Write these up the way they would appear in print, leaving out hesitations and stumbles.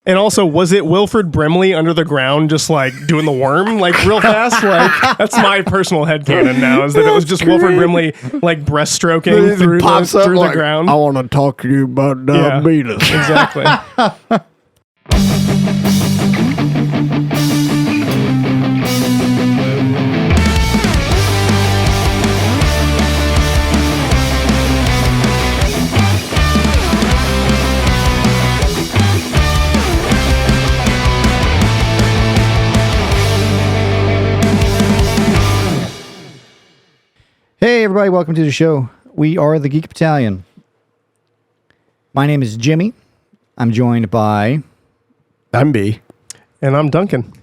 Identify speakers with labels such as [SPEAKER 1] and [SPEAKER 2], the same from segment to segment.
[SPEAKER 1] And also, was it Wilford Brimley under the ground just like doing the worm like real fast? Like that's my personal headcanon now is that it was just Wilford Brimley like breaststroking through the ground.
[SPEAKER 2] I want to talk to you about diabetes.
[SPEAKER 1] Exactly.
[SPEAKER 3] Hey, everybody, welcome to the show. We are the Geek Battalion. My name is Jimmy. I'm joined by...
[SPEAKER 2] I'm B.
[SPEAKER 1] And I'm Duncan.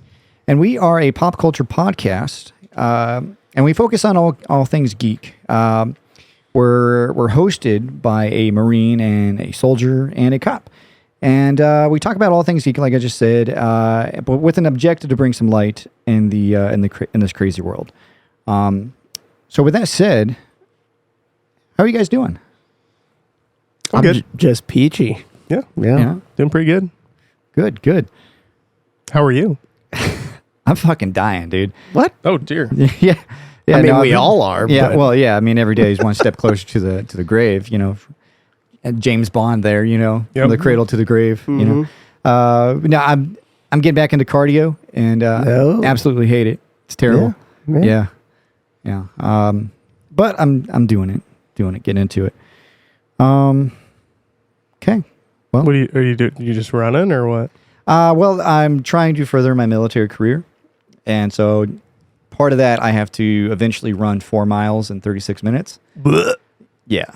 [SPEAKER 3] And we are a pop culture podcast, and we focus on all things geek. We're hosted by a Marine and a soldier and a cop. And we talk about all things geek, like I just said, but with an objective to bring some light in this crazy world. So with that said, how are you guys doing?
[SPEAKER 2] I'm good. Just peachy.
[SPEAKER 1] Yeah. Doing pretty good.
[SPEAKER 3] Good.
[SPEAKER 1] How are you?
[SPEAKER 3] I'm fucking dying, dude.
[SPEAKER 2] What?
[SPEAKER 1] Oh, dear.
[SPEAKER 3] Yeah.
[SPEAKER 2] I mean, we all are.
[SPEAKER 3] Yeah,
[SPEAKER 2] but...
[SPEAKER 3] well, yeah. I mean, every day is one step closer to the grave, you know. And James Bond there, you know, from the cradle to the grave, you know. No, I'm getting back into cardio and absolutely hate it. It's terrible. Yeah. But I'm doing it, getting into it. Okay. Well,
[SPEAKER 1] What are you doing? You just running or what?
[SPEAKER 3] well, I'm trying to further my military career. And so part of that, I have to eventually run 4 miles in 36 minutes. Yeah.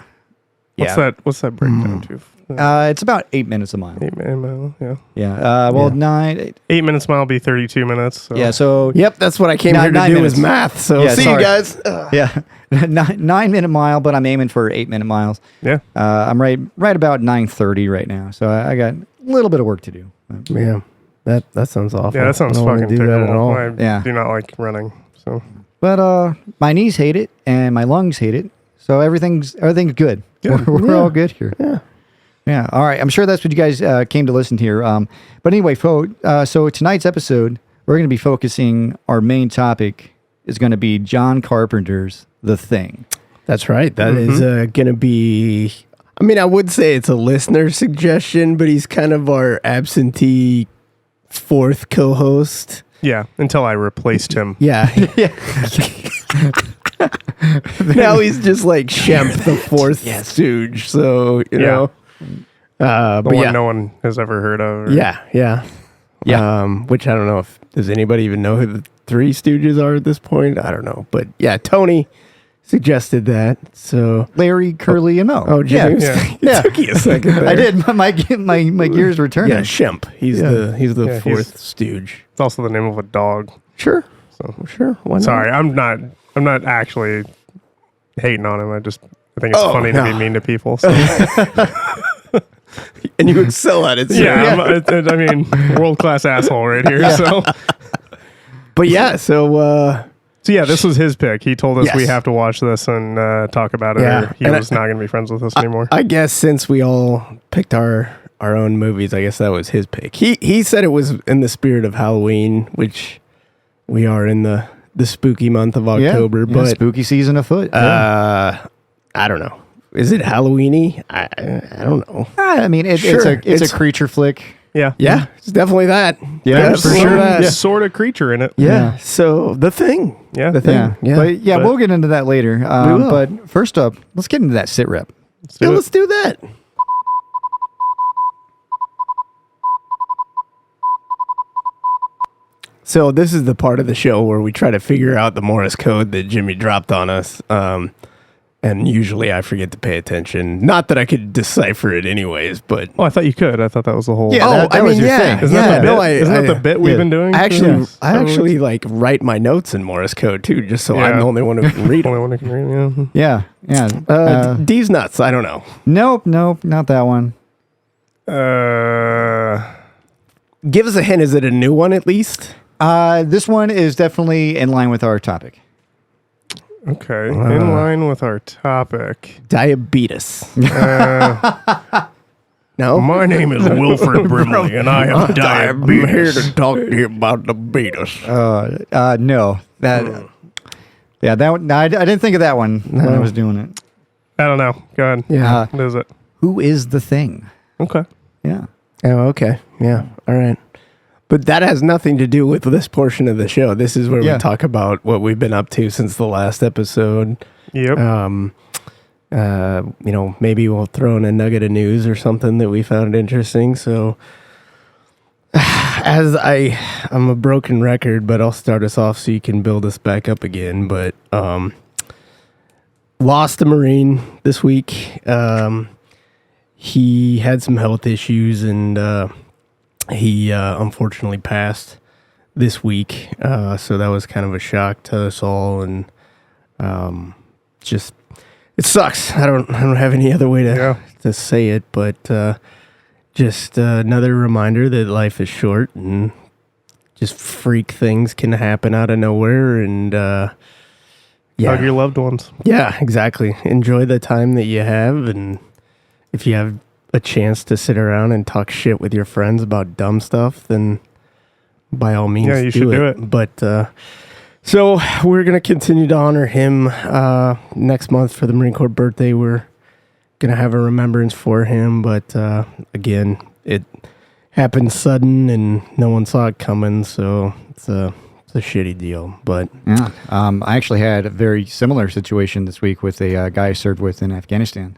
[SPEAKER 1] What's that breakdown to?
[SPEAKER 3] It's about 8 minutes a mile.
[SPEAKER 1] 8 minute mile, yeah.
[SPEAKER 3] Yeah. Well, 9.
[SPEAKER 1] 8 minutes mile be 32 minutes. So.
[SPEAKER 3] Yeah. So
[SPEAKER 2] Yep, that's what I came here to do
[SPEAKER 3] minutes.
[SPEAKER 2] is math. So
[SPEAKER 3] Yeah,
[SPEAKER 2] see
[SPEAKER 3] sorry.
[SPEAKER 2] you guys.
[SPEAKER 3] yeah, 9 minute mile, but I'm aiming for 8 minute miles.
[SPEAKER 1] Yeah.
[SPEAKER 3] I'm right about 9:30 right now. So I got a little bit of work to do.
[SPEAKER 2] Yeah, that sounds awful.
[SPEAKER 1] Yeah, that sounds
[SPEAKER 2] I don't wanna
[SPEAKER 1] fucking
[SPEAKER 2] do
[SPEAKER 1] terrible.
[SPEAKER 2] that at all.
[SPEAKER 1] I do not like running. So.
[SPEAKER 3] But my knees hate it and my lungs hate it. So everything's good. We're all good here. Yeah. All right. I'm sure that's what you guys came to listen to here. But anyway, so tonight's episode, we're going to be focusing, our main topic is going to be John Carpenter's The Thing.
[SPEAKER 2] That's right. That is going to be, I mean, I would say it's a listener suggestion, but he's kind of our absentee fourth co-host.
[SPEAKER 1] Yeah, until I replaced him.
[SPEAKER 2] Yeah. Now he's just like Shemp, the fourth stooge. So, you know.
[SPEAKER 1] The
[SPEAKER 2] but
[SPEAKER 1] one no one has ever heard of. Or...
[SPEAKER 2] Yeah. Which I don't know does anybody even know who the three stooges are at this point? I don't know. But yeah, Tony suggested that. So
[SPEAKER 3] Larry, Curly, and Moe.
[SPEAKER 2] Oh, James. It took you a second there.
[SPEAKER 3] I did. My gears were turning.
[SPEAKER 2] Yeah, Shemp. He's the fourth stooge.
[SPEAKER 1] It's also the name of a dog.
[SPEAKER 2] Sure.
[SPEAKER 1] So
[SPEAKER 2] sure. Why not?
[SPEAKER 1] Sorry, I'm not actually hating on him. I think it's funny to be mean to people. So.
[SPEAKER 2] And you excel at it. So.
[SPEAKER 1] Yeah, I mean, world-class asshole right here. So,
[SPEAKER 2] but yeah, so
[SPEAKER 1] yeah, this was his pick. He told us we have to watch this and talk about it.
[SPEAKER 2] Yeah.
[SPEAKER 1] Or he was not going to be friends with us anymore.
[SPEAKER 2] I guess since we all picked our own movies, I guess that was his pick. He said it was in the spirit of Halloween, which we are in the spooky month of October, but
[SPEAKER 3] spooky season afoot.
[SPEAKER 2] I don't know. Is it Halloween-y? I don't know.
[SPEAKER 3] I mean, it's a creature flick.
[SPEAKER 1] Yeah.
[SPEAKER 2] It's definitely that.
[SPEAKER 3] Yeah, for sure.
[SPEAKER 2] That.
[SPEAKER 1] Sort of creature in it.
[SPEAKER 2] Yeah. So The Thing.
[SPEAKER 1] Yeah.
[SPEAKER 2] The Thing.
[SPEAKER 3] Yeah. But we'll get into that later.
[SPEAKER 2] We will.
[SPEAKER 3] But first up, let's get into that sit rep.
[SPEAKER 2] Let's do that. So this is the part of the show where we try to figure out the Morse code that Jimmy dropped on us. And usually I forget to pay attention. Not that I could decipher it anyways, but...
[SPEAKER 1] Oh, I thought you could. I thought that was the whole...
[SPEAKER 3] Yeah, that was your thing.
[SPEAKER 1] Isn't that the bit we've been doing?
[SPEAKER 2] I actually like write my notes in Morse code too, just so I'm the only one who can read
[SPEAKER 1] Only one who can read,
[SPEAKER 3] Yeah.
[SPEAKER 2] D's nuts, I don't know.
[SPEAKER 3] Nope, not that one.
[SPEAKER 2] Give us a hint. Is it a new one at least?
[SPEAKER 3] This one is definitely in line with our topic.
[SPEAKER 1] Okay, in line with our topic.
[SPEAKER 2] Diabetes. No?
[SPEAKER 1] My name is Wilford Brimley, and I have
[SPEAKER 2] I'm
[SPEAKER 1] diabetes.
[SPEAKER 2] here to talk to you about the Beatles.
[SPEAKER 3] No. That. Yeah, that one, I didn't think of that one when I was doing it.
[SPEAKER 1] I don't know. Go ahead.
[SPEAKER 2] Yeah.
[SPEAKER 1] What is it?
[SPEAKER 3] Who is the Thing?
[SPEAKER 1] Okay.
[SPEAKER 3] Yeah.
[SPEAKER 2] Oh, okay. Yeah. All right. But that has nothing to do with this portion of the show. This is where we talk about what we've been up to since the last episode.
[SPEAKER 1] Yep.
[SPEAKER 2] Maybe we'll throw in a nugget of news or something that we found interesting. So, I'm a broken record, but I'll start us off so you can build us back up again. But lost a Marine this week. He had some health issues, and he unfortunately passed this week. So that was kind of a shock to us all, and just it sucks. I don't have any other way to say it, but just another reminder that life is short, and just freak things can happen out of nowhere, and
[SPEAKER 1] Hug your loved ones.
[SPEAKER 2] Yeah, exactly. Enjoy the time that you have, and if you have a chance to sit around and talk shit with your friends about dumb stuff, then by all means,
[SPEAKER 1] you should do it.
[SPEAKER 2] But so we're gonna continue to honor him next month for the Marine Corps birthday. We're gonna have a remembrance for him, but again, it happened sudden and no one saw it coming, so it's a shitty deal. But
[SPEAKER 3] yeah, I actually had a very similar situation this week with a guy I served with in Afghanistan.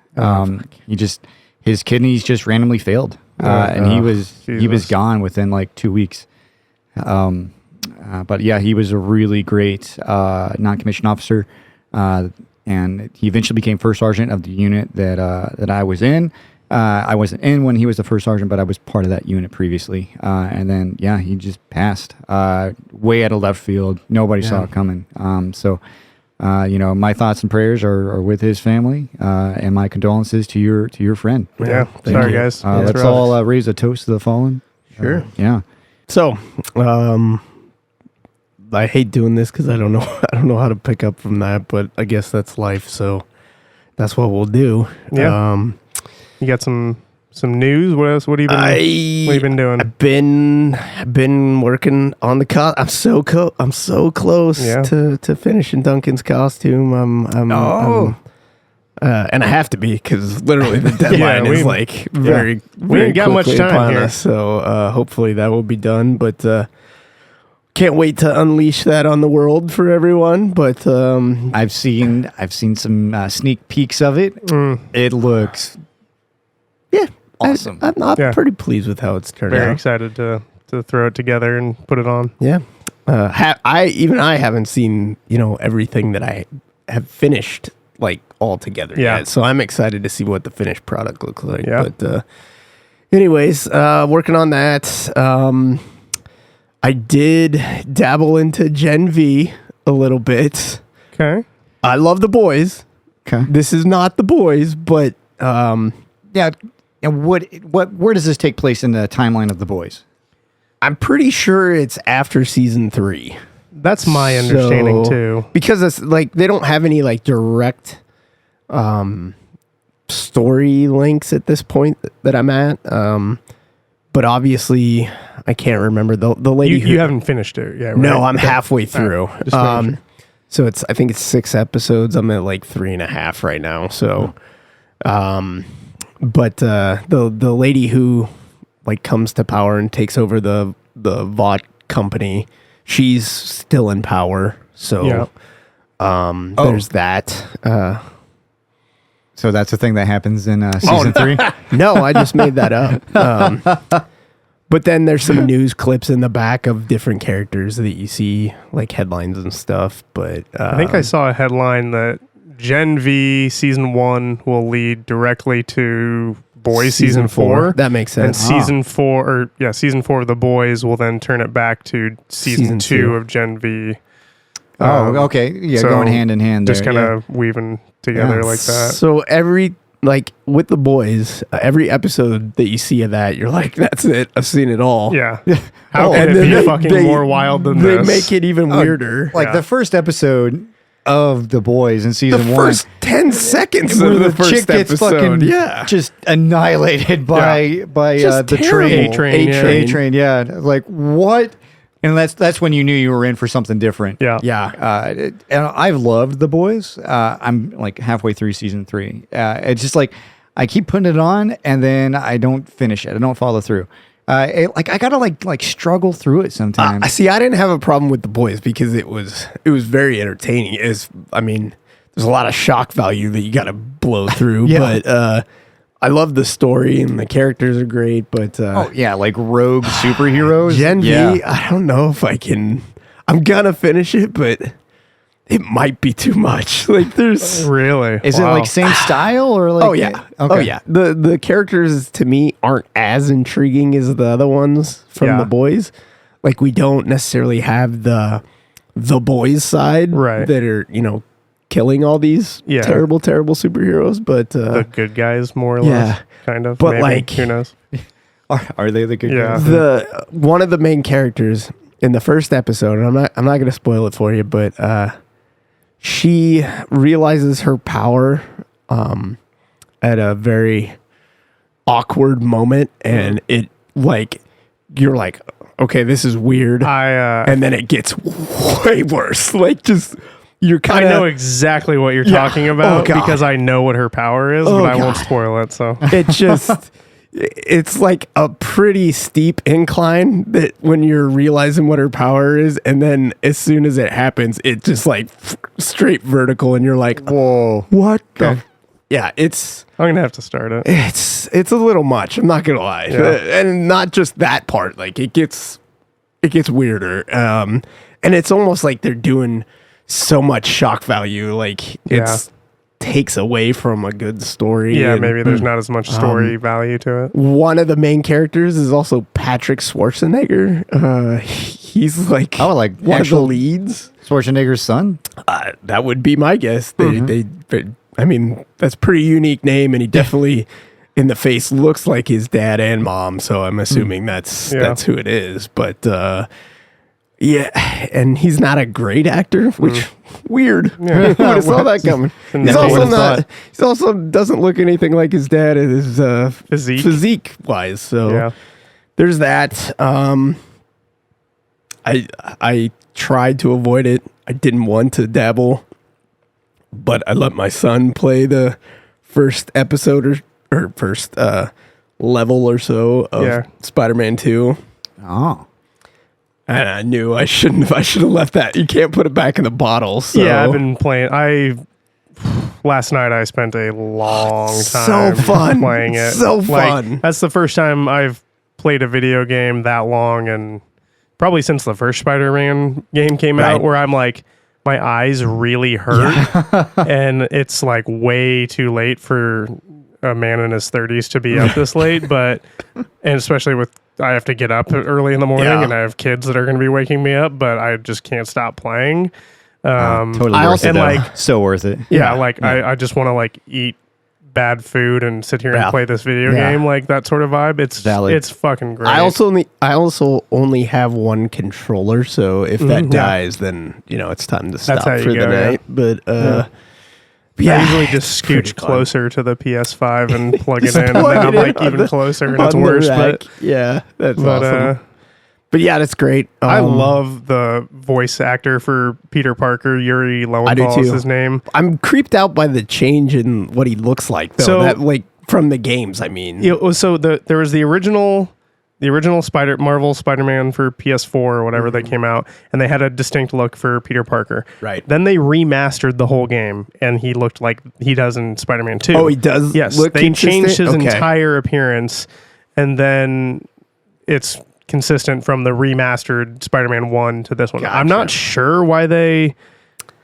[SPEAKER 3] His kidneys just randomly failed, and he was gone within like 2 weeks. But yeah, he was a really great non-commissioned officer, and he eventually became first sergeant of the unit that I was in. I wasn't in when he was the first sergeant, but I was part of that unit previously. And then he just passed way out of left field. Nobody saw it coming. My thoughts and prayers are with his family, and my condolences to your friend.
[SPEAKER 1] Yeah, sorry guys.
[SPEAKER 3] Let's all raise a toast to the fallen.
[SPEAKER 2] Sure.
[SPEAKER 3] Yeah.
[SPEAKER 2] So, I hate doing this because I don't know how to pick up from that, but I guess that's life. So that's what we'll do.
[SPEAKER 1] Yeah. You got some news? What else? What have you been doing?
[SPEAKER 2] I've been working on the I'm so close to finishing Duncan's costume. And I have to be because literally the deadline is like very
[SPEAKER 1] we ain't got much time here.
[SPEAKER 2] Us, so hopefully that will be done. But can't wait to unleash that on the world for everyone. But
[SPEAKER 3] I've seen some sneak peeks of it. It looks awesome.
[SPEAKER 2] I'm pretty pleased with how it's turned out.
[SPEAKER 1] Very excited to throw it together and put it on.
[SPEAKER 2] Yeah. I haven't seen everything that I have finished like all together yet. So I'm excited to see what the finished product looks like.
[SPEAKER 1] Yeah.
[SPEAKER 2] But anyways, working on that. I did dabble into Gen V a little bit.
[SPEAKER 1] Okay.
[SPEAKER 2] I love The Boys.
[SPEAKER 3] Okay.
[SPEAKER 2] This is not The Boys, but
[SPEAKER 3] yeah. And where does this take place in the timeline of The Boys?
[SPEAKER 2] I'm pretty sure it's after season 3.
[SPEAKER 1] That's my understanding too.
[SPEAKER 2] Because it's like they don't have any like direct story links at this point that I'm at. But obviously I can't remember the lady.
[SPEAKER 1] You haven't finished it yet, right?
[SPEAKER 2] No, I'm halfway through.
[SPEAKER 1] Right.
[SPEAKER 2] So I think it's 6 episodes. I'm at like 3.5 right now. So, but the lady who like comes to power and takes over the Vought company, she's still in power. So, there's that.
[SPEAKER 3] So that's the thing that happens in season 3?
[SPEAKER 2] No, I just made that up. But then there's some news clips in the back of different characters that you see, like headlines and stuff. But
[SPEAKER 1] I think I saw a headline that Gen V season 1 will lead directly to Boys season 4.
[SPEAKER 2] That makes sense.
[SPEAKER 1] And season 4 of The Boys will then turn it back to season 2 of Gen V.
[SPEAKER 3] Okay. Yeah, so going hand in hand there.
[SPEAKER 1] Just kind of weaving together like that.
[SPEAKER 2] So with The Boys, every episode that you see of that, you're like, that's it. I've seen it all.
[SPEAKER 1] Yeah. How can it be fucking more wild than this?
[SPEAKER 2] They make it even weirder.
[SPEAKER 3] Like the first episode, of The Boys in
[SPEAKER 2] The
[SPEAKER 3] season one.
[SPEAKER 2] first 10 seconds
[SPEAKER 3] Where
[SPEAKER 2] of the
[SPEAKER 3] the
[SPEAKER 2] first
[SPEAKER 3] chick gets
[SPEAKER 2] episode.
[SPEAKER 3] fucking
[SPEAKER 2] Yeah.
[SPEAKER 3] just annihilated by
[SPEAKER 2] Just
[SPEAKER 3] the
[SPEAKER 2] terrible.
[SPEAKER 3] train.
[SPEAKER 1] A-train,
[SPEAKER 3] A train, yeah. Like what? And that's when you knew you were in for something different.
[SPEAKER 1] Yeah.
[SPEAKER 2] Yeah.
[SPEAKER 3] And I've loved The Boys. I'm like halfway through season 3. It's just like I keep putting it on and then I don't finish it. I don't follow through. I gotta like struggle through it sometimes.
[SPEAKER 2] See, I didn't have a problem with The Boys because it was very entertaining. There's a lot of shock value that you got to blow through,
[SPEAKER 3] Yeah.
[SPEAKER 2] but I love the story and the characters are great. But
[SPEAKER 3] like rogue superheroes.
[SPEAKER 2] Gen
[SPEAKER 3] Yeah.
[SPEAKER 2] V, I don't know if I can. I'm gonna finish it, but it might be too much. Like there's.
[SPEAKER 1] Really?
[SPEAKER 3] Is it like same style or like?
[SPEAKER 2] Oh yeah.
[SPEAKER 3] Okay.
[SPEAKER 2] Oh yeah. The characters to me aren't as intriguing as the other ones from
[SPEAKER 1] Yeah.
[SPEAKER 2] The Boys. Like we don't necessarily have the boys side
[SPEAKER 1] Right.
[SPEAKER 2] that are, killing all these
[SPEAKER 1] Yeah.
[SPEAKER 2] terrible superheroes, but
[SPEAKER 1] The good guys, more or
[SPEAKER 2] yeah.
[SPEAKER 1] less, kind of.
[SPEAKER 2] But,
[SPEAKER 1] maybe.
[SPEAKER 2] like-
[SPEAKER 1] who knows?
[SPEAKER 3] Are they the good
[SPEAKER 1] Yeah.
[SPEAKER 3] guys?
[SPEAKER 2] the one of the main characters in the first episode, and I'm not going to spoil it for you, but she realizes her power at a very awkward moment, and it like you're like, okay, this is weird, and then it gets way worse. Like just you're
[SPEAKER 1] I
[SPEAKER 2] kind
[SPEAKER 1] know
[SPEAKER 2] of
[SPEAKER 1] exactly what you're
[SPEAKER 2] Yeah.
[SPEAKER 1] talking about
[SPEAKER 2] Oh, God.
[SPEAKER 1] because I know what her power is,
[SPEAKER 2] Oh,
[SPEAKER 1] but I won't
[SPEAKER 2] God.
[SPEAKER 1] spoil it. So
[SPEAKER 2] it just it's like a pretty steep incline that when you're realizing what her power is, and then as soon as it happens, it just like straight vertical, and you're like,
[SPEAKER 3] Whoa.
[SPEAKER 2] what the
[SPEAKER 1] Okay.
[SPEAKER 2] yeah, it's
[SPEAKER 1] I'm gonna have to start it.
[SPEAKER 2] it's a little much, I'm not gonna lie.
[SPEAKER 1] Yeah.
[SPEAKER 2] And not just that part, like it gets weirder, and it's almost like they're doing so much shock value, like it's takes away from a good story.
[SPEAKER 1] Yeah,
[SPEAKER 2] and
[SPEAKER 1] maybe there's not as much story value to it.
[SPEAKER 2] one of the main characters is also Patrick Schwarzenegger. He's like
[SPEAKER 3] Oh, like
[SPEAKER 2] one of the
[SPEAKER 3] actual
[SPEAKER 2] leads.
[SPEAKER 3] Schwarzenegger's son?
[SPEAKER 2] That would be my guess. I mean, that's a pretty unique name, and he definitely in the face looks like his dad and mom. So I'm assuming that's who it is. But yeah, and he's not a great actor, which weird.
[SPEAKER 1] Yeah.
[SPEAKER 2] Who would have saw that coming? He's
[SPEAKER 1] Never
[SPEAKER 2] also
[SPEAKER 1] would've
[SPEAKER 2] not.
[SPEAKER 1] thought.
[SPEAKER 2] He's also doesn't look anything like his dad is
[SPEAKER 1] Physique.
[SPEAKER 2] wise. So
[SPEAKER 1] Yeah.
[SPEAKER 2] there's that. I tried to avoid it. I didn't want to dabble, but I let my son play the first episode or first level or so of Spider-Man 2.
[SPEAKER 3] Oh.
[SPEAKER 2] And I knew I shouldn't have left that. You can't put it back in the bottle. So.
[SPEAKER 1] Yeah, I've been playing. Last night I spent a long
[SPEAKER 2] So
[SPEAKER 1] time
[SPEAKER 2] fun.
[SPEAKER 1] playing it.
[SPEAKER 2] So
[SPEAKER 1] Like,
[SPEAKER 2] fun.
[SPEAKER 1] that's the first time I've played a video game that long, and probably since the first Spider-Man game came
[SPEAKER 2] Right.
[SPEAKER 1] out, where I'm like, my eyes really hurt, and it's like way too late for a man in his 30s to be up this late. But and especially with I have to get up early in the morning,
[SPEAKER 2] Yeah.
[SPEAKER 1] and I have kids that are going to be waking me up, but I just can't stop playing.
[SPEAKER 3] Totally
[SPEAKER 2] I
[SPEAKER 3] worth
[SPEAKER 2] also-
[SPEAKER 3] it.
[SPEAKER 1] and,
[SPEAKER 3] though.
[SPEAKER 1] like-
[SPEAKER 3] so worth it.
[SPEAKER 1] Yeah, like I just want to like eat bad food and sit here
[SPEAKER 2] Yeah.
[SPEAKER 1] and play this video
[SPEAKER 2] Yeah.
[SPEAKER 1] game, like that sort of vibe. It's
[SPEAKER 3] Valid.
[SPEAKER 1] It's fucking great.
[SPEAKER 2] I also only have one controller, so if that dies, then it's time to stop
[SPEAKER 1] how you
[SPEAKER 2] for the
[SPEAKER 1] go, yeah.
[SPEAKER 2] night. But
[SPEAKER 1] I usually just
[SPEAKER 2] pretty
[SPEAKER 1] scooch
[SPEAKER 2] fun.
[SPEAKER 1] closer to the PS5 and plug it
[SPEAKER 2] Just
[SPEAKER 1] in, and
[SPEAKER 2] plug
[SPEAKER 1] then
[SPEAKER 2] it
[SPEAKER 1] I'm
[SPEAKER 2] in
[SPEAKER 1] like
[SPEAKER 2] on
[SPEAKER 1] even
[SPEAKER 2] the-
[SPEAKER 1] closer, and
[SPEAKER 2] on
[SPEAKER 1] it's
[SPEAKER 2] the
[SPEAKER 1] worse.
[SPEAKER 2] rack. Yeah, that's
[SPEAKER 1] But
[SPEAKER 2] awesome. But yeah, that's great.
[SPEAKER 1] I love the voice actor for Peter Parker. Yuri Lowenthal is
[SPEAKER 2] too.
[SPEAKER 1] his name.
[SPEAKER 2] I'm creeped out by the change in what he looks like, though.
[SPEAKER 1] So-
[SPEAKER 2] that like from the games, I mean.
[SPEAKER 1] So there was the original Marvel Spider-Man for PS4 or whatever that came out, and they had a distinct look for Peter Parker.
[SPEAKER 2] Right.
[SPEAKER 1] Then they remastered the whole game, and he looked like he does in Spider-Man 2.
[SPEAKER 2] Oh, he does.
[SPEAKER 1] Yes,
[SPEAKER 2] look
[SPEAKER 1] they changed his
[SPEAKER 2] consistent? Okay.
[SPEAKER 1] entire appearance, and then it's consistent from the remastered Spider-Man 1 to this one. I'm
[SPEAKER 2] Gotcha.
[SPEAKER 1] not sure why they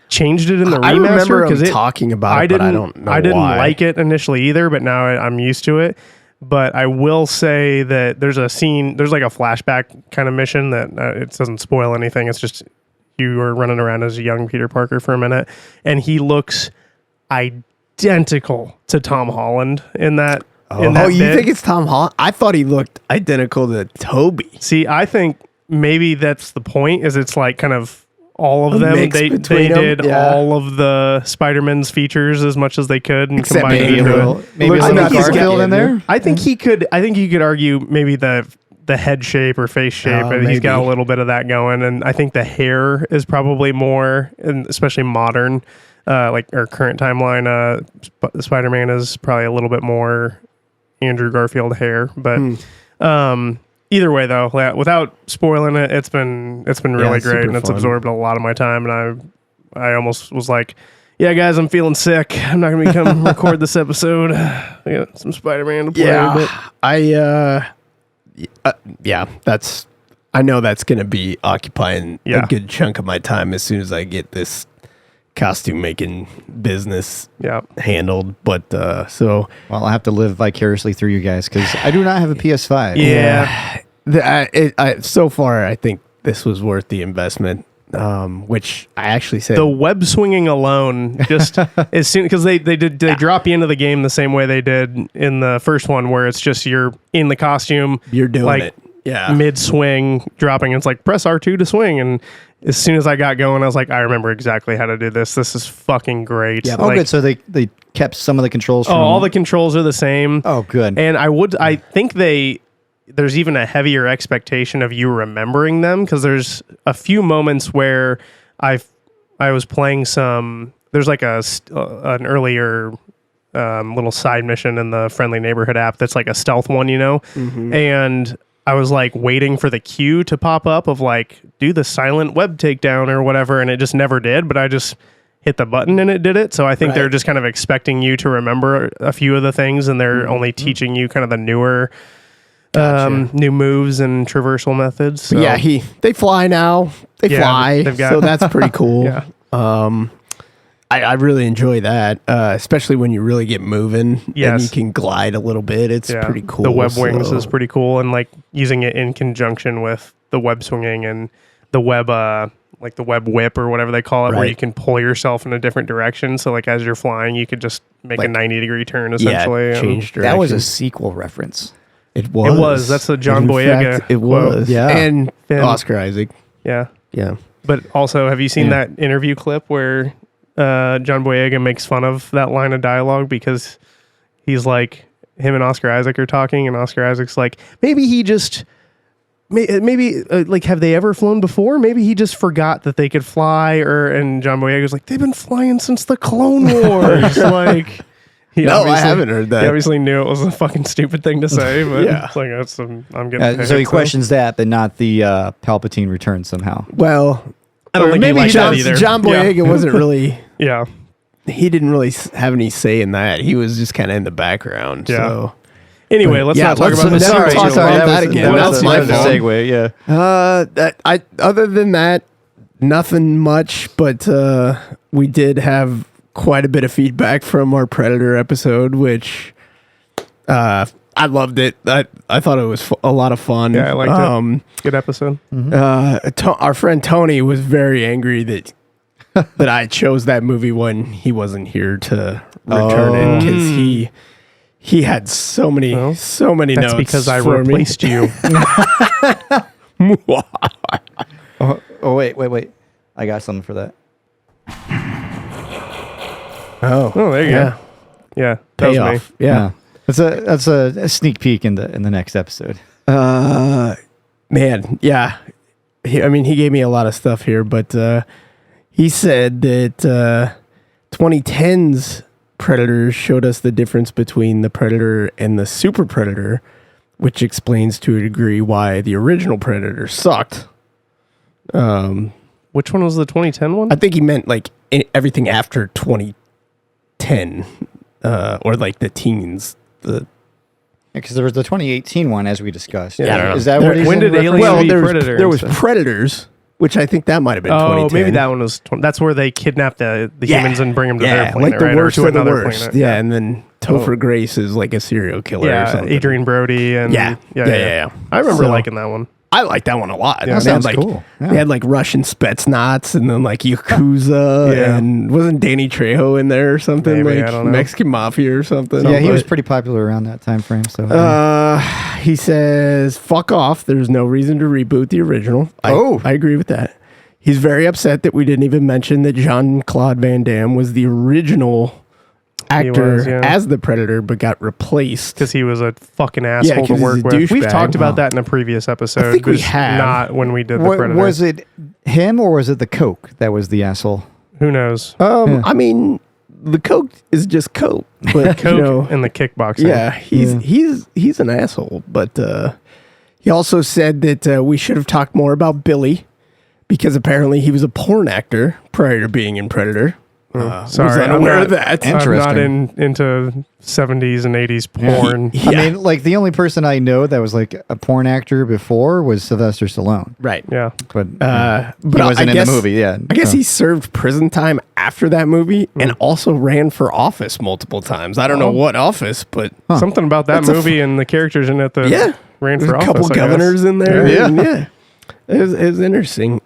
[SPEAKER 1] changed it in the
[SPEAKER 2] I remember
[SPEAKER 1] remaster,
[SPEAKER 2] him
[SPEAKER 1] because
[SPEAKER 2] talking about it, but I don't know
[SPEAKER 1] I didn't
[SPEAKER 2] why.
[SPEAKER 1] like it initially either, but now I'm used to it. But I will say that there's a scene, there's like a flashback kind of mission that it doesn't spoil anything. It's just you are running around as a young Peter Parker for a minute, and he looks identical to Tom Holland in that. in that
[SPEAKER 2] you
[SPEAKER 1] bit.
[SPEAKER 2] think it's Tom Holland? I thought he looked identical to Toby.
[SPEAKER 1] See, I think maybe that's the point. Is it's like kind of all of
[SPEAKER 2] A
[SPEAKER 1] them.
[SPEAKER 2] mix
[SPEAKER 1] They
[SPEAKER 2] between them,
[SPEAKER 1] did
[SPEAKER 2] yeah.
[SPEAKER 1] all of the Spider-Man's features as much as they could and
[SPEAKER 2] Except
[SPEAKER 1] combined
[SPEAKER 3] Maybe
[SPEAKER 1] it
[SPEAKER 3] a
[SPEAKER 1] into
[SPEAKER 3] little,
[SPEAKER 1] it.
[SPEAKER 3] maybe a
[SPEAKER 2] Looks
[SPEAKER 3] little
[SPEAKER 2] like he's got-
[SPEAKER 3] Garfield in there.
[SPEAKER 1] I think he could. I think you could argue maybe the head shape or face shape.
[SPEAKER 2] Oh,
[SPEAKER 1] and he's got a
[SPEAKER 2] maybe.
[SPEAKER 1] little bit of that going, and I think the hair is probably more, and especially modern, like our current timeline. Spider-Man is probably a little bit more Andrew Garfield hair, but either way though, without spoiling it, it's been really
[SPEAKER 2] super
[SPEAKER 1] great, and it's
[SPEAKER 2] fun.
[SPEAKER 1] absorbed a lot of my time, and I almost was like, yeah, guys, I'm feeling sick. I'm not gonna be come record this episode. I got some Spider-Man to play. But
[SPEAKER 2] I know that's going to be occupying
[SPEAKER 1] Yeah.
[SPEAKER 2] a good chunk of my time as soon as I get this costume making business
[SPEAKER 1] yeah,
[SPEAKER 2] handled. But so
[SPEAKER 3] Well, I'll have to live vicariously through you guys because I do not have a PS5.
[SPEAKER 1] Yeah.
[SPEAKER 2] So far, I think this was worth the investment. Which I actually said
[SPEAKER 1] the web swinging alone, just as soon because they drop you into the game the same way they did in the first one, where it's just you're in the costume,
[SPEAKER 2] you're doing
[SPEAKER 1] like,
[SPEAKER 2] it. Yeah.
[SPEAKER 1] mid swing dropping. It's like press R2 to swing, and as soon as I got going, I was like, I remember exactly how to do this. This is fucking great.
[SPEAKER 2] Yeah.
[SPEAKER 3] Oh,
[SPEAKER 1] Like,
[SPEAKER 3] good. So they kept some of the controls from...
[SPEAKER 1] all the controls are the same.
[SPEAKER 3] Oh, good.
[SPEAKER 1] And I think there's even a heavier expectation of you remembering them, because there's a few moments where I was playing there's like an earlier little side mission in the Friendly Neighborhood app that's like a stealth one, and I was like waiting for the cue to pop up of like, do the silent web takedown or whatever, and it just never did, but I just hit the button and it did it. So I think they're
[SPEAKER 2] Right.
[SPEAKER 1] just kind of expecting you to remember a few of the things, and they're only teaching you kind of the newer new moves and traversal methods. So.
[SPEAKER 2] Yeah, they fly now. They
[SPEAKER 1] Yeah,
[SPEAKER 2] fly,
[SPEAKER 1] they've got-
[SPEAKER 2] so that's pretty cool.
[SPEAKER 1] Yeah.
[SPEAKER 2] I really enjoy that, especially when you really get moving and
[SPEAKER 1] Yes.
[SPEAKER 2] you can glide a little bit. It's
[SPEAKER 1] Yeah.
[SPEAKER 2] pretty cool.
[SPEAKER 1] The web wings
[SPEAKER 2] so-
[SPEAKER 1] is pretty cool, and like using it in conjunction with the web swinging and the web, like the web whip or whatever they call it, where
[SPEAKER 2] Right.
[SPEAKER 1] you can pull yourself in a different direction. So like as you're flying, you could just make a
[SPEAKER 2] Like-
[SPEAKER 1] 90-degree turn
[SPEAKER 2] yeah,
[SPEAKER 1] essentially. and-
[SPEAKER 2] change direction.
[SPEAKER 3] That was a sequel reference.
[SPEAKER 2] It was.
[SPEAKER 1] It was. That's a John
[SPEAKER 2] In
[SPEAKER 1] Boyega
[SPEAKER 2] fact, it
[SPEAKER 1] quote.
[SPEAKER 2] was.
[SPEAKER 3] Yeah.
[SPEAKER 2] And
[SPEAKER 1] Finn.
[SPEAKER 2] Oscar Isaac.
[SPEAKER 1] Yeah.
[SPEAKER 2] Yeah.
[SPEAKER 1] But also, have you seen
[SPEAKER 3] Yeah.
[SPEAKER 1] that interview clip where John Boyega makes fun of that line of dialogue because he's like, him and Oscar Isaac are talking, and Oscar Isaac's like, maybe he just, maybe like, have they ever flown before? Maybe he just forgot that they could fly, and John Boyega's like, they've been flying since the Clone Wars. Like, he
[SPEAKER 2] No, I
[SPEAKER 1] obviously-
[SPEAKER 2] haven't heard that.
[SPEAKER 1] He obviously knew it was a fucking stupid thing to say, but
[SPEAKER 2] Yeah.
[SPEAKER 1] it's like, I'm getting
[SPEAKER 3] So he
[SPEAKER 1] paid,
[SPEAKER 3] questions that, but not the Palpatine return somehow.
[SPEAKER 2] Well,
[SPEAKER 1] I don't
[SPEAKER 2] or
[SPEAKER 1] think he
[SPEAKER 2] maybe
[SPEAKER 1] liked
[SPEAKER 2] John,
[SPEAKER 1] that either.
[SPEAKER 2] John
[SPEAKER 1] Yeah.
[SPEAKER 2] Boyega wasn't really.
[SPEAKER 1] Yeah.
[SPEAKER 2] He didn't really have any say in that. He was just kind of in the background.
[SPEAKER 1] Yeah.
[SPEAKER 2] So.
[SPEAKER 1] Anyway, let's
[SPEAKER 2] Yeah,
[SPEAKER 1] not talk
[SPEAKER 2] let's
[SPEAKER 1] about this.
[SPEAKER 2] never
[SPEAKER 1] Sorry,
[SPEAKER 2] talk
[SPEAKER 1] Joe.
[SPEAKER 2] about that again.
[SPEAKER 1] What
[SPEAKER 2] That's
[SPEAKER 1] else
[SPEAKER 2] my
[SPEAKER 1] you
[SPEAKER 2] fault.
[SPEAKER 1] done?
[SPEAKER 3] segue, yeah.
[SPEAKER 2] Other than that, nothing much. But we did have quite a bit of feedback from our Predator episode, which I loved it. I thought it was a lot of fun.
[SPEAKER 1] Yeah, I liked it. Good episode.
[SPEAKER 2] Our friend Tony was very angry that I chose that movie when he wasn't here to return it, because he had so many
[SPEAKER 1] That's
[SPEAKER 2] notes.
[SPEAKER 1] because I
[SPEAKER 2] for me.
[SPEAKER 1] replaced you.
[SPEAKER 3] Oh, wait. I got something for that.
[SPEAKER 2] Oh,
[SPEAKER 1] Oh, there you
[SPEAKER 2] yeah.
[SPEAKER 1] go. Yeah, that was me.
[SPEAKER 2] Payoff. Yeah.
[SPEAKER 3] That's a sneak peek in the next episode.
[SPEAKER 2] Man, yeah. He gave me a lot of stuff here, but he said that 2010's Predators showed us the difference between the Predator and the Super Predator, which explains to a degree why the original Predator sucked.
[SPEAKER 1] Which one was the 2010 one?
[SPEAKER 2] I think he meant like everything after 2010, or like the teens.
[SPEAKER 3] Because there was the 2018 one, as we discussed.
[SPEAKER 1] Yeah, I don't know.
[SPEAKER 3] Is that what he's
[SPEAKER 1] When
[SPEAKER 3] in
[SPEAKER 1] did Alien
[SPEAKER 3] reference-
[SPEAKER 1] Well,
[SPEAKER 2] Well,
[SPEAKER 1] be Predator
[SPEAKER 2] there was
[SPEAKER 1] instead?
[SPEAKER 2] Predators, which I think that might have been 2010.
[SPEAKER 1] Maybe that one was. That's where they kidnap the humans and bring them to their planet,
[SPEAKER 2] like the
[SPEAKER 1] right?
[SPEAKER 2] worst
[SPEAKER 1] or to
[SPEAKER 2] of the
[SPEAKER 1] another
[SPEAKER 2] worst.
[SPEAKER 1] planet.
[SPEAKER 2] Yeah, and then Topher Grace is like a serial killer or
[SPEAKER 1] Yeah,
[SPEAKER 2] something.
[SPEAKER 1] Adrian Brody and
[SPEAKER 2] Yeah. Yeah.
[SPEAKER 1] I remember
[SPEAKER 2] So-
[SPEAKER 1] liking that one.
[SPEAKER 2] I like that one a lot.
[SPEAKER 1] Yeah,
[SPEAKER 2] They
[SPEAKER 3] sounds
[SPEAKER 2] had, like,
[SPEAKER 3] cool. Yeah.
[SPEAKER 2] They had like Russian Spetsnaz and then like Yakuza,
[SPEAKER 1] Yeah.
[SPEAKER 2] and wasn't Danny Trejo in there or something?
[SPEAKER 1] Maybe,
[SPEAKER 2] like
[SPEAKER 1] I don't know.
[SPEAKER 2] Mexican Mafia or something?
[SPEAKER 3] Yeah, he was
[SPEAKER 2] But,
[SPEAKER 3] pretty popular around that time frame. So
[SPEAKER 2] he says, "Fuck off." There's no reason to reboot the original. I agree with that. He's very upset that we didn't even mention that Jean-Claude Van Damme was the original actor as the Predator, but got replaced
[SPEAKER 1] because he was a fucking asshole to
[SPEAKER 2] 'cause
[SPEAKER 1] work
[SPEAKER 2] he's a
[SPEAKER 1] with. We've
[SPEAKER 2] douchebag.
[SPEAKER 1] talked about that in a previous episode.
[SPEAKER 2] I think we
[SPEAKER 1] just
[SPEAKER 2] have.
[SPEAKER 1] not when we did the Predator.
[SPEAKER 3] Was it him or was it the Coke that was the asshole?
[SPEAKER 1] Who knows?
[SPEAKER 2] I mean, the Coke is just Coke, but
[SPEAKER 1] Coke and the kickboxing.
[SPEAKER 2] yeah, he's an asshole. But he also said that we should have talked more about Billy because apparently he was a porn actor prior to being in Predator.
[SPEAKER 1] Sorry,
[SPEAKER 2] was unaware of that.
[SPEAKER 1] I'm not
[SPEAKER 3] Interesting.
[SPEAKER 1] into 70s and 80s porn.
[SPEAKER 2] Yeah.
[SPEAKER 3] I mean, like the only person I know that was like a porn actor before was Sylvester Stallone.
[SPEAKER 2] Right.
[SPEAKER 1] Yeah.
[SPEAKER 3] But
[SPEAKER 2] But
[SPEAKER 3] he wasn't in the movie. Yeah.
[SPEAKER 2] I guess he served prison time after that movie and also ran for office multiple times. I don't know what office, but
[SPEAKER 1] Something about that movie and the characters in it that ran
[SPEAKER 2] there's
[SPEAKER 1] for
[SPEAKER 2] a
[SPEAKER 1] office.
[SPEAKER 2] couple
[SPEAKER 1] I guess.
[SPEAKER 2] governors in there.
[SPEAKER 3] Yeah.
[SPEAKER 2] And it was interesting.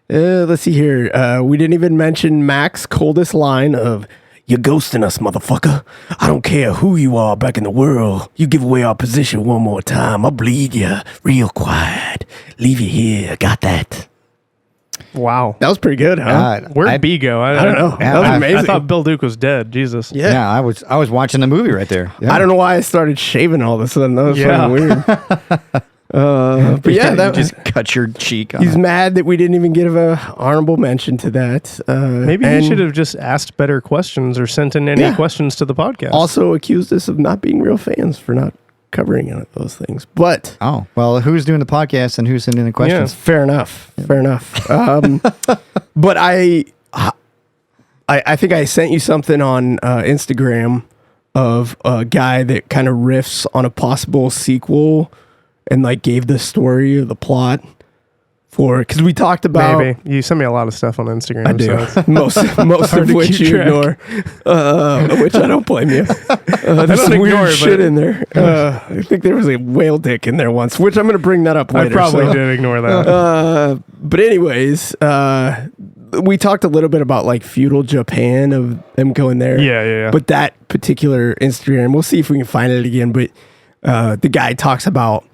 [SPEAKER 2] Let's see here. We didn't even mention Mac's coldest line of, "You're ghosting us, motherfucker. I don't care who you are back in the world. You give away our position one more time, I'll bleed you real quiet. Leave you here. Got that."
[SPEAKER 1] Wow.
[SPEAKER 2] That was pretty good, huh?
[SPEAKER 3] God,
[SPEAKER 1] Where'd B go?
[SPEAKER 2] I don't know. That was amazing.
[SPEAKER 1] I thought Bill Duke was dead. Jesus.
[SPEAKER 3] Yeah, I was watching the movie right there. Yeah.
[SPEAKER 2] I don't know why I started shaving all of a sudden. That was
[SPEAKER 1] Yeah.
[SPEAKER 2] fucking weird. But yeah, that
[SPEAKER 3] just cut your cheek. On
[SPEAKER 2] he's
[SPEAKER 3] it.
[SPEAKER 2] mad that we didn't even give a honorable mention to that.
[SPEAKER 1] Maybe
[SPEAKER 2] and
[SPEAKER 1] he should have just asked better questions or sent in any
[SPEAKER 2] Yeah.
[SPEAKER 1] questions to the podcast.
[SPEAKER 2] also accused us of not being real fans for not covering those things. But
[SPEAKER 3] Oh well, who's doing the podcast and who's sending the questions?
[SPEAKER 2] fair enough. Fair enough. But I think I sent you something on Instagram of a guy that kind of riffs on a possible sequel and like gave the story or the plot for, because we talked about
[SPEAKER 1] Maybe. You send me a lot of stuff on Instagram.
[SPEAKER 2] I do.
[SPEAKER 1] So it's-
[SPEAKER 2] most
[SPEAKER 1] hard
[SPEAKER 2] of
[SPEAKER 1] to
[SPEAKER 2] which
[SPEAKER 1] keep
[SPEAKER 2] you
[SPEAKER 1] track.
[SPEAKER 2] ignore, which I don't blame you. There's
[SPEAKER 1] don't
[SPEAKER 2] some
[SPEAKER 1] ignore
[SPEAKER 2] weird
[SPEAKER 1] it,
[SPEAKER 2] shit
[SPEAKER 1] but-
[SPEAKER 2] in there. I think there was a whale dick in there once, which I'm going to bring that up later.
[SPEAKER 1] I probably
[SPEAKER 2] so.
[SPEAKER 1] did ignore that.
[SPEAKER 2] But anyways, we talked a little bit about like feudal Japan of them going there.
[SPEAKER 1] Yeah.
[SPEAKER 2] But that particular Instagram, we'll see if we can find it again. But the guy talks about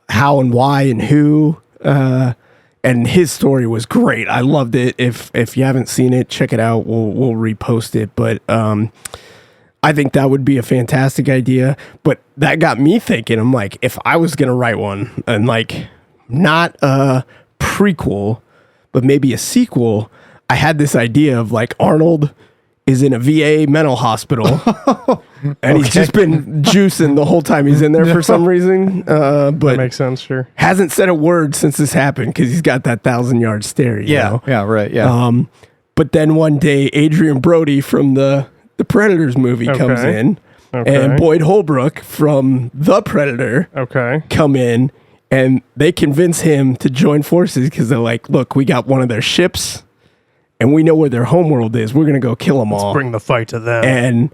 [SPEAKER 2] how and why and who. And his story was great. I loved it. If you haven't seen it, check it out. We'll repost it. But I think that would be a fantastic idea. But that got me thinking. I'm like, if I was gonna write one and like not a prequel, but maybe a sequel, I had this idea of like Arnold is in a VA mental hospital and he's just been juicing the whole time he's in there for some reason.
[SPEAKER 1] That
[SPEAKER 2] But
[SPEAKER 1] makes sense, sure.
[SPEAKER 2] hasn't said a word since this happened because he's got that 1,000-yard stare. You know?
[SPEAKER 3] Yeah, right. Yeah.
[SPEAKER 2] But then one day, Adrian Brody from the Predators movie comes in, and Boyd Holbrook from The Predator
[SPEAKER 1] Okay.
[SPEAKER 2] come in, and they convince him to join forces because they're like, look, we got one of their ships, and we know where their homeworld is. We're going to go kill them all.
[SPEAKER 1] Bring the fight to them.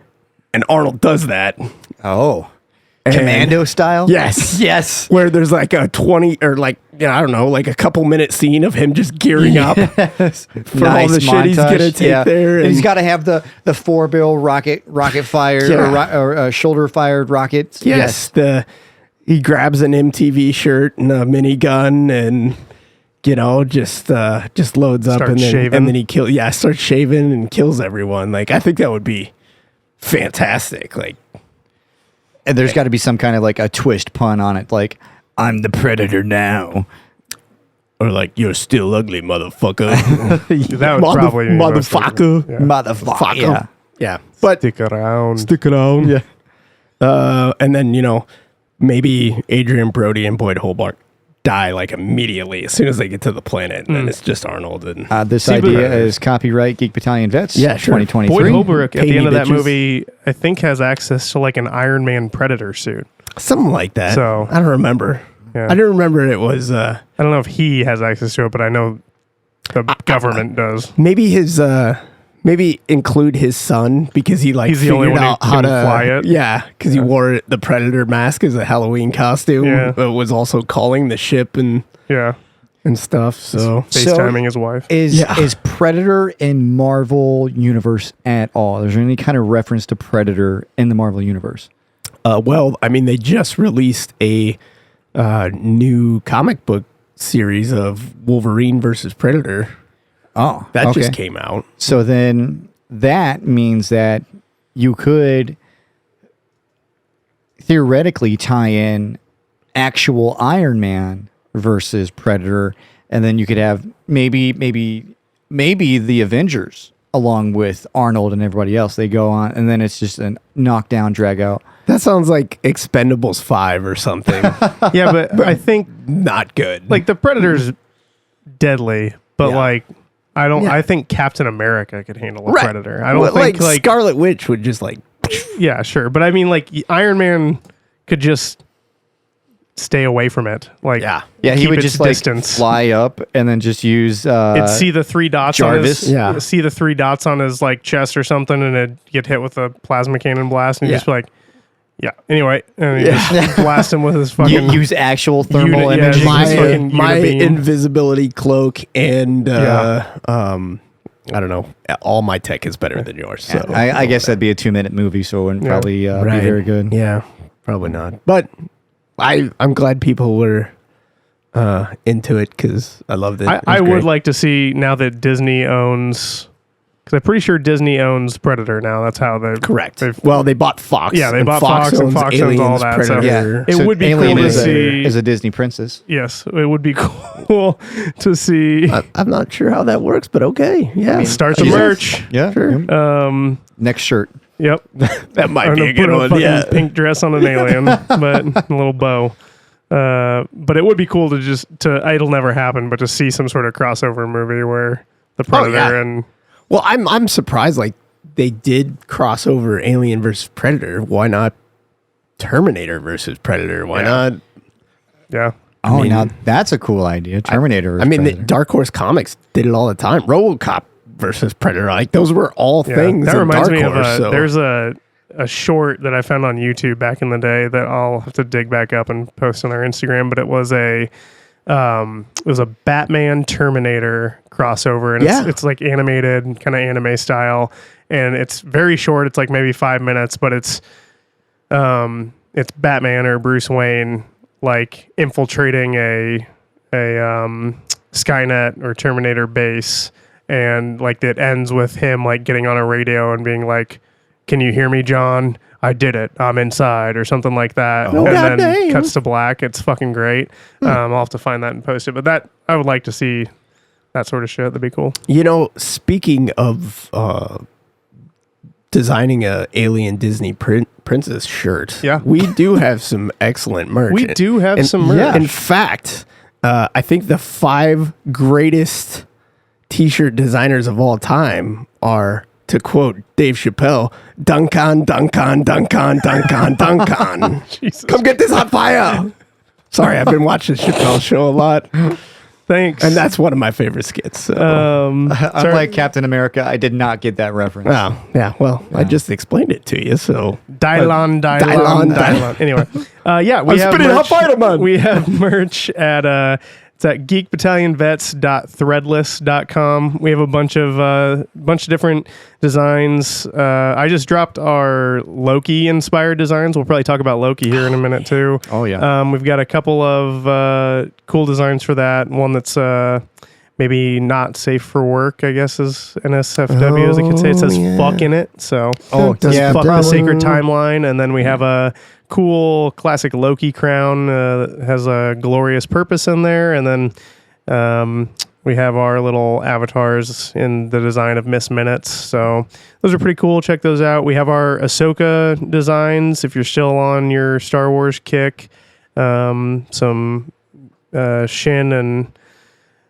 [SPEAKER 2] And Arnold does that.
[SPEAKER 3] Oh.
[SPEAKER 2] And-
[SPEAKER 3] Commando style?
[SPEAKER 2] Yes.
[SPEAKER 3] Yes.
[SPEAKER 2] Where there's like a 20 or like, I don't know, like a couple minute scene of him just gearing up for all the shit he's going to take there.
[SPEAKER 3] And he's got to have the 4-barrel rocket fired or shoulder fired rockets.
[SPEAKER 2] Yes. He grabs an MTV shirt and a minigun and, just loads up
[SPEAKER 1] Starts
[SPEAKER 2] and
[SPEAKER 1] shaving.
[SPEAKER 2] then he starts shaving and kills everyone. Like, I think that would be fantastic. Like,
[SPEAKER 3] And there's got to be some kind of like a twist pun on it. Like, I'm the Predator now.
[SPEAKER 2] or like, you're still ugly, motherfucker.
[SPEAKER 1] That would probably be most of it.
[SPEAKER 2] motherfucker.
[SPEAKER 1] Yeah.
[SPEAKER 3] Motherfucker. Yeah.
[SPEAKER 2] Yeah. But
[SPEAKER 1] Stick around.
[SPEAKER 2] stick around.
[SPEAKER 3] Yeah.
[SPEAKER 2] And then, maybe Adrian Brody and Boyd Holbrook die like immediately as soon as they get to the planet. And then it's just Arnold. And
[SPEAKER 3] This
[SPEAKER 1] See, but-
[SPEAKER 3] idea is copyright Geek Battalion Vets.
[SPEAKER 2] Yeah, sure.
[SPEAKER 3] 2023.
[SPEAKER 1] Boyd Holbrook at
[SPEAKER 2] Pay
[SPEAKER 1] the end
[SPEAKER 2] me,
[SPEAKER 1] of that
[SPEAKER 2] bitches.
[SPEAKER 1] movie, I think, has access to like an Iron Man Predator suit.
[SPEAKER 2] something like that.
[SPEAKER 1] So-
[SPEAKER 2] I don't remember.
[SPEAKER 1] Yeah.
[SPEAKER 2] I didn't remember it was
[SPEAKER 1] I don't know if he has access to it, but I know the government does.
[SPEAKER 2] maybe his maybe include his son because he like
[SPEAKER 1] He's the only
[SPEAKER 2] figured
[SPEAKER 1] one who
[SPEAKER 2] out how
[SPEAKER 1] can
[SPEAKER 2] to
[SPEAKER 1] fly it.
[SPEAKER 2] Yeah, because he wore the Predator mask as a Halloween costume.
[SPEAKER 1] Yeah.
[SPEAKER 2] But was also calling the ship and
[SPEAKER 1] Yeah.
[SPEAKER 2] stuff. So
[SPEAKER 1] FaceTiming his wife.
[SPEAKER 3] Is Predator in Marvel Universe at all? Is there any kind of reference to Predator in the Marvel Universe?
[SPEAKER 2] well, I mean, they just released a new comic book series of Wolverine versus Predator.
[SPEAKER 3] Oh,
[SPEAKER 2] That
[SPEAKER 3] okay.
[SPEAKER 2] just came out.
[SPEAKER 3] So then that means that you could theoretically tie in actual Iron Man versus Predator, and then you could have maybe the Avengers along with Arnold and everybody else. They go on, and then it's just a knockdown, drag out.
[SPEAKER 2] That sounds like Expendables 5 or something.
[SPEAKER 1] Yeah, but I think
[SPEAKER 2] Not good.
[SPEAKER 1] like the Predator's deadly, but
[SPEAKER 2] Yeah.
[SPEAKER 1] like I don't.
[SPEAKER 2] Yeah.
[SPEAKER 1] I think Captain America could handle a
[SPEAKER 2] Right.
[SPEAKER 1] Predator. I don't
[SPEAKER 2] Well,
[SPEAKER 1] think like
[SPEAKER 2] Scarlet Witch would just like.
[SPEAKER 1] yeah, sure, but I mean like Iron Man could just stay away from it. Like
[SPEAKER 2] Yeah.
[SPEAKER 3] Yeah, he
[SPEAKER 1] keep
[SPEAKER 3] would
[SPEAKER 1] its
[SPEAKER 3] just like
[SPEAKER 1] distance.
[SPEAKER 3] fly up and then just use
[SPEAKER 1] It'd see the three dots
[SPEAKER 3] Jarvis?
[SPEAKER 1] on his
[SPEAKER 2] Yeah.
[SPEAKER 1] see the three dots on his like chest or something, and it'd get hit with a plasma cannon blast, and
[SPEAKER 2] Yeah.
[SPEAKER 1] just be like, yeah. Anyway, and you just blast him with his fucking
[SPEAKER 3] use actual thermal
[SPEAKER 1] Unit, yeah,
[SPEAKER 3] imaging.
[SPEAKER 1] my-
[SPEAKER 2] my
[SPEAKER 1] fucking
[SPEAKER 2] my
[SPEAKER 1] unibeam.
[SPEAKER 2] invisibility cloak and
[SPEAKER 1] Yeah.
[SPEAKER 2] I don't know. All my tech is better than yours. So
[SPEAKER 3] I guess that'd be a 2-minute movie, so it wouldn't
[SPEAKER 1] Yeah.
[SPEAKER 3] probably be
[SPEAKER 2] Right.
[SPEAKER 3] very good.
[SPEAKER 2] Yeah, probably not. But I'm glad people were into it because I loved it.
[SPEAKER 1] I would like to see now that Disney owns, because I'm pretty sure Disney owns Predator now. That's how they
[SPEAKER 2] correct.
[SPEAKER 1] they've-
[SPEAKER 2] Well, they bought Fox.
[SPEAKER 1] Yeah, they
[SPEAKER 2] and
[SPEAKER 1] bought Fox and
[SPEAKER 2] owns
[SPEAKER 1] Fox owns all
[SPEAKER 2] Aliens,
[SPEAKER 1] that, so-
[SPEAKER 2] Predator.
[SPEAKER 1] It would be
[SPEAKER 3] Alien
[SPEAKER 1] cool to
[SPEAKER 3] is a-
[SPEAKER 1] see-
[SPEAKER 3] is a Disney princess.
[SPEAKER 1] Yes, it would be cool to see.
[SPEAKER 2] I'm not sure how that works, but okay. Yeah,
[SPEAKER 1] Start the
[SPEAKER 3] Jesus.
[SPEAKER 1] merch.
[SPEAKER 3] Yeah.
[SPEAKER 2] Sure.
[SPEAKER 3] Yeah. Next shirt.
[SPEAKER 1] Yep.
[SPEAKER 2] that might
[SPEAKER 1] I'm
[SPEAKER 2] be
[SPEAKER 1] gonna
[SPEAKER 2] a good
[SPEAKER 1] put a
[SPEAKER 2] one.
[SPEAKER 1] fucking
[SPEAKER 2] Yeah.
[SPEAKER 1] pink dress on an alien, but a little bow. But it would be cool it'll never happen, but to see some sort of crossover movie where the Predator
[SPEAKER 2] yeah.
[SPEAKER 1] and
[SPEAKER 2] Well, I'm surprised. Like they did cross over Alien versus Predator. Why not Terminator versus Predator? Why
[SPEAKER 1] Yeah.
[SPEAKER 2] not?
[SPEAKER 1] yeah.
[SPEAKER 3] Oh,
[SPEAKER 2] mean-
[SPEAKER 3] now that's a cool idea. Terminator.
[SPEAKER 2] I mean, the
[SPEAKER 3] Predator.
[SPEAKER 2] Dark Horse Comics did it all the time. RoboCop versus Predator. Like those were all
[SPEAKER 1] Yeah.
[SPEAKER 2] things.
[SPEAKER 1] That
[SPEAKER 2] in
[SPEAKER 1] reminds
[SPEAKER 2] Dark
[SPEAKER 1] me of
[SPEAKER 2] Horse, so.
[SPEAKER 1] there's a short that I found on YouTube back in the day that I'll have to dig back up and post on our Instagram, but it was a Batman Terminator crossover, and
[SPEAKER 2] Yeah.
[SPEAKER 1] it's like animated, kind of anime style, and it's very short. It's like maybe 5 minutes, but it's Batman or Bruce Wayne like infiltrating a Skynet or Terminator base, and like it ends with him like getting on a radio and being like, "Can you hear me, John? I did it. I'm inside," or something like that.
[SPEAKER 2] Oh,
[SPEAKER 1] and then
[SPEAKER 2] goddamn.
[SPEAKER 1] cuts to black. It's fucking great. I'll have to find that and post it. But that I would like to see that sort of shit. That'd be cool.
[SPEAKER 2] You know, speaking of designing a Alien Disney princess shirt,
[SPEAKER 1] Yeah.
[SPEAKER 2] we do have some excellent merch.
[SPEAKER 1] We do have
[SPEAKER 2] And-
[SPEAKER 1] some merch.
[SPEAKER 2] yeah. In fact, I think the 5 greatest T-shirt designers of all time are, to quote Dave Chappelle, Duncan, Duncan, Duncan, Duncan, Duncan.
[SPEAKER 1] Jesus.
[SPEAKER 2] Come get this hot fire. Sorry, I've been watching Chappelle show a lot,
[SPEAKER 1] Thanks.
[SPEAKER 2] and that's one of my favorite skits. So.
[SPEAKER 3] Unlike Captain America, I did not get that reference.
[SPEAKER 2] Oh, yeah. Well, I just explained it to you, so.
[SPEAKER 1] Dylon.
[SPEAKER 2] Dylon.
[SPEAKER 1] Anyway, yeah, we
[SPEAKER 2] I'm
[SPEAKER 1] have
[SPEAKER 2] spitting hot
[SPEAKER 1] merch.
[SPEAKER 2] fire, man.
[SPEAKER 1] We have merch at it's at geekbattalionvets.threadless.com. We have a bunch of different designs. I just dropped our Loki inspired designs. We'll probably talk about Loki here in a minute too.
[SPEAKER 3] Oh, yeah.
[SPEAKER 1] We've got a couple of cool designs for that. One that's maybe not safe for work, I guess, is NSFW, as the kids say. It says
[SPEAKER 2] yeah.
[SPEAKER 1] fuck in it. So
[SPEAKER 3] does
[SPEAKER 2] yeah,
[SPEAKER 1] fuck the
[SPEAKER 2] probably.
[SPEAKER 1] sacred timeline. And then we have a cool classic Loki crown that has a glorious purpose in there. And then we have our little avatars in the design of Miss Minutes. So those are pretty cool. Check those out. We have our Ahsoka designs if you're still on your Star Wars kick. Some Shin and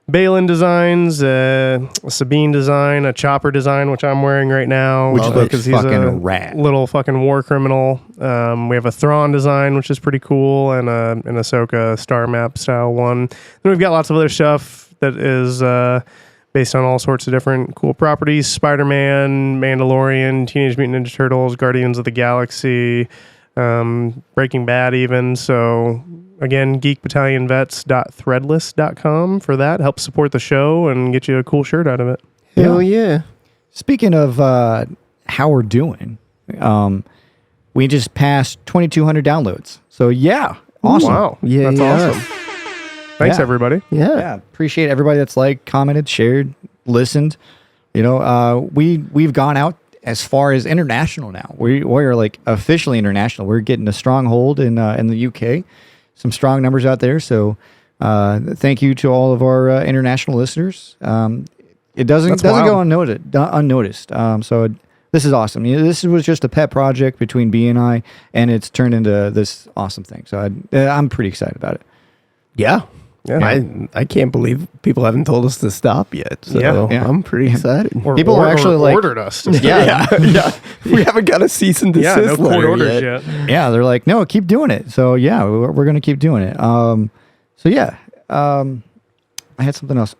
[SPEAKER 1] Balin designs, a Sabine design, a Chopper design, which I'm wearing right now,
[SPEAKER 3] Which looks
[SPEAKER 1] because he's
[SPEAKER 3] fucking
[SPEAKER 1] a
[SPEAKER 3] rad.
[SPEAKER 1] little fucking war criminal. We have a Thrawn design, which is pretty cool, and an Ahsoka star map style one. Then we've got lots of other stuff that is based on all sorts of different cool properties: Spider-Man, Mandalorian, Teenage Mutant Ninja Turtles, Guardians of the Galaxy, Breaking Bad, even. So again, geekbattalionvets.threadless.com for that. Help support the show and get you a cool shirt out of it.
[SPEAKER 2] Hell yeah.
[SPEAKER 3] Speaking of how we're doing, we just passed 2,200 downloads. So, yeah. Awesome.
[SPEAKER 1] Wow.
[SPEAKER 2] Yeah,
[SPEAKER 1] That's
[SPEAKER 2] yeah.
[SPEAKER 1] awesome. Thanks, everybody.
[SPEAKER 3] Yeah, appreciate everybody that's commented, shared, listened. We've gone out as far as international now. We are like officially international. We're getting a strong hold in the UK. Some strong numbers out there. So thank you to all of our international listeners. It doesn't go unnoticed. So this is awesome. This was just a pet project between B and I, and it's turned into this awesome thing. So I'm pretty excited about it.
[SPEAKER 2] Yeah. I can't believe people haven't told us to stop yet. So I'm pretty excited.
[SPEAKER 3] People are actually
[SPEAKER 1] ordered us. To
[SPEAKER 2] yeah. We haven't got a cease and desist
[SPEAKER 1] no court
[SPEAKER 2] letter
[SPEAKER 1] orders
[SPEAKER 2] yet.
[SPEAKER 3] Yeah, they're like, no, keep doing it. So we're going to keep doing it. I had something else.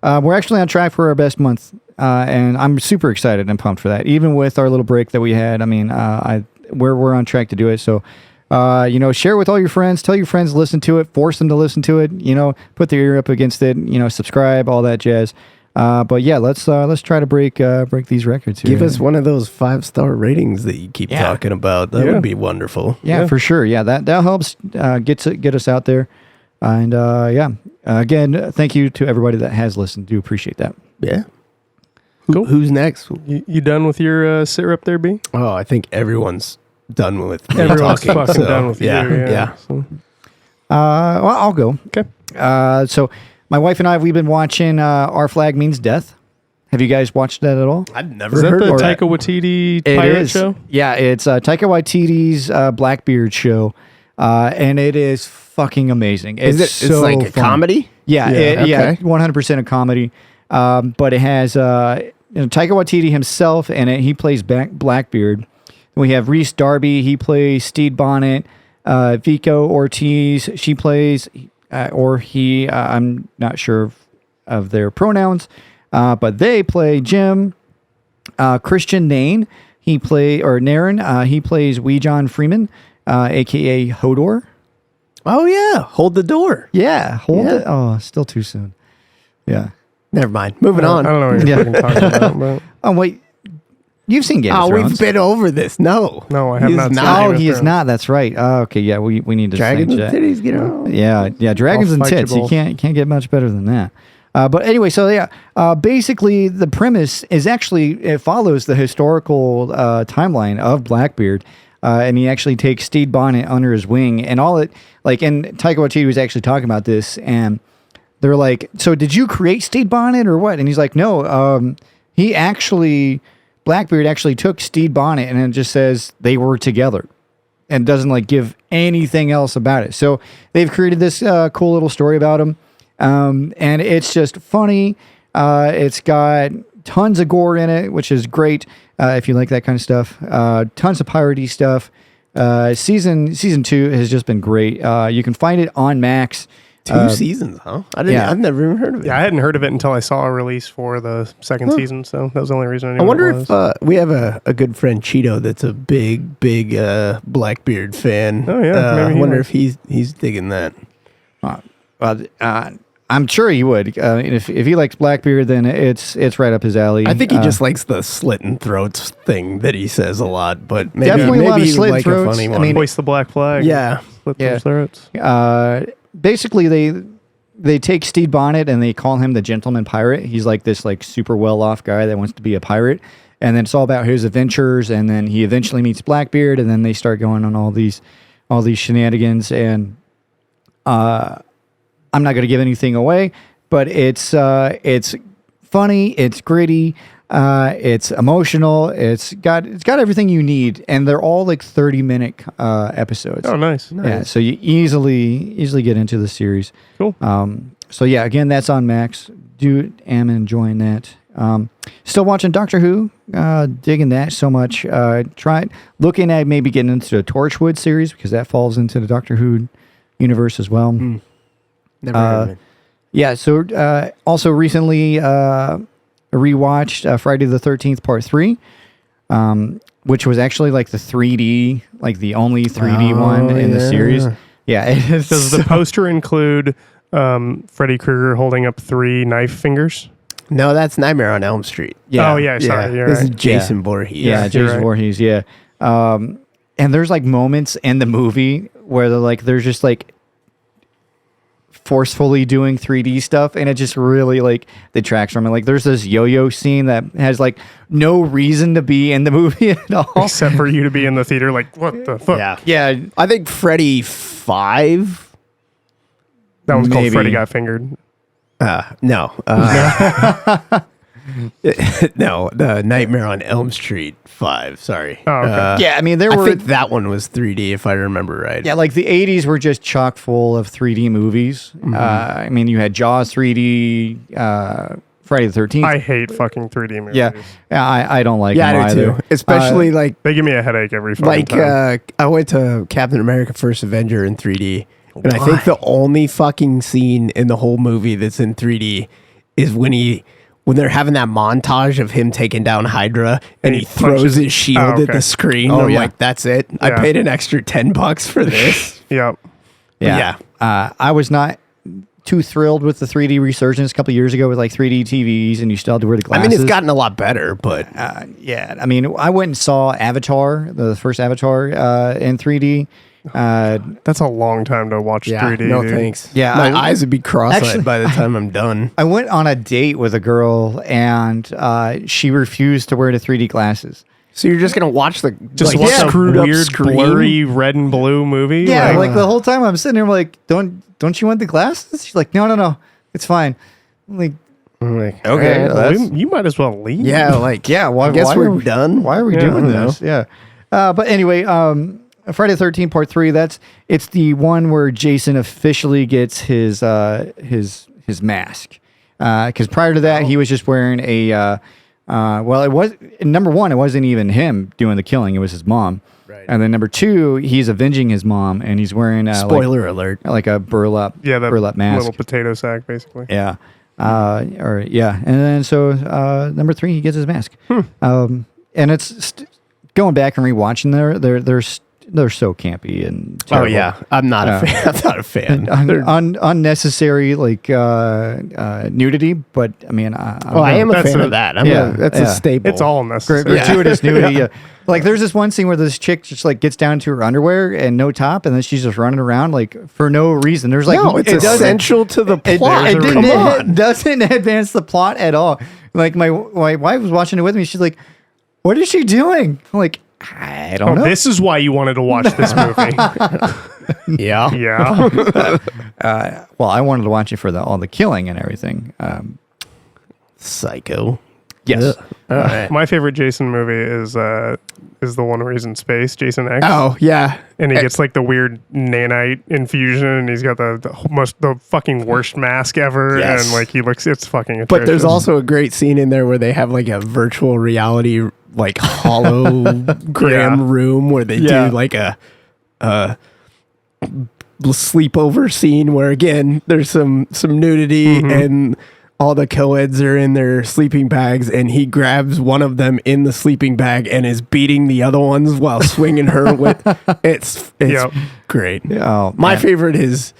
[SPEAKER 3] We're actually on track for our best month, and I'm super excited and pumped for that. Even with our little break that we had, I mean, we're on track to do it. So. Share with all your friends, tell your friends to listen to it, force them to listen to it, put their ear up against it, subscribe, all that jazz. But yeah, let's try to break these records here.
[SPEAKER 2] Give us one of those 5-star ratings that you keep talking about. That would be wonderful.
[SPEAKER 3] Yeah, for sure. Yeah, that helps get us out there. And again, thank you to everybody that has listened. Do appreciate that.
[SPEAKER 2] Yeah.
[SPEAKER 1] Cool.
[SPEAKER 2] Who's next?
[SPEAKER 1] You done with your sit rep there, B?
[SPEAKER 2] Oh, I think everyone's done with me
[SPEAKER 1] Everyone's
[SPEAKER 2] talking,
[SPEAKER 1] fucking
[SPEAKER 2] so,
[SPEAKER 1] done with you.
[SPEAKER 2] Yeah.
[SPEAKER 1] So.
[SPEAKER 3] Well, I'll go.
[SPEAKER 1] Okay.
[SPEAKER 3] So my wife and I, we've been watching Our Flag Means Death. Have you guys watched that at all?
[SPEAKER 2] I've never
[SPEAKER 1] Is that
[SPEAKER 2] heard
[SPEAKER 1] the
[SPEAKER 2] of that.
[SPEAKER 1] Taika Waititi pirate show?
[SPEAKER 3] Yeah, it's Taika Waititi's Blackbeard show, and it is fucking amazing.
[SPEAKER 2] It's like a
[SPEAKER 3] fun.
[SPEAKER 2] comedy?
[SPEAKER 3] Yeah,
[SPEAKER 2] okay.
[SPEAKER 3] 100% a comedy. But it has Taika Waititi himself in it. He plays Blackbeard. We have Reese Darby. He plays Steed Bonnet. Vico Ortiz. She plays, or he. I'm not sure of their pronouns, but they play Jim. Christian Nain. Naren. He plays Wee John Freeman, aka Hodor.
[SPEAKER 2] Oh yeah, hold the door.
[SPEAKER 3] Yeah, hold it. Oh, still too soon. Yeah.
[SPEAKER 2] Never mind. Moving on.
[SPEAKER 1] I don't know what you're fucking talking about. But.
[SPEAKER 3] Oh wait. You've seen Game of Thrones.
[SPEAKER 2] We've been over this. No,
[SPEAKER 1] I have not.
[SPEAKER 3] Oh, he is not. That's right. Oh, okay, yeah, we need to
[SPEAKER 2] dragons and
[SPEAKER 3] change that.
[SPEAKER 2] titties. Get on.
[SPEAKER 3] Yeah, dragons and tits. You can't get much better than that. But anyway, so basically the premise is actually it follows the historical timeline of Blackbeard, and he actually takes Steed Bonnet under his wing, and all it and Taika Waititi was actually talking about this, and they're like, "So did you create Steed Bonnet or what?" And he's like, "No, Blackbeard actually took Steed Bonnet and it just says they were together and doesn't give anything else about it." So they've created this cool little story about him. And it's just funny. It's got tons of gore in it, which is great. If you like that kind of stuff, tons of piratey stuff. Season 2 has just been great. You can find it on Max.
[SPEAKER 2] 2 seasons, huh? I've never even heard of it.
[SPEAKER 1] Yeah, I hadn't heard of it until I saw a release for the second season, so that was the only reason I knew.
[SPEAKER 2] I wonder if we have a good friend Cheeto that's a big Blackbeard fan.
[SPEAKER 1] Oh yeah,
[SPEAKER 2] I wonder if he's digging that.
[SPEAKER 3] I'm sure he would. If he likes Blackbeard, then it's right up his alley.
[SPEAKER 2] I think he just likes the slitting throats thing that he says a lot, but maybe,
[SPEAKER 3] Definitely a lot of
[SPEAKER 2] he would
[SPEAKER 3] slit
[SPEAKER 2] like
[SPEAKER 3] throats.
[SPEAKER 2] a funny one.
[SPEAKER 3] I mean,
[SPEAKER 1] hoist the black flag.
[SPEAKER 2] Yeah.
[SPEAKER 1] Slit those throats.
[SPEAKER 3] Basically, they take Steed Bonnet and they call him the gentleman pirate. He's like this super well-off guy that wants to be a pirate. And then it's all about his adventures. And then he eventually meets Blackbeard. And then they start going on all these shenanigans. And I'm not going to give anything away, but it's funny. It's gritty. It's emotional. It's got everything you need. And they're all 30-minute episodes.
[SPEAKER 1] Oh, nice.
[SPEAKER 3] Yeah, so you easily get into the series.
[SPEAKER 1] Cool.
[SPEAKER 3] So yeah, again, that's on Max. Am enjoying that. Still watching Doctor Who. Digging that so much. Looking at maybe getting into the Torchwood series because that falls into the Doctor Who universe as well.
[SPEAKER 2] Never heard of it.
[SPEAKER 3] Yeah. So also recently rewatched Friday the 13th Part 3. Which was actually the 3D, the only 3D one in the series. Yeah.
[SPEAKER 1] Does the poster include Freddy Krueger holding up 3 knife fingers?
[SPEAKER 2] No, that's Nightmare on Elm Street.
[SPEAKER 3] Yeah.
[SPEAKER 1] Oh, yeah. Sorry. You're
[SPEAKER 2] This
[SPEAKER 1] right.
[SPEAKER 2] is Jason Voorhees.
[SPEAKER 3] Yeah, Jason Voorhees. Yeah. And there's moments in the movie where they're there's just forcefully doing 3D stuff, and it just really like detracts from it. Like there's this yo-yo scene that has like no reason to be in the movie at all,
[SPEAKER 1] except for you to be in the theater. Like, what the fuck?
[SPEAKER 3] Yeah.
[SPEAKER 2] I think Freddy 5.
[SPEAKER 1] That one's called
[SPEAKER 3] Maybe.
[SPEAKER 1] Freddy Got Fingered.
[SPEAKER 2] No. No, the Nightmare on Elm Street 5. Sorry.
[SPEAKER 1] Oh, okay.
[SPEAKER 3] Yeah, I mean
[SPEAKER 2] I think that one was 3D if I remember right.
[SPEAKER 3] Yeah, like the 80s were just chock full of 3D movies. I mean, you had Jaws 3D, Friday the 13th.
[SPEAKER 1] I hate fucking 3D movies.
[SPEAKER 3] Yeah, I don't like
[SPEAKER 2] Yeah,
[SPEAKER 3] them
[SPEAKER 2] I do
[SPEAKER 3] either.
[SPEAKER 2] too. Especially like
[SPEAKER 1] They give me a headache every fucking time.
[SPEAKER 2] I went to Captain America First Avenger in 3D. And I think the only fucking scene in the whole movie that's in 3D is when they're having that montage of him taking down Hydra and he throws
[SPEAKER 1] punches-
[SPEAKER 2] his shield
[SPEAKER 1] Oh,
[SPEAKER 2] at the
[SPEAKER 1] okay.
[SPEAKER 2] screen.
[SPEAKER 3] Oh,
[SPEAKER 2] I'm
[SPEAKER 3] yeah.
[SPEAKER 2] like, that's it. I
[SPEAKER 1] Yeah.
[SPEAKER 2] paid an extra $10 for this.
[SPEAKER 1] Yep.
[SPEAKER 3] Yeah. I was not too thrilled with the 3D resurgence a couple of years ago with like 3D TVs, and you still had to wear the
[SPEAKER 2] I
[SPEAKER 3] glasses.
[SPEAKER 2] mean, it's gotten a lot better, but
[SPEAKER 3] yeah. I mean, I went and saw Avatar, the first Avatar, in 3D.
[SPEAKER 1] That's a long time to watch 3D.
[SPEAKER 2] no
[SPEAKER 1] dude.
[SPEAKER 2] thanks.
[SPEAKER 3] Yeah,
[SPEAKER 2] my
[SPEAKER 3] I-
[SPEAKER 2] eyes would be cross-eyed
[SPEAKER 3] Actually-
[SPEAKER 2] by the time I'm done.
[SPEAKER 3] I went on a date with a girl, and she refused to wear the 3D glasses.
[SPEAKER 2] So you're just gonna watch the
[SPEAKER 1] Just
[SPEAKER 2] like,
[SPEAKER 1] watch a
[SPEAKER 2] screwed up
[SPEAKER 1] weird,
[SPEAKER 2] screen?
[SPEAKER 1] blurry red and blue movie.
[SPEAKER 3] Yeah, like the whole time I'm sitting there, I'm like, don't you want the glasses? She's like, no, it's fine. I'm like,
[SPEAKER 2] I'm like,
[SPEAKER 3] okay,
[SPEAKER 2] all right,
[SPEAKER 3] that's-
[SPEAKER 1] you might as well leave.
[SPEAKER 2] yeah, like
[SPEAKER 3] yeah, why?
[SPEAKER 2] I guess
[SPEAKER 3] why
[SPEAKER 2] we're
[SPEAKER 3] are we,
[SPEAKER 2] done.
[SPEAKER 3] Why are we
[SPEAKER 1] Yeah,
[SPEAKER 3] doing
[SPEAKER 2] I don't know.
[SPEAKER 3] this? Yeah. But anyway, Friday the 13th Part 3. It's the one where Jason officially gets his mask. Because prior to that, he was just wearing a. Well, it was number one. It wasn't even him doing the killing. It was his mom.
[SPEAKER 2] Right.
[SPEAKER 3] And then number two, he's avenging his mom, and he's wearing
[SPEAKER 2] Spoiler alert.
[SPEAKER 3] like a burlap
[SPEAKER 1] Yeah, that
[SPEAKER 3] burlap mask.
[SPEAKER 1] little potato sack, basically.
[SPEAKER 3] Yeah. And then so number 3, he gets his mask. And it's going back and rewatching. They're so campy and
[SPEAKER 2] Oh
[SPEAKER 3] terrible.
[SPEAKER 2] yeah, I'm not a fan. I'm not a fan.
[SPEAKER 3] Unnecessary like nudity, but I mean,
[SPEAKER 2] I am a
[SPEAKER 1] That's
[SPEAKER 2] fan
[SPEAKER 1] a-
[SPEAKER 2] of that. That's
[SPEAKER 3] yeah.
[SPEAKER 2] a staple.
[SPEAKER 1] It's all necessary.
[SPEAKER 3] gratuitous nudity. Yeah. Like there's this one scene where this chick just like gets down to her underwear and no top, and then she's just running around like for no reason. There's like
[SPEAKER 2] no, it's
[SPEAKER 3] it doesn't-
[SPEAKER 2] essential to the plot.
[SPEAKER 3] It
[SPEAKER 2] Come on.
[SPEAKER 3] doesn't advance the plot at all. Like my wife was watching it with me. She's like, "What is she doing?" I'm like, I don't know.
[SPEAKER 1] This is why you wanted to watch this movie.
[SPEAKER 2] Yeah.
[SPEAKER 1] Yeah.
[SPEAKER 3] Well, I wanted to watch it for all the killing and everything.
[SPEAKER 2] Psycho.
[SPEAKER 3] Yes.
[SPEAKER 2] All right.
[SPEAKER 1] My favorite Jason movie is the one where he's in space, Jason X.
[SPEAKER 2] Oh yeah.
[SPEAKER 1] And he gets like the weird nanite infusion, and he's got the fucking worst mask ever,
[SPEAKER 2] Yes.
[SPEAKER 1] and like it's fucking atrocious.
[SPEAKER 2] But there's also a great scene in there where they have like a virtual reality like hologram
[SPEAKER 1] Yeah.
[SPEAKER 2] room where they
[SPEAKER 3] Yeah.
[SPEAKER 2] do like a sleepover scene where again there's some nudity and all the co-eds are in their sleeping bags and he grabs one of them in the sleeping bag and is beating the other ones while swinging her with it's
[SPEAKER 1] Yep.
[SPEAKER 2] great.
[SPEAKER 3] Oh,
[SPEAKER 2] My
[SPEAKER 3] man.
[SPEAKER 2] favorite is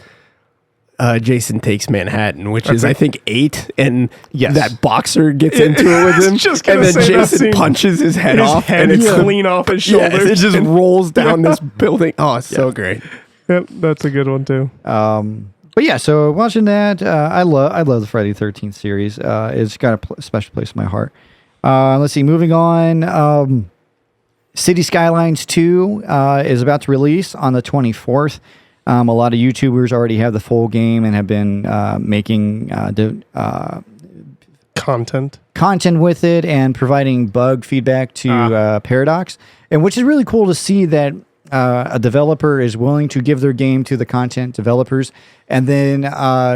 [SPEAKER 2] Jason Takes Manhattan, which is
[SPEAKER 1] That's
[SPEAKER 2] I think 8, and
[SPEAKER 3] Yes.
[SPEAKER 2] that boxer gets into it with
[SPEAKER 1] was
[SPEAKER 2] him,
[SPEAKER 1] just
[SPEAKER 2] and
[SPEAKER 1] gonna
[SPEAKER 2] then
[SPEAKER 1] say that
[SPEAKER 2] Jason
[SPEAKER 1] scene.
[SPEAKER 2] punches his head
[SPEAKER 1] His
[SPEAKER 2] off,
[SPEAKER 1] head
[SPEAKER 2] and
[SPEAKER 1] is
[SPEAKER 2] it's
[SPEAKER 1] clean off his
[SPEAKER 2] yeah,
[SPEAKER 1] shoulders.
[SPEAKER 2] it just rolls down this building. Oh, it's so great.
[SPEAKER 1] Yep, that's a good one too.
[SPEAKER 3] But yeah, so watching that, I love the Friday the 13th series. It's got a special place in my heart. Let's see, moving on. City Skylines 2 is about to release on the 24th. A lot of YouTubers already have the full game and have been making
[SPEAKER 1] Content.
[SPEAKER 3] content with it and providing bug feedback to Paradox, and which is really cool to see that a developer is willing to give their game to the content developers and then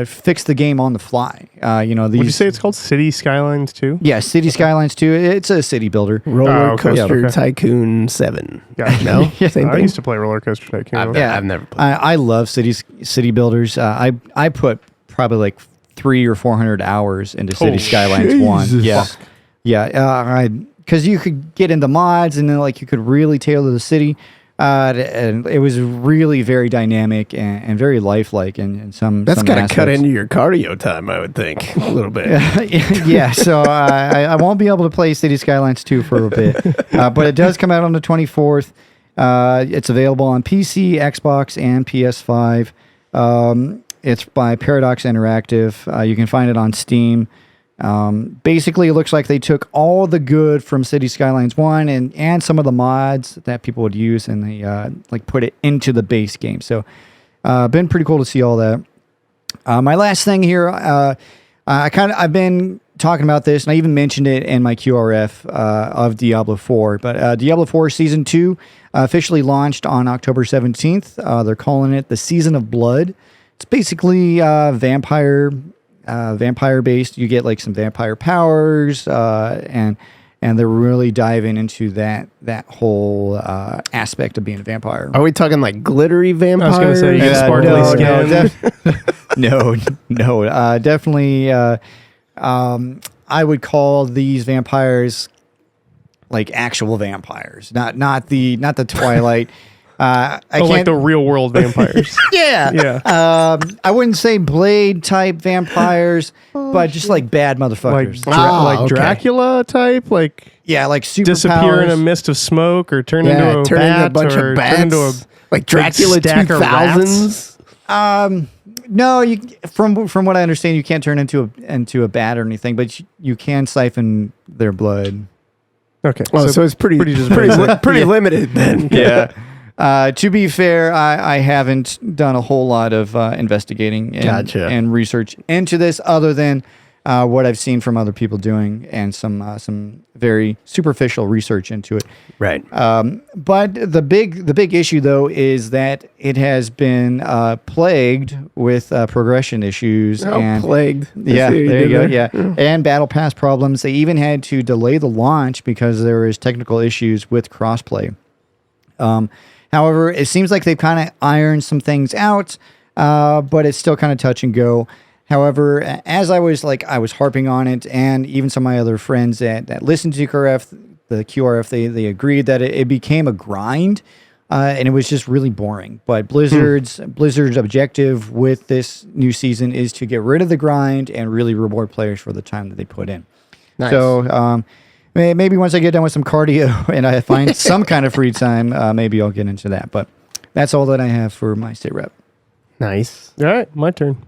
[SPEAKER 3] fix the game on the fly. These.
[SPEAKER 1] Would you say it's called City Skylines 2?
[SPEAKER 3] Yeah, City Skylines 2. It's a city builder.
[SPEAKER 2] Roller
[SPEAKER 1] okay.
[SPEAKER 2] Coaster
[SPEAKER 1] Yeah, okay.
[SPEAKER 2] Tycoon 7.
[SPEAKER 1] Gotcha.
[SPEAKER 2] No, same
[SPEAKER 1] I
[SPEAKER 2] thing.
[SPEAKER 1] used to play Roller Coaster Tycoon.
[SPEAKER 2] I've never played.
[SPEAKER 3] I love city builders. I put probably like 300 or 400 hours into City
[SPEAKER 1] Holy
[SPEAKER 3] Skylines 1.
[SPEAKER 2] Jesus.
[SPEAKER 3] Yeah. Because you could get into mods and then like you could really tailor the city. And it was really very dynamic and very lifelike in some.
[SPEAKER 2] That's
[SPEAKER 3] some
[SPEAKER 2] got to cut
[SPEAKER 3] aspects.
[SPEAKER 2] into your cardio time, I would think, a little bit.
[SPEAKER 3] Yeah, so I won't be able to play City Skylines 2 for a bit, but it does come out on the 24th. It's available on PC, Xbox, and PS5. It's by Paradox Interactive. You can find it on Steam. Basically, it looks like they took all the good from City Skylines 1 and some of the mods that people would use, and they like put it into the base game. So, been pretty cool to see all that. My last thing here, I've been talking about this, and I even mentioned it in my QRF of Diablo 4. But Diablo 4 Season 2 officially launched on October 17th. They're calling it the Season of Blood. It's basically vampire based. You get like some vampire powers, and they're really diving into that whole aspect of being a vampire.
[SPEAKER 2] Are we talking like glittery vampires?
[SPEAKER 1] I was going to say, you get sparkly skin.
[SPEAKER 3] No, definitely. I would call these vampires like actual vampires, not the Twilight. I can't,
[SPEAKER 1] like the real world vampires.
[SPEAKER 3] Yeah.
[SPEAKER 1] Yeah.
[SPEAKER 3] I wouldn't say Blade type vampires, but just like bad motherfuckers.
[SPEAKER 1] Like Dracula type, like
[SPEAKER 3] like superpowers.
[SPEAKER 1] disappear in a mist of smoke or turn into a
[SPEAKER 2] turn
[SPEAKER 1] bat
[SPEAKER 2] into a bunch
[SPEAKER 1] or
[SPEAKER 2] of bats,
[SPEAKER 1] turn into a
[SPEAKER 2] like Dracula
[SPEAKER 1] stack of
[SPEAKER 2] 2000s.
[SPEAKER 3] No, you from what I understand, you can't turn into a bat or anything, but you can siphon their blood.
[SPEAKER 1] Okay.
[SPEAKER 2] Oh, so it's pretty limited then.
[SPEAKER 3] Yeah. To be fair, I haven't done a whole lot of investigating and research into this, other than what I've seen from other people doing and some very superficial research into it.
[SPEAKER 2] Right.
[SPEAKER 3] But the big issue though is that it has been plagued with progression issues.
[SPEAKER 2] Plagued.
[SPEAKER 3] Yeah, there you go. Yeah, and battle pass problems. They even had to delay the launch because there was technical issues with crossplay. However, it seems like they've kind of ironed some things out, but it's still kind of touch and go. However, as I was harping on it, and even some of my other friends that listened to the QRF, they agreed that it became a grind, and it was just really boring. But Blizzard's objective with this new season is to get rid of the grind and really reward players for the time that they put in.
[SPEAKER 2] Nice.
[SPEAKER 3] So maybe once I get done with some cardio and I find some kind of free time, maybe I'll get into that. But that's all that I have for my state rep.
[SPEAKER 2] Nice.
[SPEAKER 1] All right, my turn.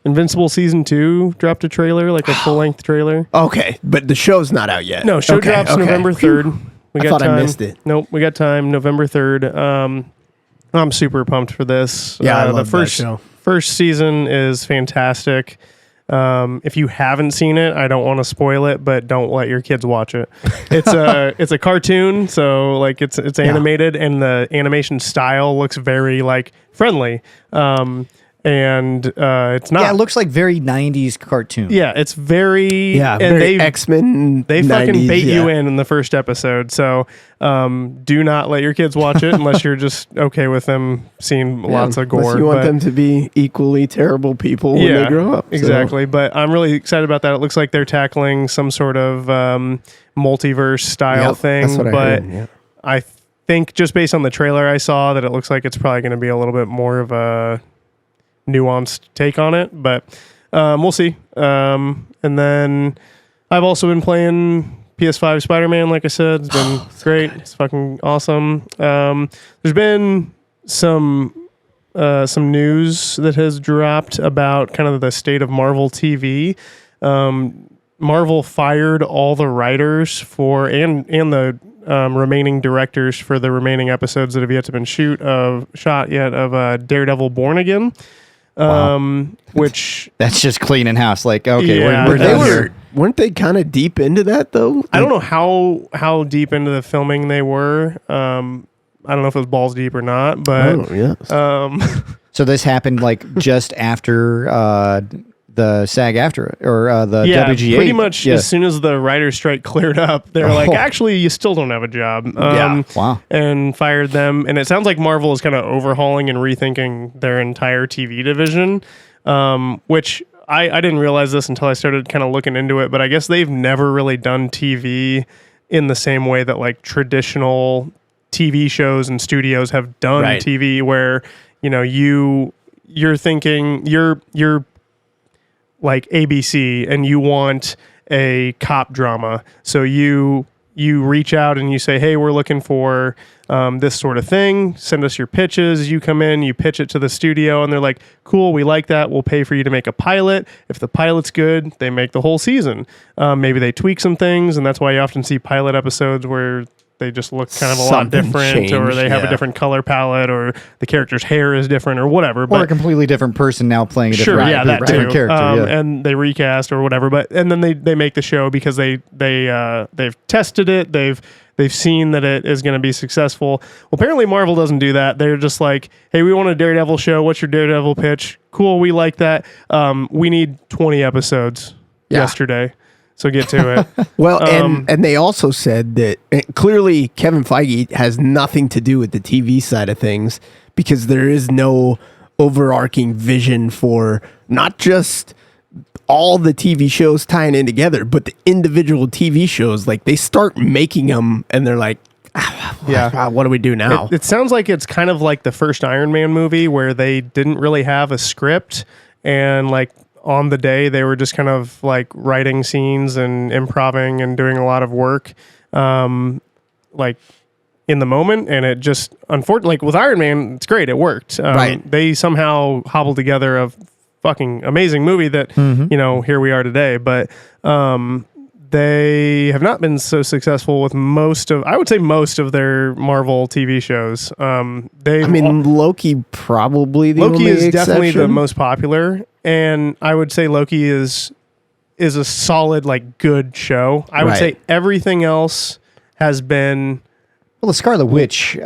[SPEAKER 1] Invincible Season 2 dropped a trailer, like a full-length trailer.
[SPEAKER 2] Okay, but the show's not out yet.
[SPEAKER 1] No, show drops November 3rd.
[SPEAKER 2] I thought I missed it.
[SPEAKER 1] Nope, we got time, November 3rd. I'm super pumped for this.
[SPEAKER 2] Yeah, I love
[SPEAKER 1] the first
[SPEAKER 2] that show.
[SPEAKER 1] First season is fantastic. If you haven't seen it, I don't want to spoil it, but don't let your kids watch it. It's a cartoon, so like it's animated, and the animation style looks very like friendly. And it's not.
[SPEAKER 3] Yeah, it looks like very 90s cartoon.
[SPEAKER 1] Yeah, it's very.
[SPEAKER 2] Yeah,
[SPEAKER 1] and
[SPEAKER 2] very X-Men.
[SPEAKER 1] They
[SPEAKER 2] 90s,
[SPEAKER 1] fucking bait you in the first episode. So do not let your kids watch it unless you're just okay with them seeing lots of gore.
[SPEAKER 2] Unless you want them to be equally terrible people when they grow up.
[SPEAKER 1] Exactly. But I'm really excited about that. It looks like they're tackling some sort of multiverse style thing.
[SPEAKER 2] That's what I heard. Yeah.
[SPEAKER 1] I think just based on the trailer I saw that it looks like it's probably going to be a little bit more of a nuanced take on it, but we'll see. And then I've also been playing PS5 Spider-Man, like I said. It's been great. It's fucking awesome. There's been some news that has dropped about kind of the state of Marvel TV. Marvel fired all the writers and the remaining directors for the remaining episodes that have yet to been shot yet of Daredevil Born Again.
[SPEAKER 3] Wow.
[SPEAKER 1] Which
[SPEAKER 3] that's just cleaning house. Like, okay,
[SPEAKER 1] Yeah,
[SPEAKER 3] we're done here.
[SPEAKER 2] Weren't they kind of deep into that though?
[SPEAKER 1] I don't know how deep into the filming they were. I don't know if it was balls deep or not, but
[SPEAKER 2] yes.
[SPEAKER 3] So this happened like just after the SAG-AFTRA or the WGA.
[SPEAKER 1] Pretty much as soon as the writer's strike cleared up, they're like, actually, you still don't have a job.
[SPEAKER 3] Wow.
[SPEAKER 1] And fired them. And it sounds like Marvel is kind of overhauling and rethinking their entire TV division, which I didn't realize this until I started kind of looking into it, but I guess they've never really done TV in the same way that like traditional TV shows and studios have done TV, where, you know, you're thinking you're like ABC and you want a cop drama. So you you reach out and you say, hey, we're looking for this sort of thing. Send us your pitches. You come in, you pitch it to the studio, and they're like, cool, we like that. We'll pay for you to make a pilot. If the pilot's good, they make the whole season. Maybe they tweak some things, and that's why you often see pilot episodes where they just look kind of a lot
[SPEAKER 2] Something
[SPEAKER 1] different,
[SPEAKER 2] changed,
[SPEAKER 1] or they have a
[SPEAKER 2] yeah.
[SPEAKER 1] different color palette, or the character's hair is different, or whatever.
[SPEAKER 3] Or
[SPEAKER 1] But
[SPEAKER 3] a completely different person now playing a
[SPEAKER 1] sure,
[SPEAKER 3] different,
[SPEAKER 1] yeah, that
[SPEAKER 3] different
[SPEAKER 1] too.
[SPEAKER 3] character.
[SPEAKER 1] And they recast or whatever. But and then they make the show because they've tested it. They've seen that it is going to be successful. Well, apparently Marvel doesn't do that. They're just like, hey, we want a Daredevil show. What's your Daredevil pitch? Cool, we like that. We need 20 episodes yesterday. So get to it.
[SPEAKER 2] Well, and they also said that clearly Kevin Feige has nothing to do with the TV side of things, because there is no overarching vision for not just all the TV shows tying in together, but the individual TV shows. Like, they start making them and they're like, what do we do now?
[SPEAKER 1] It sounds like it's kind of like the first Iron Man movie, where they didn't really have a script, and like on the day they were just kind of like writing scenes and improvising and doing a lot of work like in the moment. And it just, unfortunately, like with Iron Man, it's great, it worked.
[SPEAKER 2] Right.
[SPEAKER 1] They somehow hobbled together a fucking amazing movie that you know, here we are today. But they have not been so successful with most of their Marvel TV shows.
[SPEAKER 2] Loki probably the
[SPEAKER 1] Loki
[SPEAKER 2] only
[SPEAKER 1] is definitely the
[SPEAKER 2] exception.
[SPEAKER 1] most popular, and I would say Loki is a solid, like, good show. I would say everything else has been
[SPEAKER 3] Well, the Scarlet Witch, her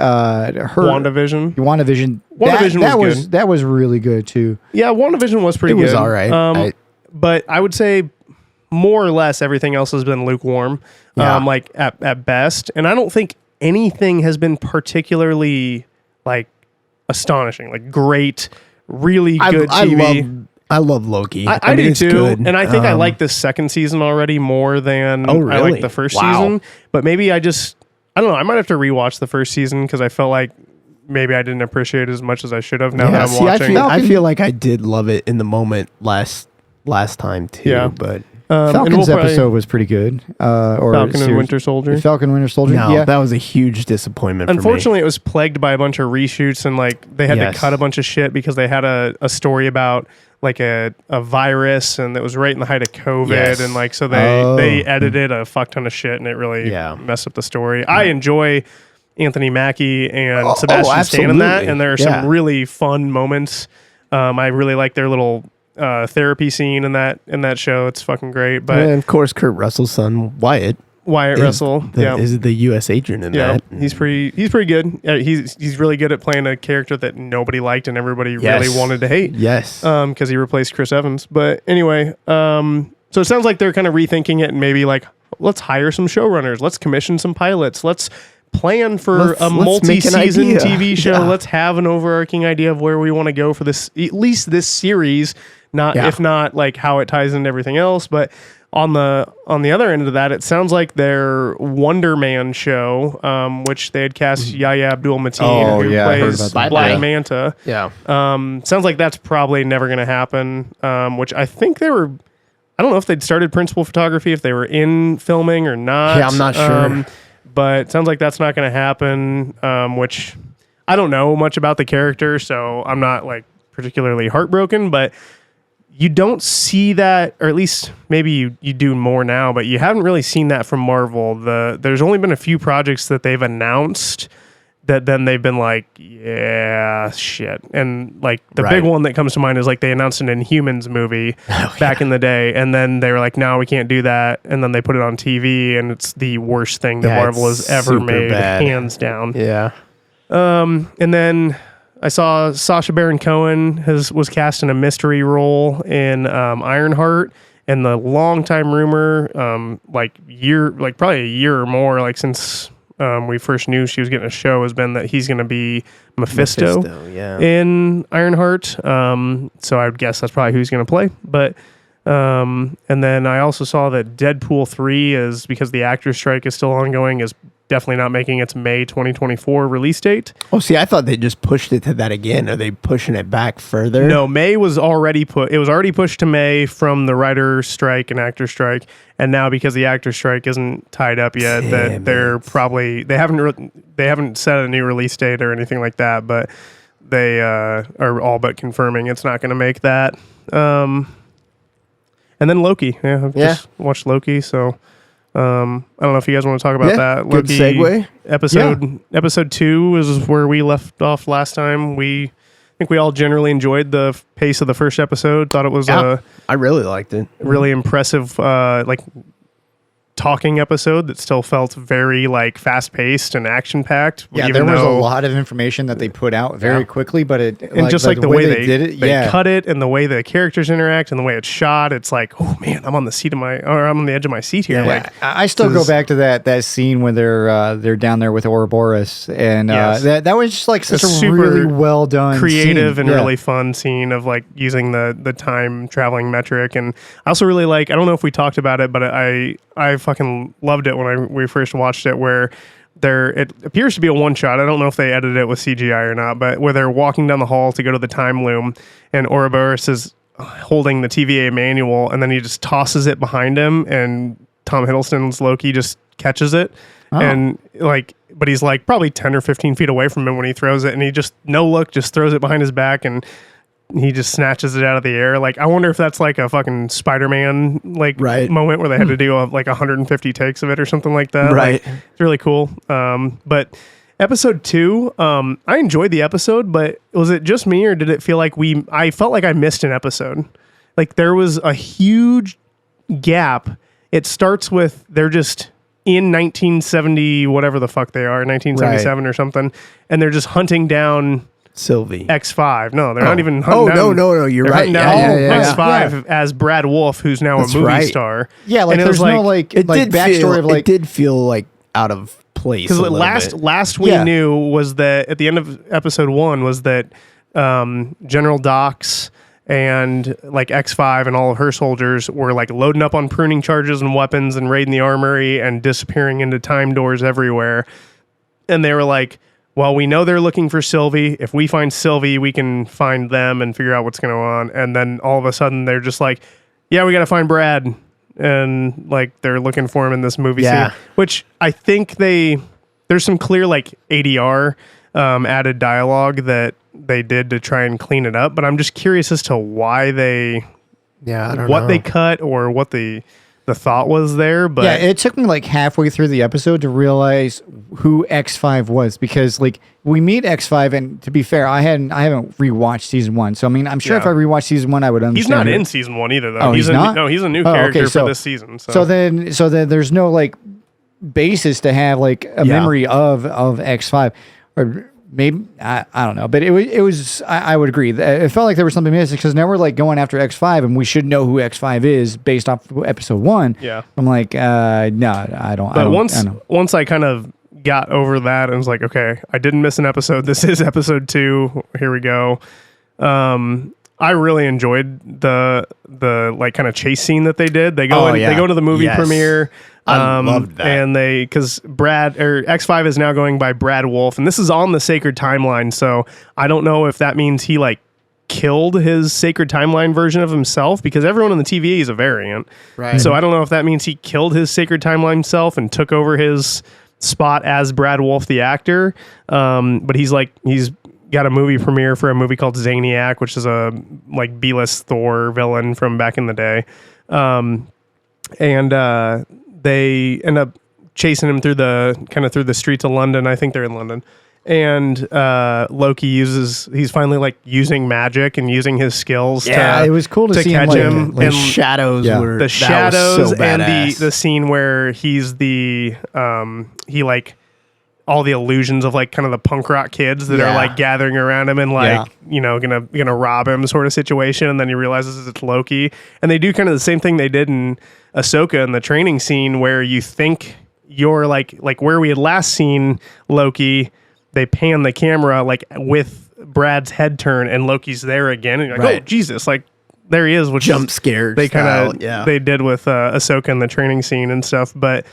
[SPEAKER 1] WandaVision.
[SPEAKER 3] WandaVision.
[SPEAKER 1] WandaVision was good.
[SPEAKER 3] That was really good too.
[SPEAKER 1] Yeah, WandaVision was pretty
[SPEAKER 2] It
[SPEAKER 1] good.
[SPEAKER 2] was all right.
[SPEAKER 1] But I would say more or less everything else has been lukewarm, like at best. And I don't think anything has been particularly like astonishing, like great, really good TV.
[SPEAKER 2] I love Loki.
[SPEAKER 1] I
[SPEAKER 2] mean,
[SPEAKER 1] do
[SPEAKER 2] it's
[SPEAKER 1] too,
[SPEAKER 2] good.
[SPEAKER 1] and I think I like the second season already more than I
[SPEAKER 2] really?
[SPEAKER 1] like the first
[SPEAKER 2] Wow.
[SPEAKER 1] season. But maybe I don't know. I might have to rewatch the first season because I felt like maybe I didn't appreciate it as much as I should have. Now that I'm watching,
[SPEAKER 2] I feel like I did love it in the moment last time too.
[SPEAKER 1] Yeah.
[SPEAKER 2] But
[SPEAKER 3] Falcon's episode was pretty good. Or
[SPEAKER 1] Falcon and
[SPEAKER 3] series-
[SPEAKER 1] Winter Soldier.
[SPEAKER 3] Falcon Winter Soldier.
[SPEAKER 2] no,
[SPEAKER 3] Yeah.
[SPEAKER 2] that was a huge disappointment.
[SPEAKER 1] Unfortunately, it was plagued by a bunch of reshoots, and like they had to cut a bunch of shit because they had a story about like a virus, and it was right in the height of COVID,
[SPEAKER 2] Yes.
[SPEAKER 1] and like so they edited a fuck ton of shit, and it really messed up the story. I enjoy Anthony Mackie and Sebastian Stan in that,
[SPEAKER 2] absolutely.
[SPEAKER 1] and there are some really fun moments. I really like their little therapy scene in that show. It's fucking great. But
[SPEAKER 2] and of course, Kurt Russell's son Wyatt
[SPEAKER 1] Russell,
[SPEAKER 2] is the U.S. agent in that.
[SPEAKER 1] he's pretty good. He's really good at playing a character that nobody liked and everybody really wanted to hate.
[SPEAKER 2] Yes.
[SPEAKER 1] Because he replaced Chris Evans. But anyway, so it sounds like they're kind of rethinking it and maybe like, let's hire some showrunners, let's commission some pilots, let's plan for a multi-season
[SPEAKER 2] make an idea.
[SPEAKER 1] TV show.
[SPEAKER 2] Yeah.
[SPEAKER 1] Let's have an overarching idea of where we want to go for this, at least this series. If not like how it ties into everything else, but on the other end of that, it sounds like their Wonder Man show, which they had cast Yahya Abdul-Mateen, who
[SPEAKER 3] I heard
[SPEAKER 1] plays
[SPEAKER 3] about that.
[SPEAKER 1] Black Manta.
[SPEAKER 2] Yeah.
[SPEAKER 1] Sounds like that's probably never going to happen. Which I think they were. I don't know if they'd started principal photography, if they were in filming or not.
[SPEAKER 2] Yeah, I'm not sure.
[SPEAKER 1] But it sounds like that's not going to happen. Which I don't know much about the character, so I'm not like particularly heartbroken, but. You don't see that, or at least maybe you do more now, but you haven't really seen that from Marvel. There's only been a few projects that they've announced that then they've been like, yeah, shit. And like the big one that comes to mind is like they announced an Inhumans movie back in the day, and then they were like, no, we can't do that. And then they put it on TV, and it's the worst thing that Marvel has ever made, hands down.
[SPEAKER 2] Yeah.
[SPEAKER 1] And then I saw Sacha Baron Cohen was cast in a mystery role in Ironheart, and the longtime rumor, probably a year or more, like since we first knew she was getting a show, has been that he's going to be Mephisto in Ironheart. So I would guess that's probably who he's going to play. But and then I also saw that Deadpool 3 is, because the actor strike is still ongoing, is definitely not making its May 2024 release date.
[SPEAKER 2] Oh, see, I thought they just pushed it to that again. Are they pushing it back further?
[SPEAKER 1] No, May was already pushed to May from the writer strike and actor strike, and now because the actor strike isn't tied up yet,
[SPEAKER 2] Damn
[SPEAKER 1] they haven't set a new release date or anything like that, but they are all but confirming it's not going to make that. And then Loki, I've just watched Loki, so. I don't know if you guys want to talk about that.
[SPEAKER 2] Good
[SPEAKER 1] Loki
[SPEAKER 2] segue.
[SPEAKER 1] Episode 2 is where we left off last time. I think we all generally enjoyed the pace of the first episode. Thought it was
[SPEAKER 2] I really liked it.
[SPEAKER 1] really impressive, talking episode that still felt very fast paced and action packed.
[SPEAKER 3] Yeah, there was a lot of information that they put out very quickly, but it
[SPEAKER 1] and the way they
[SPEAKER 3] did it,
[SPEAKER 1] they cut it and the way the characters interact and the way it's shot, it's like, oh man, I'm on the edge of my seat here.
[SPEAKER 3] Yeah. I still go back to that scene when they're down there with Ouroboros, and that was just like such a
[SPEAKER 1] super
[SPEAKER 3] really well done,
[SPEAKER 1] creative
[SPEAKER 3] scene.
[SPEAKER 1] and really fun scene of using the time traveling metric. And I also really I don't know if we talked about it, but I fucking loved it when we first watched it, where it appears to be a one shot. I don't know if they edited it with CGI or not, but where they're walking down the hall to go to the time loom, and Ouroboros is holding the TVA manual, and then he just tosses it behind him, and Tom Hiddleston's Loki just catches it, and but he's probably 10 or 15 feet away from him when he throws it, and he just just throws it behind his back, and he just snatches it out of the air. I wonder if that's a fucking Spider-Man moment where they had to do 150 takes of it or something like that.
[SPEAKER 2] Right.
[SPEAKER 1] It's really cool. But episode 2, I enjoyed the episode, but was it just me, or did it feel I felt like I missed an episode? There was a huge gap. It starts with they're just in 1970, whatever the fuck they are, 1977 or something, and they're just hunting down
[SPEAKER 2] Sylvie.
[SPEAKER 1] X5. No, they're not even hunting down.
[SPEAKER 2] No, you're right.
[SPEAKER 1] X5 as Brad Wolf, who's now a movie star.
[SPEAKER 3] Yeah,
[SPEAKER 1] and
[SPEAKER 3] there's no backstory
[SPEAKER 2] it did feel out of place.
[SPEAKER 1] Because last we knew was that at the end of episode 1 was that General Dox and X5 and all of her soldiers were loading up on pruning charges and weapons and raiding the armory and disappearing into time doors everywhere. And they were well, we know they're looking for Sylvie. If we find Sylvie, we can find them and figure out what's going on. And then all of a sudden, they're just yeah, we got to find Brad. And they're looking for him in this movie scene. Which I think there's some clear ADR added dialogue that they did to try and clean it up. But I'm just curious as to why they cut or what the thought was there. But
[SPEAKER 3] yeah, it took me halfway through the episode to realize who X5 was, because we meet X5, and to be fair, I haven't rewatched season 1, so I mean, I'm sure if I rewatched season 1, I would understand.
[SPEAKER 1] He's not in season 1 either, though.
[SPEAKER 3] Oh, he's not?
[SPEAKER 1] No, he's a new character for this season.
[SPEAKER 3] So then there's no basis to have a memory of X5, or maybe I don't know, but it was I would agree. It felt like there was something missing, because now we're going after X5, and we should know who X5 is based off episode 1.
[SPEAKER 1] Yeah,
[SPEAKER 3] I'm no, I don't.
[SPEAKER 1] But once I kind of got over that and was okay, I didn't miss an episode. This is episode 2. Here we go. I really enjoyed the kind of chase scene that they did. They go they go to the movie premiere.
[SPEAKER 2] I loved that.
[SPEAKER 1] And because X5 is now going by Brad Wolf, and this is on the Sacred Timeline, so I don't know if that means he killed his Sacred Timeline version of himself, because everyone in the TVA is a variant.
[SPEAKER 2] Right.
[SPEAKER 1] So I don't know if that means he killed his Sacred Timeline self and took over his spot as Brad Wolf, the actor. But he's got a movie premiere for a movie called Zaniac, which is a B-list Thor villain from back in the day. And they end up chasing him through the streets of London. I think they're in London. And Loki he's finally using magic and using his skills
[SPEAKER 3] it was cool to see
[SPEAKER 1] catch him.
[SPEAKER 2] And shadows were
[SPEAKER 1] the shadows
[SPEAKER 2] so
[SPEAKER 1] and the scene where he's he all the illusions of kind of the punk rock kids that are gathering around him and gonna rob him sort of situation, and then he realizes it's Loki. And they do kind of the same thing they did in Ahsoka in the training scene, where you think you're where we had last seen Loki, they pan the camera with Brad's head turn and Loki's there again, and you're oh Jesus, there he is, which
[SPEAKER 2] jump scared
[SPEAKER 1] they kind of they did with Ahsoka in the training scene and stuff. But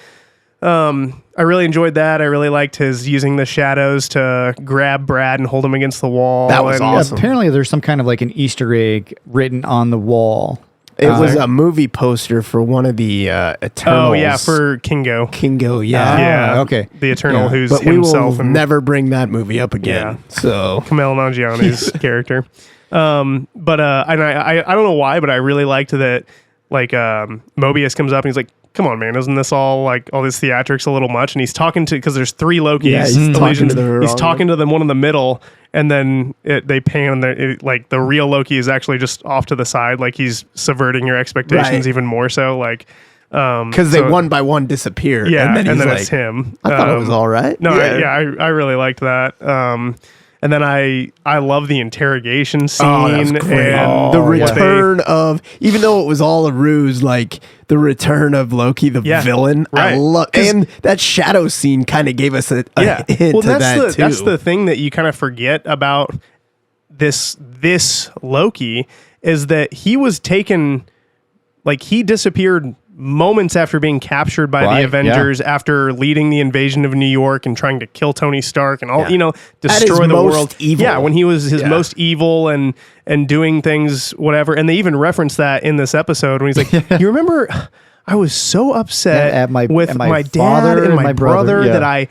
[SPEAKER 1] I really enjoyed that. I really liked his using the shadows to grab Brad and hold him against the wall.
[SPEAKER 2] That was awesome.
[SPEAKER 3] Apparently, there's some kind of like an Easter egg written on the wall.
[SPEAKER 2] It was a movie poster for one of the Eternals.
[SPEAKER 1] Oh yeah, for Kingo.
[SPEAKER 2] Kingo, yeah.
[SPEAKER 1] Yeah,
[SPEAKER 3] okay.
[SPEAKER 1] The Eternal, who's
[SPEAKER 2] But we
[SPEAKER 1] himself.
[SPEAKER 2] will never bring that movie up again. So
[SPEAKER 1] Kumail Nanjiani's character. But and I don't know why, but I really liked that. Like Mobius comes up and he's like, "Come on, man, isn't this all this theatrics a little much?" And he's talking to because there's 3 Lokis.
[SPEAKER 2] Yeah, he's
[SPEAKER 1] talking to them one in the middle, and then they pan. Like the real Loki is actually just off to the side, like he's subverting your expectations even more so. Like
[SPEAKER 2] because they one by one disappear.
[SPEAKER 1] Yeah,
[SPEAKER 2] and then,
[SPEAKER 1] it's him.
[SPEAKER 2] I thought it was all right.
[SPEAKER 1] No, I really liked that. And then I love the interrogation scene.
[SPEAKER 2] Oh, that was great.
[SPEAKER 1] And
[SPEAKER 2] the return of, even though it was all a ruse, like the return of Loki, the villain.
[SPEAKER 1] Right.
[SPEAKER 2] I love, and that shadow scene kind of gave us a hint to that too.
[SPEAKER 1] That's the thing that you kind of forget about this Loki is that he was taken, like he disappeared moments after being captured by the Avengers, after leading the invasion of New York and trying to kill Tony Stark and all, destroy the world.
[SPEAKER 2] Evil.
[SPEAKER 1] Yeah, when he was his most evil and doing things, whatever. And they even reference that in this episode when he's like, "You remember, I was so upset with my dad and my brother that I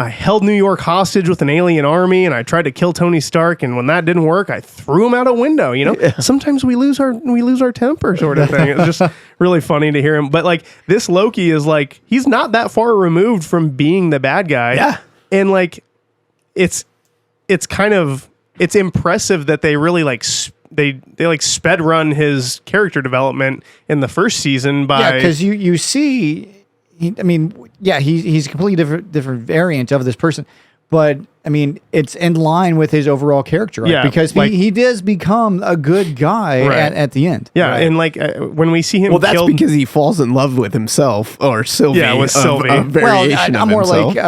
[SPEAKER 1] held New York hostage with an alien army, and I tried to kill Tony Stark, and when that didn't work, I threw him out a window." Sometimes we lose our temper, sort of thing. It's just really funny to hear him. But like this Loki is like, he's not that far removed from being the bad guy.
[SPEAKER 2] Yeah,
[SPEAKER 1] and like it's impressive that they really they sped run his character development in the first season by
[SPEAKER 3] because you see. He's a completely different variant of this person, but I mean, it's in line with his overall character, right?
[SPEAKER 1] Yeah,
[SPEAKER 3] because he does become a good guy at the end.
[SPEAKER 1] Yeah,
[SPEAKER 3] right?
[SPEAKER 1] and like when we see him,
[SPEAKER 2] that's because he falls in love with himself or Sylvie.
[SPEAKER 1] Yeah, with Sylvie.
[SPEAKER 2] A variation
[SPEAKER 3] I'm
[SPEAKER 2] of
[SPEAKER 3] more
[SPEAKER 2] himself.
[SPEAKER 3] like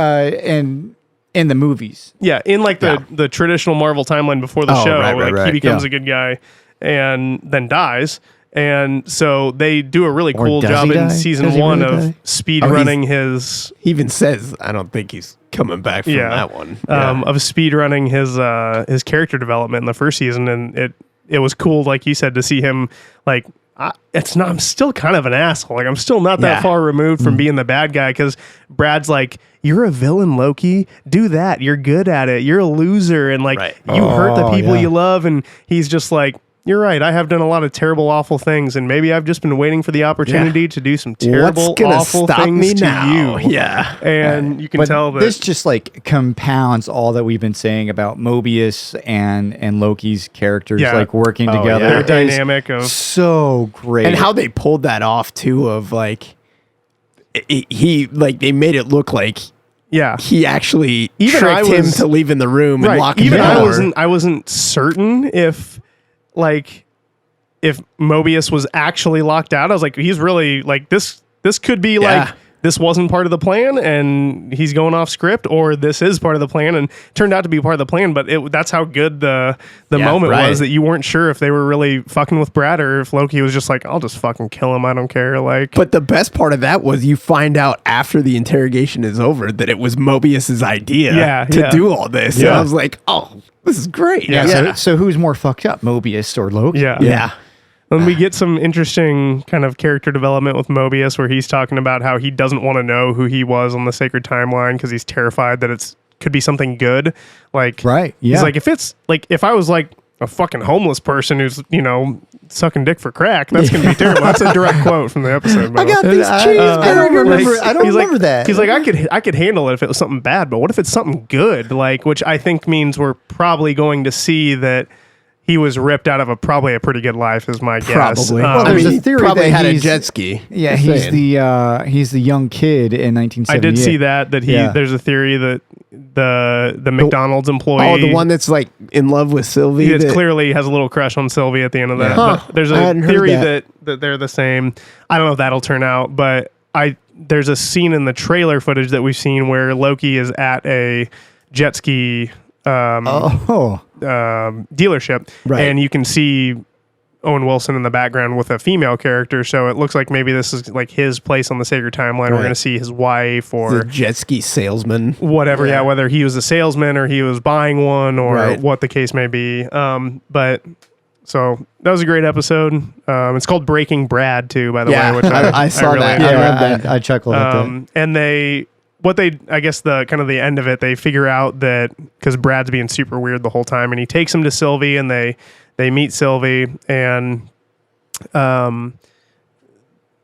[SPEAKER 3] in the movies.
[SPEAKER 1] Yeah, in like the traditional Marvel timeline before the show, he becomes a good guy and then dies. And so they do a really cool job in season 1 of speed running his.
[SPEAKER 2] He even says, "I don't think he's coming back from that one."
[SPEAKER 1] Of speed running his character development in the first season, and it was cool, like you said, to see him like. I'm still kind of an asshole. Like I'm still not that far removed from being the bad guy because Brad's like, "You're a villain, Loki. Do that. You're good at it. You're a loser, and like you hurt the people you love." And he's just like, "You're right. I have done a lot of terrible, awful things, and maybe I've just been waiting for the opportunity to do some terrible, awful things to you."
[SPEAKER 2] Yeah,
[SPEAKER 1] and you can tell that
[SPEAKER 3] this just like compounds all that we've been saying about Mobius and Loki's characters like working together.
[SPEAKER 1] Their dynamic of
[SPEAKER 3] so great,
[SPEAKER 2] and how they pulled that off too. Of like, they made it look like.
[SPEAKER 1] Yeah,
[SPEAKER 2] he actually tricked him to leave in the room and lock him
[SPEAKER 1] in. I wasn't certain if Mobius was actually locked out. I was like, he's really like this could be like this wasn't part of the plan and he's going off script, or this is part of the plan and turned out to be part of the plan. But that's how good the moment was, that you weren't sure if they were really fucking with Brad or if Loki was just like, "I'll just fucking kill him. I don't care." Like,
[SPEAKER 2] but the best part of that was you find out after the interrogation is over that it was Mobius's idea to do all this. Yeah. And I was like, "Oh, this is great."
[SPEAKER 3] Yeah. So who's more fucked up, Mobius or Loki?
[SPEAKER 1] Yeah. And we get some interesting kind of character development with Mobius where he's talking about how he doesn't want to know who he was on the sacred timeline because he's terrified that could be something good. Like, he's like, if I was like a fucking homeless person who's, sucking dick for crack, that's going to be terrible. That's a direct quote from the episode.
[SPEAKER 3] I got these cheeseburgers. I don't remember that.
[SPEAKER 1] He's like, I could handle it if it was something bad, but what if it's something good? Like, which I think means we're probably going to see that he was ripped out of probably a pretty good life, is my guess.
[SPEAKER 2] Probably.
[SPEAKER 3] There's a theory
[SPEAKER 2] probably
[SPEAKER 3] that
[SPEAKER 2] had a jet ski.
[SPEAKER 3] Yeah, he's the young kid in 1978.
[SPEAKER 1] I did see that there's a theory that the McDonald's employee.
[SPEAKER 2] Oh, the one that's like in love with Sylvie.
[SPEAKER 1] It clearly has a little crush on Sylvie at the end of that.
[SPEAKER 2] Huh.
[SPEAKER 1] But there's a theory that they're the same. I don't know if that'll turn out, but there's a scene in the trailer footage that we've seen where Loki is at a jet ski dealership, and you can see Owen Wilson in the background with a female character, so it looks like maybe this is like his place on the sacred timeline. We're going to see his wife or
[SPEAKER 2] the jet ski salesman,
[SPEAKER 1] whatever. Yeah, whether he was a salesman or he was buying one or what the case may be. But so that was a great episode. It's called Breaking Brad too, by the way. Which
[SPEAKER 2] I saw
[SPEAKER 1] really
[SPEAKER 2] that.
[SPEAKER 1] enjoyed.
[SPEAKER 2] I read that.
[SPEAKER 3] I chuckled at that.
[SPEAKER 1] And I guess the kind of the end of it, they figure out that because Brad's being super weird the whole time, and he takes him to Sylvie, and they meet Sylvie, and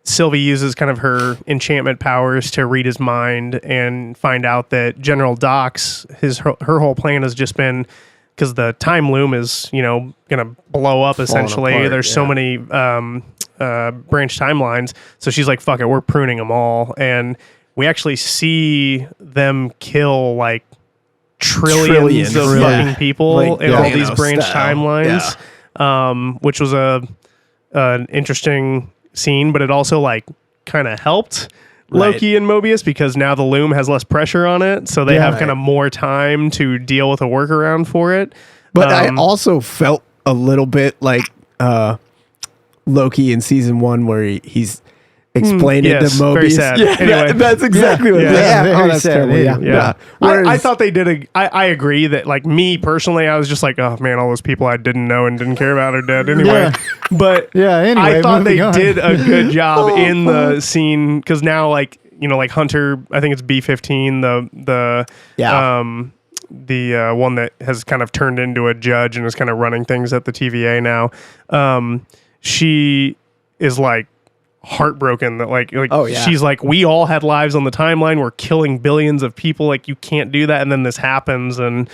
[SPEAKER 1] Sylvie uses kind of her enchantment powers to read his mind and find out that General Dox, her whole plan has just been, because the time loom is, going to blow up essentially.
[SPEAKER 2] Apart,
[SPEAKER 1] There's so many branch timelines. So she's like, fuck it, we're pruning them all. And we actually see them kill like trillions of fucking people in all these branch timelines, which was an interesting scene, but it also like kind of helped Loki and Mobius because now the loom has less pressure on it, so they have kind of more time to deal with a workaround for it.
[SPEAKER 2] But I also felt a little bit like Loki in season 1 where he's explained it to Mobius.
[SPEAKER 1] Very sad. Anyway,
[SPEAKER 2] that's exactly what it is.
[SPEAKER 3] Oh,
[SPEAKER 2] that's
[SPEAKER 3] sad.
[SPEAKER 2] terrible. Yeah.
[SPEAKER 1] I thought they did I agree that, like, me personally, I was just like, oh man, all those people I didn't know and didn't care about are dead anyway. But
[SPEAKER 3] anyway,
[SPEAKER 1] I thought they
[SPEAKER 3] on.
[SPEAKER 1] did a good job in the scene, because now, like, like Hunter, I think it's B-15, the one that has kind of turned into a judge and is kind of running things at the TVA now. She is like heartbroken that she's like, we all had lives on the timeline, we're killing billions of people, like, you can't do that, and then this happens, and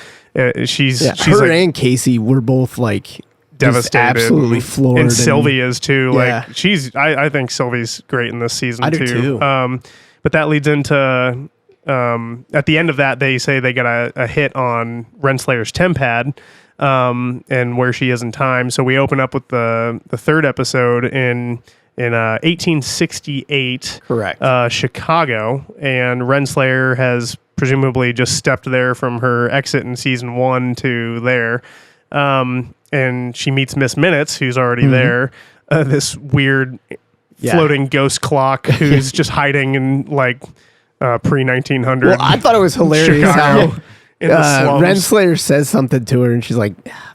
[SPEAKER 1] she's
[SPEAKER 2] her
[SPEAKER 1] like,
[SPEAKER 2] and Casey were both like
[SPEAKER 1] devastated,
[SPEAKER 2] absolutely floored,
[SPEAKER 1] and Sylvie is too.
[SPEAKER 2] Yeah.
[SPEAKER 1] Like, she's I think Sylvie's great in this season.
[SPEAKER 2] I do too.
[SPEAKER 1] But that leads into at the end of that, they say they got a hit on Renslayer's Tempad, and where she is in time. So we open up with the third episode in 1868,
[SPEAKER 2] correct,
[SPEAKER 1] Chicago, and Renslayer has presumably just stepped there from her exit in season 1 to there, and she meets Miss Minutes, who's already there, this weird floating ghost clock who's just hiding in like pre-1900.
[SPEAKER 2] Well, I thought it was hilarious
[SPEAKER 1] Chicago.
[SPEAKER 2] how
[SPEAKER 1] In the slums.
[SPEAKER 2] Renslayer says something to her, and she's like,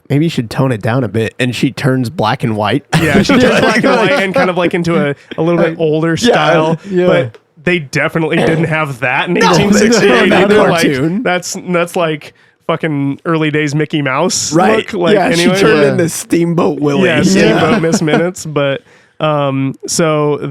[SPEAKER 2] maybe you should tone it down a bit. And she turns black and white.
[SPEAKER 1] Yeah, she turns black and white and kind of like into a little bit older style.
[SPEAKER 2] Yeah.
[SPEAKER 1] But they definitely didn't have that in 1868
[SPEAKER 2] not
[SPEAKER 1] either.
[SPEAKER 2] cartoon.
[SPEAKER 1] Like, that's like fucking early days Mickey Mouse
[SPEAKER 2] Right.
[SPEAKER 1] look. Like, anyway,
[SPEAKER 2] she turned into Steamboat Willie.
[SPEAKER 1] Yeah, Steamboat Miss Minutes. But so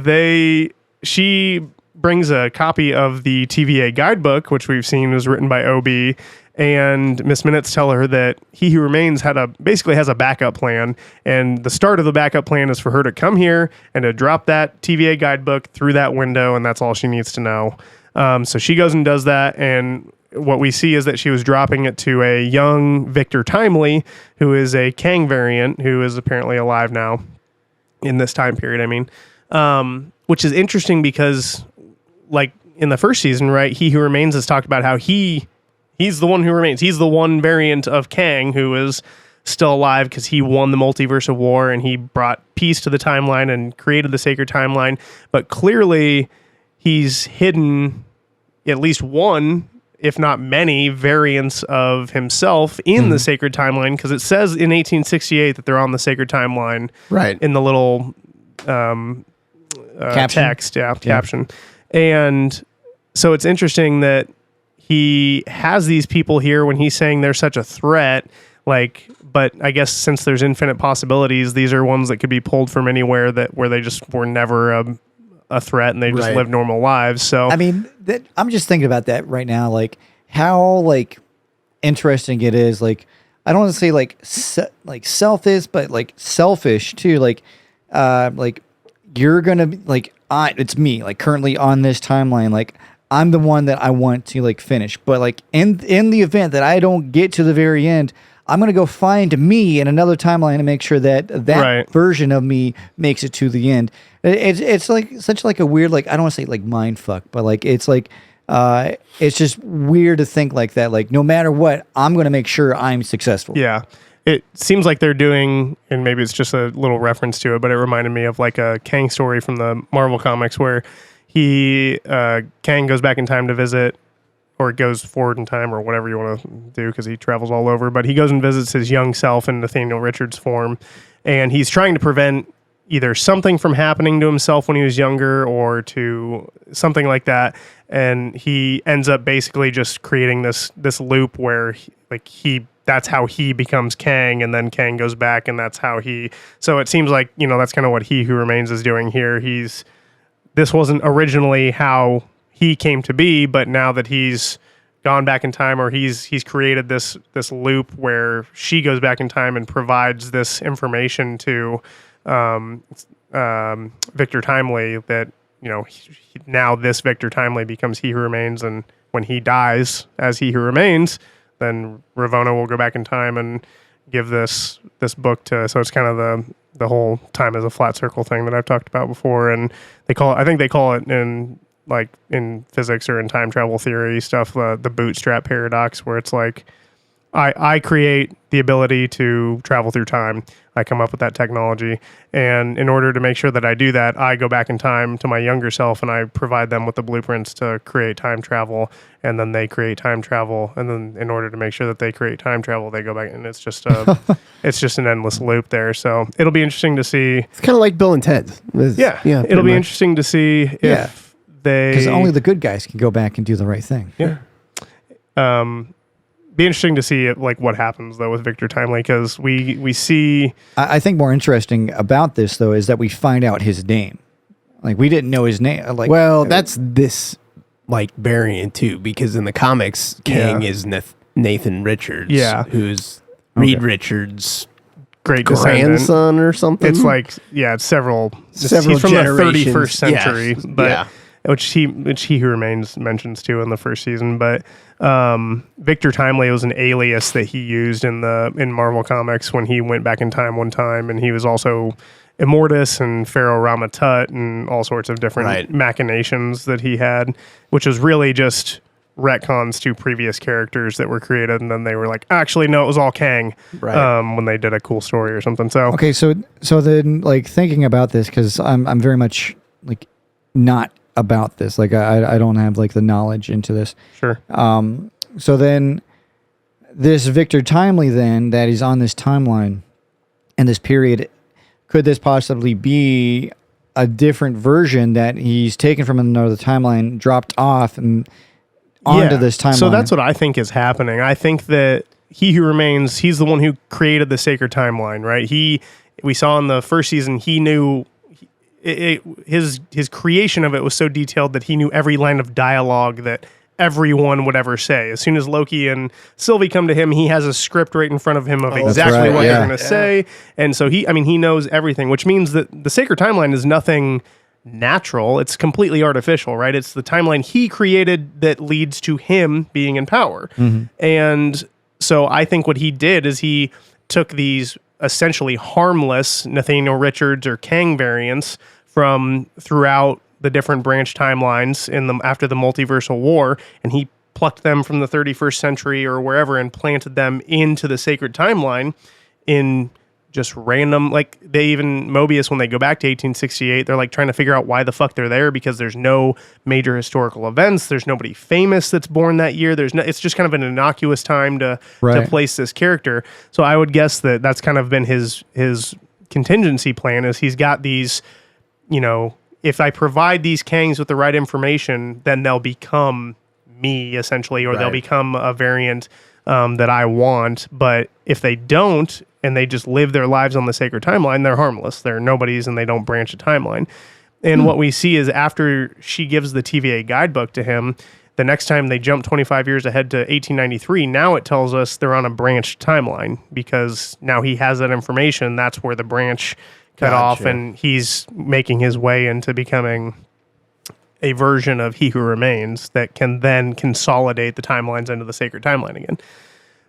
[SPEAKER 1] she brings a copy of the TVA guidebook, which we've seen was written by OB, and Miss Minutes tell her that He Who Remains basically has a backup plan, and the start of the backup plan is for her to come here and to drop that TVA guidebook through that window, and that's all she needs to know. So she goes and does that, and what we see is that she was dropping it to a young Victor Timely, who is a Kang variant, who is apparently alive now in this time period, I mean, which is interesting because, like, in the first season, right, He Who Remains has talked about how he's the one who remains. He's the one variant of Kang who is still alive because he won the multiverse of war and he brought peace to the timeline and created the sacred timeline. But clearly he's hidden at least one, if not many, variants of himself in the sacred timeline, because it says in 1868 that they're on the sacred timeline,
[SPEAKER 2] Right.
[SPEAKER 1] in the little
[SPEAKER 3] Caption.
[SPEAKER 1] text, caption. And so it's interesting that he has these people here when he's saying they're such a threat, like, but I guess since there's infinite possibilities, these are ones that could be pulled from anywhere where they just were never a threat and they just live normal lives. So
[SPEAKER 3] I mean, I'm just thinking about that right now, like how like interesting it is. Like, I don't want to say like selfish, but like selfish too. Like you're gonna be like, it's me, like currently on this timeline, like I'm the one that I want to like finish, but like in the event that I don't get to the very end, I'm gonna go find me in another timeline and make sure that version of me makes it to the end. It's like such like a weird, like, I don't want to say like mind fuck, but like it's like it's just weird to think like that. Like, no matter what, I'm gonna make sure I'm successful.
[SPEAKER 1] yeah. it seems like they're doing, and maybe it's just a little reference to it, but it reminded me of like a Kang story from the Marvel comics where Kang goes back in time to visit, or goes forward in time, or whatever you want to do, because he travels all over, but he goes and visits his young self in Nathaniel Richards' form, and he's trying to prevent either something from happening to himself when he was younger, or to something like that, and he ends up basically just creating this loop where that's how he becomes Kang, and then Kang goes back, and that's how so it seems like, that's kind of what He Who Remains is doing here. This wasn't originally how he came to be, but now that he's gone back in time, or he's created this loop where she goes back in time and provides this information to Victor Timely, that now this Victor Timely becomes He Who Remains, and when he dies as He Who Remains, then Ravonna will go back in time and give this book to. So it's kind of the whole time as a flat circle thing that I've talked about before, and I think they call it in physics or in time travel theory stuff, the bootstrap paradox, where it's like, I create the ability to travel through time. I come up with that technology. And in order to make sure that I do that, I go back in time to my younger self and I provide them with the blueprints to create time travel. And then they create time travel. And then in order to make sure that they create time travel, they go back, and it's just it's just an endless loop there. So it'll be interesting to see.
[SPEAKER 2] It's kind of like Bill and Ted.
[SPEAKER 1] Yeah. It'll be interesting to see if
[SPEAKER 3] because only the good guys can go back and do the right thing.
[SPEAKER 1] Yeah. Be interesting to see what happens though with Victor Timely, because we see.
[SPEAKER 3] I think more interesting about this though is that we find out his name. Like, we didn't know his name.
[SPEAKER 2] That's this variant too, because in the comics, Kang is Nathan Richards, who's Reed Richards'
[SPEAKER 1] great
[SPEAKER 2] grandson or something.
[SPEAKER 1] It's it's several. He's from the 31st century, but. Which he Who Remains mentions too in the first season, but Victor Timely was an alias that he used in Marvel Comics when he went back in time one time, and he was also Immortus and Pharaoh Rama Tut and all sorts of different machinations that he had, which was really just retcons to previous characters that were created, and then they were like, actually no, it was all Kang, when they did a cool story or something. So
[SPEAKER 3] okay, so then thinking about this, because I'm very much not about this, I don't have the knowledge into this.
[SPEAKER 1] Sure.
[SPEAKER 3] So then this Victor Timely, then, that is on this timeline and this period, could this possibly be a different version that he's taken from another timeline, dropped off and onto this timeline?
[SPEAKER 1] So that's what I think is happening. I think that He Who Remains, he's the one who created the sacred timeline, right? We saw in the first season, he knew his creation of it was so detailed that he knew every line of dialogue that everyone would ever say. As soon as Loki and Sylvie come to him, he has a script right in front of him of exactly what they're going to say. And so he knows everything, which means that the sacred timeline is nothing natural. It's completely artificial, right? It's the timeline he created that leads to him being in power. Mm-hmm. And so I think what he did is he took these essentially harmless Nathaniel Richards or Kang variants from throughout the different branch timelines after the multiversal war, and he plucked them from the 31st century or wherever and planted them into the sacred timeline in just random, they even, Mobius, when they go back to 1868, they're trying to figure out why the fuck they're there, because there's no major historical events, there's nobody famous that's born that year, it's just kind of an innocuous time to place this character. So I would guess that that's kind of been his contingency plan, is he's got these, if I provide these Kangs with the right information, then they'll become me, essentially, or they'll become a variant that I want. But if they don't, and they just live their lives on the sacred timeline, they're harmless. They're nobodies, and they don't branch a timeline. And what we see is after she gives the TVA guidebook to him, the next time they jump 25 years ahead to 1893, now it tells us they're on a branched timeline, because now he has that information. That's where the branch cut off, and he's making his way into becoming a version of He Who Remains that can then consolidate the timelines into the sacred timeline again.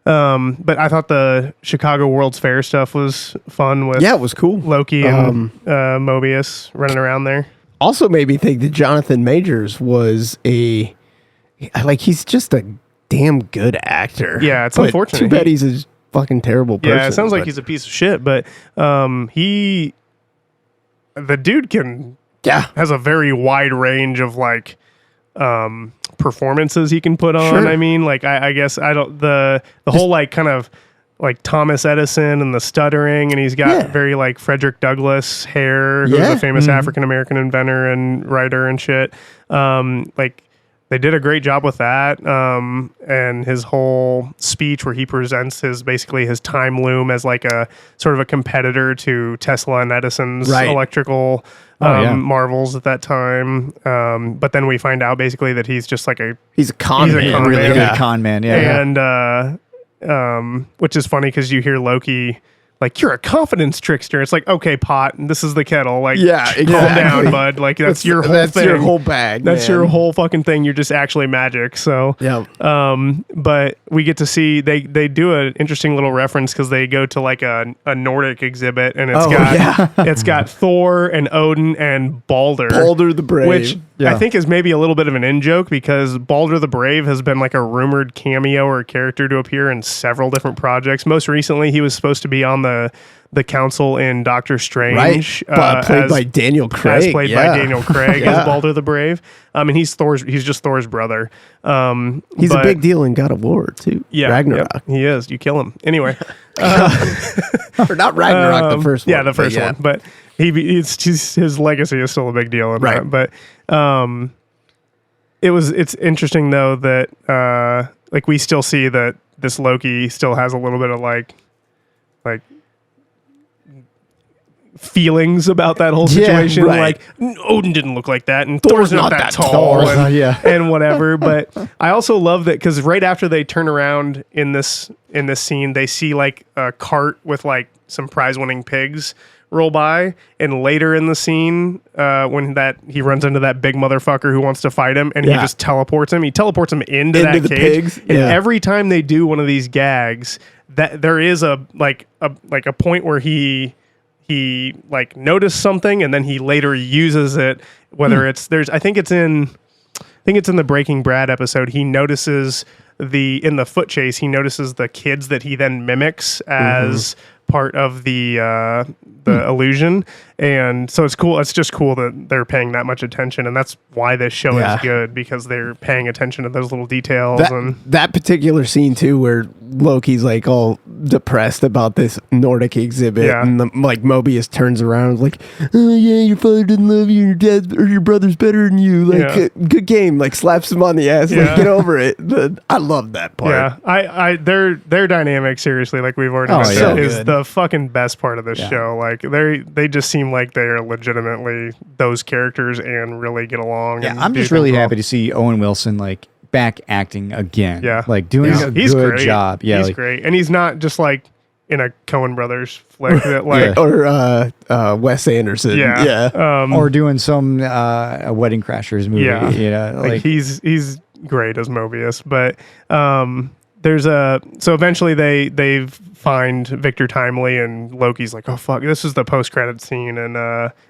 [SPEAKER 1] But I thought the Chicago World's Fair stuff was fun with
[SPEAKER 2] it was cool.
[SPEAKER 1] Loki and Mobius running around there.
[SPEAKER 2] Also made me think that Jonathan Majors was he's just a damn good actor.
[SPEAKER 1] Yeah, it's unfortunate.
[SPEAKER 2] Too bad he's a fucking terrible person.
[SPEAKER 1] Yeah, it sounds like
[SPEAKER 2] but-
[SPEAKER 1] he's a piece of shit, but the dude has a very wide range of like performances he can put on.
[SPEAKER 2] Sure.
[SPEAKER 1] I mean, like I guess I don't the whole like kind of like Thomas Edison and the stuttering, and he's got very like Frederick Douglass hair, who's a famous African American inventor and writer and shit. Like they did a great job with that. And his whole speech where he presents basically his time loom as like a sort of a competitor to Tesla and Edison's electrical marvels at that time. But then we find out basically that he's just like
[SPEAKER 2] he's a con man.
[SPEAKER 3] Really good con man. Yeah.
[SPEAKER 1] And which is funny because you hear Loki like, you're a confidence trickster. It's like, okay, pot, this is the kettle. Like, calm down, bud. Like, that's your whole
[SPEAKER 2] that's
[SPEAKER 1] thing.
[SPEAKER 2] your whole bag.
[SPEAKER 1] That's your whole fucking thing. You're just actually magic. So, but we get to see they do an interesting little reference because they go to like a Nordic exhibit, and it's got Thor and Odin and Balder
[SPEAKER 2] the Brave,
[SPEAKER 1] which I think is maybe a little bit of an in joke because Balder the Brave has been like a rumored cameo or character to appear in several different projects. Most recently, he was supposed to be on the council in Doctor Strange,
[SPEAKER 2] played by Daniel Craig.
[SPEAKER 1] As played by Daniel Craig as Balder the Brave. And he's just Thor's brother.
[SPEAKER 2] He's a big deal in God of War too.
[SPEAKER 1] Yeah,
[SPEAKER 2] Ragnarok.
[SPEAKER 1] He is. You kill him anyway.
[SPEAKER 2] Or not Ragnarok, the first one.
[SPEAKER 1] Yeah, the first one. But his legacy is still a big deal. In that. But it's interesting though that like we still see that this Loki still has a little bit of like feelings about that whole situation. Like Odin didn't look like that, and Thor's not that tall, and whatever. But I also love that because right after they turn around in this scene, they see like a cart with like some prize-winning pigs roll by, and later in the scene, when he runs into that big motherfucker who wants to fight him, and he just teleports him. He teleports him into that
[SPEAKER 2] the
[SPEAKER 1] cage.
[SPEAKER 2] pigs.
[SPEAKER 1] And every time they do one of these gags, that there is a point where he like noticed something, and then he later uses it. Whether I think it's in the Breaking Bad episode. He notices in the foot chase. He notices the kids that he then mimics as part of the illusion, and so it's cool. It's just cool that they're paying that much attention, and that's why this show is good, because they're paying attention to those little details.
[SPEAKER 2] That particular scene too, where Loki's like all depressed about this Nordic exhibit, and like Mobius turns around and is like, "Oh yeah, your father didn't love you, your dad or your brother's better than you." Like, good game. Like slaps him on the ass. Like, get over it. I love that part.
[SPEAKER 1] Yeah, their dynamic, seriously, like we've already mentioned, is the fucking best part of this show. Like they just seem like they are legitimately those characters and really get along.
[SPEAKER 3] Yeah, I'm just really happy to see Owen Wilson like back acting again.
[SPEAKER 1] Yeah,
[SPEAKER 3] like doing a good job. Yeah,
[SPEAKER 1] he's great, and he's not just like in a Coen Brothers flick that like
[SPEAKER 2] or Wes Anderson.
[SPEAKER 1] Or
[SPEAKER 3] doing some Wedding Crashers movie.
[SPEAKER 1] Yeah,
[SPEAKER 3] you know,
[SPEAKER 1] like he's great as Mobius, but so eventually they find Victor Timely, and Loki's like, oh fuck, this is the post-credit scene, and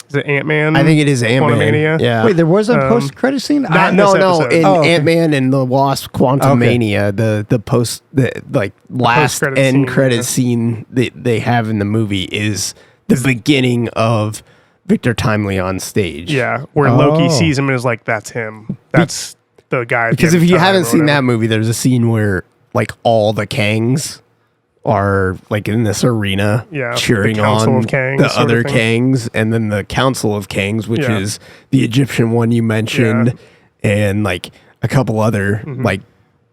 [SPEAKER 1] is it Ant-Man?
[SPEAKER 2] I think it is Ant-Man.
[SPEAKER 1] Quantumania?
[SPEAKER 3] Yeah. Wait, there was a post-credit scene?
[SPEAKER 2] No. In Ant-Man and the Wasp: Quantumania, the last end credit scene they have in the movie is the beginning of Victor Timely on stage.
[SPEAKER 1] Yeah, where Loki sees him and is like, that's him. That's the guy.
[SPEAKER 2] Because if you haven't seen that movie, there's a scene where like all the Kangs are like in this arena cheering on the other Kangs, and then the Council of Kangs, which is the Egyptian one you mentioned, and like a couple other like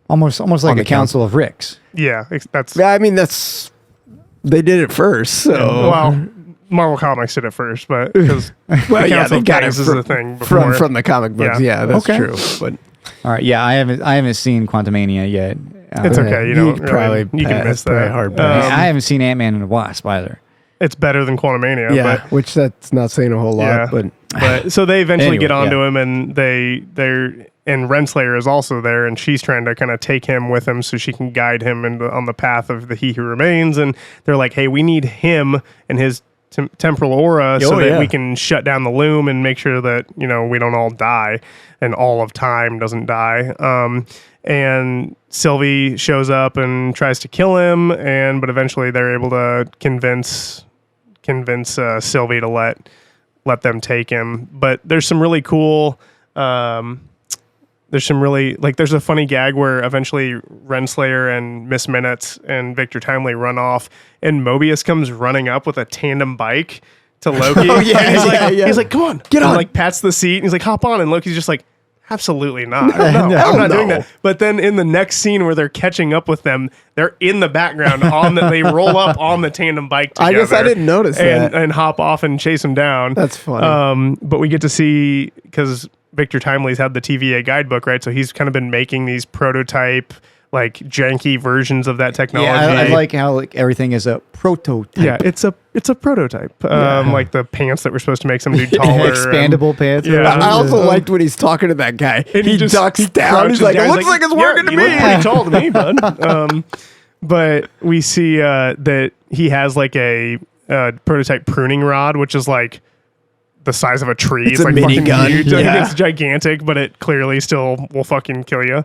[SPEAKER 3] almost like a Council of Ricks.
[SPEAKER 1] Yeah, that's.
[SPEAKER 2] I mean, they did it first. So
[SPEAKER 1] well, Marvel Comics did it first, but because
[SPEAKER 2] they got it
[SPEAKER 1] is a thing before.
[SPEAKER 2] from the comic books. Yeah, that's true. But
[SPEAKER 3] all right, I haven't seen Quantumania yet.
[SPEAKER 1] It's okay. You can miss that.
[SPEAKER 2] Hard
[SPEAKER 3] I haven't seen Ant-Man and the Wasp either.
[SPEAKER 1] It's better than Quantumania.
[SPEAKER 2] Yeah, which that's not saying a whole lot.
[SPEAKER 1] But so they eventually get onto him, and and Renslayer is also there, and she's trying to kind of take him with him so she can guide him on the path of the He Who Remains. And they're like, hey, we need him and his temporal aura so that
[SPEAKER 2] yeah.
[SPEAKER 1] we can shut down the loom and make sure that, you know, we don't all die and all of time doesn't die. And Sylvie shows up and tries to kill him, but eventually they're able to convince Sylvie to let them take him. But there's some really cool there's a funny gag where eventually Renslayer and Miss Minutes and Victor Timely run off, and Mobius comes running up with a tandem bike to Loki.
[SPEAKER 2] Oh, yeah,
[SPEAKER 1] And he's
[SPEAKER 2] yeah.
[SPEAKER 1] like, come on,
[SPEAKER 2] Get
[SPEAKER 1] and
[SPEAKER 2] on.
[SPEAKER 1] like pats the seat, and he's like, hop on, and Loki's just like, absolutely not. No,
[SPEAKER 2] hell
[SPEAKER 1] I'm not doing
[SPEAKER 2] no.
[SPEAKER 1] that. But then in the next scene where they're catching up with them, they're in the background they roll up on the tandem bike together.
[SPEAKER 2] I guess I didn't notice that.
[SPEAKER 1] And hop off and chase him down.
[SPEAKER 2] That's funny.
[SPEAKER 1] But we get to see, because Victor Timely's had the TVA guidebook, right? So he's kind of been making these prototype, like janky versions of that technology.
[SPEAKER 3] Yeah, I like how everything is a prototype.
[SPEAKER 1] Yeah, it's a prototype. Like the pants that were supposed to make some dude taller.
[SPEAKER 3] Expandable pants.
[SPEAKER 1] Yeah.
[SPEAKER 2] I also liked when he's talking to that guy.
[SPEAKER 1] And
[SPEAKER 2] He ducks down. He's
[SPEAKER 1] crouches
[SPEAKER 2] like,
[SPEAKER 1] down.
[SPEAKER 2] it looks like it's working to
[SPEAKER 1] you
[SPEAKER 2] me.
[SPEAKER 1] look pretty tall to me, bud. But we see that he has like a prototype pruning rod, which is like the size of a tree.
[SPEAKER 2] It's a
[SPEAKER 1] like
[SPEAKER 2] mini
[SPEAKER 1] fucking
[SPEAKER 2] gun.
[SPEAKER 1] huge. I
[SPEAKER 2] Yeah.
[SPEAKER 1] think it's gigantic, but it clearly still will fucking kill you.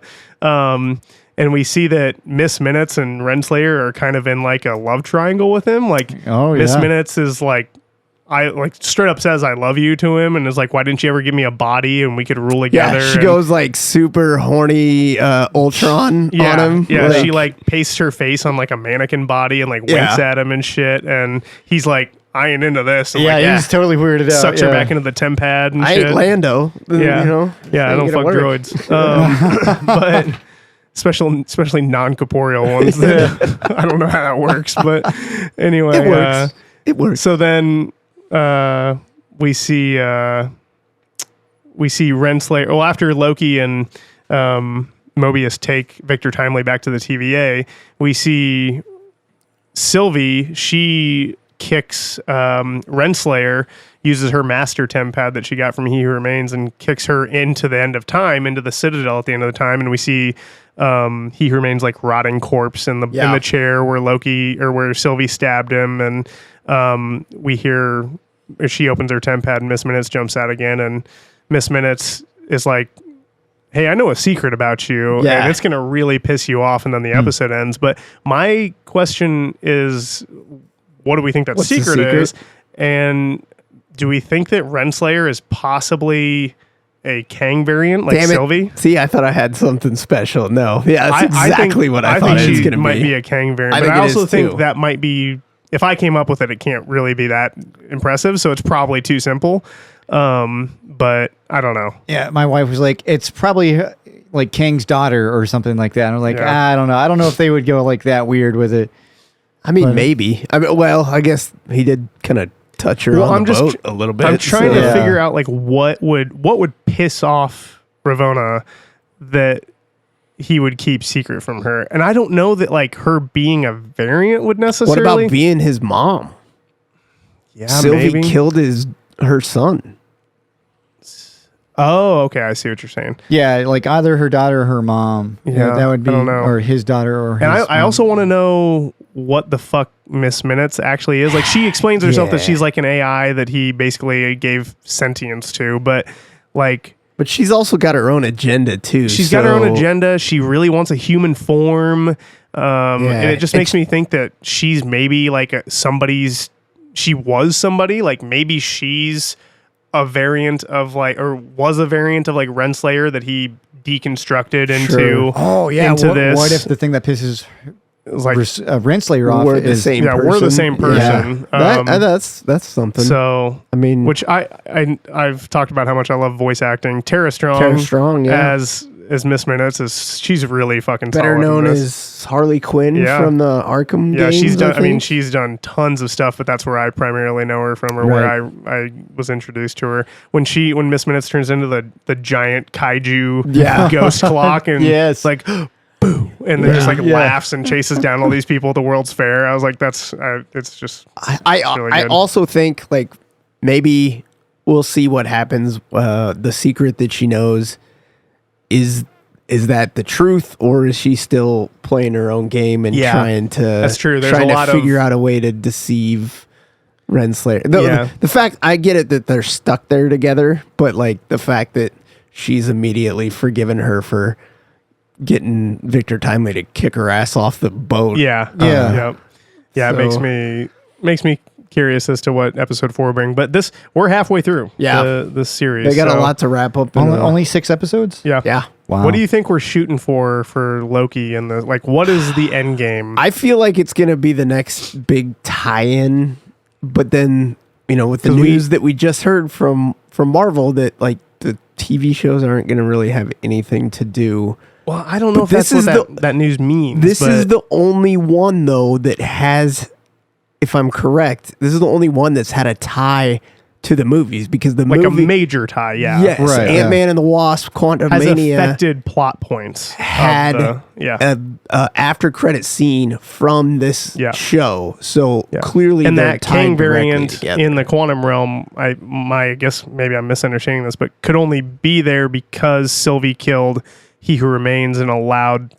[SPEAKER 1] And we see that Miss Minutes and Renslayer are kind of in like a love triangle with him. Like Miss Minutes is like, straight up says I love you to him, and is like, why didn't you ever give me a body and we could rule together?
[SPEAKER 2] Yeah, she goes like super horny Ultron on him.
[SPEAKER 1] Yeah,
[SPEAKER 2] Like,
[SPEAKER 1] she like pastes her face on like a mannequin body and like winks at him and shit. And he's like, I ain't into this. And
[SPEAKER 3] Yeah,
[SPEAKER 1] like,
[SPEAKER 3] he's totally weirded out.
[SPEAKER 1] sucks her back into the temp pad and
[SPEAKER 2] I
[SPEAKER 1] shit.
[SPEAKER 2] ain't Lando.
[SPEAKER 1] Yeah,
[SPEAKER 2] You know?
[SPEAKER 1] yeah, I don't
[SPEAKER 2] Make it
[SPEAKER 1] fuck
[SPEAKER 2] work.
[SPEAKER 1] droids. But especially non-corporeal ones. That, I don't know how that works, but anyway,
[SPEAKER 2] It works. It works.
[SPEAKER 1] so then we see Renslayer. Well, after Loki and Mobius take Victor Timely back to the TVA, we see Sylvie. She kicks Renslayer, uses her master temp pad that she got from He Who Remains, and kicks her into the end of time, into the Citadel at the end of the time, and we see He Who Remains like rotting corpse in the chair where where Sylvie stabbed him, and we hear she opens her temp pad and Miss Minutes jumps out again, and Miss Minutes is like, hey, I know a secret about you, and it's gonna really piss you off, and then the episode ends. But my question is, what do we think that
[SPEAKER 2] What's the
[SPEAKER 1] secret
[SPEAKER 2] secret?
[SPEAKER 1] is? And do we think that Renslayer is possibly a Kang variant like
[SPEAKER 2] Damn it.
[SPEAKER 1] Sylvie?
[SPEAKER 2] See, I thought I had something special. No. Yeah, that's
[SPEAKER 1] I
[SPEAKER 2] exactly
[SPEAKER 1] think,
[SPEAKER 2] what I thought it was
[SPEAKER 1] she
[SPEAKER 2] going to be.
[SPEAKER 1] might be a Kang variant,
[SPEAKER 2] I
[SPEAKER 1] but
[SPEAKER 2] think
[SPEAKER 1] I
[SPEAKER 2] it
[SPEAKER 1] also
[SPEAKER 2] is,
[SPEAKER 1] think
[SPEAKER 2] too.
[SPEAKER 1] that might be, if I came up with it, it can't really be that impressive, so it's probably too simple. But I don't know.
[SPEAKER 3] Yeah, my wife was like, it's probably like Kang's daughter or something like that. And I'm like,
[SPEAKER 1] Yeah.
[SPEAKER 3] I don't know. I don't know if they would go like that weird with it.
[SPEAKER 2] I mean, maybe. I mean, well, I guess he did kind of touch her
[SPEAKER 1] Well,
[SPEAKER 2] on
[SPEAKER 1] I'm
[SPEAKER 2] the
[SPEAKER 1] just
[SPEAKER 2] boat a little bit.
[SPEAKER 1] I'm trying
[SPEAKER 2] so-
[SPEAKER 1] to figure out like what would piss off Ravonna that he would keep secret from her. And I don't know that like her being a variant would
[SPEAKER 2] What
[SPEAKER 1] necessarily.
[SPEAKER 2] about being his mom?
[SPEAKER 1] Yeah,
[SPEAKER 2] Sylvie
[SPEAKER 1] maybe.
[SPEAKER 2] killed her son.
[SPEAKER 1] Oh, okay. I see what you're saying.
[SPEAKER 3] Yeah, like either her daughter or her mom.
[SPEAKER 1] Yeah,
[SPEAKER 3] that would be,
[SPEAKER 1] I don't know.
[SPEAKER 3] or his daughter or his
[SPEAKER 1] And I
[SPEAKER 3] mom.
[SPEAKER 1] also want to know what the fuck Miss Minutes actually is. Like, she explains herself that
[SPEAKER 2] Yeah.
[SPEAKER 1] she's like an AI that he basically gave sentience to, but like,
[SPEAKER 2] But she's also got her own agenda, too.
[SPEAKER 1] she's got her own agenda. She really wants a human form. And it just makes me think that she's maybe like she was somebody, like maybe she's a variant of like, or was a variant of like Renslayer that he deconstructed into.
[SPEAKER 3] Oh, yeah.
[SPEAKER 1] into
[SPEAKER 3] what,
[SPEAKER 1] this.
[SPEAKER 3] what if the thing that pisses
[SPEAKER 1] It's like,
[SPEAKER 3] Renslayer off
[SPEAKER 2] We're the
[SPEAKER 3] is
[SPEAKER 2] same person.
[SPEAKER 1] we're the same person.
[SPEAKER 2] That's something.
[SPEAKER 1] So,
[SPEAKER 2] I mean,
[SPEAKER 1] which I've talked about how much I love voice acting. Tara Strong,
[SPEAKER 2] yeah.
[SPEAKER 1] as Miss Minutes she's really fucking
[SPEAKER 2] better
[SPEAKER 1] solid in
[SPEAKER 2] known
[SPEAKER 1] this.
[SPEAKER 2] as Harley Quinn
[SPEAKER 1] Yeah.
[SPEAKER 2] from the Arkham
[SPEAKER 1] Yeah,
[SPEAKER 2] games,
[SPEAKER 1] she's done. I mean,
[SPEAKER 2] think.
[SPEAKER 1] she's done tons of stuff, but that's where I primarily know her from, or where I was introduced to her when Miss Minutes turns into the giant kaiju ghost clock, and
[SPEAKER 3] Yes.
[SPEAKER 1] it's like boo, and then just like laughs and chases down all these people at the World's Fair. I was like, that's it's just
[SPEAKER 2] I
[SPEAKER 1] really good.
[SPEAKER 2] also think like maybe we'll see what happens. The secret that she knows is that the truth, or is she still playing her own game and
[SPEAKER 1] Yeah,
[SPEAKER 2] trying to
[SPEAKER 1] that's true. There's
[SPEAKER 2] trying
[SPEAKER 1] a
[SPEAKER 2] to
[SPEAKER 1] lot of-
[SPEAKER 2] figure out a way to deceive Renslayer.
[SPEAKER 1] Yeah.
[SPEAKER 2] The fact, I get it that they're stuck there together, but like the fact that she's immediately forgiven her for getting Victor Timely to kick her ass off the boat.
[SPEAKER 1] Yeah.
[SPEAKER 3] Yeah.
[SPEAKER 1] Yeah.
[SPEAKER 2] So-
[SPEAKER 1] It makes me curious as to what episode 4 will bring. But we're halfway through.
[SPEAKER 2] Yeah.
[SPEAKER 1] This series.
[SPEAKER 2] They got
[SPEAKER 1] so,
[SPEAKER 2] a lot to wrap up. In
[SPEAKER 3] Only 6 episodes?
[SPEAKER 1] Yeah.
[SPEAKER 2] yeah.
[SPEAKER 3] Wow.
[SPEAKER 1] What do you think we're shooting for Loki and what is the end game?
[SPEAKER 2] I feel like it's going to be the next big tie-in, but then, with the
[SPEAKER 1] 'Cause
[SPEAKER 2] news that we just heard from Marvel that like the TV shows aren't going to really have anything to do.
[SPEAKER 1] Well, I don't know if
[SPEAKER 2] this
[SPEAKER 1] that's what
[SPEAKER 2] is
[SPEAKER 1] that news means.
[SPEAKER 2] This
[SPEAKER 1] but
[SPEAKER 2] is the only one though that has, if I'm correct, this is the only one that's had a tie to the movies because the
[SPEAKER 1] like
[SPEAKER 2] movie,
[SPEAKER 1] a major tie. Yeah.
[SPEAKER 2] yes,
[SPEAKER 3] Right,
[SPEAKER 2] Ant-Man and the Wasp, Quantum
[SPEAKER 1] Has
[SPEAKER 2] Mania
[SPEAKER 1] affected plot points.
[SPEAKER 2] had a after credit scene from this
[SPEAKER 1] Yeah.
[SPEAKER 2] show. So
[SPEAKER 1] Yeah.
[SPEAKER 2] clearly,
[SPEAKER 1] and
[SPEAKER 2] they're
[SPEAKER 1] that
[SPEAKER 2] tied
[SPEAKER 1] Kang
[SPEAKER 2] directly
[SPEAKER 1] variant
[SPEAKER 2] together.
[SPEAKER 1] in the quantum realm, I guess maybe I'm misunderstanding this, but could only be there because Sylvie killed He Who Remains and allowed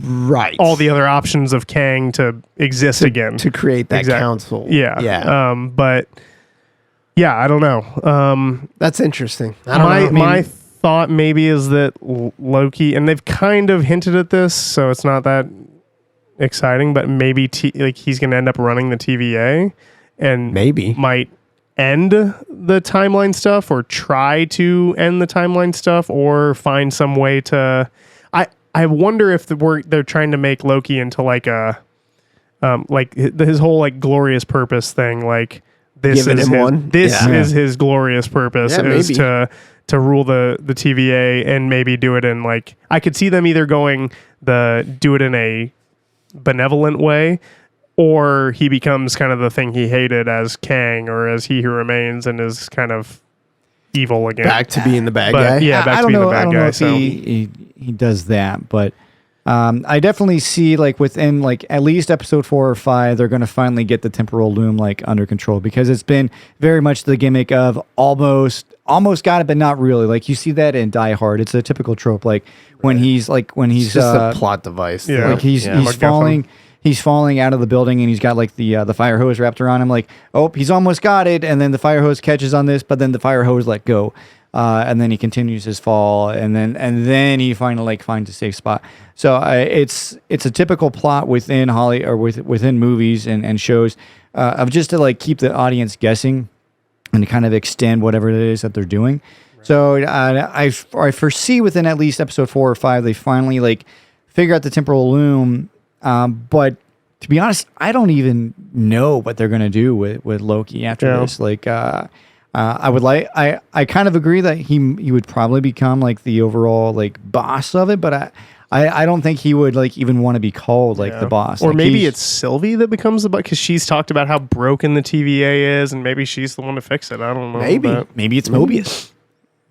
[SPEAKER 2] right
[SPEAKER 1] all the other options of Kang to exist again.
[SPEAKER 2] to create that
[SPEAKER 1] Exact-
[SPEAKER 2] council.
[SPEAKER 1] Yeah. But yeah, I don't know.
[SPEAKER 2] That's interesting. I don't know. I mean,
[SPEAKER 1] My thought maybe is that Loki, and they've kind of hinted at this, so it's not that exciting, but maybe he's going to end up running the TVA and
[SPEAKER 2] maybe
[SPEAKER 1] might end the timeline stuff or try to end the timeline stuff or find some way to. I wonder if they're trying to make Loki into like a his whole glorious purpose thing, like this
[SPEAKER 2] Giving
[SPEAKER 1] is
[SPEAKER 2] him
[SPEAKER 1] his,
[SPEAKER 2] one?
[SPEAKER 1] this
[SPEAKER 2] Yeah.
[SPEAKER 1] is his glorious purpose
[SPEAKER 2] Yeah,
[SPEAKER 1] is
[SPEAKER 2] maybe.
[SPEAKER 1] to rule the TVA and maybe do it in I could see them either do it in a benevolent way, or he becomes kind of the thing he hated as Kang or as He Who Remains and is kind of evil again.
[SPEAKER 2] back to being the bad
[SPEAKER 1] But,
[SPEAKER 2] guy.
[SPEAKER 1] yeah, back
[SPEAKER 3] I
[SPEAKER 1] to
[SPEAKER 3] don't
[SPEAKER 1] being
[SPEAKER 3] know.
[SPEAKER 1] the
[SPEAKER 3] I
[SPEAKER 1] bad
[SPEAKER 3] don't
[SPEAKER 1] guy.
[SPEAKER 3] know if
[SPEAKER 1] So
[SPEAKER 3] he does that, but I definitely see within at least episode 4 or 5, they're going to finally get the temporal loom under control because it's been very much the gimmick of almost got it, but not really. Like you see that in Die Hard. It's a typical trope. When he's
[SPEAKER 2] It's just a plot device.
[SPEAKER 1] Yeah.
[SPEAKER 2] though.
[SPEAKER 3] he's
[SPEAKER 1] MacGuffin.
[SPEAKER 3] falling. He's falling out of the building, and he's got the fire hose wrapped around him. He's almost got it, and then the fire hose catches on this, but then the fire hose let go, and then he continues his fall, and then he finally finds a safe spot. So it's a typical plot within within movies and shows of just to keep the audience guessing and to kind of extend whatever it is that they're doing. Right. So I foresee within at least episode 4 or 5 they finally figure out the temporal loom. But to be honest, I don't even know what they're going to do with Loki after this. I kind of agree that he would probably become the overall boss of it, but I don't think he would even want to be called the boss.
[SPEAKER 1] Or maybe it's Sylvie that becomes the boss because she's talked about how broken the TVA is, and maybe she's the one to fix it. I don't know.
[SPEAKER 3] Maybe it's Mobius.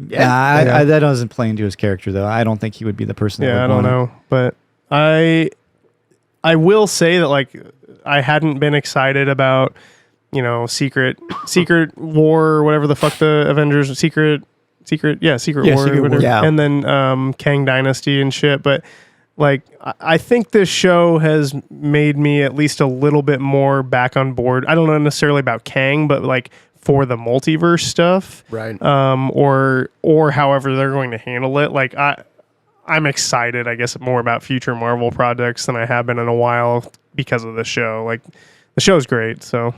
[SPEAKER 3] Yeah, that doesn't play into his character though. I don't think he would be the person.
[SPEAKER 1] Yeah,
[SPEAKER 3] that
[SPEAKER 1] I
[SPEAKER 3] would
[SPEAKER 1] don't know, but I will say that I hadn't been excited about Secret War or whatever the fuck the Avengers Secret War,
[SPEAKER 3] Secret War.
[SPEAKER 2] Yeah.
[SPEAKER 1] and then Kang Dynasty and shit. But I think this show has made me at least a little bit more back on board. I don't know necessarily about Kang, but for the multiverse stuff,
[SPEAKER 2] Right.
[SPEAKER 1] Or however they're going to handle it. I'm excited, I guess, more about future Marvel projects than I have been in a while because of the show. The show's great, so.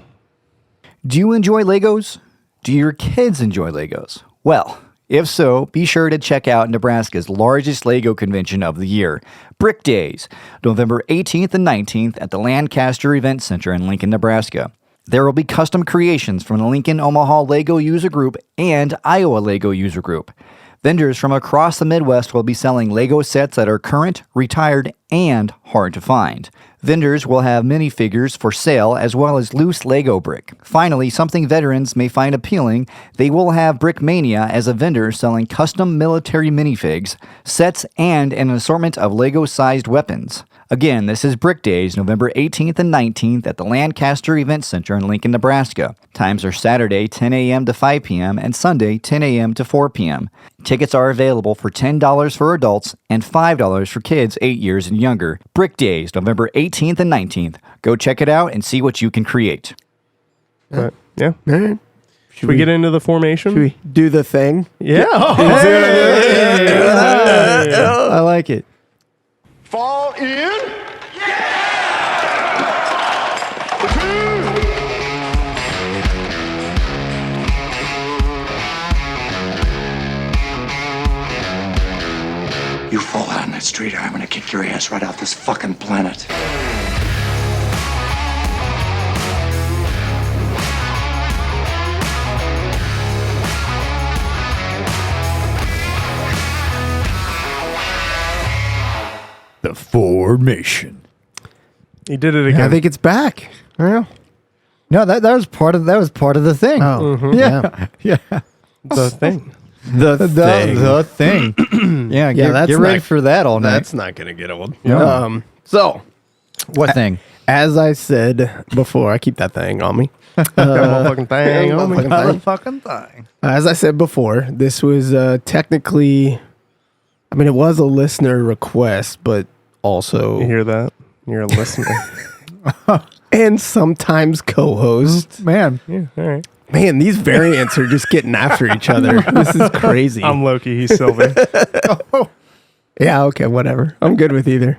[SPEAKER 3] Do you enjoy Legos? Do your kids enjoy Legos? Well, if so, be sure to check out Nebraska's largest Lego convention of the year, Brick Days, November 18th and 19th at the Lancaster Event Center in Lincoln, Nebraska. There will be custom creations from the Lincoln Omaha Lego User Group and Iowa Lego User Group. Vendors from across the Midwest will be selling Lego sets that are current, retired, and hard to find. Vendors will have minifigures for sale as well as loose Lego brick. Finally, something veterans may find appealing, they will have Brick Mania as a vendor selling custom military minifigs, sets, and an assortment of Lego-sized weapons. Again, this is Brick Days, November 18th and 19th at the Lancaster Event Center in Lincoln, Nebraska. Times are Saturday, 10 a.m. to 5 p.m. and Sunday, 10 a.m. to 4 p.m. Tickets are available for $10 for adults and $5 for kids 8 years and younger. Brick Days, November 18th and 19th. Go check it out and see what you can create.
[SPEAKER 1] But yeah.
[SPEAKER 2] All right.
[SPEAKER 1] Should we get into the formation?
[SPEAKER 2] Should we do the thing?
[SPEAKER 1] Yeah.
[SPEAKER 2] I like it.
[SPEAKER 4] Fall in.
[SPEAKER 5] You fall out in that street, I'm gonna kick your ass right off this fucking planet.
[SPEAKER 3] The formation.
[SPEAKER 1] He did it again.
[SPEAKER 2] I think it's back. Yeah.
[SPEAKER 3] No, that was part of the thing.
[SPEAKER 2] Oh,
[SPEAKER 3] yeah. Yeah.
[SPEAKER 1] the thing.
[SPEAKER 2] The thing.
[SPEAKER 3] The thing. Yeah,
[SPEAKER 2] that's
[SPEAKER 3] get ready
[SPEAKER 2] not-
[SPEAKER 3] for that all night.
[SPEAKER 2] That's not going to get old.
[SPEAKER 3] Yeah.
[SPEAKER 2] So,
[SPEAKER 3] What thing?
[SPEAKER 2] as I said before, I keep that thing on me.
[SPEAKER 1] Motherfucking thing. Oh my God.
[SPEAKER 3] Fucking thing.
[SPEAKER 2] As I said before, this was technically, I mean, it was a listener request, but also,
[SPEAKER 1] You hear that? You're a listener.
[SPEAKER 2] and sometimes co-host.
[SPEAKER 3] Man.
[SPEAKER 1] Yeah. All right.
[SPEAKER 2] Man, these variants are just getting after each other. This is crazy.
[SPEAKER 1] I'm Loki. He's Sylvie.
[SPEAKER 2] Yeah, okay, whatever. I'm good with either.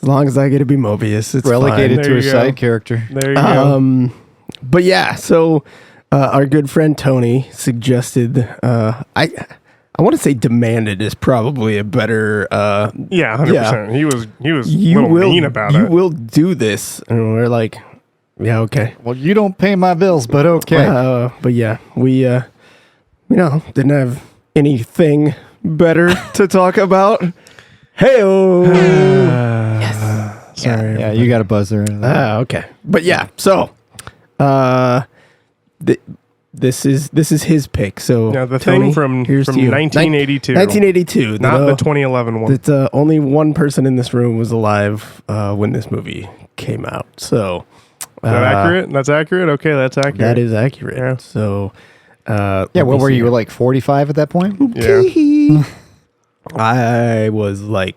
[SPEAKER 2] As long as I get to be Mobius, it's
[SPEAKER 3] Relegated
[SPEAKER 1] There
[SPEAKER 3] to a
[SPEAKER 1] you go.
[SPEAKER 3] side character.
[SPEAKER 1] There you
[SPEAKER 2] fine.
[SPEAKER 1] go.
[SPEAKER 2] But yeah, so our good friend Tony suggested. I want to say demanded is probably a better.
[SPEAKER 1] Yeah, 100%. He was a
[SPEAKER 2] You
[SPEAKER 1] little
[SPEAKER 2] will
[SPEAKER 1] mean about
[SPEAKER 2] you
[SPEAKER 1] it.
[SPEAKER 2] will do this, and we're like, yeah, okay.
[SPEAKER 3] Well, you don't pay my bills, but okay.
[SPEAKER 2] But yeah, we didn't have anything better to talk about. Hey-oh.
[SPEAKER 1] Sorry.
[SPEAKER 3] Yeah, you got a buzzer.
[SPEAKER 2] Okay. But yeah, so this is his pick. So
[SPEAKER 1] Now, the
[SPEAKER 2] Tony,
[SPEAKER 1] thing from
[SPEAKER 2] here's to you.
[SPEAKER 1] 1982.
[SPEAKER 2] 1982.
[SPEAKER 1] Not
[SPEAKER 2] No,
[SPEAKER 1] the 2011 one.
[SPEAKER 2] that only one person in this room was alive when this movie came out. So
[SPEAKER 1] Is that accurate? That's accurate? Okay, that's accurate.
[SPEAKER 2] that is accurate.
[SPEAKER 1] Yeah.
[SPEAKER 2] So
[SPEAKER 3] Yeah, what were you, like 45 at that point?
[SPEAKER 1] Yeah.
[SPEAKER 2] I was like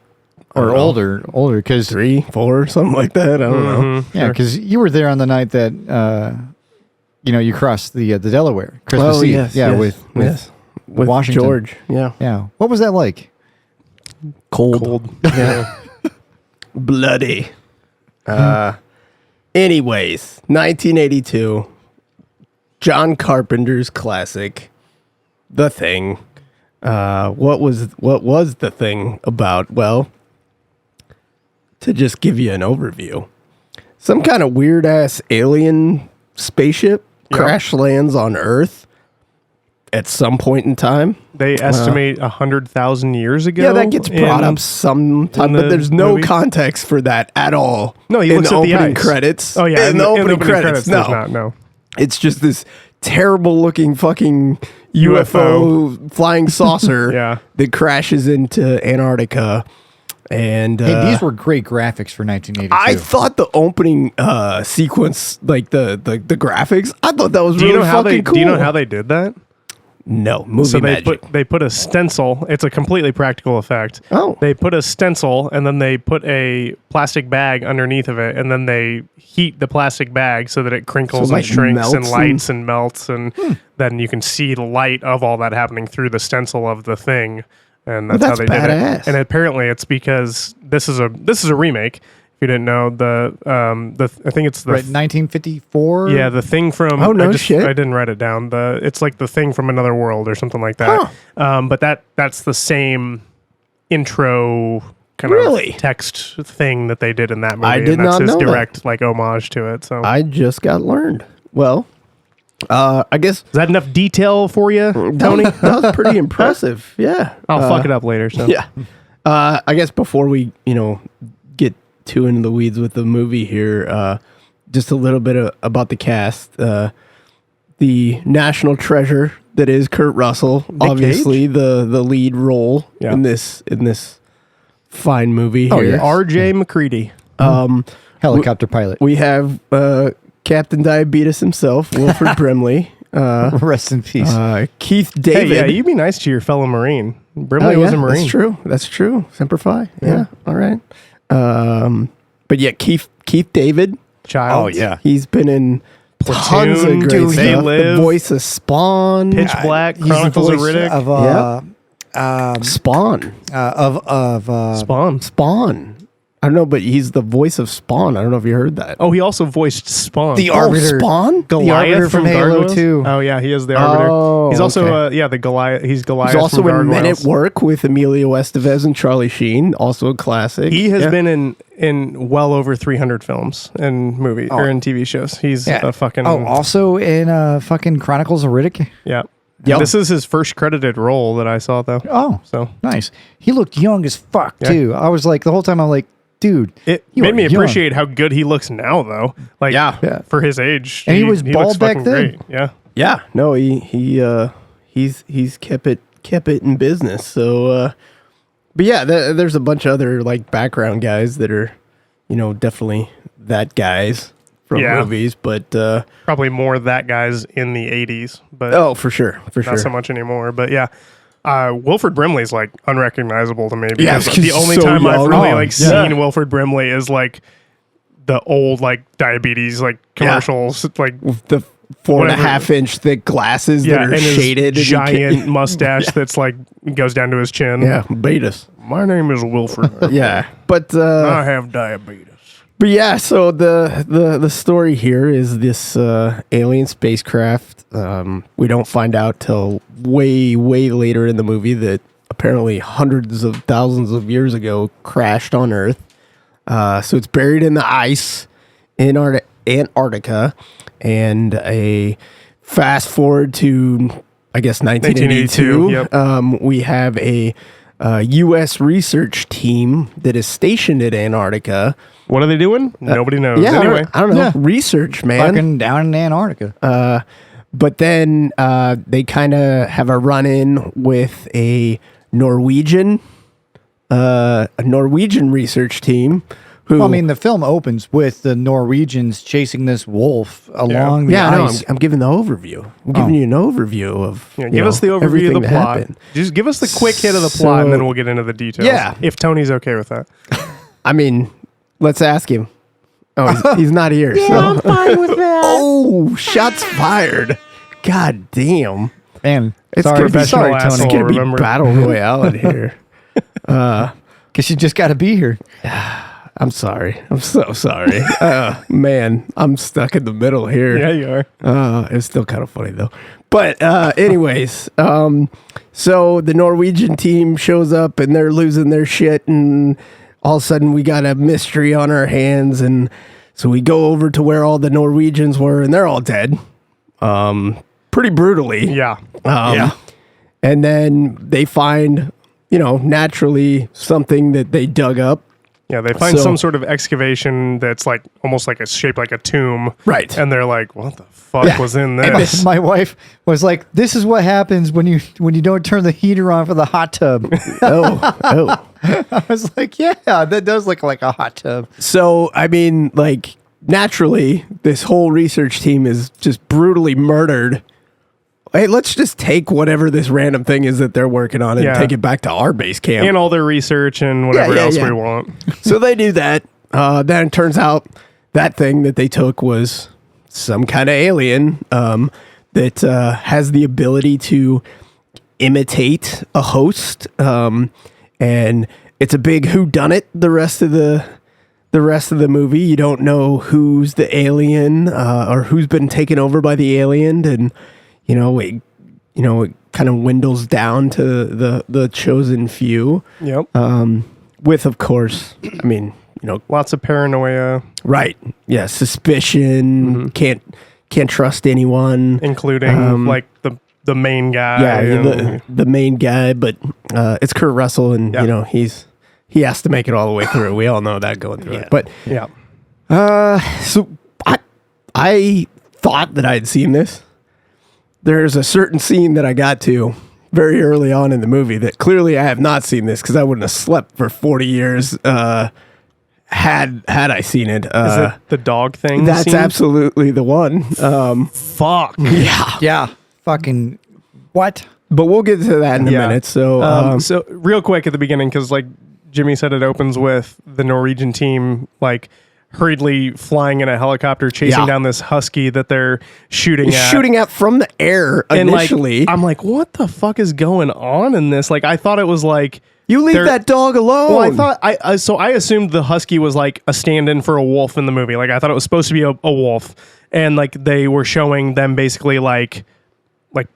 [SPEAKER 3] Or older, because
[SPEAKER 2] 3, 4, something like that. I don't know.
[SPEAKER 3] yeah, because you were there on the night that you crossed the Delaware Christmas Eve.
[SPEAKER 2] yes,
[SPEAKER 3] yeah,
[SPEAKER 2] yes,
[SPEAKER 3] with
[SPEAKER 2] with
[SPEAKER 3] Washington.
[SPEAKER 2] George. Yeah,
[SPEAKER 3] Yeah, what was that like?
[SPEAKER 1] Cold.
[SPEAKER 2] yeah, bloody. Anyways, 1982, John Carpenter's classic, The Thing. What was The Thing about? Well, to just give you an overview, some kind of weird ass alien spaceship crash lands on Earth at some point in time.
[SPEAKER 1] They estimate 100,000 years ago.
[SPEAKER 2] Yeah, that gets brought
[SPEAKER 1] in-
[SPEAKER 2] up sometime,
[SPEAKER 1] in
[SPEAKER 2] but there's no
[SPEAKER 1] movie?
[SPEAKER 2] context for that at all.
[SPEAKER 1] No, he
[SPEAKER 2] in
[SPEAKER 1] looks
[SPEAKER 2] the
[SPEAKER 1] at the
[SPEAKER 2] opening
[SPEAKER 1] ice.
[SPEAKER 2] credits.
[SPEAKER 1] Oh, yeah.
[SPEAKER 2] in the opening credits.
[SPEAKER 1] there's
[SPEAKER 2] No,
[SPEAKER 1] not, no.
[SPEAKER 2] it's just this terrible looking fucking UFO flying saucer
[SPEAKER 1] Yeah.
[SPEAKER 2] that crashes into Antarctica. And
[SPEAKER 3] Hey, these were great graphics for 1982.
[SPEAKER 2] I thought the opening sequence, like the graphics, I thought that was
[SPEAKER 1] Do you
[SPEAKER 2] really
[SPEAKER 1] know how
[SPEAKER 2] fucking
[SPEAKER 1] they?
[SPEAKER 2] cool.
[SPEAKER 1] Do you know how they did that?
[SPEAKER 2] No, movie
[SPEAKER 1] So
[SPEAKER 2] magic.
[SPEAKER 1] they put a stencil. It's a completely practical effect.
[SPEAKER 2] Oh.
[SPEAKER 1] They put a stencil and then they put a plastic bag underneath of it, and then they heat the plastic bag so that it crinkles
[SPEAKER 2] So,
[SPEAKER 1] and
[SPEAKER 2] like,
[SPEAKER 1] shrinks
[SPEAKER 2] melts
[SPEAKER 1] and lights and melts, and then you can see the light of all that happening through the stencil of the thing, and that's,
[SPEAKER 2] that's
[SPEAKER 1] how they did
[SPEAKER 2] badass.
[SPEAKER 1] it. And apparently, it's because this is a remake. If you didn't know, I think it's the
[SPEAKER 3] right, 1954.
[SPEAKER 1] yeah, the thing from
[SPEAKER 2] Oh, no shit.
[SPEAKER 1] I didn't write it down. It's like the thing from another world or something like that. But that's the same intro kind
[SPEAKER 2] Really?
[SPEAKER 1] of text thing that they did in that movie.
[SPEAKER 2] I did
[SPEAKER 1] and that's
[SPEAKER 2] not
[SPEAKER 1] his
[SPEAKER 2] know that.
[SPEAKER 1] direct like homage to it. So
[SPEAKER 2] I just got learned. Well, I guess
[SPEAKER 1] is that enough detail for you,
[SPEAKER 2] Tony, that was pretty impressive. Yeah,
[SPEAKER 1] I'll fuck it up later. So
[SPEAKER 2] Yeah. I guess before we, get too into the weeds with the movie here, just a little bit about the cast. The national treasure that is Kurt Russell, obviously the lead role
[SPEAKER 1] Yeah.
[SPEAKER 2] in this fine movie
[SPEAKER 3] Oh,
[SPEAKER 2] here.
[SPEAKER 3] yes.
[SPEAKER 1] R.J. McCready.
[SPEAKER 3] Helicopter pilot.
[SPEAKER 2] We have Captain Diabetes himself, Wilford Brimley.
[SPEAKER 3] Rest in peace.
[SPEAKER 2] Keith
[SPEAKER 1] Hey,
[SPEAKER 2] David.
[SPEAKER 1] yeah, you be nice to your fellow Marine. Brimley
[SPEAKER 2] Oh,
[SPEAKER 1] was
[SPEAKER 2] yeah,
[SPEAKER 1] a Marine.
[SPEAKER 2] That's true. That's true. Semper Fi. Yeah. All right. But yeah, Keith David.
[SPEAKER 1] Child.
[SPEAKER 3] Oh, yeah.
[SPEAKER 2] He's been in Tons of
[SPEAKER 1] Platoon,
[SPEAKER 2] great
[SPEAKER 3] dude,
[SPEAKER 1] They
[SPEAKER 2] stuff.
[SPEAKER 1] Live,
[SPEAKER 2] The voice of Spawn.
[SPEAKER 1] Pitch Black,
[SPEAKER 3] He's the
[SPEAKER 1] Chronicles of
[SPEAKER 3] voice
[SPEAKER 1] Riddick.
[SPEAKER 3] Spawn.
[SPEAKER 2] Spawn. I don't know, but he's the voice of Spawn. I don't know if you heard that.
[SPEAKER 1] Oh, he also voiced Spawn.
[SPEAKER 3] The
[SPEAKER 2] Oh,
[SPEAKER 3] Arbiter.
[SPEAKER 2] Spawn?
[SPEAKER 1] Goliath
[SPEAKER 3] the Arbiter from Halo
[SPEAKER 1] Gargoyles?
[SPEAKER 3] 2.
[SPEAKER 1] Oh yeah, he is the Arbiter.
[SPEAKER 2] Oh,
[SPEAKER 1] he's also
[SPEAKER 2] okay.
[SPEAKER 1] the Goliath. He's Goliath.
[SPEAKER 2] He's also
[SPEAKER 1] from
[SPEAKER 2] in Men at
[SPEAKER 1] Gargoyles.
[SPEAKER 2] Work with Emilio Estevez and Charlie Sheen. Also a classic.
[SPEAKER 1] He has
[SPEAKER 2] Yeah.
[SPEAKER 1] been in well over 300 films and movies or in TV shows. He's a fucking
[SPEAKER 3] also in fucking Chronicles of Riddick.
[SPEAKER 1] yeah.
[SPEAKER 2] Yep.
[SPEAKER 1] This is his first credited role that I saw though.
[SPEAKER 3] Oh,
[SPEAKER 1] So
[SPEAKER 3] nice. He looked young as fuck
[SPEAKER 1] Yeah.
[SPEAKER 3] too. I was like the whole time. I'm like, dude,
[SPEAKER 1] it
[SPEAKER 3] you
[SPEAKER 1] made
[SPEAKER 3] are
[SPEAKER 1] me
[SPEAKER 3] young.
[SPEAKER 1] appreciate how good he looks now though. Like
[SPEAKER 2] Yeah.
[SPEAKER 1] for his age.
[SPEAKER 3] And he was
[SPEAKER 1] looks
[SPEAKER 3] bald back
[SPEAKER 1] fucking
[SPEAKER 3] then.
[SPEAKER 1] Great. Yeah.
[SPEAKER 2] Yeah, no, he's kept it in business. So, but yeah, there's a bunch of other like background guys that are, definitely that guys from
[SPEAKER 1] Yeah.
[SPEAKER 2] movies. But
[SPEAKER 1] Probably more that guys in the 80s, but
[SPEAKER 2] oh, for sure,
[SPEAKER 1] not so much anymore. But yeah. Wilford Brimley's like unrecognizable to me
[SPEAKER 2] Yeah,
[SPEAKER 1] because
[SPEAKER 2] because
[SPEAKER 1] the only
[SPEAKER 2] he's so
[SPEAKER 1] time I've
[SPEAKER 2] young.
[SPEAKER 1] really
[SPEAKER 2] Oh,
[SPEAKER 1] like
[SPEAKER 2] yeah.
[SPEAKER 1] seen Wilford Brimley is like the old like diabetes like commercials like
[SPEAKER 2] The 4.5
[SPEAKER 1] Whatever.
[SPEAKER 2] inch thick glasses that are
[SPEAKER 1] and his
[SPEAKER 2] shaded, and you
[SPEAKER 1] giant
[SPEAKER 2] can't-
[SPEAKER 1] mustache that's like goes down to his chin.
[SPEAKER 2] yeah, betas.
[SPEAKER 1] My name is Wilford.
[SPEAKER 2] Yeah, but
[SPEAKER 1] I have diabetes.
[SPEAKER 2] But yeah, so the story here is this alien spacecraft. We don't find out till way later in the movie that apparently hundreds of thousands of years ago crashed on Earth. So it's buried in the ice in Antarctica, and a fast forward to I guess 1982.
[SPEAKER 1] Yep.
[SPEAKER 2] We have a U.S. research team that is stationed at Antarctica.
[SPEAKER 1] What are they doing? Nobody knows.
[SPEAKER 2] Yeah,
[SPEAKER 1] Anyway,
[SPEAKER 2] I don't know.
[SPEAKER 3] Yeah.
[SPEAKER 2] Research, man.
[SPEAKER 3] fucking down in Antarctica.
[SPEAKER 2] But then they kind of have a run-in with a Norwegian research team. Who?
[SPEAKER 3] Well, I mean, the film opens with the Norwegians chasing this wolf along the
[SPEAKER 2] yeah, no,
[SPEAKER 3] ice.
[SPEAKER 2] I'm giving the overview. I'm giving you an overview of.
[SPEAKER 1] yeah,
[SPEAKER 2] you
[SPEAKER 1] give
[SPEAKER 2] know,
[SPEAKER 1] us the overview
[SPEAKER 2] everything
[SPEAKER 1] of the
[SPEAKER 2] that
[SPEAKER 1] plot.
[SPEAKER 2] happened.
[SPEAKER 1] Just give us the quick hit of the plot, and
[SPEAKER 2] So-
[SPEAKER 1] then we'll get into the details.
[SPEAKER 2] Yeah.
[SPEAKER 1] if Tony's okay with that.
[SPEAKER 2] I mean, let's ask him. Oh, he's not here. Yeah, I'm fine with that. Oh, shots fired. God damn.
[SPEAKER 3] Man,
[SPEAKER 2] It's
[SPEAKER 3] sorry,
[SPEAKER 2] gonna be
[SPEAKER 1] professional
[SPEAKER 3] sorry,
[SPEAKER 1] asshole.
[SPEAKER 2] It's
[SPEAKER 3] Tony.
[SPEAKER 2] gonna be
[SPEAKER 1] remember.
[SPEAKER 2] battle royale in here.
[SPEAKER 3] Because you just got to be here.
[SPEAKER 2] I'm sorry. I'm so sorry. Man, I'm stuck in the middle here.
[SPEAKER 1] Yeah, you are.
[SPEAKER 2] It's still kind of funny though. But anyways, so the Norwegian team shows up and they're losing their shit, and all of a sudden we got a mystery on our hands, and so we go over to where all the Norwegians were, and they're all dead. Pretty brutally.
[SPEAKER 1] Yeah.
[SPEAKER 2] Yeah. And then they find, naturally something that they dug up.
[SPEAKER 1] Yeah, they find
[SPEAKER 2] So-
[SPEAKER 1] some sort of excavation that's like almost like shaped like a tomb.
[SPEAKER 2] Right.
[SPEAKER 1] And they're like, what the fuck
[SPEAKER 2] Yeah.
[SPEAKER 1] was in
[SPEAKER 2] And
[SPEAKER 1] this?
[SPEAKER 3] My wife was like, "This is what happens when you don't turn the heater on for the hot tub."
[SPEAKER 2] Oh.
[SPEAKER 3] I was like, "Yeah, that does look like a hot tub."
[SPEAKER 2] So, I mean, like, naturally, this whole research team is just brutally murdered. Hey, let's just take whatever this random thing is that they're working on and
[SPEAKER 1] Yeah.
[SPEAKER 2] take it back to our base camp.
[SPEAKER 1] and all their research and whatever
[SPEAKER 2] Yeah,
[SPEAKER 1] else
[SPEAKER 2] yeah.
[SPEAKER 1] we want.
[SPEAKER 2] So they do that. Then it turns out that thing that they took was some kind of alien that has the ability to imitate a host. And it's a big whodunit the rest of the movie. You don't know who's the alien or who's been taken over by the alien, and it kind of dwindles down to the chosen few.
[SPEAKER 1] Yep.
[SPEAKER 2] With, of course, I mean,
[SPEAKER 1] Lots of paranoia,
[SPEAKER 2] right? Yeah, suspicion. Can't trust anyone.
[SPEAKER 1] including like the main guy.
[SPEAKER 2] Yeah,
[SPEAKER 1] and-
[SPEAKER 2] the main guy, but it's Kurt Russell, and
[SPEAKER 1] Yeah.
[SPEAKER 2] he has to make it all the way through. We all know that going through it. But
[SPEAKER 1] yeah.
[SPEAKER 2] so I thought that I'd seen this. There's a certain scene that I got to very early on in the movie that clearly I have not seen this because I wouldn't have slept for 40 years had I seen it.
[SPEAKER 1] Is it the dog thing?
[SPEAKER 2] That's
[SPEAKER 1] scene?
[SPEAKER 2] absolutely the one.
[SPEAKER 1] Fuck.
[SPEAKER 3] Yeah, fucking what?
[SPEAKER 2] But we'll get to that in a
[SPEAKER 1] Yeah.
[SPEAKER 2] minute. So,
[SPEAKER 1] So real quick at the beginning, because like Jimmy said, it opens with the Norwegian team like hurriedly flying in a helicopter, chasing down this husky that they're shooting at
[SPEAKER 2] from the air initially.
[SPEAKER 1] And I'm like, what the fuck is going on in this? Like, I thought it was like,
[SPEAKER 2] you leave that dog alone.
[SPEAKER 1] Well, I thought I assumed the husky was like a stand-in for a wolf in the movie. Like, I thought it was supposed to be a wolf, and like they were showing them basically like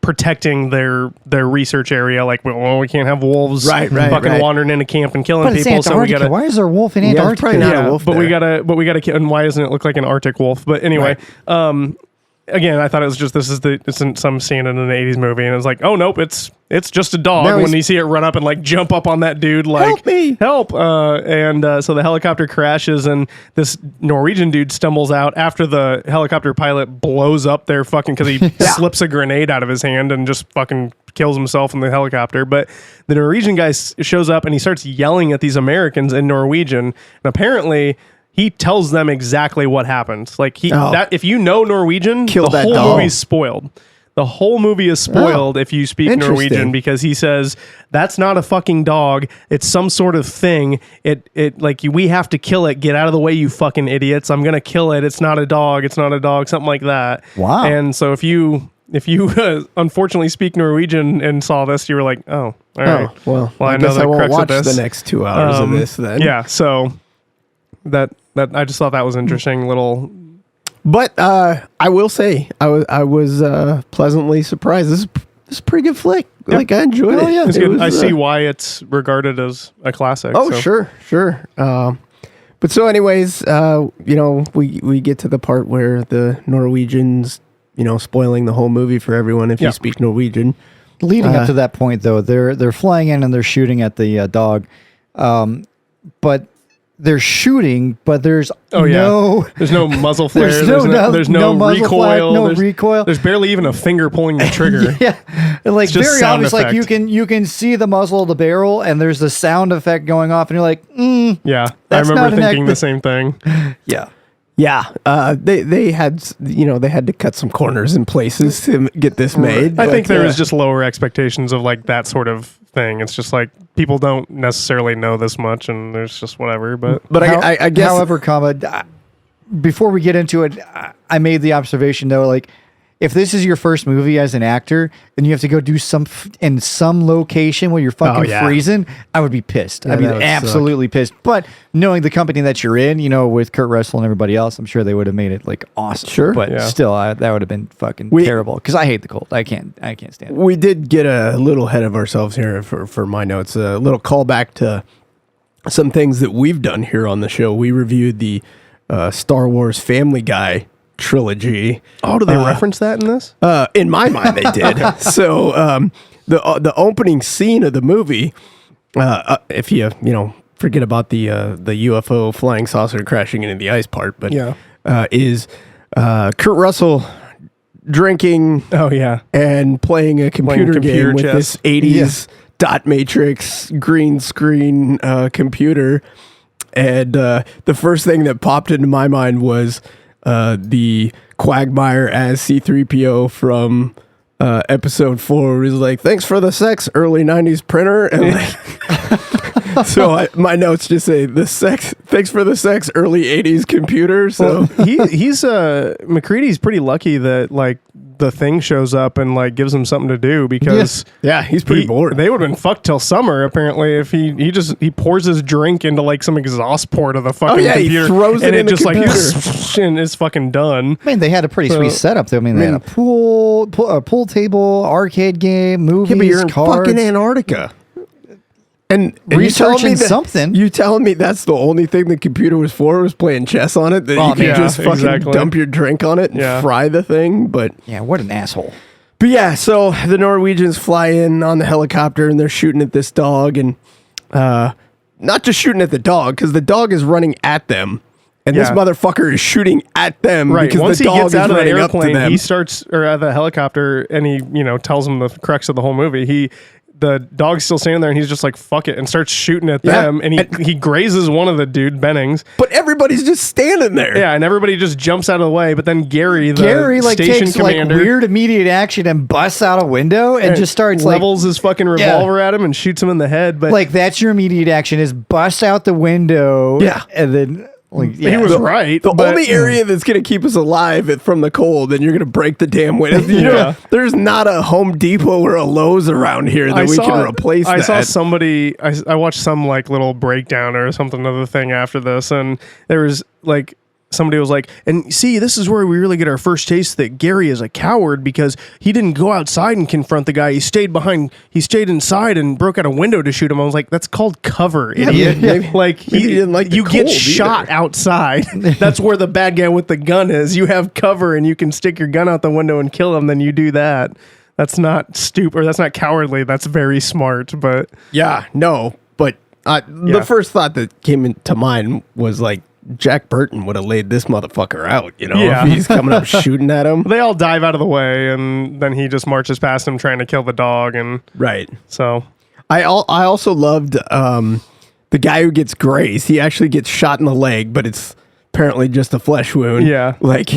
[SPEAKER 1] protecting their research area. Like, well, we can't have wolves wandering into camp and killing people.
[SPEAKER 3] It's Antarctica.
[SPEAKER 1] So we gotta.
[SPEAKER 3] Why is there a wolf in Antarctica?
[SPEAKER 2] Probably not a wolf
[SPEAKER 1] but
[SPEAKER 2] there.
[SPEAKER 1] we gotta kill. And why doesn't it look like an Arctic wolf? But anyway, again, I thought it was just it's in some scene in an 80s movie, and it's like, oh nope, it's just a dog.
[SPEAKER 2] Now
[SPEAKER 1] when you see it run up and like jump up on that dude, like,
[SPEAKER 2] help me,
[SPEAKER 1] help! So the helicopter crashes, and this Norwegian dude stumbles out after the helicopter pilot blows up their fucking, because he slips a grenade out of his hand and just fucking kills himself in the helicopter. But the Norwegian guy shows up and he starts yelling at these Americans in Norwegian, and apparently he tells them exactly what happened. Like if you know Norwegian, the whole movie's spoiled. The whole movie is spoiled if you speak Norwegian, because he says that's not a fucking dog. It's some sort of thing. It like we have to kill it. Get out of the way, you fucking idiots. I'm gonna kill it. It's not a dog. It's not a dog. Something like that.
[SPEAKER 3] Wow.
[SPEAKER 1] And so if you unfortunately speak Norwegian and saw this, you were like, oh, all right.
[SPEAKER 2] Well,
[SPEAKER 1] I
[SPEAKER 2] guess
[SPEAKER 1] know
[SPEAKER 2] I won't watch
[SPEAKER 1] this.
[SPEAKER 2] the next 2 hours of this then.
[SPEAKER 1] Yeah. So that I just thought that was interesting little.
[SPEAKER 2] But I will say I was pleasantly surprised. This is a pretty good flick.
[SPEAKER 1] Yeah.
[SPEAKER 2] Like, I enjoyed it.
[SPEAKER 1] It's
[SPEAKER 2] It
[SPEAKER 1] good.
[SPEAKER 2] was,
[SPEAKER 1] I see why it's regarded as a classic.
[SPEAKER 2] Oh,
[SPEAKER 1] so.
[SPEAKER 2] sure. But so anyways, we get to the part where the Norwegians, spoiling the whole movie for everyone if you speak Norwegian.
[SPEAKER 3] Leading up to that point, though, they're flying in and they're shooting at the dog, but they're shooting, but there's
[SPEAKER 1] there's no muzzle flare.
[SPEAKER 3] There's
[SPEAKER 1] no
[SPEAKER 3] muzzle
[SPEAKER 1] recoil.
[SPEAKER 3] flash, no recoil.
[SPEAKER 1] There's barely even a finger pulling the trigger.
[SPEAKER 3] And like,
[SPEAKER 1] It's just
[SPEAKER 3] very
[SPEAKER 1] sound
[SPEAKER 3] obvious. Like,
[SPEAKER 1] effect.
[SPEAKER 3] you can see the muzzle of the barrel, and there's the sound effect going off, and you're like,
[SPEAKER 1] Yeah, I
[SPEAKER 3] That's
[SPEAKER 1] remember
[SPEAKER 3] not an
[SPEAKER 1] thinking
[SPEAKER 3] act-
[SPEAKER 1] the same thing.
[SPEAKER 3] yeah.
[SPEAKER 2] Yeah, they had they had to cut some corners in places to get this made.
[SPEAKER 1] I think
[SPEAKER 2] but,
[SPEAKER 1] there was just lower expectations of like that sort of thing. It's just like people don't necessarily know this much, and there's just whatever. But
[SPEAKER 2] I guess,
[SPEAKER 3] however, before we get into it, I made the observation though, like, if this is your first movie as an actor and you have to go do in some location where you're fucking freezing, I would be pissed.
[SPEAKER 2] Yeah,
[SPEAKER 3] I'd be
[SPEAKER 2] that would
[SPEAKER 3] absolutely pissed. But knowing the company that you're in, with Kurt Russell and everybody else, I'm sure they would have made it like awesome.
[SPEAKER 2] Sure.
[SPEAKER 3] But still, that would have been fucking terrible, because I hate the cold. I can't stand it.
[SPEAKER 2] We did get a little ahead of ourselves here for my notes. A little callback to some things that we've done here on the show. We reviewed the Star Wars Family Guy trilogy.
[SPEAKER 1] oh, do they reference that in this?
[SPEAKER 2] In my mind, they did. So the opening scene of the movie, if you forget about the UFO flying saucer crashing into the ice part, but is Kurt Russell drinking and playing a computer game with
[SPEAKER 1] chess.
[SPEAKER 2] this 80s dot matrix green screen computer. And the first thing that popped into my mind was the Quagmire as C-3PO from episode 4 was like, thanks for the sex, early 90s printer. And like, so my notes just say thanks for the sex, early 80s computer. So
[SPEAKER 1] he's McCready's pretty lucky that like the Thing shows up and like gives him something to do, because
[SPEAKER 2] he's pretty bored.
[SPEAKER 1] They would have been fucked till summer apparently if he pours his drink into like some exhaust port of the fucking computer,
[SPEAKER 2] he throws
[SPEAKER 1] and
[SPEAKER 2] it in the
[SPEAKER 1] just
[SPEAKER 2] computer.
[SPEAKER 1] like and it's fucking done.
[SPEAKER 3] I mean, they had a pretty sweet setup though. I mean, they had a pool table, arcade game, movies,
[SPEAKER 2] but you're in
[SPEAKER 3] cards.
[SPEAKER 2] fucking Antarctica. And
[SPEAKER 3] researching something.
[SPEAKER 2] You telling me that's the only thing the computer was for, was playing chess on it? That you could just fucking dump your drink on it and fry the thing? But
[SPEAKER 3] yeah, what an asshole.
[SPEAKER 2] But yeah, so the Norwegians fly in on the helicopter and they're shooting at this dog, and not just shooting at the dog, because the dog is running at them. And this motherfucker is shooting at them because
[SPEAKER 1] once
[SPEAKER 2] the
[SPEAKER 1] he
[SPEAKER 2] dog
[SPEAKER 1] gets out
[SPEAKER 2] is
[SPEAKER 1] of the
[SPEAKER 2] running up to
[SPEAKER 1] airplane,
[SPEAKER 2] them.
[SPEAKER 1] he starts, or out of the helicopter, and he tells him the crux of the whole movie. The dog's still standing there, and he's just like, fuck it, and starts shooting at them, and he grazes one of the dude Bennings.
[SPEAKER 2] But everybody's just standing there.
[SPEAKER 1] Yeah, and everybody just jumps out of the way, but then Gary
[SPEAKER 3] like
[SPEAKER 1] station
[SPEAKER 3] takes
[SPEAKER 1] commander,
[SPEAKER 3] like weird immediate action and busts out a window and just starts
[SPEAKER 1] levels his fucking revolver at him and shoots him in the head. But
[SPEAKER 3] like, that's your immediate action, is bust out the window.
[SPEAKER 2] Yeah.
[SPEAKER 3] And then Like,
[SPEAKER 1] He was right.
[SPEAKER 2] The
[SPEAKER 1] but-
[SPEAKER 2] only area that's going to keep us alive from the cold, and you're going to break the damn window. You know,
[SPEAKER 1] Yeah.
[SPEAKER 2] there's not a Home Depot or a Lowe's around here that we can replace
[SPEAKER 1] I
[SPEAKER 2] that.
[SPEAKER 1] saw somebody, I watched some like little breakdown or something of the thing after this, and there was like, somebody was like, and see, this is where we really get our first taste that Gary is a coward because he didn't go outside and confront the guy. He stayed inside and broke out a window to shoot him. I was like, that's called cover, idiot.
[SPEAKER 2] maybe-
[SPEAKER 1] Like,
[SPEAKER 2] maybe he didn't like the
[SPEAKER 1] you get
[SPEAKER 2] cold
[SPEAKER 1] shot
[SPEAKER 2] either.
[SPEAKER 1] outside. That's where the bad guy with the gun is. You have cover and you can stick your gun out the window and kill him. Then you do that. That's not stupid. Or that's not cowardly. That's very smart. But
[SPEAKER 2] Yeah, no, but
[SPEAKER 1] Yeah.
[SPEAKER 2] the first thought that came into mind was like, Jack Burton would have laid this motherfucker out, you know,
[SPEAKER 1] Yeah.
[SPEAKER 2] if he's coming up shooting at him.
[SPEAKER 1] they all dive out of the way, and then he just marches past him trying to kill the dog. And
[SPEAKER 2] Right.
[SPEAKER 1] so,
[SPEAKER 2] I also loved the guy who gets grazed. He actually gets shot in the leg, but it's apparently just a flesh wound.
[SPEAKER 1] Yeah.
[SPEAKER 2] Like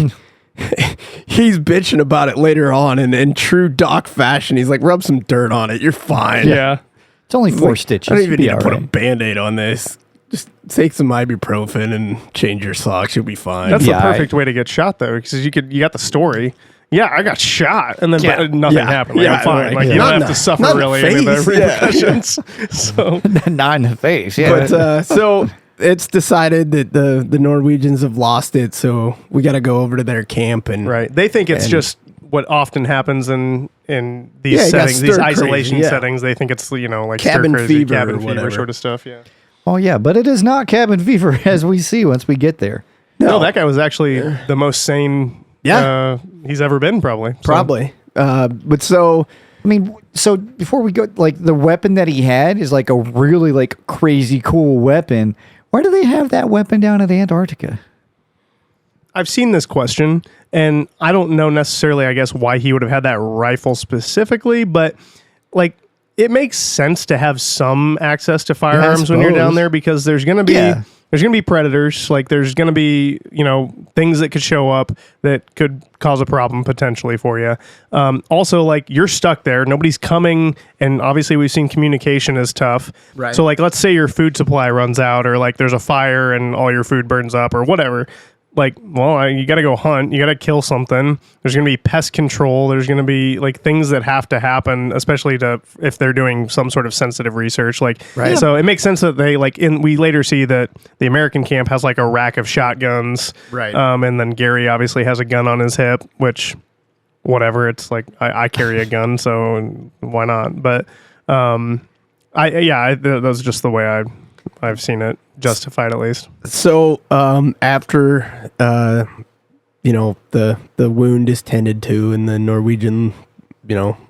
[SPEAKER 2] he's bitching about it later on, and in true Doc fashion, he's like, rub some dirt on it. You're fine.
[SPEAKER 1] yeah.
[SPEAKER 3] It's only 4
[SPEAKER 2] Like,
[SPEAKER 3] stitches.
[SPEAKER 2] I don't even
[SPEAKER 3] You'll be
[SPEAKER 2] need to
[SPEAKER 3] all
[SPEAKER 2] put a
[SPEAKER 3] right.
[SPEAKER 2] Band-Aid on this. Just take some ibuprofen and change your socks. You'll be fine.
[SPEAKER 1] That's
[SPEAKER 3] Yeah,
[SPEAKER 1] the perfect way to get shot, though, because you got the story. Yeah, I got shot, and then
[SPEAKER 2] Yeah.
[SPEAKER 1] nothing
[SPEAKER 2] Yeah.
[SPEAKER 1] happened. Like,
[SPEAKER 2] Yeah,
[SPEAKER 1] I'm fine.
[SPEAKER 2] right.
[SPEAKER 1] Like,
[SPEAKER 2] Yeah.
[SPEAKER 1] you
[SPEAKER 2] Not
[SPEAKER 1] don't
[SPEAKER 2] in
[SPEAKER 1] have to
[SPEAKER 2] the-
[SPEAKER 1] suffer
[SPEAKER 2] not in the
[SPEAKER 1] really any of the
[SPEAKER 2] face. Yeah.
[SPEAKER 1] repercussions. So,
[SPEAKER 3] Not in the face. Yeah.
[SPEAKER 2] But so it's decided that the Norwegians have lost it, so we got to go over to their camp and
[SPEAKER 1] right. They think it's
[SPEAKER 2] And-
[SPEAKER 1] just what often happens in these
[SPEAKER 2] Yeah, you got
[SPEAKER 1] settings, these
[SPEAKER 2] stir
[SPEAKER 1] isolation
[SPEAKER 2] crazy, yeah.
[SPEAKER 1] settings. They think it's, like
[SPEAKER 2] Cabin
[SPEAKER 1] stir crazy,
[SPEAKER 2] fever
[SPEAKER 1] cabin
[SPEAKER 2] or
[SPEAKER 1] fever
[SPEAKER 2] whatever.
[SPEAKER 1] sort of stuff. Yeah.
[SPEAKER 3] Oh, yeah. But it is not cabin fever as we see once we get there.
[SPEAKER 1] No, that guy was actually the most sane he's ever been, probably. So-
[SPEAKER 2] probably. But so
[SPEAKER 3] I mean, so before we go, like the weapon that he had is like a really like crazy cool weapon. Why do they have that weapon down in Antarctica?
[SPEAKER 1] I've seen this question, and I don't know necessarily, I guess, why he would have had that rifle specifically, but like it makes sense to have some access to firearms when you're down
[SPEAKER 2] suppose.
[SPEAKER 1] there because there's going to be
[SPEAKER 3] Yeah.
[SPEAKER 1] there's going to be predators, like there's going to be things that could show up that could cause a problem potentially for you. Also, like you're stuck there, nobody's coming, and obviously we've seen communication is tough.
[SPEAKER 2] Right.
[SPEAKER 1] So like let's say your food supply runs out, or like there's a fire and all your food burns up, or whatever. Like, well, you got to go hunt. You got to kill something. There's going to be pest control. There's going to be like things that have to happen, especially if they're doing some sort of sensitive research. Like,
[SPEAKER 2] Right.
[SPEAKER 1] So it makes sense that they we later see that the American camp has like a rack of shotguns.
[SPEAKER 2] Right.
[SPEAKER 1] And then Gary obviously has a gun on his hip, which, whatever. It's like I carry a gun, so why not? But that's just the way I've seen it justified, at least.
[SPEAKER 2] So after the wound is tended to and the Norwegian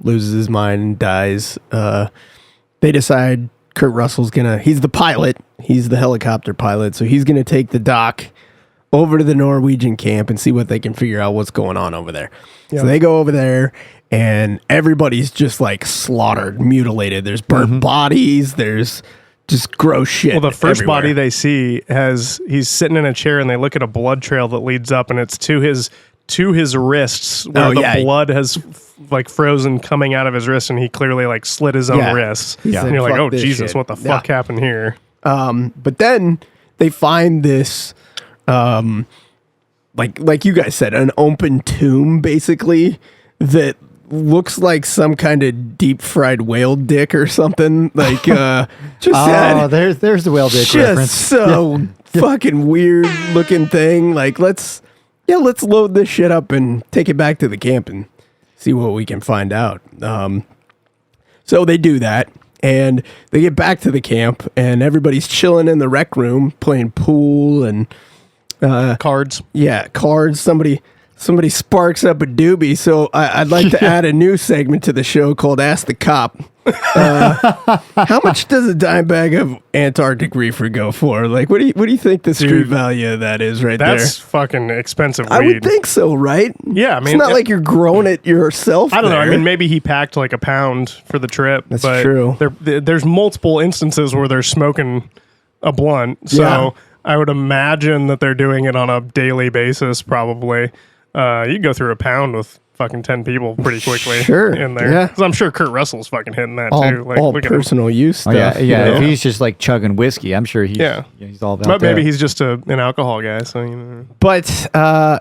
[SPEAKER 2] loses his mind and dies, they decide Kurt Russell's he's the pilot, he's the helicopter pilot, so he's gonna take the Doc over to the Norwegian camp and see what they can figure out what's going on over there. So they go over there and everybody's just like slaughtered, mutilated. There's burnt bodies, there's just gross shit.
[SPEAKER 1] Well, the first
[SPEAKER 2] everywhere.
[SPEAKER 1] body they see he's sitting in a chair, and they look at a blood trail that leads up, and it's to his wrists where the blood has like frozen coming out of his wrist, and he clearly like slit his own wrists.
[SPEAKER 2] He said,
[SPEAKER 1] And you're like,
[SPEAKER 2] "Fuck
[SPEAKER 1] oh
[SPEAKER 2] this
[SPEAKER 1] Jesus,
[SPEAKER 2] shit."
[SPEAKER 1] what the fuck happened here?
[SPEAKER 2] But then they find this, like you guys said, an open tomb, basically, that looks like some kind of deep fried whale dick or something. Like,
[SPEAKER 3] There's the whale dick
[SPEAKER 2] just
[SPEAKER 3] reference.
[SPEAKER 2] so fucking weird looking thing. Like, let's load this shit up and take it back to the camp and see what we can find out. So they do that. And they get back to the camp, and everybody's chilling in the rec room, playing pool and
[SPEAKER 1] Cards.
[SPEAKER 2] cards. Somebody sparks up a doobie. So I'd like to add a new segment to the show called Ask the Cop. How much does a dime bag of Antarctic reefer go for? Like, what do you think the street
[SPEAKER 1] Dude,
[SPEAKER 2] value of that is right there?
[SPEAKER 1] That's fucking expensive
[SPEAKER 2] I
[SPEAKER 1] weed.
[SPEAKER 2] would think so, right?
[SPEAKER 1] Yeah, I mean,
[SPEAKER 2] it's not like you're growing it yourself.
[SPEAKER 1] I don't know. I
[SPEAKER 2] there.
[SPEAKER 1] mean, maybe he packed like a pound for the trip.
[SPEAKER 2] That's
[SPEAKER 1] but
[SPEAKER 2] true.
[SPEAKER 1] There's multiple instances where they're smoking a blunt. So
[SPEAKER 2] Yeah.
[SPEAKER 1] I would imagine that they're doing it on a daily basis, probably. You go through a pound with fucking 10 people pretty quickly
[SPEAKER 2] Sure,
[SPEAKER 1] in there.
[SPEAKER 2] yeah.
[SPEAKER 1] 'Cause I'm sure Kurt Russell's fucking hitting that too. Like,
[SPEAKER 2] all
[SPEAKER 1] look at him.
[SPEAKER 2] personal use
[SPEAKER 3] Oh,
[SPEAKER 2] stuff.
[SPEAKER 3] yeah.
[SPEAKER 2] you
[SPEAKER 3] Yeah.
[SPEAKER 2] know?
[SPEAKER 3] If he's just like chugging whiskey, I'm sure he's all about
[SPEAKER 1] But maybe
[SPEAKER 3] that.
[SPEAKER 1] he's just an alcohol guy. So, you know.
[SPEAKER 2] But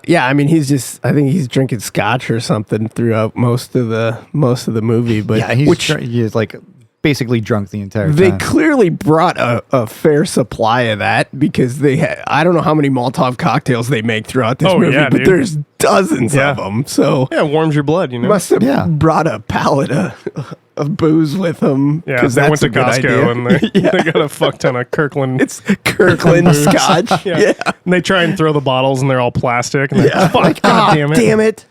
[SPEAKER 2] yeah, I mean, I think he's drinking scotch or something throughout most of the movie. But
[SPEAKER 3] Yeah, he is like basically drunk the entire
[SPEAKER 2] they
[SPEAKER 3] time.
[SPEAKER 2] clearly brought a fair supply of that because I don't know how many Molotov cocktails they make throughout this
[SPEAKER 1] Oh,
[SPEAKER 2] movie,
[SPEAKER 1] yeah,
[SPEAKER 2] but
[SPEAKER 1] dude.
[SPEAKER 2] there's dozens
[SPEAKER 1] Yeah.
[SPEAKER 2] of them. So
[SPEAKER 1] Yeah, it warms your blood, you know.
[SPEAKER 2] must have
[SPEAKER 3] Yeah.
[SPEAKER 2] brought a pallet of booze with them.
[SPEAKER 1] Yeah,
[SPEAKER 2] 'cause
[SPEAKER 1] they went
[SPEAKER 2] that's
[SPEAKER 1] to
[SPEAKER 2] a good
[SPEAKER 1] Costco
[SPEAKER 2] idea.
[SPEAKER 1] and they got a fuck ton of Kirkland.
[SPEAKER 2] It's Kirkland scotch.
[SPEAKER 1] yeah.
[SPEAKER 2] Yeah.
[SPEAKER 1] And they try and throw the bottles and they're all plastic. And
[SPEAKER 2] Yeah.
[SPEAKER 1] fuck,
[SPEAKER 2] Like,
[SPEAKER 1] God
[SPEAKER 2] "Ah,
[SPEAKER 1] damn it.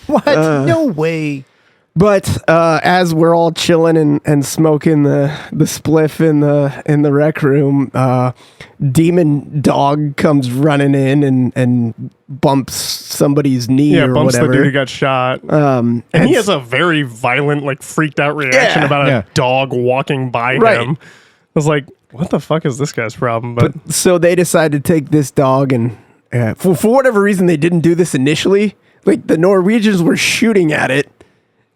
[SPEAKER 3] What? No way.
[SPEAKER 2] But as we're all chilling and smoking the spliff in the rec room, demon dog comes running in and bumps somebody's knee
[SPEAKER 1] Yeah,
[SPEAKER 2] or
[SPEAKER 1] bumps
[SPEAKER 2] whatever.
[SPEAKER 1] the dude who got shot. And he has a very violent, like, freaked out reaction
[SPEAKER 2] Yeah.
[SPEAKER 1] about
[SPEAKER 3] Yeah.
[SPEAKER 1] a dog walking by
[SPEAKER 2] Right.
[SPEAKER 1] him. I was like, what the fuck is this guy's problem? But
[SPEAKER 2] So they decided to take this dog and for whatever reason they didn't do this initially. Like the Norwegians were shooting at it.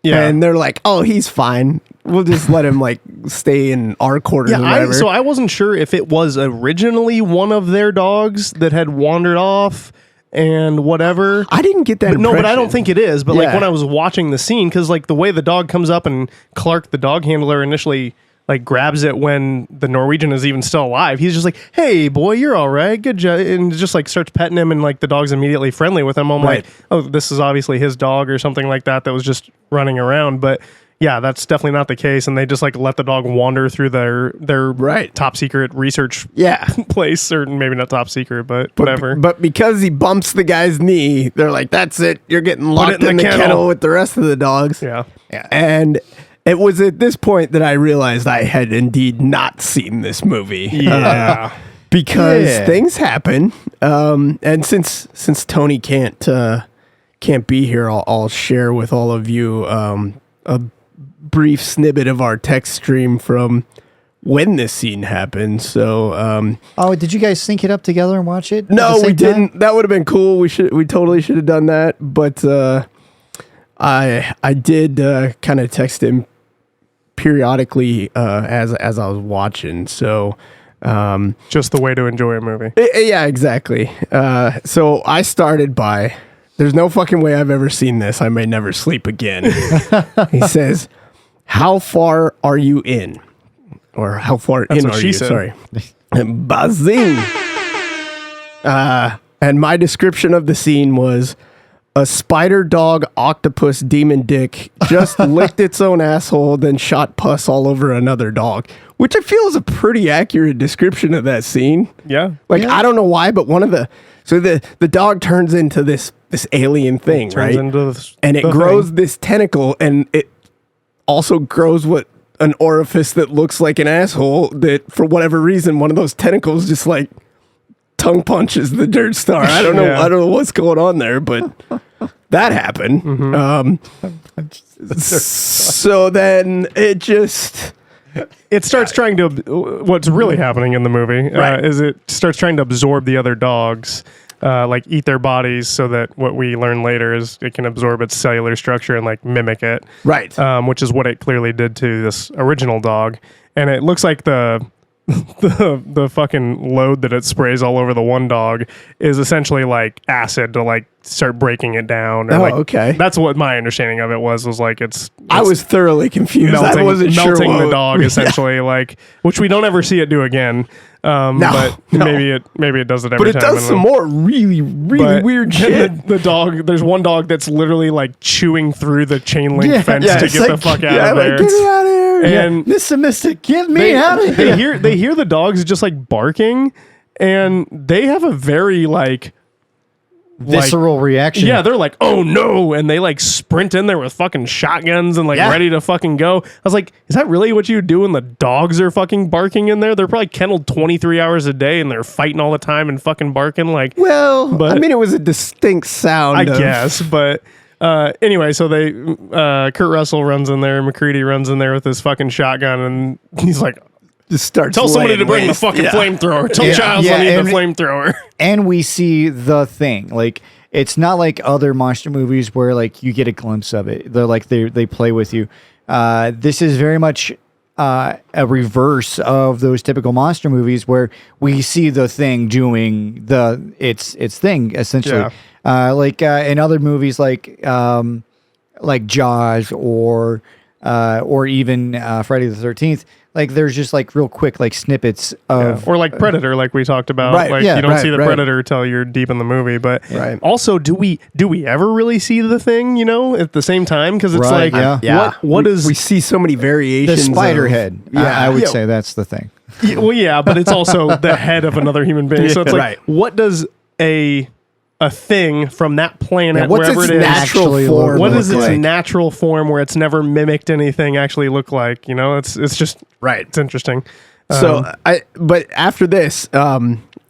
[SPEAKER 1] yeah.
[SPEAKER 2] And they're like, "Oh, he's fine. We'll just let him like stay in our quarters."
[SPEAKER 1] Yeah,
[SPEAKER 2] or whatever.
[SPEAKER 1] so I wasn't sure if it was originally one of their dogs that had wandered off and whatever.
[SPEAKER 2] I didn't get that.
[SPEAKER 1] No, but I don't
[SPEAKER 2] impression.
[SPEAKER 1] think it is. But like
[SPEAKER 2] Yeah.
[SPEAKER 1] when I was watching the scene, because like the way the dog comes up and Clark, the dog handler, initially like grabs it when the Norwegian is even still alive. He's just like, "Hey, boy, you're all right, good job," and just like starts petting him, and like the dog's immediately friendly with him. I'm
[SPEAKER 2] Right.
[SPEAKER 1] like, "Oh, this is obviously his dog or something like that was just running around." But yeah, that's definitely not the case, and they just like let the dog wander through their
[SPEAKER 2] Right.
[SPEAKER 1] top secret research
[SPEAKER 2] Yeah.
[SPEAKER 1] place, or maybe not top secret, but whatever.
[SPEAKER 2] But because he bumps the guy's knee, they're like, "That's it. You're getting
[SPEAKER 1] it
[SPEAKER 2] locked
[SPEAKER 1] in
[SPEAKER 2] in
[SPEAKER 1] the
[SPEAKER 2] the
[SPEAKER 1] kennel."
[SPEAKER 2] kennel with the rest of the dogs."
[SPEAKER 1] Yeah.
[SPEAKER 2] And it was at this point that I realized I had indeed not seen this movie.
[SPEAKER 1] Yeah.
[SPEAKER 2] Because
[SPEAKER 3] Yeah.
[SPEAKER 2] things happen. And since Tony can't be here, I'll share with all of you a brief snippet of our text stream from when this scene happened. So
[SPEAKER 3] Oh, did you guys sync it up together and watch it? at the
[SPEAKER 2] no, we
[SPEAKER 3] same time?
[SPEAKER 2] didn't. That would have been cool. We totally should have done that. But I did kind of text him periodically as I was watching. So
[SPEAKER 1] Just the way to enjoy a movie.
[SPEAKER 2] yeah, exactly. So I started by, "There's no fucking way I've ever seen this. I may never sleep again." He says, "How far are you in?" Or how far
[SPEAKER 1] That's
[SPEAKER 2] in
[SPEAKER 1] what
[SPEAKER 2] are
[SPEAKER 1] she
[SPEAKER 2] you?
[SPEAKER 1] said.
[SPEAKER 2] Sorry. Bazing. And my description of the scene was, "A spider dog octopus demon dick just licked its own asshole, then shot pus all over another dog," which I feel is a pretty accurate description of that scene.
[SPEAKER 1] Yeah.
[SPEAKER 2] Like, I don't know why, but the dog turns into this alien thing,
[SPEAKER 1] Turns
[SPEAKER 2] right?
[SPEAKER 1] into
[SPEAKER 2] And it
[SPEAKER 1] the
[SPEAKER 2] grows
[SPEAKER 1] thing.
[SPEAKER 2] this tentacle, and it also grows an orifice that looks like an asshole, that for whatever reason, one of those tentacles just like tongue punches the dirt star. I don't know.
[SPEAKER 1] Yeah.
[SPEAKER 2] I don't know what's going on there, but that happened. So then it just,
[SPEAKER 1] It starts trying to. What's really happening in the movie
[SPEAKER 2] Right.
[SPEAKER 1] is it starts trying to absorb the other dogs, like eat their bodies, so that what we learn later is it can absorb its cellular structure and like mimic it.
[SPEAKER 2] right.
[SPEAKER 1] Which is what it clearly did to this original dog. And it looks like the fucking load that it sprays all over the one dog is essentially like acid to like start breaking it down. Or
[SPEAKER 2] Oh,
[SPEAKER 1] like,
[SPEAKER 2] okay.
[SPEAKER 1] That's what my understanding of it was like it's
[SPEAKER 2] I was thoroughly confused. I wasn't sure
[SPEAKER 1] melting the
[SPEAKER 2] what-
[SPEAKER 1] dog essentially, like, which we don't ever see it do again. But
[SPEAKER 2] no.
[SPEAKER 1] maybe it does it every
[SPEAKER 2] But it
[SPEAKER 1] time.
[SPEAKER 2] does
[SPEAKER 1] I don't
[SPEAKER 2] some
[SPEAKER 1] know.
[SPEAKER 2] more really
[SPEAKER 1] But
[SPEAKER 2] weird shit.
[SPEAKER 1] The dog, there's one dog that's literally like chewing through the chain link fence to
[SPEAKER 2] it's
[SPEAKER 1] get the
[SPEAKER 2] like,
[SPEAKER 1] fuck out
[SPEAKER 2] yeah,
[SPEAKER 1] of
[SPEAKER 2] like,
[SPEAKER 1] there.
[SPEAKER 2] get me out of here.
[SPEAKER 1] And
[SPEAKER 3] Mr. Mystic, get me out of here.
[SPEAKER 1] they hear the dogs just like barking, and they have a very like
[SPEAKER 3] Visceral reaction.
[SPEAKER 1] yeah, they're like, "Oh no," and they like sprint in there with fucking shotguns and like
[SPEAKER 2] Yeah.
[SPEAKER 1] ready to fucking go. I was like, "Is that really what you do when the dogs are fucking barking in there? They're probably kenneled 23 hours a day and they're fighting all the time and fucking barking like."
[SPEAKER 2] Well,
[SPEAKER 1] But-
[SPEAKER 2] I mean, it was a distinct sound.
[SPEAKER 1] I
[SPEAKER 2] of-
[SPEAKER 1] guess, but anyway, so they Kurt Russell runs in there, McCready runs in there with his fucking shotgun, and he's like,
[SPEAKER 2] just starts.
[SPEAKER 1] "Tell somebody
[SPEAKER 2] laying
[SPEAKER 1] to bring the
[SPEAKER 2] waste.
[SPEAKER 1] fucking
[SPEAKER 2] Yeah.
[SPEAKER 1] flamethrower. Tell
[SPEAKER 3] Yeah.
[SPEAKER 1] Childs
[SPEAKER 3] Yeah,
[SPEAKER 1] I need the
[SPEAKER 3] and-
[SPEAKER 1] flamethrower."
[SPEAKER 3] And we see the thing. Like, it's not like other monster movies where like you get a glimpse of it. They're like they play with you. This is very much a reverse of those typical monster movies where we see the thing doing its thing essentially. Like in other movies like Jaws or even Friday the 13th. Like there's just like real quick like snippets of
[SPEAKER 1] or like Predator, like we talked about.
[SPEAKER 2] Right,
[SPEAKER 1] like
[SPEAKER 2] yeah,
[SPEAKER 1] you don't
[SPEAKER 2] right,
[SPEAKER 1] see the
[SPEAKER 2] right.
[SPEAKER 1] Predator till you're deep in the movie. But
[SPEAKER 2] Right.
[SPEAKER 1] also, do we ever really see the thing? You know, at the same time, because it's
[SPEAKER 3] Right,
[SPEAKER 1] like,
[SPEAKER 3] yeah.
[SPEAKER 1] what is
[SPEAKER 2] we see so many
[SPEAKER 3] the
[SPEAKER 2] variations.
[SPEAKER 3] spider
[SPEAKER 2] of-
[SPEAKER 3] head.
[SPEAKER 2] Yeah,
[SPEAKER 3] I would
[SPEAKER 2] Yeah.
[SPEAKER 3] say that's the thing.
[SPEAKER 1] Well, yeah, but it's also the head of another human being. So it's like,
[SPEAKER 2] Right.
[SPEAKER 1] what does a thing from that planet,
[SPEAKER 2] Yeah, what's
[SPEAKER 1] wherever
[SPEAKER 2] its
[SPEAKER 1] it is,
[SPEAKER 2] natural
[SPEAKER 3] actually
[SPEAKER 2] form?
[SPEAKER 3] look
[SPEAKER 1] what
[SPEAKER 3] look
[SPEAKER 1] does its
[SPEAKER 2] like?
[SPEAKER 1] natural form where it's never mimicked anything actually look like? You know, it's just
[SPEAKER 2] Right.
[SPEAKER 1] It's interesting.
[SPEAKER 2] So but after this,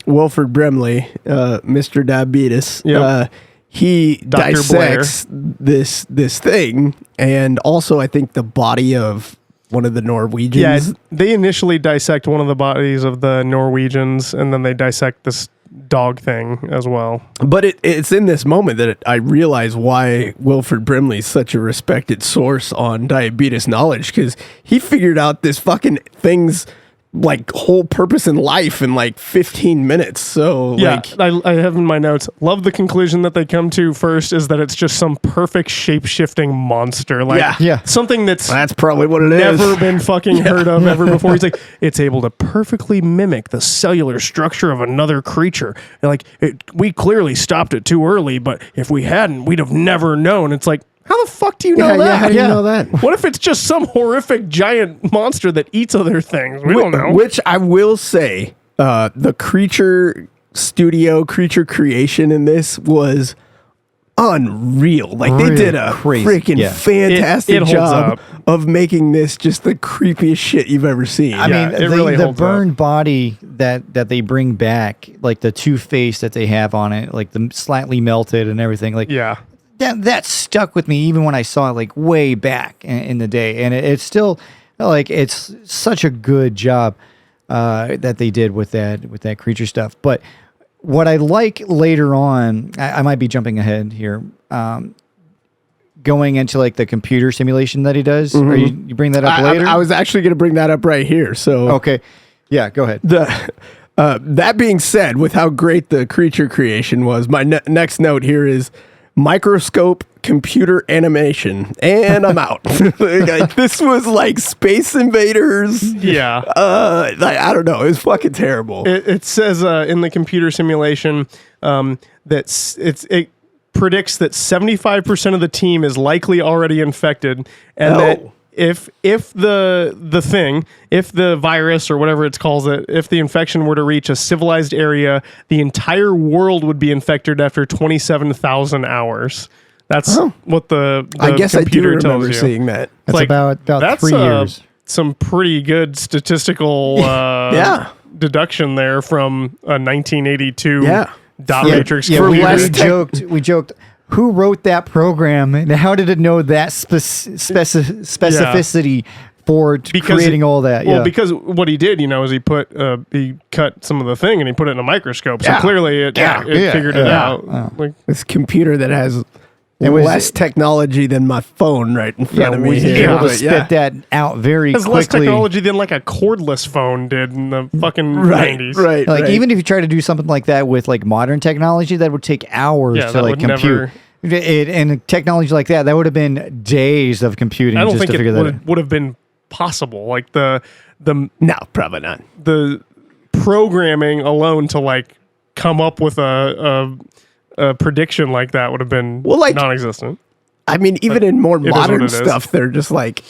[SPEAKER 2] Wilford Brimley, Mr. Diabetes,
[SPEAKER 1] Yep.
[SPEAKER 2] he
[SPEAKER 1] Dr.
[SPEAKER 2] dissects this thing, and also I think the body of one of the Norwegians.
[SPEAKER 1] Yeah, they initially dissect one of the bodies of the Norwegians, and then they dissect this dog thing as well.
[SPEAKER 2] But it's in this moment that I realize why Wilford Brimley is such a respected source on diabetes knowledge, because he figured out this fucking thing's like whole purpose in life in like 15 minutes. So
[SPEAKER 1] Yeah,
[SPEAKER 2] like,
[SPEAKER 1] I have in my notes. Love the conclusion that they come to first is that it's just some perfect shape-shifting monster, like
[SPEAKER 3] Yeah.
[SPEAKER 1] something that's
[SPEAKER 2] that's probably what it is.
[SPEAKER 1] never been fucking heard of ever before. He's like, it's able to perfectly mimic the cellular structure of another creature. And like, we clearly stopped it too early, but if we hadn't, we'd have never known. It's like, how the fuck do you know that?
[SPEAKER 2] How do you know that?
[SPEAKER 1] What if it's just some horrific giant monster that eats other things? We don't know.
[SPEAKER 2] Which I will say, the creature creation in this was unreal. Like they
[SPEAKER 3] Really
[SPEAKER 2] did a
[SPEAKER 3] crazy.
[SPEAKER 2] freaking
[SPEAKER 3] Yeah.
[SPEAKER 2] fantastic
[SPEAKER 1] It holds
[SPEAKER 2] job
[SPEAKER 1] up.
[SPEAKER 2] of making this just the creepiest shit you've ever seen.
[SPEAKER 3] I
[SPEAKER 1] Yeah,
[SPEAKER 3] mean,
[SPEAKER 1] it really
[SPEAKER 3] the
[SPEAKER 1] holds
[SPEAKER 3] burned body that they bring back, like the two-face that they have on it, like the slightly melted and everything, like
[SPEAKER 1] Yeah.
[SPEAKER 3] that stuck with me even when I saw it like way back in the day, and it's still like it's such a good job that they did with that creature stuff. But what I like later on, I might be jumping ahead here, going into like the computer simulation that he does. Or you bring that up later?
[SPEAKER 2] I was actually going to bring that up right here. So
[SPEAKER 3] okay, yeah, go ahead.
[SPEAKER 2] that being said, with how great the creature creation was, my next note here is microscope computer animation, and I'm out. Like, this was like Space Invaders.
[SPEAKER 1] Yeah.
[SPEAKER 2] Like, I don't know. It was fucking terrible.
[SPEAKER 1] It says in the computer simulation that it predicts that 75% of the team is likely already infected, and that if the virus or whatever it calls it, if the infection were to reach a civilized area, the entire world would be infected after 27,000 hours. That's what the
[SPEAKER 2] I guess I do
[SPEAKER 1] computer tells
[SPEAKER 2] remember
[SPEAKER 1] you.
[SPEAKER 2] seeing that.
[SPEAKER 3] That's
[SPEAKER 1] Like,
[SPEAKER 3] about
[SPEAKER 1] that's
[SPEAKER 3] 3 years.
[SPEAKER 1] Some pretty good statistical
[SPEAKER 2] Yeah.
[SPEAKER 1] deduction there from a 1982
[SPEAKER 2] Yeah.
[SPEAKER 1] dot
[SPEAKER 3] Yeah,
[SPEAKER 1] matrix
[SPEAKER 3] yeah,
[SPEAKER 1] computer.
[SPEAKER 3] we joked. Who wrote that program, and how did it know that specificity for creating all that?
[SPEAKER 1] Well,
[SPEAKER 3] Yeah.
[SPEAKER 1] because what he did, is he cut some of the thing and he put it in a microscope. So
[SPEAKER 2] Yeah.
[SPEAKER 1] clearly it figured it out. Like,
[SPEAKER 2] This computer that has
[SPEAKER 3] was-
[SPEAKER 2] less technology than my phone right in front of me.
[SPEAKER 3] was
[SPEAKER 2] here,
[SPEAKER 3] able to
[SPEAKER 2] but
[SPEAKER 3] spit that out very
[SPEAKER 1] has
[SPEAKER 3] quickly.
[SPEAKER 1] less technology than like a cordless phone did in the fucking
[SPEAKER 2] Right,
[SPEAKER 1] 90s.
[SPEAKER 2] right,
[SPEAKER 3] Like
[SPEAKER 2] right.
[SPEAKER 3] even if you try to do something like that with like modern technology, that would take hours
[SPEAKER 1] Yeah,
[SPEAKER 3] to
[SPEAKER 1] that
[SPEAKER 3] like
[SPEAKER 1] would
[SPEAKER 3] compute. And technology like that would have been days of computing
[SPEAKER 1] I don't
[SPEAKER 3] just
[SPEAKER 1] think
[SPEAKER 3] to figure
[SPEAKER 1] it
[SPEAKER 3] that out.
[SPEAKER 1] would have been possible. Like the
[SPEAKER 2] No, probably not.
[SPEAKER 1] the programming alone to like come up with a prediction like that would have been non-existent.
[SPEAKER 2] I mean, even in more
[SPEAKER 1] is what
[SPEAKER 2] modern
[SPEAKER 1] it is.
[SPEAKER 2] stuff, they're just like,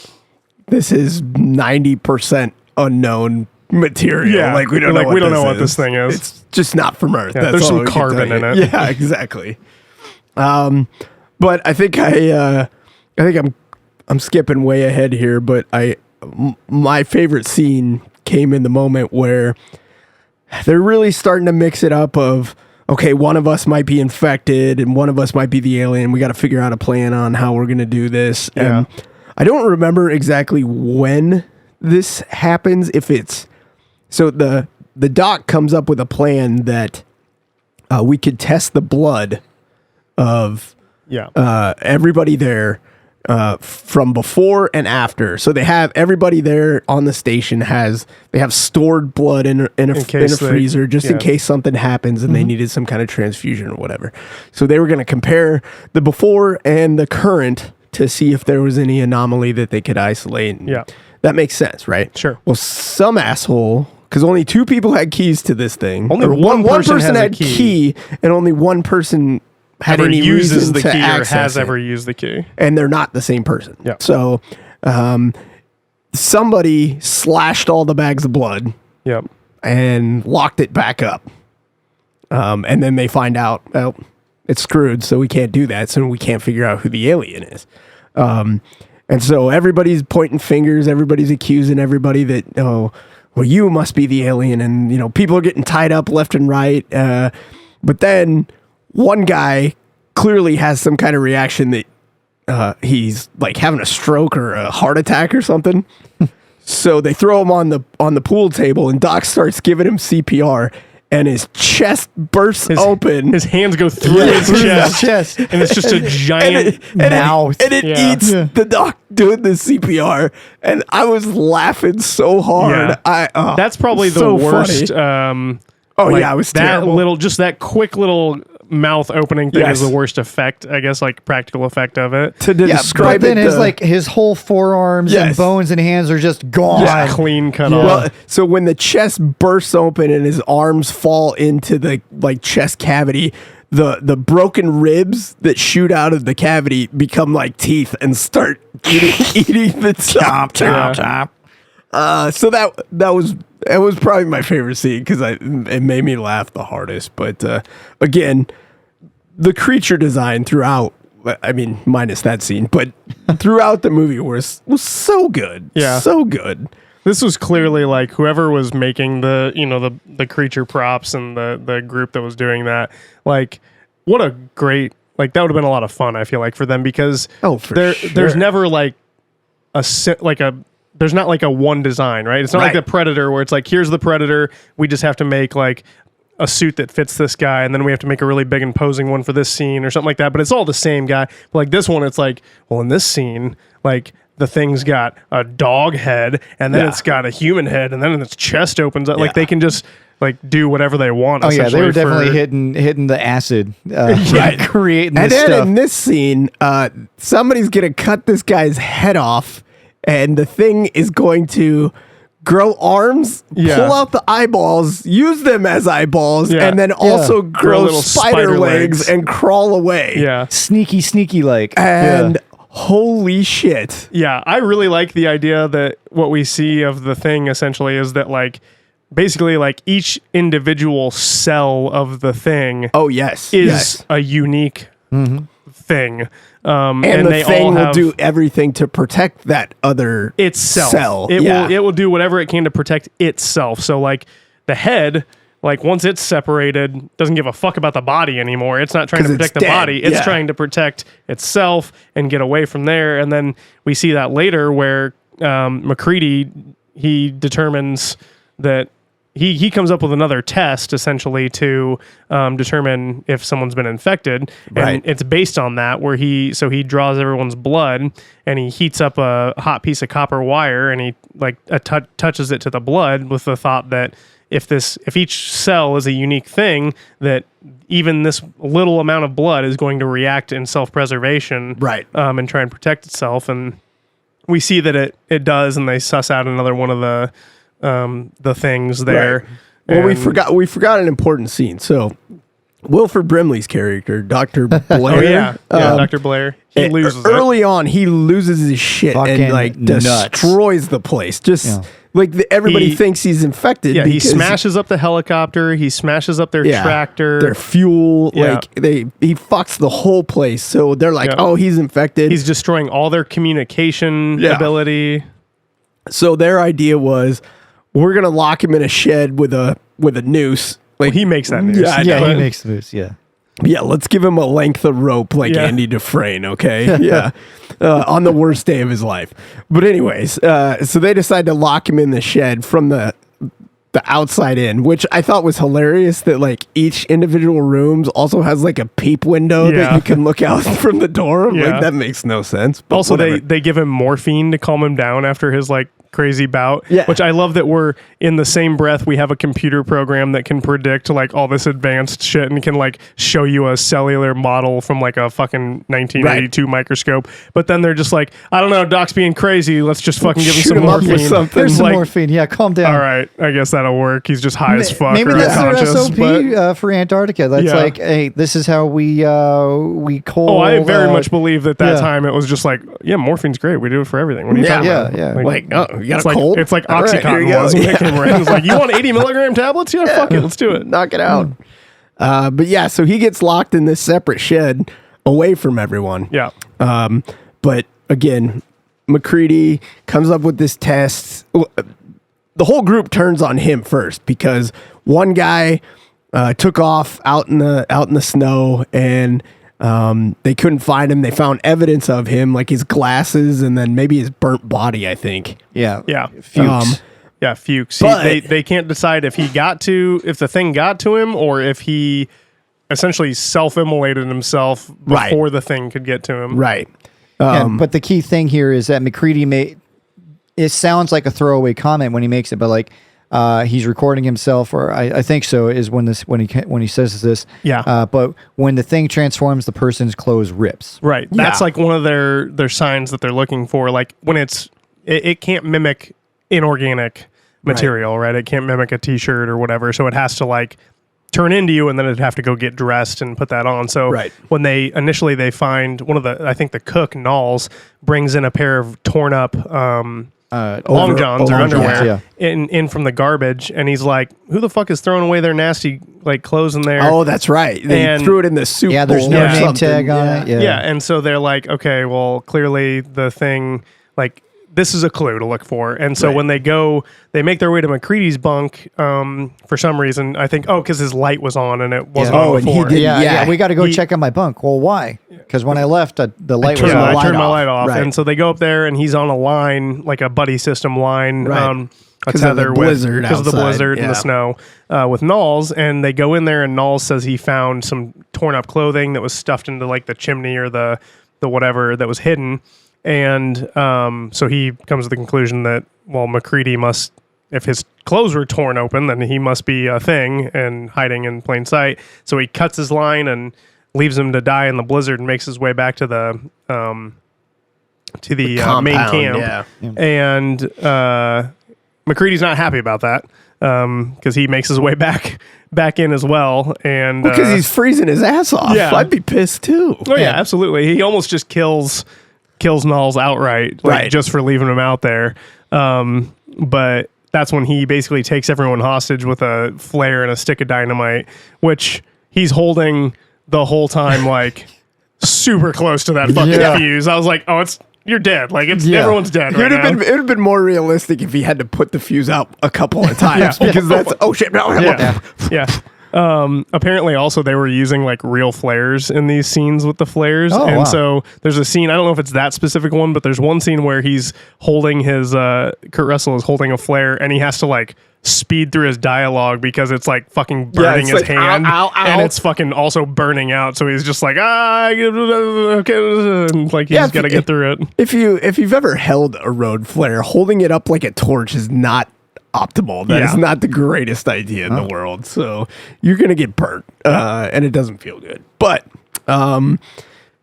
[SPEAKER 2] this is 90% unknown material.
[SPEAKER 1] Yeah,
[SPEAKER 2] Like, we don't
[SPEAKER 1] like,
[SPEAKER 2] know
[SPEAKER 1] we don't know what this thing is.
[SPEAKER 2] It's just not from Earth.
[SPEAKER 1] Yeah,
[SPEAKER 2] That's
[SPEAKER 1] there's
[SPEAKER 2] all
[SPEAKER 1] some
[SPEAKER 2] we can
[SPEAKER 1] carbon
[SPEAKER 2] tell you.
[SPEAKER 1] in it.
[SPEAKER 2] Yeah, exactly. But I think I'm skipping way ahead here, but my favorite scene came in the moment where they're really starting to mix it up of, okay, one of us might be infected and one of us might be the alien. We got to figure out a plan on how we're going to do this.
[SPEAKER 1] Yeah.
[SPEAKER 2] And I don't remember exactly when this happens. If it's so the doc comes up with a plan that we could test the blood of everybody there from before and after. So they have everybody there on the station they have stored blood in a freezer just in case something happens and they needed some kind of transfusion or whatever. So they were going to compare the before and the current to see if there was any anomaly that they could isolate.
[SPEAKER 1] Yeah.
[SPEAKER 2] That makes sense, right?
[SPEAKER 1] Sure.
[SPEAKER 2] Well, some asshole, because only 2 people had keys to this thing.
[SPEAKER 1] Only one person has
[SPEAKER 2] had
[SPEAKER 1] a key,
[SPEAKER 2] and only one person had
[SPEAKER 1] ever
[SPEAKER 2] any
[SPEAKER 1] uses
[SPEAKER 2] reason
[SPEAKER 1] the
[SPEAKER 2] to
[SPEAKER 1] key or
[SPEAKER 2] access
[SPEAKER 1] has
[SPEAKER 2] it.
[SPEAKER 1] ever used the key.
[SPEAKER 2] And they're not the same person.
[SPEAKER 1] Yeah.
[SPEAKER 2] So somebody slashed all the bags of blood
[SPEAKER 1] Yep.
[SPEAKER 2] and locked it back up. And then they find out, well, it's screwed, so we can't do that. So we can't figure out who the alien is. And so everybody's pointing fingers. Everybody's accusing everybody that, oh, well, you must be the alien. And, you know, people are getting tied up left and right. But then one guy clearly has some kind of reaction that he's like having a stroke or a heart attack or something. So they throw him on the pool table and Doc starts giving him CPR. And his chest bursts open.
[SPEAKER 1] His hands go through his chest. And it's just a giant mouth.
[SPEAKER 2] And it eats the doc doing the CPR. And I was laughing so hard.
[SPEAKER 1] Yeah. That's probably the
[SPEAKER 2] so
[SPEAKER 1] worst.
[SPEAKER 2] It was
[SPEAKER 1] that
[SPEAKER 2] terrible.
[SPEAKER 1] just that quick little mouth opening thing is the worst effect, I guess, like practical effect of it.
[SPEAKER 2] To describe
[SPEAKER 3] but then
[SPEAKER 2] it,
[SPEAKER 3] his whole forearms and bones and hands are just gone.
[SPEAKER 1] Just clean cut off.
[SPEAKER 2] Well, so when the chest bursts open and his arms fall into the like chest cavity, the broken ribs that shoot out of the cavity become like teeth and start eating the chop. So that was probably my favorite scene because it made me laugh the hardest. But again, the creature design throughout, I mean, minus that scene, but throughout the movie was so good.
[SPEAKER 1] Yeah.
[SPEAKER 2] So good.
[SPEAKER 1] This was clearly like whoever was making the creature props and the group that was doing that. Like, what a great, like, that would have been a lot of fun, I feel like, for them because there's never like there's not like a one design, right? It's not like the Predator where it's like, here's the Predator. We just have to make like a suit that fits this guy. And then we have to make a really big imposing one for this scene or something like that. But it's all the same guy. But like this one, it's like, well, in this scene, like the thing's got a dog head and then it's got a human head and then its chest opens up. Like they can just like do whatever they want.
[SPEAKER 3] Oh yeah, they were definitely hitting the acid, creating this
[SPEAKER 2] stuff. And then
[SPEAKER 3] stuff.
[SPEAKER 2] in this scene, somebody's gonna cut this guy's head off, and the thing is going to grow arms, pull out the eyeballs, use them as eyeballs, and then also grow
[SPEAKER 1] little
[SPEAKER 2] spider legs and crawl away.
[SPEAKER 1] Yeah,
[SPEAKER 3] sneaky like.
[SPEAKER 2] And holy shit.
[SPEAKER 1] Yeah, I really like the idea that what we see of the thing essentially is that like basically like each individual cell of the thing is a unique thing.
[SPEAKER 2] And the thing will do everything to protect that other
[SPEAKER 1] itself.
[SPEAKER 2] cell.
[SPEAKER 1] It will do whatever it can to protect itself. So like the head, like once it's separated, doesn't give a fuck about the body anymore. It's not trying to protect the body. It's trying to protect itself and get away from there. And then we see that later where McCready, he determines that he comes up with another test essentially to determine if someone's been infected. And it's based on that where he draws everyone's blood and he heats up a hot piece of copper wire and he like touches it to the blood with the thought that if each cell is a unique thing, that even this little amount of blood is going to react in self-preservation, and try and protect itself. And we see that it does, and they suss out another one of the things there.
[SPEAKER 2] Well, we forgot an important scene. So Wilford Brimley's character, Dr. Blair.
[SPEAKER 1] Dr. Blair. He loses
[SPEAKER 2] early on. He loses his shit and like destroys the place. Just like everybody thinks he's infected.
[SPEAKER 1] Yeah, he smashes up the helicopter. He smashes up their tractor,
[SPEAKER 2] their fuel. Like he fucks the whole place. So they're like, oh, he's infected.
[SPEAKER 1] He's destroying all their communication ability.
[SPEAKER 2] So their idea was, we're gonna lock him in a shed with a noose. Like
[SPEAKER 1] he makes that noose.
[SPEAKER 3] He makes the noose.
[SPEAKER 2] Yeah, let's give him a length of rope like Andy Dufresne, okay? On the worst day of his life. But anyways, so they decide to lock him in the shed from the the outside in, which I thought was hilarious that like each individual rooms also has like a peep window that you can look out from the door.
[SPEAKER 1] Yeah.
[SPEAKER 2] Like that makes no sense. But
[SPEAKER 1] Also,
[SPEAKER 2] whatever.
[SPEAKER 1] they give him morphine to calm him down after his like crazy bout.
[SPEAKER 2] Yeah.
[SPEAKER 1] Which I love that we're in the same breath. We have a computer program that can predict like all this advanced shit and can like show you a cellular model from like a fucking 1982 microscope. But then they're just like, I don't know, Doc's being crazy. Let's just fucking give him
[SPEAKER 2] Shoot
[SPEAKER 1] some
[SPEAKER 2] him up with
[SPEAKER 1] morphine.
[SPEAKER 2] something.
[SPEAKER 3] Here's some
[SPEAKER 1] Like,
[SPEAKER 3] morphine. Yeah, calm down.
[SPEAKER 1] all right, I guess that'll work. He's just high as fuck
[SPEAKER 3] Maybe
[SPEAKER 1] or
[SPEAKER 3] that's their
[SPEAKER 1] unconscious.
[SPEAKER 3] SOP
[SPEAKER 1] but-
[SPEAKER 3] for Antarctica. That's
[SPEAKER 1] Yeah.
[SPEAKER 3] like, hey, this is how we cold.
[SPEAKER 1] Oh, I very much believe that
[SPEAKER 3] yeah.
[SPEAKER 1] time it was just like, yeah, morphine's great. We do it for everything. What are you
[SPEAKER 2] Yeah.
[SPEAKER 1] talking about?
[SPEAKER 3] Yeah.
[SPEAKER 2] like, oh, you got
[SPEAKER 1] It's
[SPEAKER 2] a
[SPEAKER 1] like,
[SPEAKER 2] cold?
[SPEAKER 1] it's like
[SPEAKER 2] All right, here
[SPEAKER 1] Oxycontin
[SPEAKER 2] you go.
[SPEAKER 1] was when
[SPEAKER 2] Yeah.
[SPEAKER 1] they came around. It's like, you want 80 milligram tablets? Yeah, fuck it. Let's do it.
[SPEAKER 2] Knock it out. But yeah, so he gets locked in this separate shed away from everyone.
[SPEAKER 1] Yeah.
[SPEAKER 2] But again, McCready comes up with this test. The whole group turns on him first because one guy took off out in the snow and they couldn't find him. They found evidence of him, like his glasses and then maybe his burnt body, I think.
[SPEAKER 3] Yeah.
[SPEAKER 1] Yeah.
[SPEAKER 3] Fuchs.
[SPEAKER 1] Yeah, Fuchs.
[SPEAKER 2] But-
[SPEAKER 1] They can't decide if if the thing got to him or if he essentially self-immolated himself
[SPEAKER 2] Right.
[SPEAKER 1] before the thing could get to him.
[SPEAKER 2] Right.
[SPEAKER 3] But the key thing here is that McCready it sounds like a throwaway comment when he makes it, but like he's recording himself, or I think so, is when he says this.
[SPEAKER 1] Yeah.
[SPEAKER 3] But when the thing transforms, the person's clothes rips.
[SPEAKER 1] Right. That's
[SPEAKER 2] Yeah.
[SPEAKER 1] like one of their signs that they're looking for. Like when it can't mimic inorganic material, right? It can't mimic a t-shirt or whatever. So it has to like turn into you and then it'd have to go get dressed and put that on. So
[SPEAKER 2] Right.
[SPEAKER 1] when they find one of I think the cook, Knowles, brings in a pair of torn up long johns or
[SPEAKER 2] long
[SPEAKER 1] underwear
[SPEAKER 2] johns,
[SPEAKER 1] in from the garbage. And he's like, who the fuck is throwing away their nasty like clothes in there?
[SPEAKER 2] Oh, that's right. They
[SPEAKER 1] And-
[SPEAKER 2] threw it in the soup.
[SPEAKER 3] Yeah, there's
[SPEAKER 2] bowl
[SPEAKER 3] no
[SPEAKER 2] or
[SPEAKER 3] name
[SPEAKER 2] something.
[SPEAKER 3] tag on it. Yeah.
[SPEAKER 1] Yeah, and so they're like, okay, well, clearly the thing, like, this is a clue to look for. And so
[SPEAKER 2] Right.
[SPEAKER 1] when they make their way to McCready's bunk, for some reason, I think, because his light was on and it wasn't
[SPEAKER 2] Oh,
[SPEAKER 1] on
[SPEAKER 2] and he
[SPEAKER 1] before.
[SPEAKER 2] did-
[SPEAKER 3] Yeah,
[SPEAKER 2] Yeah.
[SPEAKER 3] we got to go
[SPEAKER 1] He-
[SPEAKER 3] check on my bunk. Well, why? Because when I left, the light was
[SPEAKER 2] turned
[SPEAKER 1] Yeah,
[SPEAKER 2] the
[SPEAKER 3] on.
[SPEAKER 1] I
[SPEAKER 2] light
[SPEAKER 1] turned my
[SPEAKER 2] off.
[SPEAKER 1] light off.
[SPEAKER 2] Right.
[SPEAKER 1] And so they go up there and he's on a line, like a buddy system line,
[SPEAKER 2] Right.
[SPEAKER 1] a
[SPEAKER 2] 'Cause of the
[SPEAKER 1] tether
[SPEAKER 2] blizzard
[SPEAKER 1] because of the
[SPEAKER 2] outside,
[SPEAKER 1] blizzard and
[SPEAKER 2] yeah.
[SPEAKER 1] the snow with Knowles. And they go in there and Knowles says he found some torn up clothing that was stuffed into like the chimney or the whatever that was hidden. And so he comes to the conclusion that, well, McCready must, if his clothes were torn open, then he must be a thing and hiding in plain sight. So he cuts his line and leaves him to die in the blizzard and makes his way back to the main
[SPEAKER 2] compound,
[SPEAKER 1] camp.
[SPEAKER 2] yeah.
[SPEAKER 1] And McCready's not happy about that because he makes his way back in as well. And
[SPEAKER 2] Because he's freezing his ass off.
[SPEAKER 1] Yeah.
[SPEAKER 2] I'd be pissed too.
[SPEAKER 1] oh yeah, absolutely. He almost just kills Knowles outright, like,
[SPEAKER 2] Right.
[SPEAKER 1] just for leaving him out there. But that's when he basically takes everyone hostage with a flare and a stick of dynamite, which he's holding the whole time, like super close to that fucking
[SPEAKER 3] Yeah.
[SPEAKER 1] fuse. I was like, you're dead. Like everyone's dead right now.
[SPEAKER 2] It would have been more realistic if he had to put the fuse out a couple of times
[SPEAKER 1] Yeah.
[SPEAKER 2] because that's shit. No,
[SPEAKER 1] Yeah. Apparently also they were using like real flares in these scenes with the flares.
[SPEAKER 3] Oh,
[SPEAKER 1] and
[SPEAKER 3] wow.
[SPEAKER 1] so there's a scene, I don't know if it's that specific one, but there's one scene where he's holding his, Kurt Russell is holding a flare and he has to like speed through his dialogue because it's like fucking burning
[SPEAKER 2] it's
[SPEAKER 1] his
[SPEAKER 2] like,
[SPEAKER 1] hand
[SPEAKER 2] ow, ow,
[SPEAKER 1] and
[SPEAKER 2] ow.
[SPEAKER 1] it's fucking also burning out. So he's just like, okay. And like he's
[SPEAKER 2] Yeah,
[SPEAKER 1] got to get through it.
[SPEAKER 2] If you've ever held a road flare, holding it up like a torch is not optimal. That is
[SPEAKER 1] Yeah.
[SPEAKER 2] not the greatest idea in the world. So you're gonna get burnt, and it doesn't feel good. But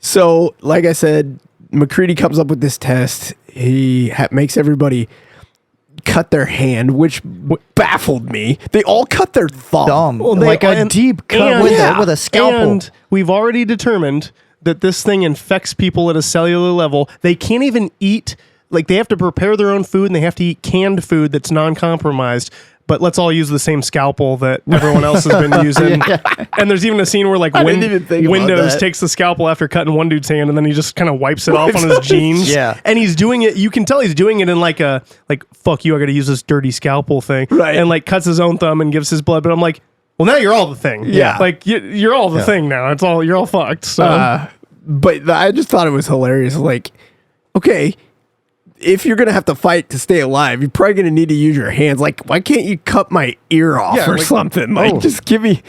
[SPEAKER 2] so like I said, McCready comes up with this test. He makes everybody cut their hand, which baffled me. They all cut their thumb.
[SPEAKER 3] Dumb. Like a deep cut with a scalpel.
[SPEAKER 1] And we've already determined that this thing infects people at a cellular level. They can't even eat, like they have to prepare their own food and they have to eat canned food that's non-compromised. But let's all use the same scalpel that everyone else has been using. And there's even a scene where like
[SPEAKER 2] didn't even think about
[SPEAKER 1] Windows
[SPEAKER 2] that.
[SPEAKER 1] takes the scalpel after cutting one dude's hand and then he just kind of wipes it off on his jeans.
[SPEAKER 3] Yeah.
[SPEAKER 1] And he's doing it, you can tell he's doing it in like a, like, fuck you, I gotta use this dirty scalpel thing.
[SPEAKER 2] Right.
[SPEAKER 1] And like cuts his own thumb and gives his blood. But I'm like, well, now you're all the thing.
[SPEAKER 2] Yeah.
[SPEAKER 1] Like you're all the thing now. You're all fucked. So
[SPEAKER 2] But I just thought it was hilarious. Like, okay, if you're gonna have to fight to stay alive, you're probably gonna need to use your hands. Like, why can't you cut my ear off or something? Like, just give me.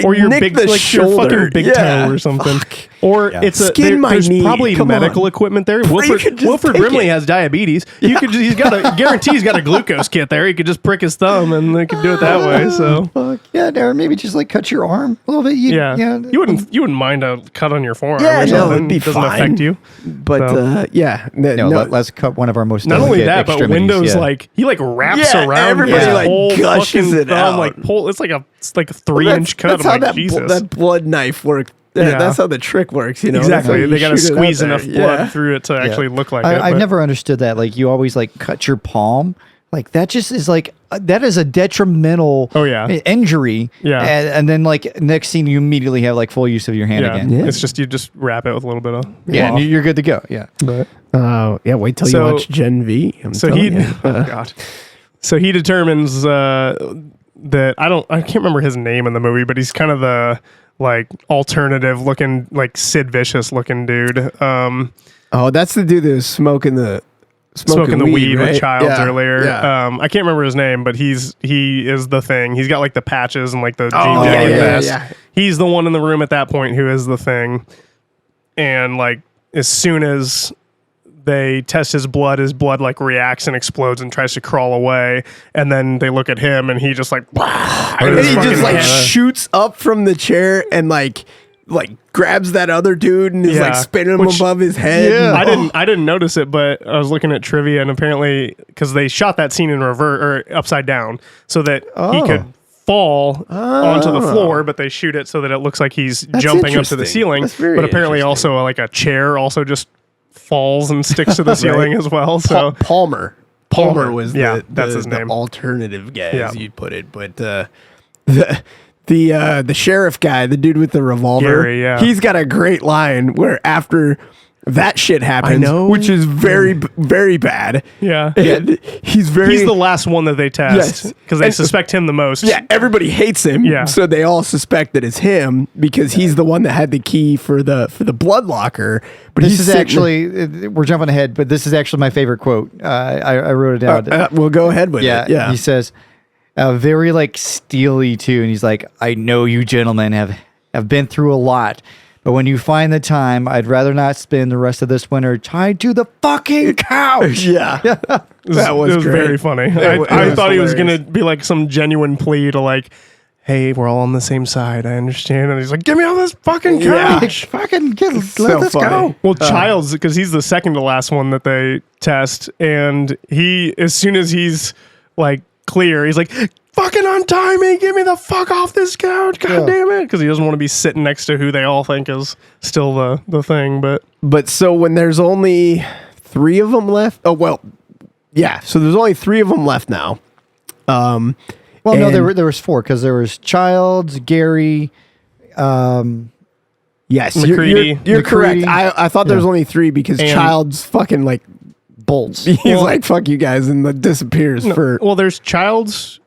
[SPEAKER 1] Or your
[SPEAKER 2] nick
[SPEAKER 1] big,
[SPEAKER 2] the
[SPEAKER 1] like
[SPEAKER 2] shoulder.
[SPEAKER 1] your fucking big toe or something. Or it's a
[SPEAKER 2] Skin my
[SPEAKER 1] there's
[SPEAKER 2] knee.
[SPEAKER 1] probably
[SPEAKER 2] Come
[SPEAKER 1] medical
[SPEAKER 2] on.
[SPEAKER 1] equipment there.
[SPEAKER 2] You could just
[SPEAKER 1] Wilford
[SPEAKER 2] take
[SPEAKER 1] Brimley
[SPEAKER 2] it.
[SPEAKER 1] has diabetes. You could he's got a glucose kit there. He could just prick his thumb and they could do it that way. So
[SPEAKER 3] Fuck. Yeah, or maybe just like cut your arm a little bit.
[SPEAKER 1] yeah, you wouldn't mind a cut on your forearm
[SPEAKER 2] Yeah,
[SPEAKER 1] or
[SPEAKER 2] no,
[SPEAKER 1] something.
[SPEAKER 2] it'd be
[SPEAKER 1] Doesn't
[SPEAKER 2] fine.
[SPEAKER 1] affect you.
[SPEAKER 2] But
[SPEAKER 1] So.
[SPEAKER 2] yeah,
[SPEAKER 3] No, let's cut one of our most
[SPEAKER 1] Not only that,
[SPEAKER 3] delicate
[SPEAKER 1] but
[SPEAKER 3] extremities,
[SPEAKER 1] Windows
[SPEAKER 3] yeah.
[SPEAKER 1] like he like wraps
[SPEAKER 2] Yeah,
[SPEAKER 1] around
[SPEAKER 2] everybody,
[SPEAKER 1] his
[SPEAKER 2] like,
[SPEAKER 1] whole
[SPEAKER 2] gushes
[SPEAKER 1] fucking
[SPEAKER 2] it
[SPEAKER 1] thumb,
[SPEAKER 2] out.
[SPEAKER 1] like pull. It's like a 3-inch cut.
[SPEAKER 2] That's
[SPEAKER 1] I'm
[SPEAKER 2] how
[SPEAKER 1] like, Jesus.
[SPEAKER 2] that blood knife works.
[SPEAKER 1] Yeah.
[SPEAKER 2] That's how the trick works. You know,
[SPEAKER 1] Exactly.
[SPEAKER 2] That's how
[SPEAKER 1] They
[SPEAKER 2] you
[SPEAKER 1] got to
[SPEAKER 2] shoot it out
[SPEAKER 1] squeeze
[SPEAKER 2] there.
[SPEAKER 1] enough blood through it to actually look like it.
[SPEAKER 3] I've
[SPEAKER 1] but-
[SPEAKER 3] never understood that. Like you always like cut your palm. Like that just is like that is a detrimental injury.
[SPEAKER 1] Yeah.
[SPEAKER 3] And then like next scene you immediately have like full use of your hand
[SPEAKER 1] Yeah.
[SPEAKER 3] again.
[SPEAKER 1] It's just you just wrap it with a little bit of
[SPEAKER 3] Yeah,
[SPEAKER 1] cloth.
[SPEAKER 3] and you're good to go. Yeah.
[SPEAKER 1] But
[SPEAKER 2] Yeah, wait till
[SPEAKER 1] So-
[SPEAKER 2] you watch Gen V.
[SPEAKER 1] so he oh god. So he determines that I can't remember his name in the movie, but he's kind of the like alternative looking, like Sid Vicious looking dude.
[SPEAKER 2] That's the dude that was smoking the
[SPEAKER 1] weed
[SPEAKER 2] right?
[SPEAKER 1] with Childs
[SPEAKER 2] Yeah,
[SPEAKER 1] earlier.
[SPEAKER 2] yeah.
[SPEAKER 1] I can't remember his name, but he is the thing. He's got like the patches and like the jean
[SPEAKER 2] yeah,
[SPEAKER 1] jacket
[SPEAKER 2] yeah,
[SPEAKER 1] vest.
[SPEAKER 2] yeah.
[SPEAKER 1] He's the one in the room at that point who is the thing. And like as soon as they test his blood like reacts and explodes and tries to crawl away. And then they look at him and he just like,
[SPEAKER 2] And he just like shoots up from the chair and like grabs that other dude and is like spinning him above his head.
[SPEAKER 1] Yeah,
[SPEAKER 2] And-
[SPEAKER 1] I didn't notice it, but I was looking at trivia and apparently because they shot that scene in reverse or upside down so that he could fall onto the floor, but they shoot it so that it looks like he's jumping up to the
[SPEAKER 2] interesting.
[SPEAKER 1] ceiling.
[SPEAKER 2] That's very
[SPEAKER 1] But apparently
[SPEAKER 2] interesting.
[SPEAKER 1] also like a chair also just falls and sticks to the ceiling as well. So
[SPEAKER 2] Palmer was
[SPEAKER 1] that's his
[SPEAKER 2] the
[SPEAKER 1] name.
[SPEAKER 2] alternative guy,
[SPEAKER 1] Yeah.
[SPEAKER 2] as you'd put it. But the sheriff guy, the dude with the revolver,
[SPEAKER 1] Gary, yeah.
[SPEAKER 2] he's got a great line where after that shit happens,
[SPEAKER 1] know.
[SPEAKER 2] which is very very bad.
[SPEAKER 1] Yeah.
[SPEAKER 2] And he's
[SPEAKER 1] the last one that they test
[SPEAKER 2] Yes.
[SPEAKER 1] because they
[SPEAKER 2] And-
[SPEAKER 1] suspect him the most.
[SPEAKER 2] Yeah, everybody hates him.
[SPEAKER 1] Yeah.
[SPEAKER 2] So they all suspect that it's him because he's the one that had the key for the blood locker. But
[SPEAKER 3] This
[SPEAKER 2] he's
[SPEAKER 3] is
[SPEAKER 2] sitting-
[SPEAKER 3] actually we're jumping ahead, but this is actually my favorite quote. I wrote it down.
[SPEAKER 2] we'll go ahead with
[SPEAKER 3] Yeah,
[SPEAKER 2] it. Yeah.
[SPEAKER 3] He says, very like steely too, and he's like, "I know you gentlemen have been through a lot, but when you find the time, I'd rather not spend the rest of this winter tied to the fucking couch."
[SPEAKER 2] Yeah. That
[SPEAKER 1] It was
[SPEAKER 2] great.
[SPEAKER 1] very funny.
[SPEAKER 2] It
[SPEAKER 1] I
[SPEAKER 2] was
[SPEAKER 1] thought he was
[SPEAKER 2] hilarious.
[SPEAKER 1] going to be like some genuine plea to like, hey, we're all on the same side. I understand. And he's like, get me on this fucking
[SPEAKER 2] Yeah.
[SPEAKER 1] couch.
[SPEAKER 3] Fucking let
[SPEAKER 2] so
[SPEAKER 3] this
[SPEAKER 2] funny.
[SPEAKER 3] go.
[SPEAKER 1] Well, Childs, because he's the second to last one that they test. And he, as soon as he's like clear, he's like, fucking untie me. Get me the fuck off this couch. God damn it. Because he doesn't want to be sitting next to who they all think is still the thing.
[SPEAKER 2] But so when there's only 3 of them left, so there's only 3 of them left now.
[SPEAKER 3] Well, no,
[SPEAKER 2] And-
[SPEAKER 3] there was 4 because there was Childs, Gary.
[SPEAKER 2] Yes,
[SPEAKER 1] McCready.
[SPEAKER 2] you're correct.
[SPEAKER 3] McCready.
[SPEAKER 2] I thought there was only 3 because
[SPEAKER 1] And-
[SPEAKER 2] Child's fucking like
[SPEAKER 3] Bolts.
[SPEAKER 2] he's like fuck you guys and disappears for
[SPEAKER 1] well, there's Childs,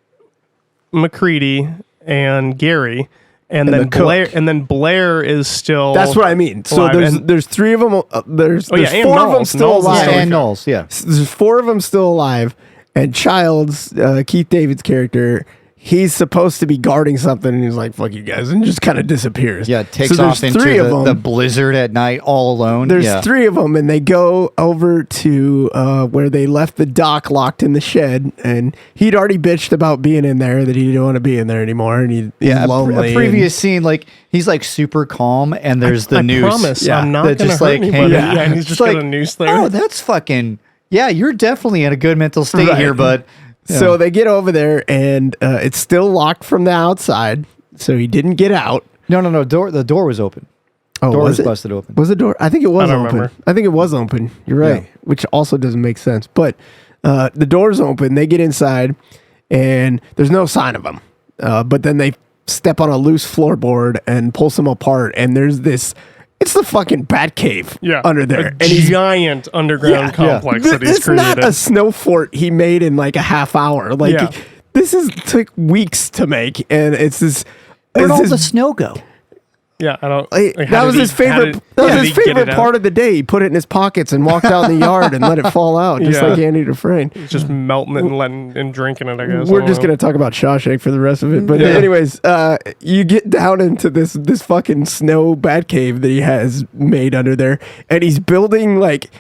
[SPEAKER 1] McCready, and Gary. And then
[SPEAKER 2] the cook.
[SPEAKER 1] Blair, and then Blair is still.
[SPEAKER 2] That's what I mean. So
[SPEAKER 1] alive.
[SPEAKER 2] there's 3 of them. There's
[SPEAKER 1] and
[SPEAKER 2] 4 of them
[SPEAKER 1] Knowles.
[SPEAKER 2] still
[SPEAKER 1] Knowles is
[SPEAKER 2] alive.
[SPEAKER 1] still
[SPEAKER 3] Yeah, and Knowles. Yeah.
[SPEAKER 2] There's 4 of them still alive, and Child's Keith David's character. He's supposed to be guarding something, and he's like, "Fuck you guys," and just kind of disappears.
[SPEAKER 3] Yeah, takes
[SPEAKER 2] So
[SPEAKER 3] off
[SPEAKER 2] there's
[SPEAKER 3] into
[SPEAKER 2] 3 of
[SPEAKER 3] the
[SPEAKER 2] them.
[SPEAKER 3] blizzard at night all alone.
[SPEAKER 2] There's
[SPEAKER 3] yeah.
[SPEAKER 2] 3 of them, and they go over to where they left the doc locked in the shed, and he'd already bitched about being in there, that he didn't want to be in there anymore, and he's
[SPEAKER 3] Yeah,
[SPEAKER 2] lonely.
[SPEAKER 3] a previous scene, like he's like super calm, and there's the
[SPEAKER 1] I
[SPEAKER 3] noose.
[SPEAKER 1] promise
[SPEAKER 2] Yeah.
[SPEAKER 1] I'm not
[SPEAKER 3] That
[SPEAKER 1] going to
[SPEAKER 3] just,
[SPEAKER 1] hurt
[SPEAKER 3] like,
[SPEAKER 1] anybody.
[SPEAKER 3] hang-
[SPEAKER 1] Yeah, and he's just got a noose there.
[SPEAKER 3] Oh, that's fucking. Yeah, you're definitely in a good mental state
[SPEAKER 2] Right.
[SPEAKER 3] here, bud.
[SPEAKER 2] So they get over there, and it's still locked from the outside, so he didn't get out.
[SPEAKER 3] No. The door was open.
[SPEAKER 2] Oh,
[SPEAKER 3] Door
[SPEAKER 2] was
[SPEAKER 3] was
[SPEAKER 2] it?
[SPEAKER 3] busted open.
[SPEAKER 2] Was the door? I think it was
[SPEAKER 1] I don't
[SPEAKER 2] open.
[SPEAKER 1] remember.
[SPEAKER 2] I think it was open. You're right.
[SPEAKER 3] Yeah.
[SPEAKER 2] Which also doesn't make sense. But the door's open. They get inside, and there's no sign of them. But then they step on a loose floorboard and pull some apart, and there's this. It's the fucking bat cave under there.
[SPEAKER 1] A giant underground complex that he's
[SPEAKER 2] It's
[SPEAKER 1] created.
[SPEAKER 2] not a snow fort he made in like a half hour. Like
[SPEAKER 1] Yeah.
[SPEAKER 2] this took weeks to make, and it's this.
[SPEAKER 3] Where'd
[SPEAKER 2] it's
[SPEAKER 3] all
[SPEAKER 2] this-
[SPEAKER 3] the snow go?
[SPEAKER 1] Yeah, I don't.
[SPEAKER 2] Like,
[SPEAKER 1] like,
[SPEAKER 2] that was his favorite. That was his favorite part of the day. He put it in his pockets and walked out in the yard and let it fall out, just like Andy Dufresne.
[SPEAKER 1] He's just melting it and drinking it. I guess
[SPEAKER 2] We're just gonna talk about Shawshank for the rest of it. But anyways, you get down into this fucking snow bat cave that he has made under there, and he's building like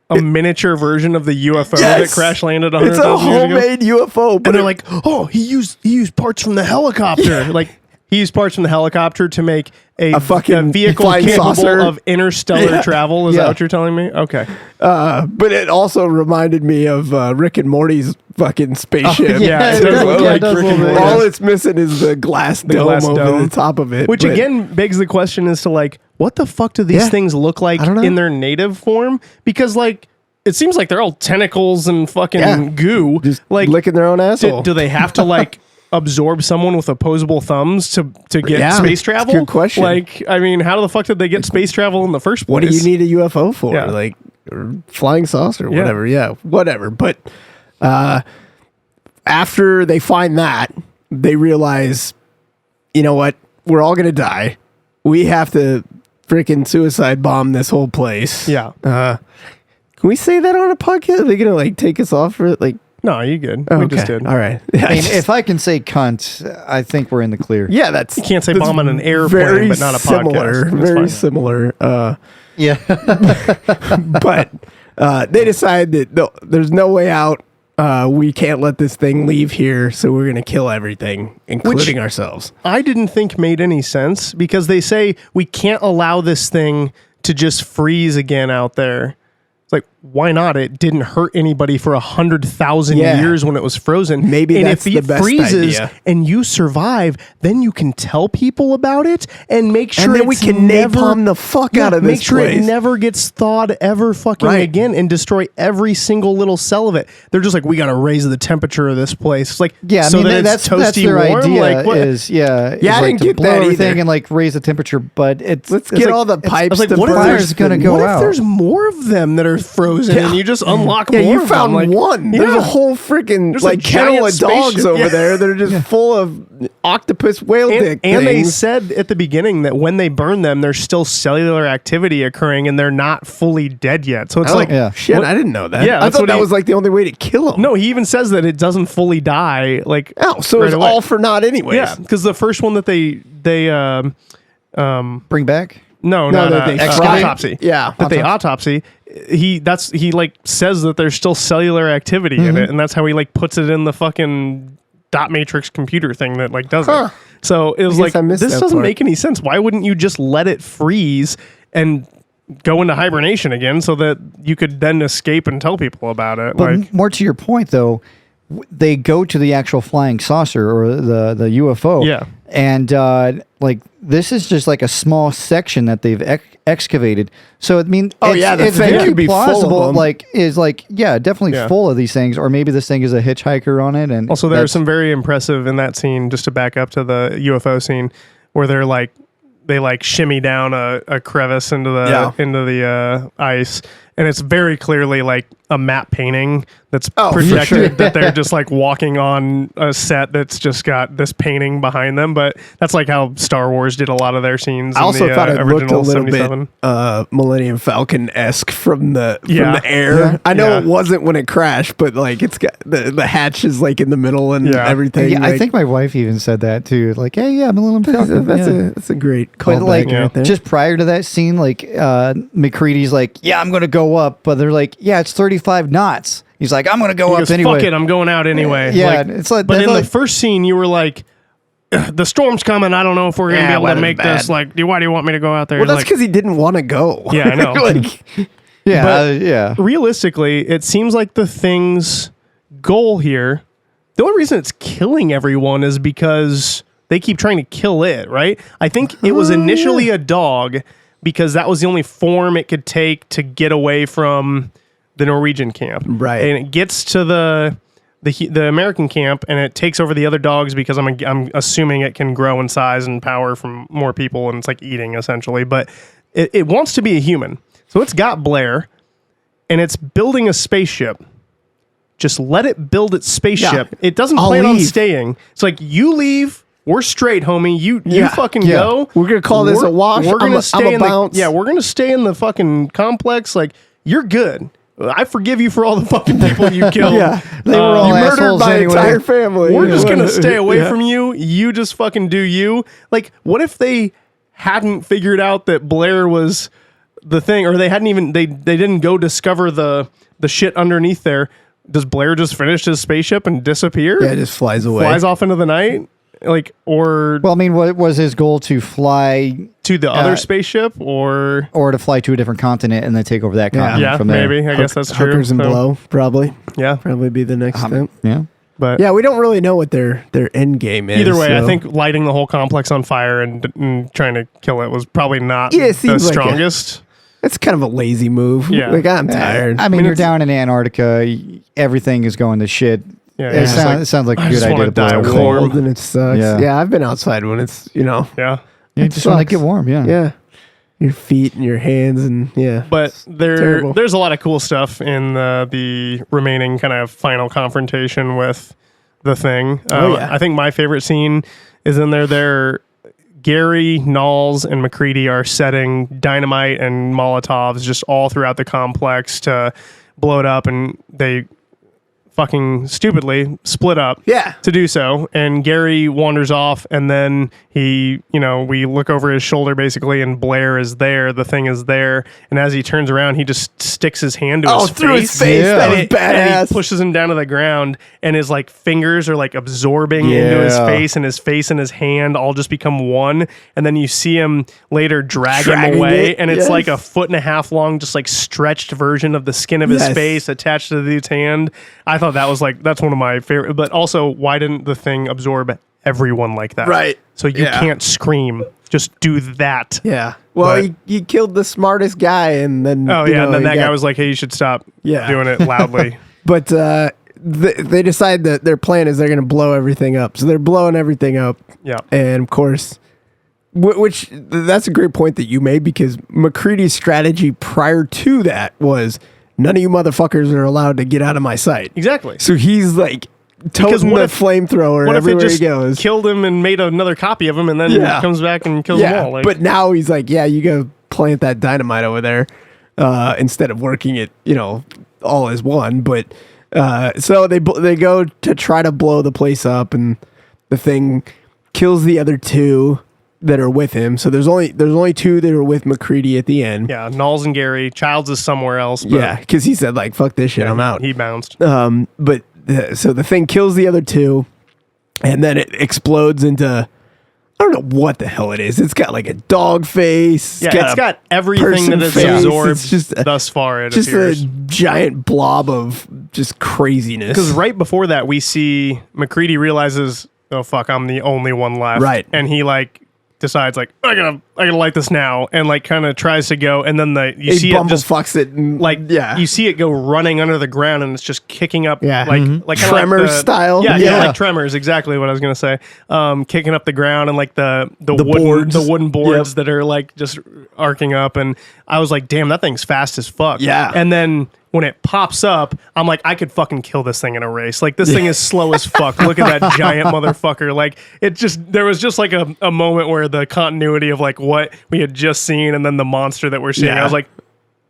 [SPEAKER 1] a miniature version of the UFO that crash landed 100,000
[SPEAKER 2] It's a homemade UFO,
[SPEAKER 1] and they're like, "Oh, he used parts from the helicopter." Like he used parts from the helicopter to make a
[SPEAKER 2] fucking
[SPEAKER 1] vehicle
[SPEAKER 2] flying
[SPEAKER 1] capable
[SPEAKER 2] saucer.
[SPEAKER 1] of interstellar travel. Is that what you're telling me? Okay.
[SPEAKER 2] But it also reminded me of Rick and Morty's fucking spaceship.
[SPEAKER 1] Yeah, it does look like Rick and Morty.
[SPEAKER 2] All it's missing is the glass dome over the top of it.
[SPEAKER 1] Which again begs the question as to like, what the fuck do these things look like in their native form? Because like, it seems like they're all tentacles and fucking goo.
[SPEAKER 2] Just
[SPEAKER 1] like
[SPEAKER 2] licking their own asshole.
[SPEAKER 1] Do they have to like absorb someone with opposable thumbs to get space travel?
[SPEAKER 2] That's a good question.
[SPEAKER 1] Like, I mean, how the fuck did they get space travel in the first place?
[SPEAKER 2] What do you need a UFO for?
[SPEAKER 1] Yeah.
[SPEAKER 2] Like or flying saucer, whatever. Yeah, whatever. But after they find that, they realize, you know what? We're all gonna die. We have to freaking suicide bomb this whole place.
[SPEAKER 1] Yeah.
[SPEAKER 2] Can we say that on a podcast? Are they gonna like take us off for like?
[SPEAKER 1] No, you good.
[SPEAKER 2] Oh,
[SPEAKER 1] We just did.
[SPEAKER 2] All right.
[SPEAKER 3] I mean, if I can say cunt, I think we're in the clear.
[SPEAKER 2] Yeah, that's
[SPEAKER 1] You can't say
[SPEAKER 2] that's
[SPEAKER 1] bomb on an airplane,
[SPEAKER 2] very
[SPEAKER 1] but not a
[SPEAKER 2] similar,
[SPEAKER 1] podcast. That's
[SPEAKER 2] very
[SPEAKER 1] fine.
[SPEAKER 2] similar.
[SPEAKER 3] Yeah.
[SPEAKER 2] But they decide that there's no way out. We can't let this thing leave here, so we're gonna kill everything, including ourselves.
[SPEAKER 1] I didn't think made any sense because they say we can't allow this thing to just freeze again out there. It's like, why not? It didn't hurt anybody for 100,000 years when it was frozen.
[SPEAKER 2] Maybe
[SPEAKER 1] and
[SPEAKER 2] that's
[SPEAKER 1] if
[SPEAKER 2] the
[SPEAKER 1] it
[SPEAKER 2] best
[SPEAKER 1] freezes
[SPEAKER 2] idea.
[SPEAKER 1] and you survive, then you can tell people about it and make sure
[SPEAKER 2] And then we
[SPEAKER 1] it's
[SPEAKER 2] can
[SPEAKER 1] never,
[SPEAKER 2] napalm the fuck out of this
[SPEAKER 1] Make sure
[SPEAKER 2] place.
[SPEAKER 1] it never gets thawed ever fucking
[SPEAKER 2] Right.
[SPEAKER 1] again and destroy every single little cell of it. They're just like, we got to raise the temperature of this place. It's like,
[SPEAKER 3] Yeah,
[SPEAKER 1] so
[SPEAKER 3] I mean,
[SPEAKER 1] that
[SPEAKER 3] that's
[SPEAKER 1] it's toasty
[SPEAKER 3] their
[SPEAKER 1] warm.
[SPEAKER 3] idea
[SPEAKER 1] Like, what?
[SPEAKER 3] is
[SPEAKER 2] I
[SPEAKER 3] like
[SPEAKER 2] didn't
[SPEAKER 3] to
[SPEAKER 2] get
[SPEAKER 3] blow
[SPEAKER 2] that
[SPEAKER 3] everything
[SPEAKER 2] either.
[SPEAKER 3] and like raise the temperature, but
[SPEAKER 2] Let's get all the pipes.
[SPEAKER 1] like,
[SPEAKER 2] to
[SPEAKER 1] what if
[SPEAKER 2] burst
[SPEAKER 3] fire's gonna
[SPEAKER 2] and-
[SPEAKER 3] go
[SPEAKER 1] What
[SPEAKER 3] out?
[SPEAKER 1] if there's more of them that are frozen and you just unlock
[SPEAKER 2] Yeah,
[SPEAKER 1] more
[SPEAKER 2] you
[SPEAKER 1] of
[SPEAKER 2] found
[SPEAKER 1] them? Like,
[SPEAKER 2] one. There's
[SPEAKER 1] yeah.
[SPEAKER 2] a whole freaking
[SPEAKER 1] There's a
[SPEAKER 2] like kennel
[SPEAKER 1] giant
[SPEAKER 2] of dogs
[SPEAKER 1] spaceship.
[SPEAKER 2] over
[SPEAKER 1] Yeah.
[SPEAKER 2] there that are just full of octopus whale dick
[SPEAKER 1] And they
[SPEAKER 2] things.
[SPEAKER 1] said at the beginning that when they burn them, there's still cellular activity occurring and they're not fully dead yet. So it's like,
[SPEAKER 3] yeah.
[SPEAKER 2] Shit,
[SPEAKER 1] what-
[SPEAKER 2] I didn't know that.
[SPEAKER 1] Yeah,
[SPEAKER 2] I
[SPEAKER 1] that's
[SPEAKER 2] thought
[SPEAKER 1] what
[SPEAKER 2] that
[SPEAKER 1] he-
[SPEAKER 2] was like the only way to kill them.
[SPEAKER 1] no, he even says that it doesn't fully die. Like,
[SPEAKER 2] Oh, so
[SPEAKER 1] right
[SPEAKER 2] it's
[SPEAKER 1] away.
[SPEAKER 2] all for naught anyways.
[SPEAKER 1] Yeah, because the first one that they
[SPEAKER 3] Bring back.
[SPEAKER 1] no,
[SPEAKER 2] No,
[SPEAKER 1] not
[SPEAKER 2] that they
[SPEAKER 3] fry-
[SPEAKER 1] autopsy.
[SPEAKER 2] Yeah.
[SPEAKER 1] that they autopsy. He like says that there's still cellular activity in it, and that's how he like puts it in the fucking dot matrix computer thing that like does
[SPEAKER 2] Huh.
[SPEAKER 1] it. So it was
[SPEAKER 2] I guess
[SPEAKER 1] like,
[SPEAKER 2] I missed
[SPEAKER 1] this
[SPEAKER 2] that
[SPEAKER 1] doesn't
[SPEAKER 2] part.
[SPEAKER 1] make any sense. Why wouldn't you just let it freeze and go into hibernation again so that you could then escape and tell people about it?
[SPEAKER 3] But
[SPEAKER 1] Like,
[SPEAKER 3] more to your point, though, they go to the actual flying saucer or the UFO.
[SPEAKER 1] Yeah.
[SPEAKER 3] And like this is just like a small section that they've excavated. So I mean,
[SPEAKER 2] Oh, yeah, the
[SPEAKER 3] it's
[SPEAKER 2] thing
[SPEAKER 3] very
[SPEAKER 2] could be full of
[SPEAKER 3] plausible.
[SPEAKER 2] them.
[SPEAKER 3] Like is like definitely
[SPEAKER 1] Yeah.
[SPEAKER 3] full of these things, or maybe this thing is a hitchhiker on it. And
[SPEAKER 1] also, there's
[SPEAKER 3] that's-
[SPEAKER 1] some very impressive in that scene, just to back up to the UFO scene, where they shimmy down a crevice into the ice, and it's very clearly like a matte painting that's
[SPEAKER 2] Oh, for
[SPEAKER 1] projected
[SPEAKER 2] sure.
[SPEAKER 1] that they're just like walking on a set that's just got this painting behind them. But that's like how Star Wars did a lot of their scenes.
[SPEAKER 2] I also
[SPEAKER 1] in the,
[SPEAKER 2] thought it looked a
[SPEAKER 1] original
[SPEAKER 2] little
[SPEAKER 1] 77.
[SPEAKER 2] bit Millennium Falcon esque from the
[SPEAKER 1] Yeah.
[SPEAKER 2] air.
[SPEAKER 3] Yeah.
[SPEAKER 2] I know
[SPEAKER 1] Yeah.
[SPEAKER 2] it wasn't when it crashed, but like it's got the hatch is like in the middle and
[SPEAKER 1] Yeah.
[SPEAKER 2] everything.
[SPEAKER 3] Yeah, I
[SPEAKER 2] like,
[SPEAKER 3] think my wife even said that too. Like, hey, yeah, Millennium Falcon.
[SPEAKER 2] that's a great
[SPEAKER 3] But
[SPEAKER 2] callback
[SPEAKER 3] like
[SPEAKER 2] right there.
[SPEAKER 3] just prior to that scene, like McCready's like, yeah, I'm gonna go up, but they're like, yeah, it's 35 knots. He's like, I'm gonna go
[SPEAKER 1] He
[SPEAKER 3] up
[SPEAKER 1] goes,
[SPEAKER 3] anyway.
[SPEAKER 1] fuck it, I'm going out anyway.
[SPEAKER 3] Yeah,
[SPEAKER 1] Like,
[SPEAKER 3] it's like-
[SPEAKER 1] but
[SPEAKER 3] that's
[SPEAKER 1] in the
[SPEAKER 3] like-
[SPEAKER 1] first scene, you were like, the storm's coming. I don't know if we're gonna
[SPEAKER 2] Yeah,
[SPEAKER 1] be able to
[SPEAKER 2] weather's
[SPEAKER 1] make this.
[SPEAKER 2] bad.
[SPEAKER 1] Like, why do you want me to go out there?
[SPEAKER 2] well, that's
[SPEAKER 1] Like,
[SPEAKER 2] because he didn't want to go.
[SPEAKER 1] Yeah, I know.
[SPEAKER 2] like,
[SPEAKER 3] Yeah,
[SPEAKER 1] But-
[SPEAKER 3] yeah.
[SPEAKER 1] realistically, it seems like the thing's goal here, the only reason it's killing everyone is because they keep trying to kill it, right? I think it was initially a dog because that was the only form it could take to get away from the Norwegian camp.
[SPEAKER 2] Right.
[SPEAKER 1] And it gets to the American camp and it takes over the other dogs because I'm assuming it can grow in size and power from more people and it's like eating essentially, but it wants to be a human. So it's got Blair and it's building a spaceship. Just let it build its spaceship.
[SPEAKER 2] Yeah.
[SPEAKER 1] It doesn't
[SPEAKER 2] I'll
[SPEAKER 1] plan on
[SPEAKER 2] leave.
[SPEAKER 1] staying. It's like you leave we're straight, homie. You fucking
[SPEAKER 3] Yeah.
[SPEAKER 1] go.
[SPEAKER 2] We're gonna call this a wash.
[SPEAKER 1] We're gonna
[SPEAKER 2] I'm
[SPEAKER 1] stay
[SPEAKER 2] a
[SPEAKER 1] in
[SPEAKER 2] bounce.
[SPEAKER 1] we're gonna stay in the fucking complex. Like, you're good. I forgive you for all the fucking people you killed.
[SPEAKER 2] Yeah, they were all
[SPEAKER 3] you
[SPEAKER 2] murdered
[SPEAKER 3] assholes
[SPEAKER 2] my
[SPEAKER 3] anyway.
[SPEAKER 2] entire family.
[SPEAKER 1] We're just gonna stay away
[SPEAKER 2] Yeah.
[SPEAKER 1] from you. You just fucking do you. Like, what if they hadn't figured out that Blair was the thing, or they hadn't even they didn't go discover the shit underneath there? Does Blair just finish his spaceship and disappear?
[SPEAKER 2] Yeah, it just flies away.
[SPEAKER 1] Flies off into the night, like, or
[SPEAKER 3] Well, I mean, what was his goal to fly
[SPEAKER 1] to the other spaceship, or
[SPEAKER 3] to fly to a different continent and then take over that continent
[SPEAKER 1] yeah,
[SPEAKER 3] from there?
[SPEAKER 1] maybe. I guess that's true.
[SPEAKER 2] Hookers and
[SPEAKER 1] So,
[SPEAKER 2] blow, probably.
[SPEAKER 1] Yeah,
[SPEAKER 2] Probably be the next step.
[SPEAKER 3] Yeah.
[SPEAKER 1] but
[SPEAKER 2] Yeah, we don't really know what their end game is.
[SPEAKER 1] either way, I
[SPEAKER 2] so-
[SPEAKER 1] think lighting the whole complex on fire and trying to kill it was probably not
[SPEAKER 2] Yeah, it
[SPEAKER 1] the
[SPEAKER 2] seems like
[SPEAKER 1] strongest.
[SPEAKER 2] it's kind of a lazy move.
[SPEAKER 1] Yeah.
[SPEAKER 2] Like, I'm tired.
[SPEAKER 3] I mean, you're
[SPEAKER 1] it's-
[SPEAKER 3] down in Antarctica. Everything is going to shit.
[SPEAKER 1] Yeah,
[SPEAKER 3] It,
[SPEAKER 1] it's
[SPEAKER 3] sounds,
[SPEAKER 1] like,
[SPEAKER 3] it sounds like a
[SPEAKER 1] I
[SPEAKER 3] good
[SPEAKER 1] just
[SPEAKER 3] idea
[SPEAKER 1] wanna
[SPEAKER 3] to blow
[SPEAKER 1] die
[SPEAKER 3] everything.
[SPEAKER 1] warm.
[SPEAKER 2] cold and it sucks.
[SPEAKER 3] Yeah.
[SPEAKER 2] Yeah, I've been outside when it's,
[SPEAKER 1] yeah.
[SPEAKER 3] You just want to
[SPEAKER 2] sucks.
[SPEAKER 3] get warm. Yeah.
[SPEAKER 2] yeah. Your feet and your hands and yeah.
[SPEAKER 1] But
[SPEAKER 2] terrible.
[SPEAKER 1] there's a lot of cool stuff in the remaining kind of final confrontation with the thing.
[SPEAKER 2] Oh, yeah.
[SPEAKER 1] I think my favorite scene is in there. Gary, Knowles, and McCready are setting dynamite and Molotovs just all throughout the complex to blow it up, and they fucking stupidly split up
[SPEAKER 2] Yeah.
[SPEAKER 1] to do so. And Gary wanders off, and then we look over his shoulder basically, and Blair is there. The thing is there, and as he turns around, he just sticks his hand to his face.
[SPEAKER 2] through his face.
[SPEAKER 3] Yeah.
[SPEAKER 2] That
[SPEAKER 1] And
[SPEAKER 2] was
[SPEAKER 1] it- and
[SPEAKER 2] badass.
[SPEAKER 1] he pushes him down to the ground, and his like fingers are like absorbing into his
[SPEAKER 3] Yeah.
[SPEAKER 1] face, and his hand all just become one. And then you see him later drag him
[SPEAKER 2] Dragging
[SPEAKER 1] away,
[SPEAKER 2] it,
[SPEAKER 1] and it's
[SPEAKER 2] yes.
[SPEAKER 1] like a 1.5 foot long, just like stretched version of the skin of his
[SPEAKER 2] Yes.
[SPEAKER 1] face attached to the dude's hand. I thought that was like, that's one of my favorite. But also, why didn't the thing absorb everyone like that?
[SPEAKER 2] Right.
[SPEAKER 1] So you
[SPEAKER 2] Yeah.
[SPEAKER 1] can't scream. Just do that.
[SPEAKER 2] Yeah. Well,
[SPEAKER 1] But-
[SPEAKER 2] he killed the smartest guy and then
[SPEAKER 1] Oh
[SPEAKER 2] you
[SPEAKER 1] yeah,
[SPEAKER 2] know,
[SPEAKER 1] and then
[SPEAKER 2] he
[SPEAKER 1] that
[SPEAKER 2] got-
[SPEAKER 1] guy was like, "Hey, you should stop
[SPEAKER 2] Yeah.
[SPEAKER 1] doing it loudly."
[SPEAKER 2] But they decide that their plan is they're going to blow everything up. So they're blowing everything up.
[SPEAKER 1] Yeah.
[SPEAKER 2] And of course, which that's a great point that you made, because McCready's strategy prior to that was none of you motherfuckers are allowed to get out of my sight.
[SPEAKER 1] Exactly.
[SPEAKER 2] So he's like toting
[SPEAKER 1] what
[SPEAKER 2] the
[SPEAKER 1] if-
[SPEAKER 2] flamethrower
[SPEAKER 1] What if it
[SPEAKER 2] everywhere
[SPEAKER 1] just
[SPEAKER 2] he goes.
[SPEAKER 1] killed him and made another copy of him, and then
[SPEAKER 2] Yeah.
[SPEAKER 1] comes back and kills them
[SPEAKER 2] Yeah,
[SPEAKER 1] all? Like,
[SPEAKER 2] but now he's like, yeah, you go plant that dynamite over there instead of working it, all as one. But so they go to try to blow the place up, and the thing kills the other two that are with him. So there's only two that are with McCready at the end.
[SPEAKER 1] yeah, Knowles and Gary. Childs is somewhere else. But
[SPEAKER 2] Yeah, because he said like, fuck this shit, I'm out.
[SPEAKER 1] He bounced.
[SPEAKER 2] But so the thing kills the other two, and then it explodes into, I don't know what the hell it is. It's got like a dog face.
[SPEAKER 1] Yeah, it's
[SPEAKER 2] a
[SPEAKER 1] got everything
[SPEAKER 2] person
[SPEAKER 1] that it's
[SPEAKER 2] face.
[SPEAKER 1] absorbed
[SPEAKER 2] It's just
[SPEAKER 1] thus far. It
[SPEAKER 2] just
[SPEAKER 1] appears.
[SPEAKER 2] a giant blob of just craziness.
[SPEAKER 1] Because right before that, we see McCready realizes, oh fuck, I'm the only one left.
[SPEAKER 2] Right.
[SPEAKER 1] And he like decides like, I gotta light this now, and like kind of tries to go, and then you
[SPEAKER 2] he
[SPEAKER 1] see it
[SPEAKER 2] bumble
[SPEAKER 1] just
[SPEAKER 2] fucks it, and
[SPEAKER 1] like
[SPEAKER 2] yeah,
[SPEAKER 1] you see it go running under the ground, and it's just kicking up
[SPEAKER 2] Yeah.
[SPEAKER 1] like
[SPEAKER 2] Mhm.
[SPEAKER 1] like kinda
[SPEAKER 2] Tremors
[SPEAKER 1] like the,
[SPEAKER 2] style?
[SPEAKER 1] Yeah,
[SPEAKER 2] Yeah.
[SPEAKER 1] like Tremors, exactly what I was gonna say. Kicking up the ground, and like the
[SPEAKER 2] boards.
[SPEAKER 1] wooden boards
[SPEAKER 2] Yep.
[SPEAKER 1] that are like just arcing up, and I was like, damn, that thing's fast as fuck.
[SPEAKER 2] Yeah.
[SPEAKER 1] And then when it pops up, I'm like, I could fucking kill this thing in a race. Like, this thing is slow as fuck. Look at that giant motherfucker. Like, there was just like a moment where the continuity of like what we had just seen and then the monster that we're seeing,
[SPEAKER 2] Yeah.
[SPEAKER 1] I was like,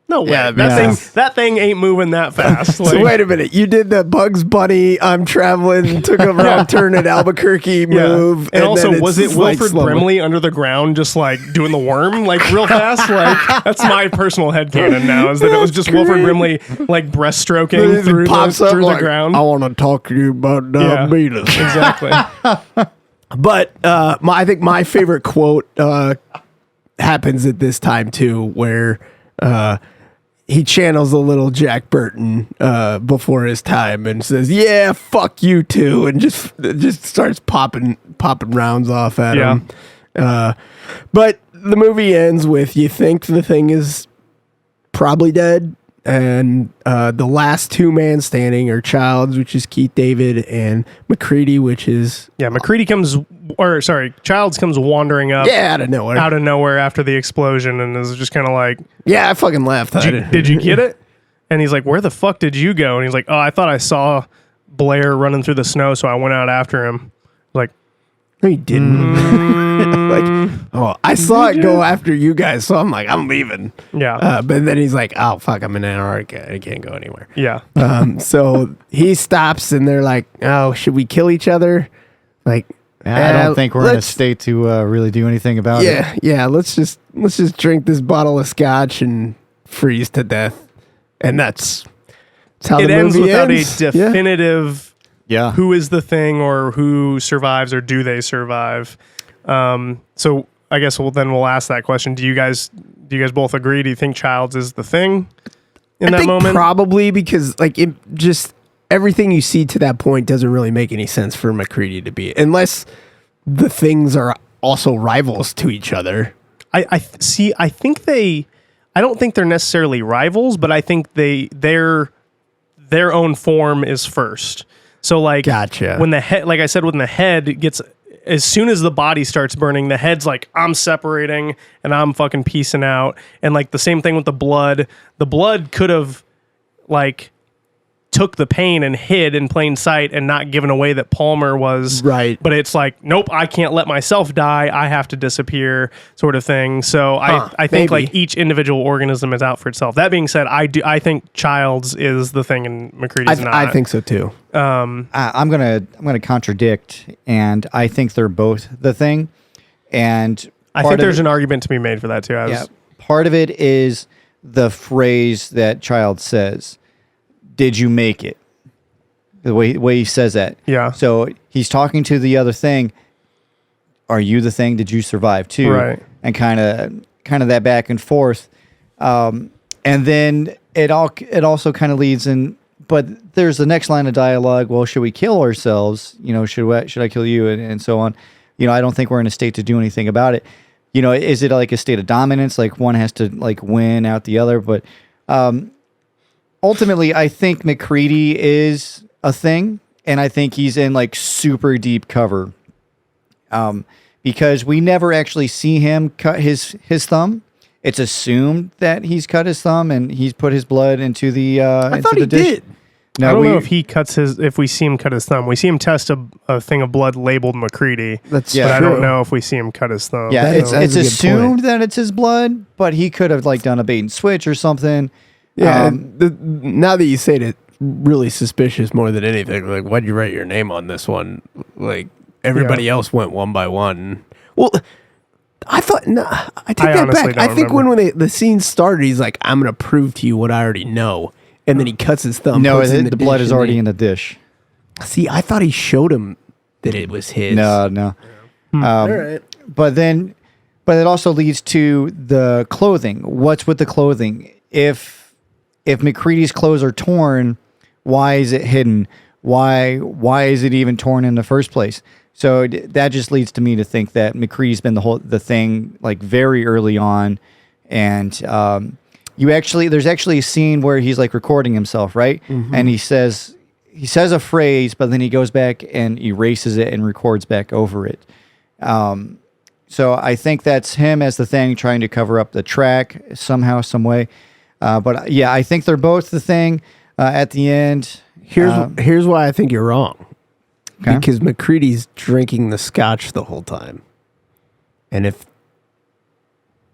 [SPEAKER 1] no way.
[SPEAKER 2] Yeah,
[SPEAKER 1] That thing ain't moving that fast.
[SPEAKER 2] So
[SPEAKER 1] Like,
[SPEAKER 2] wait a minute, you did the Bugs Bunny, I'm traveling, took a wrong turn at Albuquerque move.
[SPEAKER 1] And also,
[SPEAKER 2] then
[SPEAKER 1] was
[SPEAKER 2] it's
[SPEAKER 1] it
[SPEAKER 2] like
[SPEAKER 1] Wilfred
[SPEAKER 2] slow.
[SPEAKER 1] Brimley under the ground just like doing the worm like real fast? Like, that's my personal headcanon now, is that it was just Wilfred Brimley like breaststroking
[SPEAKER 2] It
[SPEAKER 1] through
[SPEAKER 2] pops
[SPEAKER 1] the,
[SPEAKER 2] up
[SPEAKER 1] through
[SPEAKER 2] like,
[SPEAKER 1] the ground.
[SPEAKER 2] I want to talk to you about
[SPEAKER 1] Yeah.
[SPEAKER 2] diabetes.
[SPEAKER 1] Exactly.
[SPEAKER 2] But I think my favorite quote happens at this time too, where he channels a little Jack Burton before his time and says, "Yeah, fuck you too," and just starts popping rounds off at
[SPEAKER 1] Yeah.
[SPEAKER 2] him. But the movie ends with, you think the thing is probably dead, and the last two man standing are Childs, which is Keith David, and McCready, which is
[SPEAKER 1] Yeah, Childs comes wandering up
[SPEAKER 2] out of nowhere.
[SPEAKER 1] out of nowhere after the explosion and is just kind of like,
[SPEAKER 2] Yeah, I fucking laughed.
[SPEAKER 1] did you get it? And he's like, where the fuck did you go? And he's like, oh, I thought I saw Blair running through the snow, so I went out after him. Like,
[SPEAKER 2] No, you didn't. Like, oh, I saw it go after you guys, so I'm like, I'm leaving.
[SPEAKER 1] Yeah.
[SPEAKER 2] But then he's like, oh, fuck, I'm in Antarctica. I can't go anywhere.
[SPEAKER 1] Yeah.
[SPEAKER 2] So he stops, and they're like, oh, should we kill each other? Like,
[SPEAKER 3] I don't think we're in a state to really do anything about it.
[SPEAKER 2] Yeah, let's just drink this bottle of scotch and freeze to death. And that's how
[SPEAKER 1] It
[SPEAKER 2] the
[SPEAKER 1] ends
[SPEAKER 2] movie
[SPEAKER 1] without
[SPEAKER 2] ends.
[SPEAKER 1] a definitive
[SPEAKER 3] Yeah.
[SPEAKER 1] who is the thing or who survives or do they survive. So I guess we'll ask that question. Do you guys both agree? Do you think Childs is the thing in that
[SPEAKER 2] think
[SPEAKER 1] moment?
[SPEAKER 2] Probably, because like it just everything you see to that point doesn't really make any sense for McCready to be, unless the things are also rivals to each other.
[SPEAKER 1] I think I don't think they're necessarily rivals, but I think their own form is first. So like,
[SPEAKER 2] Gotcha.
[SPEAKER 1] when the head, like I said, when the head gets, as soon as the body starts burning, the head's like, I'm separating and I'm fucking peacing out. And like the same thing with the blood could have like took the pain and hid in plain sight and not given away that Palmer was
[SPEAKER 2] Right.
[SPEAKER 1] But it's like, nope, I can't let myself die. I have to disappear, sort of thing. So I think
[SPEAKER 2] maybe.
[SPEAKER 1] like each individual organism is out for itself. That being said, I think Childs is the thing and McCready's not.
[SPEAKER 2] I think so too.
[SPEAKER 3] I'm gonna contradict, and I think they're both the thing. And
[SPEAKER 1] I think there's an argument to be made for that too.
[SPEAKER 3] Part of it is the phrase that Child says. Did you make it? The way he says that.
[SPEAKER 1] Yeah.
[SPEAKER 3] So he's talking to the other thing. Are you the thing? Did you survive too?
[SPEAKER 1] Right.
[SPEAKER 3] And kind of that back and forth. And then it also kind of leads in. But there's the next line of dialogue. Well, should we kill ourselves? Should I kill you? And so on. I don't think we're in a state to do anything about it. Is it like a state of dominance? Like one has to like win out the other, but. Ultimately, I think McCready is a thing, and I think he's in like super deep cover, because we never actually see him cut his thumb. It's assumed that he's cut his thumb and he's put his blood into the
[SPEAKER 2] I thought he
[SPEAKER 3] dish.
[SPEAKER 2] did.
[SPEAKER 1] I don't know if we see him cut his thumb. We see him test a thing of blood labeled McCready.
[SPEAKER 2] That's
[SPEAKER 1] but I
[SPEAKER 2] true.
[SPEAKER 1] don't know if we see him cut his thumb.
[SPEAKER 3] Yeah,
[SPEAKER 2] That's
[SPEAKER 3] it's
[SPEAKER 2] a good
[SPEAKER 3] assumed
[SPEAKER 2] point.
[SPEAKER 3] that it's his blood, but he could have like done a bait and switch or something.
[SPEAKER 2] Yeah, now that you say it, really suspicious more than anything. Like, why'd you write your name on this one? Like, everybody else went one by one. Well, I thought, I take that back. I think when the scene started, he's like, I'm going to prove to you what I already know. And then he cuts his thumb.
[SPEAKER 3] No,
[SPEAKER 2] puts it in
[SPEAKER 3] the blood
[SPEAKER 2] dish,
[SPEAKER 3] is already in the dish.
[SPEAKER 2] See, I thought he showed him that it was his.
[SPEAKER 3] No.
[SPEAKER 2] All right.
[SPEAKER 3] But it also leads to the clothing. What's with the clothing? If McCready's clothes are torn, why is it hidden? Why is it even torn in the first place? So that just leads to me to think that McCready's been the thing like very early on, and there's actually a scene where he's like recording himself, right? Mm-hmm. And he says a phrase, but then he goes back and erases it and records back over it. So I think that's him as the thing trying to cover up the track somehow, some way. But yeah, I think they're both the thing at the end.
[SPEAKER 2] Here's why I think you're wrong.
[SPEAKER 3] Okay.
[SPEAKER 2] Because McCready's drinking the scotch the whole time. And if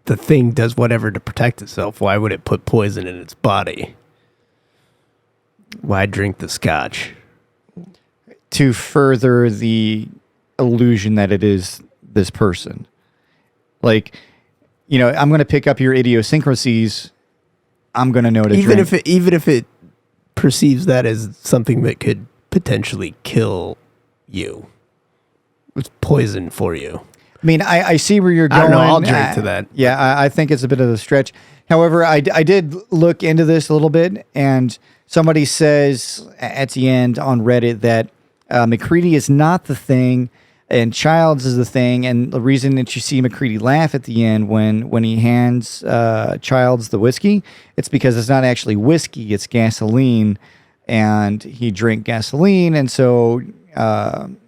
[SPEAKER 2] the thing does whatever to protect itself, why would it put poison in its body? Why drink the scotch?
[SPEAKER 3] To further the illusion that it is this person. Like, I'm going to pick up your idiosyncrasies. I'm going to know to drink.
[SPEAKER 2] Even if it perceives that as something that could potentially kill you. It's poison for you.
[SPEAKER 3] I mean, I see where you're going.
[SPEAKER 2] I don't know. I'll drink to that.
[SPEAKER 3] Yeah, I think it's a bit of a stretch. However, I did look into this a little bit, and somebody says at the end on Reddit that McCready is not the thing, and Childs is the thing, and the reason that you see McCready laugh at the end when he hands Childs the whiskey, it's because it's not actually whiskey, it's gasoline, and he drank gasoline, and so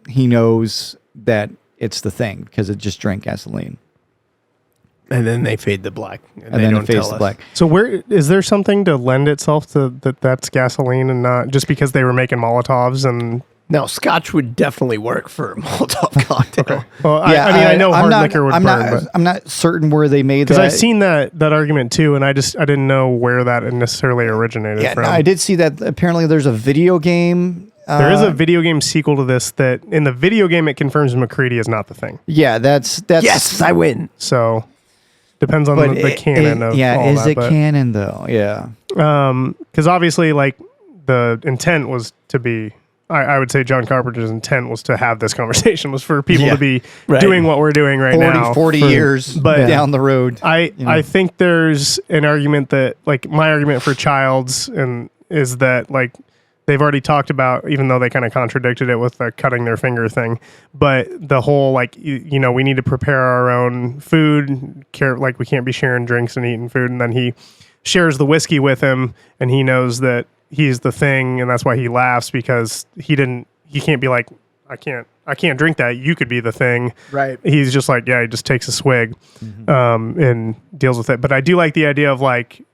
[SPEAKER 3] he knows that it's the thing because it just drank gasoline.
[SPEAKER 2] And then they fade to black.
[SPEAKER 3] And then it fades to black.
[SPEAKER 1] So where is there something to lend itself to that's gasoline and not just because they were making Molotovs and
[SPEAKER 2] No, Scotch would definitely work for a Molotov cocktail.
[SPEAKER 1] Well, I know hard liquor would burn.
[SPEAKER 3] I'm not certain where they made that.
[SPEAKER 1] Because I've seen that argument too, and I didn't know where that necessarily originated from.
[SPEAKER 3] No, I did see that. Apparently, there's a video game.
[SPEAKER 1] There is a video game sequel to this that in the video game it confirms McCready is not the thing.
[SPEAKER 3] Yeah, that's
[SPEAKER 2] Yes, I win.
[SPEAKER 1] So depends on the canon of all
[SPEAKER 3] is
[SPEAKER 1] that.
[SPEAKER 3] it canon though? Yeah.
[SPEAKER 1] Because obviously, like the intent was to be. I would say John Carpenter's intent was to have this conversation, was for people to be doing what we're doing right now.
[SPEAKER 3] 40 years down the road.
[SPEAKER 1] I think there's an argument that, like, my argument for Childs is that, like, they've already talked about, even though they kind of contradicted it with the cutting their finger thing, but the whole, like, you know, we need to prepare our own food, like, we can't be sharing drinks and eating food, and then he shares the whiskey with him, and he knows that he's the thing, and that's why he laughs, because he can't be like, I can't drink that, you could be the thing.
[SPEAKER 2] Right.
[SPEAKER 1] He's just like, yeah, he just takes a swig and deals with it. But I do like the idea of, like,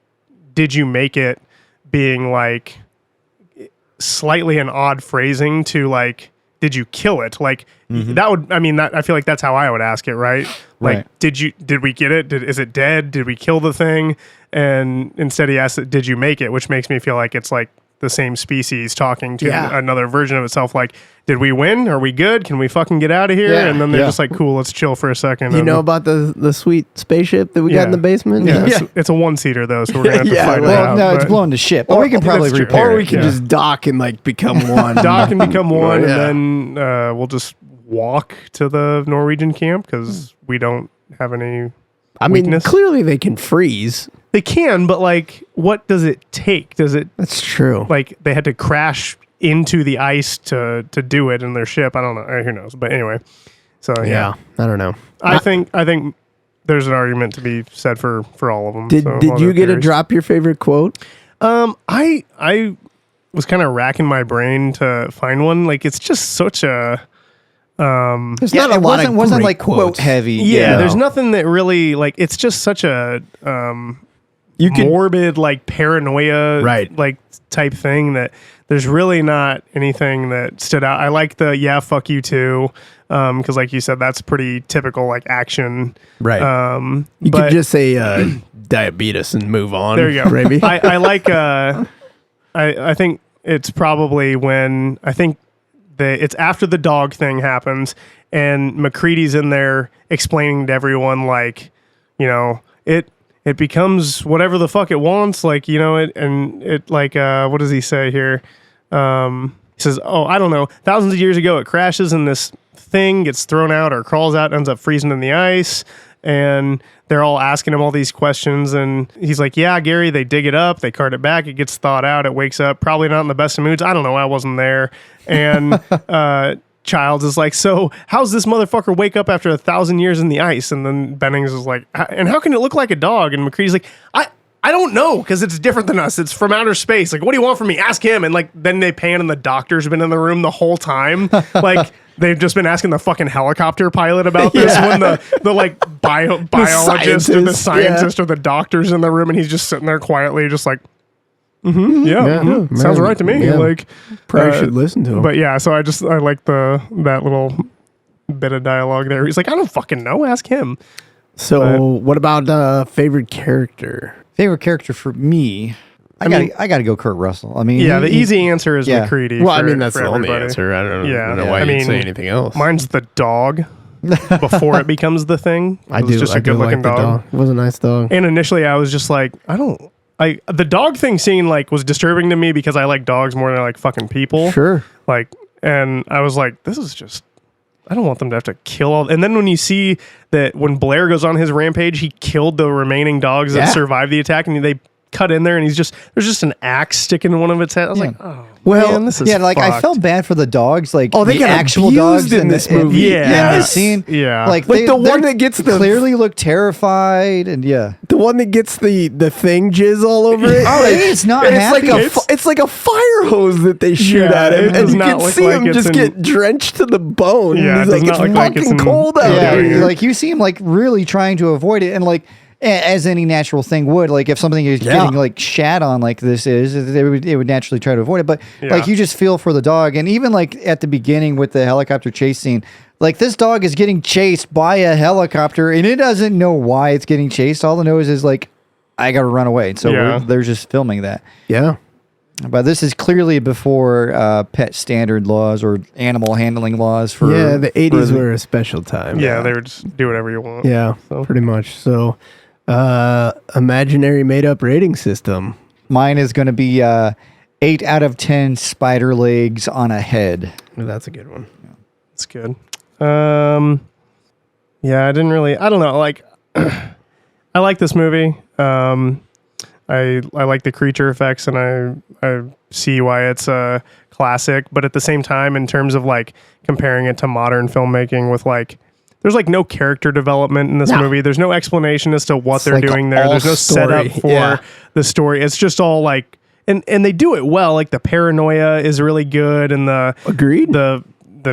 [SPEAKER 1] did you make it being like slightly an odd phrasing to, like, did you kill it? Like, that would, I mean, I feel like that's how I would ask it, right? Like, did we get it? Is it dead? Did we kill the thing? And instead he asked, did you make it? Which makes me feel like it's like the same species talking to another version of itself. Like, did we win? Are we good? Can we fucking get out of here?
[SPEAKER 2] Yeah.
[SPEAKER 1] And then they're just like, cool, let's chill for a second.
[SPEAKER 2] You know about the sweet spaceship that we got in the basement?
[SPEAKER 1] Yeah. It's a one-seater though, so we're going to have to fight it out.
[SPEAKER 3] No, it's blowing to shit. Or we can probably repair it.
[SPEAKER 2] Or we can just dock and, like, become one.
[SPEAKER 1] Dock and become one, and then we'll just walk to the Norwegian camp because we don't have any weakness.
[SPEAKER 2] Mean, clearly they can freeze.
[SPEAKER 1] They can, but, like, what does it take?
[SPEAKER 2] That's true.
[SPEAKER 1] Like, they had to crash into the ice to do it in their ship. I don't know. Who knows? But anyway, so yeah.
[SPEAKER 2] I don't know.
[SPEAKER 1] I think there's an argument to be said for all of them.
[SPEAKER 2] Did you get to drop your favorite quote?
[SPEAKER 1] I was kind of racking my brain to find one. Like, it's just such a
[SPEAKER 2] there's not a lot of
[SPEAKER 3] wasn't
[SPEAKER 2] great
[SPEAKER 3] like quote
[SPEAKER 2] quotes.
[SPEAKER 3] heavy.
[SPEAKER 1] Yeah, there's nothing that really, like, it's just such a morbid, like, paranoia, like, type thing that there's really not anything that stood out. I like the fuck you too, because, like you said, that's pretty typical, like, action.
[SPEAKER 2] Right. You could just say diabetes and move on.
[SPEAKER 1] There you go.
[SPEAKER 2] Maybe.
[SPEAKER 1] I like. I think it's probably when it's after the dog thing happens and McCready's in there explaining to everyone, like, you know, it becomes whatever the fuck it wants, like, you know, it like, what does he say here? He says, oh, I don't know, thousands of years ago it crashes and this thing gets thrown out or crawls out, ends up freezing in the ice, and they're all asking him all these questions, and he's like, yeah, Gary, they dig it up, they cart it back, it gets thawed out, it wakes up, probably not in the best of moods, I don't know, I wasn't there. And Childs is like, so how's this motherfucker wake up after 1,000 years in the ice? And then Bennings is like, and how can it look like a dog? And McCready's like, I don't know, because it's different than us. It's from outer space. Like, what do you want from me? Ask him. And, like, then they pan and the doctor's been in the room the whole time. Like, they've just been asking the fucking helicopter pilot about this when the like biologist or the scientist or the doctor's in the room, and he's just sitting there quietly just like, sounds right to me.
[SPEAKER 2] Yeah.
[SPEAKER 1] Like,
[SPEAKER 2] probably should listen to him.
[SPEAKER 1] But yeah, so I like that little bit of dialogue there. He's like, I don't fucking know. Ask him.
[SPEAKER 2] So what about favorite character?
[SPEAKER 3] Favorite character for me, I gotta go Kurt Russell. I mean,
[SPEAKER 1] the easy answer is McCready.
[SPEAKER 2] Well, I mean, that's the only answer. I don't know why you'd say anything else.
[SPEAKER 1] Mine's the dog before it becomes the thing.
[SPEAKER 2] I do.
[SPEAKER 1] Just a good looking dog.
[SPEAKER 2] It was a nice dog.
[SPEAKER 1] And initially I was just like, the dog thing scene, like, was disturbing to me because I like dogs more than I like fucking people.
[SPEAKER 2] Sure.
[SPEAKER 1] Like, and I was like, this is just, I don't want them to have to kill all. And then when you see that when Blair goes on his rampage, he killed the remaining dogs that survived the attack, and they cut in there, and there's just an axe sticking in one of its head. I was like, oh, well, man, this is
[SPEAKER 3] like,
[SPEAKER 1] fucked.
[SPEAKER 3] I felt bad for the dogs. Like,
[SPEAKER 2] they got
[SPEAKER 3] actual
[SPEAKER 2] abused
[SPEAKER 3] dogs
[SPEAKER 2] in this movie.
[SPEAKER 3] Yeah, the scene.
[SPEAKER 1] Yeah,
[SPEAKER 3] like
[SPEAKER 2] the one that gets
[SPEAKER 3] clearly look terrified, and
[SPEAKER 2] the one that gets the thing jizz all over it.
[SPEAKER 3] Oh, it's not happy.
[SPEAKER 2] It's like a fire hose that they shoot at him, and you can see him just get drenched to the bone.
[SPEAKER 1] Yeah,
[SPEAKER 2] he's like, it's fucking cold out
[SPEAKER 3] here.
[SPEAKER 2] here.
[SPEAKER 3] Like, you see him, like, really trying to avoid it, and, like, as any natural thing would. Like if something is getting like shat on like this is, it would naturally try to avoid it. But like you just feel for the dog. And even like at the beginning with the helicopter chase scene, like this dog is getting chased by a helicopter and it doesn't know why it's getting chased. All it knows is like, I got to run away. So they're just filming that.
[SPEAKER 2] Yeah.
[SPEAKER 3] But this is clearly before pet standard laws or animal handling laws. For
[SPEAKER 2] the 80s were a special time.
[SPEAKER 1] Yeah, they would just do whatever you want.
[SPEAKER 2] Yeah, pretty much. So, imaginary made-up rating system.
[SPEAKER 3] Mine is going to be 8 out of 10 spider legs on a head.
[SPEAKER 2] Well, that's a good one.
[SPEAKER 1] It's good. Yeah, I don't know. Like, I like this movie. I like the creature effects, and I see why it's a classic. But at the same time, in terms of like comparing it to modern filmmaking, with like, there's like no character development in this movie. There's no explanation as to what they're doing there. There's no setup for the story. It's just all like, and they do it well. Like the paranoia is really good, and the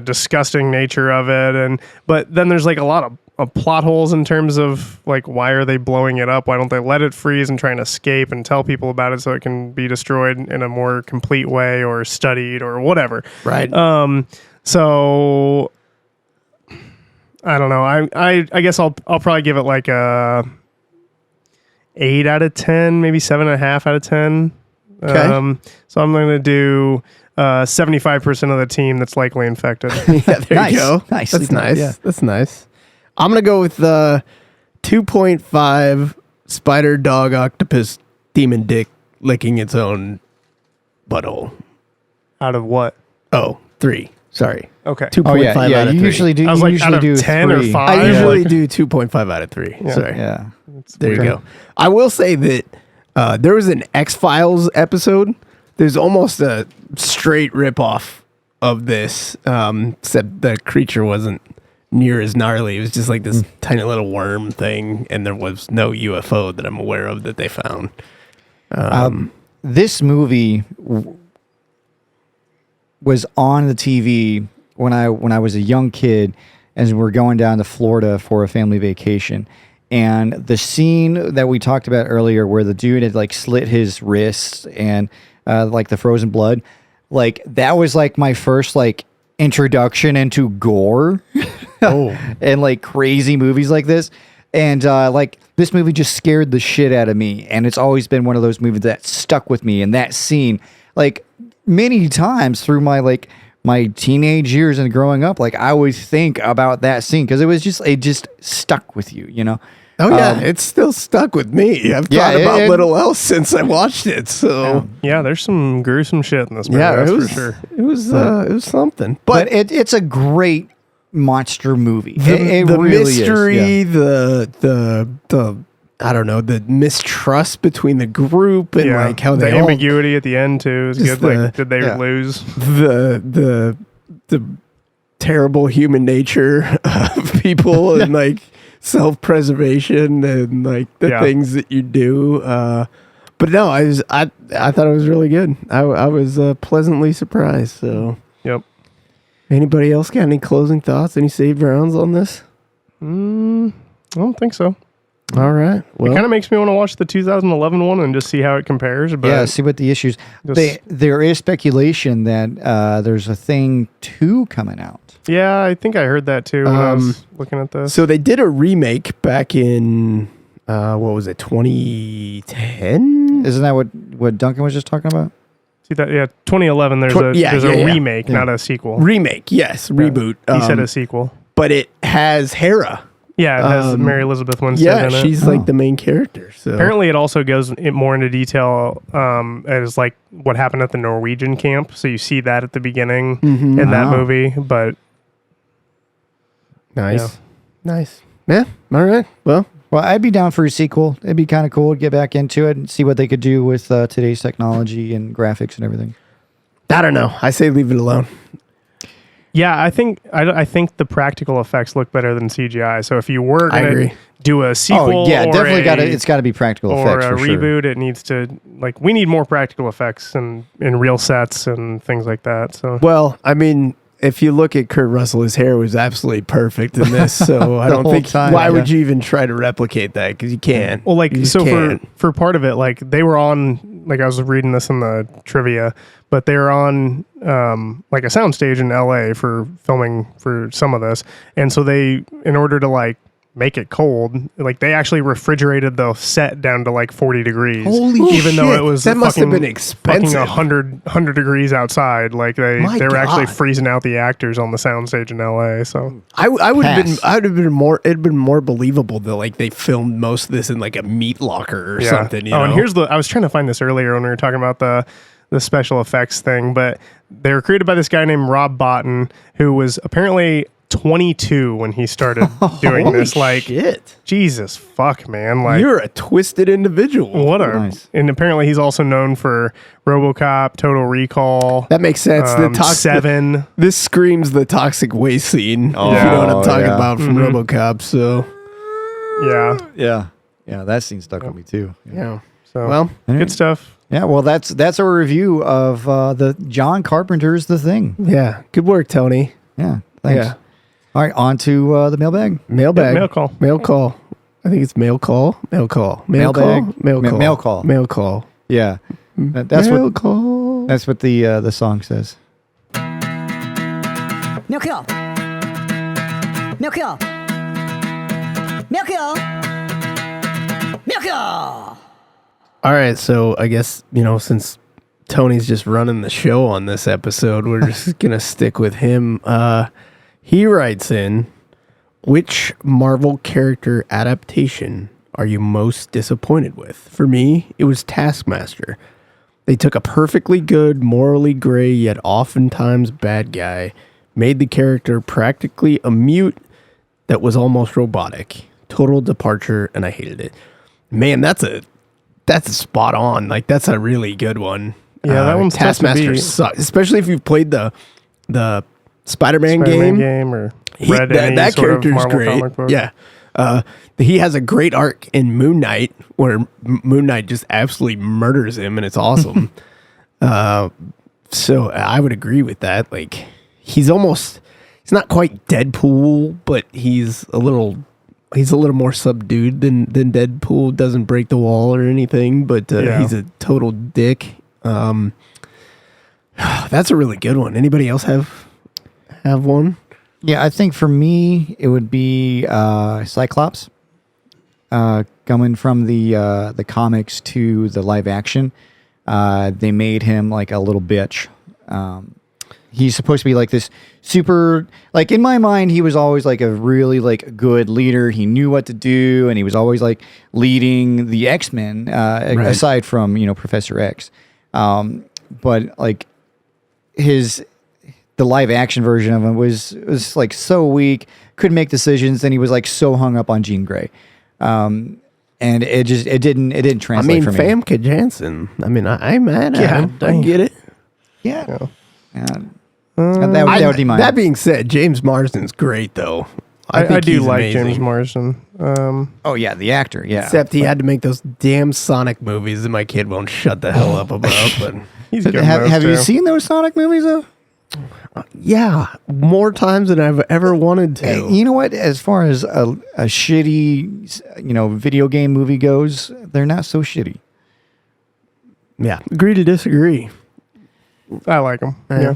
[SPEAKER 1] disgusting nature of it, but then there's like a lot of plot holes in terms of like, why are they blowing it up? Why don't they let it freeze and try and escape and tell people about it so it can be destroyed in a more complete way or studied or whatever?
[SPEAKER 2] Right.
[SPEAKER 1] So I don't know. I guess I'll probably give it like a 8 out of 10, maybe 7.5 out of 10.
[SPEAKER 2] Okay.
[SPEAKER 1] So I'm going to do 75% of the team that's likely infected.
[SPEAKER 2] Yeah, there you go.
[SPEAKER 3] Nice.
[SPEAKER 2] That's nice. Yeah. That's nice. I'm going to go with 2.5 spider, dog, octopus, demon dick licking its own butthole.
[SPEAKER 1] Out of what?
[SPEAKER 2] Oh, 3. Sorry.
[SPEAKER 1] Okay.
[SPEAKER 2] 2.5 out of 3.
[SPEAKER 3] Usually do.
[SPEAKER 1] I was
[SPEAKER 3] you
[SPEAKER 1] like,
[SPEAKER 3] usually
[SPEAKER 1] out
[SPEAKER 3] do
[SPEAKER 1] of 10
[SPEAKER 3] 3.
[SPEAKER 1] or 5?
[SPEAKER 2] I usually do 2.5 out of 3.
[SPEAKER 1] Yeah.
[SPEAKER 2] Sorry.
[SPEAKER 3] Yeah.
[SPEAKER 2] There you go. I will say that there was an X-Files episode. There's almost a straight ripoff of this, except the creature wasn't near as gnarly. It was just like this tiny little worm thing, and there was no UFO that I'm aware of that they found.
[SPEAKER 3] This movie was on the TV when I was a young kid, as we're going down to Florida for a family vacation. And the scene that we talked about earlier, where the dude had like slit his wrists and like the frozen blood, like that was like my first like introduction into gore. And like crazy movies like this. And like this movie just scared the shit out of me. And it's always been one of those movies that stuck with me. And that scene, like many times through my teenage years and growing up, like I always think about that scene because it just stuck with you, you know?
[SPEAKER 2] Oh yeah, it's still stuck with me. I've thought about little else since I watched it. So
[SPEAKER 1] yeah, there's some gruesome shit in this movie.
[SPEAKER 2] yeah,
[SPEAKER 1] that's
[SPEAKER 2] it was
[SPEAKER 1] for sure.
[SPEAKER 2] It was something.
[SPEAKER 3] But it's a great monster movie. It
[SPEAKER 2] the
[SPEAKER 3] really
[SPEAKER 2] mystery,
[SPEAKER 3] is. Yeah.
[SPEAKER 2] the I don't know, the mistrust between the group and like how
[SPEAKER 1] the
[SPEAKER 2] they all,
[SPEAKER 1] ambiguity at the end too is good. Like, did they lose?
[SPEAKER 2] the terrible human nature of people and like self-preservation and like the things that you do. But no, I thought it was really good. I was pleasantly surprised. So
[SPEAKER 1] yep.
[SPEAKER 2] Anybody else got any closing thoughts? Any saved rounds on this?
[SPEAKER 1] I don't think so.
[SPEAKER 2] All right. Well,
[SPEAKER 1] it kind of makes me want to watch the 2011 one and just see how it compares. But
[SPEAKER 3] yeah, see what the issues. There is speculation that there's a Thing 2 coming out.
[SPEAKER 1] Yeah, I think I heard that too when I was looking at this.
[SPEAKER 2] So they did a remake back in, what was it, 2010?
[SPEAKER 3] Isn't that what Duncan was just talking about?
[SPEAKER 1] See that? Yeah, 2011. There's a remake, not a sequel.
[SPEAKER 2] Remake, yes, reboot.
[SPEAKER 1] He said a sequel,
[SPEAKER 2] but it has Hera.
[SPEAKER 1] Yeah, it has Mary Elizabeth Winstead in it.
[SPEAKER 2] Yeah, she's like the main character. So
[SPEAKER 1] apparently, it also goes more into detail as like what happened at the Norwegian camp. So you see that at the beginning in that movie. But
[SPEAKER 2] nice. Yeah. All right. Well,
[SPEAKER 3] I'd be down for a sequel. It'd be kind of cool to get back into it and see what they could do with today's technology and graphics and everything.
[SPEAKER 2] I don't know. I say leave it alone.
[SPEAKER 1] Yeah, I think the practical effects look better than CGI. So if you were going to do a sequel,
[SPEAKER 3] it's got to be practical effects
[SPEAKER 1] or a
[SPEAKER 3] for
[SPEAKER 1] reboot,
[SPEAKER 3] sure.
[SPEAKER 1] it needs to we need more practical effects and in real sets and things like that. So
[SPEAKER 2] well, I mean, if you look at Kurt Russell, his hair was absolutely perfect in this. So I don't
[SPEAKER 3] whole
[SPEAKER 2] think
[SPEAKER 3] time,
[SPEAKER 2] why
[SPEAKER 3] yeah.
[SPEAKER 2] would you even try to replicate that? Because you can't.
[SPEAKER 1] Well, like,
[SPEAKER 2] You just
[SPEAKER 1] so
[SPEAKER 2] can't.
[SPEAKER 1] for part of it, like, they were on, like, I was reading this in the trivia, but they were on, like, a soundstage in LA for filming for some of this. And so they, in order to, like, make it cold, like, they actually refrigerated the set down to, like, 40 degrees.
[SPEAKER 2] Holy
[SPEAKER 1] even though
[SPEAKER 2] shit,
[SPEAKER 1] it was
[SPEAKER 2] that must have
[SPEAKER 1] fucking-
[SPEAKER 2] been expensive.
[SPEAKER 1] Fucking 100 degrees outside. Like, they were actually
[SPEAKER 2] God.
[SPEAKER 1] freezing out the actors on the soundstage in LA. So
[SPEAKER 2] I would have been.
[SPEAKER 3] Pass.
[SPEAKER 2] I would have been more. It'd been more believable that like they filmed most of this in like a meat locker or something. You know?
[SPEAKER 1] And here's I was trying to find this earlier when we were talking about the special effects thing, but they were created by this guy named Rob Bottin, who was apparently 22 when he started doing
[SPEAKER 2] Holy
[SPEAKER 1] this. Like,
[SPEAKER 2] shit.
[SPEAKER 1] Jesus fuck, man. Like,
[SPEAKER 2] You're a twisted individual.
[SPEAKER 1] what a
[SPEAKER 3] Nice.
[SPEAKER 1] and apparently he's also known for RoboCop, Total Recall,
[SPEAKER 2] That makes sense.
[SPEAKER 1] Seven.
[SPEAKER 2] This screams the toxic waste scene. If you know what I'm talking about from RoboCop. So
[SPEAKER 1] Yeah.
[SPEAKER 3] Yeah, that scene stuck with me too.
[SPEAKER 2] yeah.
[SPEAKER 1] So
[SPEAKER 2] Well,
[SPEAKER 1] good stuff.
[SPEAKER 3] Yeah, well, that's our review of the John Carpenter's The Thing.
[SPEAKER 2] yeah. Good work, Tony.
[SPEAKER 3] Yeah, thanks.
[SPEAKER 2] Yeah.
[SPEAKER 3] All right, on to the mailbag.
[SPEAKER 2] Mailbag.
[SPEAKER 1] Yeah, mail call.
[SPEAKER 2] Mail call. I think it's mail call. Mail call. Mail
[SPEAKER 3] Mailbag?
[SPEAKER 2] call. Mail call.
[SPEAKER 3] Mail call.
[SPEAKER 2] Mail call.
[SPEAKER 3] Yeah, that's
[SPEAKER 2] mail
[SPEAKER 3] what
[SPEAKER 2] call.
[SPEAKER 3] that's what the song says.
[SPEAKER 6] Mail call. Mail call. Mail call. Mail call.
[SPEAKER 2] All right, so I guess, since Tony's just running the show on this episode, we're just going to stick with him. He writes in, which Marvel character adaptation are you most disappointed with? For me, it was Taskmaster. They took a perfectly good, morally gray, yet oftentimes bad guy, made the character practically a mute that was almost robotic. Total departure, and I hated it. Man, that's a spot on. Like, that's a really good one.
[SPEAKER 1] Yeah, that one's tough to
[SPEAKER 2] Taskmaster
[SPEAKER 1] beat.
[SPEAKER 2] sucks, especially if you've played the Spider-Man
[SPEAKER 1] Spider-Man
[SPEAKER 2] game.
[SPEAKER 1] game or
[SPEAKER 2] He-
[SPEAKER 1] read any
[SPEAKER 2] that
[SPEAKER 1] sort of
[SPEAKER 2] character's
[SPEAKER 1] Marvel
[SPEAKER 2] great.
[SPEAKER 1] comic book.
[SPEAKER 2] Yeah. He has a great arc in Moon Knight where Moon Knight just absolutely murders him, and it's awesome. So I would agree with that. Like, he's not quite Deadpool, but he's a little more subdued than Deadpool. Doesn't break the wall or anything, but he's a total dick. That's a really good one. Anybody else have one?
[SPEAKER 3] Yeah, I think for me it would be Cyclops. Coming from the comics to the live action, they made him like a little bitch. He's supposed to be like this super, like in my mind, he was always like a really like good leader. He knew what to do, and he was always like leading the X-Men, aside from Professor X. But like the live action version of him was like so weak, couldn't make decisions, and he was like so hung up on Jean Grey. And it didn't translate for me.
[SPEAKER 2] Famke Janssen. I mean, I'm mad at him. I get it.
[SPEAKER 3] Yeah. That would be mine.
[SPEAKER 2] That being said, James Marsden's great though.
[SPEAKER 1] I
[SPEAKER 2] think
[SPEAKER 1] do
[SPEAKER 2] he's
[SPEAKER 1] like
[SPEAKER 2] amazing.
[SPEAKER 1] James Marsden.
[SPEAKER 3] Oh yeah, the actor. Yeah.
[SPEAKER 2] Except he had to make those damn Sonic movies that my kid won't shut the hell up about. But
[SPEAKER 1] He's good. in
[SPEAKER 3] have
[SPEAKER 1] those
[SPEAKER 3] you
[SPEAKER 1] too.
[SPEAKER 3] seen those Sonic movies though?
[SPEAKER 2] yeah, more times than I've ever wanted to.
[SPEAKER 3] You know what? As far as a shitty, video game movie goes, they're not so shitty.
[SPEAKER 2] Yeah, agree to disagree.
[SPEAKER 1] I like him.
[SPEAKER 2] Yeah.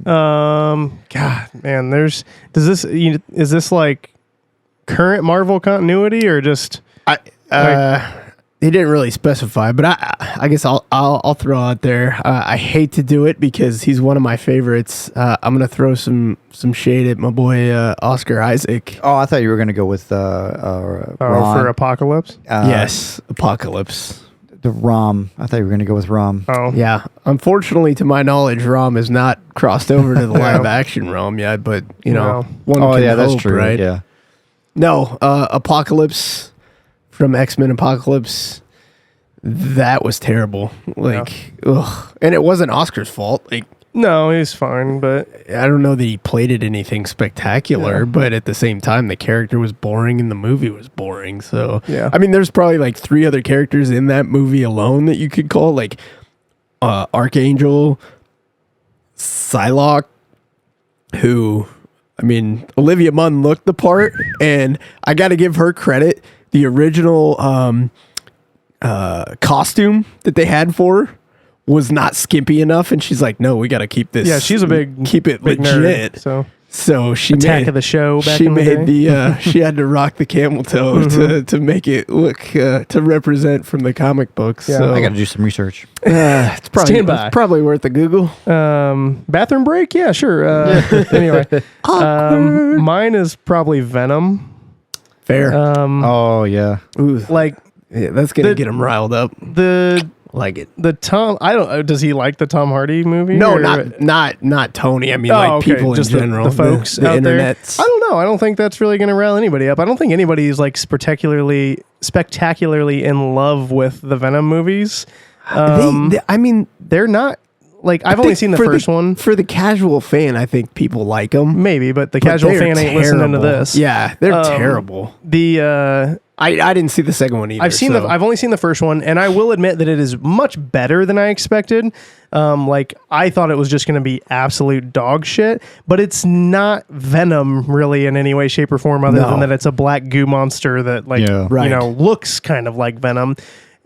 [SPEAKER 1] God, man, is this like current Marvel continuity or just?
[SPEAKER 2] They didn't really specify, but I guess I'll throw out there. I hate to do it because he's one of my favorites. I'm gonna throw some shade at my boy Oscar Isaac.
[SPEAKER 3] Oh, I thought you were going to go with Ron.
[SPEAKER 1] For Apocalypse?
[SPEAKER 2] Yes, Apocalypse.
[SPEAKER 3] The Rom. I thought you were going to go with Rom.
[SPEAKER 1] Oh,
[SPEAKER 2] Yeah, unfortunately, to my knowledge, Rom has not crossed over to the live action Rom yet. But
[SPEAKER 1] No.
[SPEAKER 2] one
[SPEAKER 3] Oh
[SPEAKER 2] can
[SPEAKER 3] yeah, that's
[SPEAKER 2] hope,
[SPEAKER 3] true.
[SPEAKER 2] right?
[SPEAKER 3] Yeah.
[SPEAKER 2] No, Apocalypse from X-Men Apocalypse. That was terrible. Like, ugh. And it wasn't Oscar's fault. Like,
[SPEAKER 1] no, he's fine, but
[SPEAKER 2] I don't know that he played it anything spectacular, but at the same time, the character was boring and the movie was boring. So,
[SPEAKER 1] Yeah.
[SPEAKER 2] I mean, there's probably like 3 other characters in that movie alone that you could call like Archangel, Psylocke, who, I mean, Olivia Munn looked the part, and I got to give her credit. The original costume that they had for her was not skimpy enough, and she's like, "No, we got to keep this."
[SPEAKER 1] Yeah, she's a keep it
[SPEAKER 2] legit.
[SPEAKER 1] Nerd,
[SPEAKER 2] so she
[SPEAKER 1] Attack of the Show. Back
[SPEAKER 2] she
[SPEAKER 1] in the
[SPEAKER 2] made
[SPEAKER 1] day.
[SPEAKER 2] she had to rock the camel toe to make it look to represent from the comic books.
[SPEAKER 1] Yeah.
[SPEAKER 2] So
[SPEAKER 3] I got to do some research.
[SPEAKER 2] it's probably
[SPEAKER 1] Stand by.
[SPEAKER 2] it's probably worth a Google.
[SPEAKER 1] Bathroom break? Yeah, sure. Anyway, mine is probably Venom.
[SPEAKER 2] Fair.
[SPEAKER 3] Oh yeah.
[SPEAKER 2] Ooh,
[SPEAKER 1] Like
[SPEAKER 2] yeah, that's gonna get him riled up.
[SPEAKER 1] the
[SPEAKER 2] Like it.
[SPEAKER 1] Tom. I don't. Does he like the Tom Hardy movie?
[SPEAKER 2] No,
[SPEAKER 1] or-
[SPEAKER 2] not Tony. I mean,
[SPEAKER 1] Oh,
[SPEAKER 2] like
[SPEAKER 1] okay,
[SPEAKER 2] people
[SPEAKER 1] just
[SPEAKER 2] in general,
[SPEAKER 1] the folks
[SPEAKER 2] the
[SPEAKER 1] out there.
[SPEAKER 2] internets.
[SPEAKER 1] I don't know. I don't think that's really going to rile anybody up. I don't think anybody's like spectacularly in love with the Venom movies.
[SPEAKER 2] I mean,
[SPEAKER 1] They're not like I've only seen the first one,
[SPEAKER 2] For the casual fan, I think people like them.
[SPEAKER 1] maybe, but the casual fan ain't listening to this.
[SPEAKER 2] Yeah, they're terrible.
[SPEAKER 1] The
[SPEAKER 2] I didn't see the second one either.
[SPEAKER 1] I've only seen the first one, and I will admit that it is much better than I expected. Like I thought it was just going to be absolute dog shit, but it's not Venom really in any way, shape, or form, other than that it's a black goo monster that looks kind of like Venom.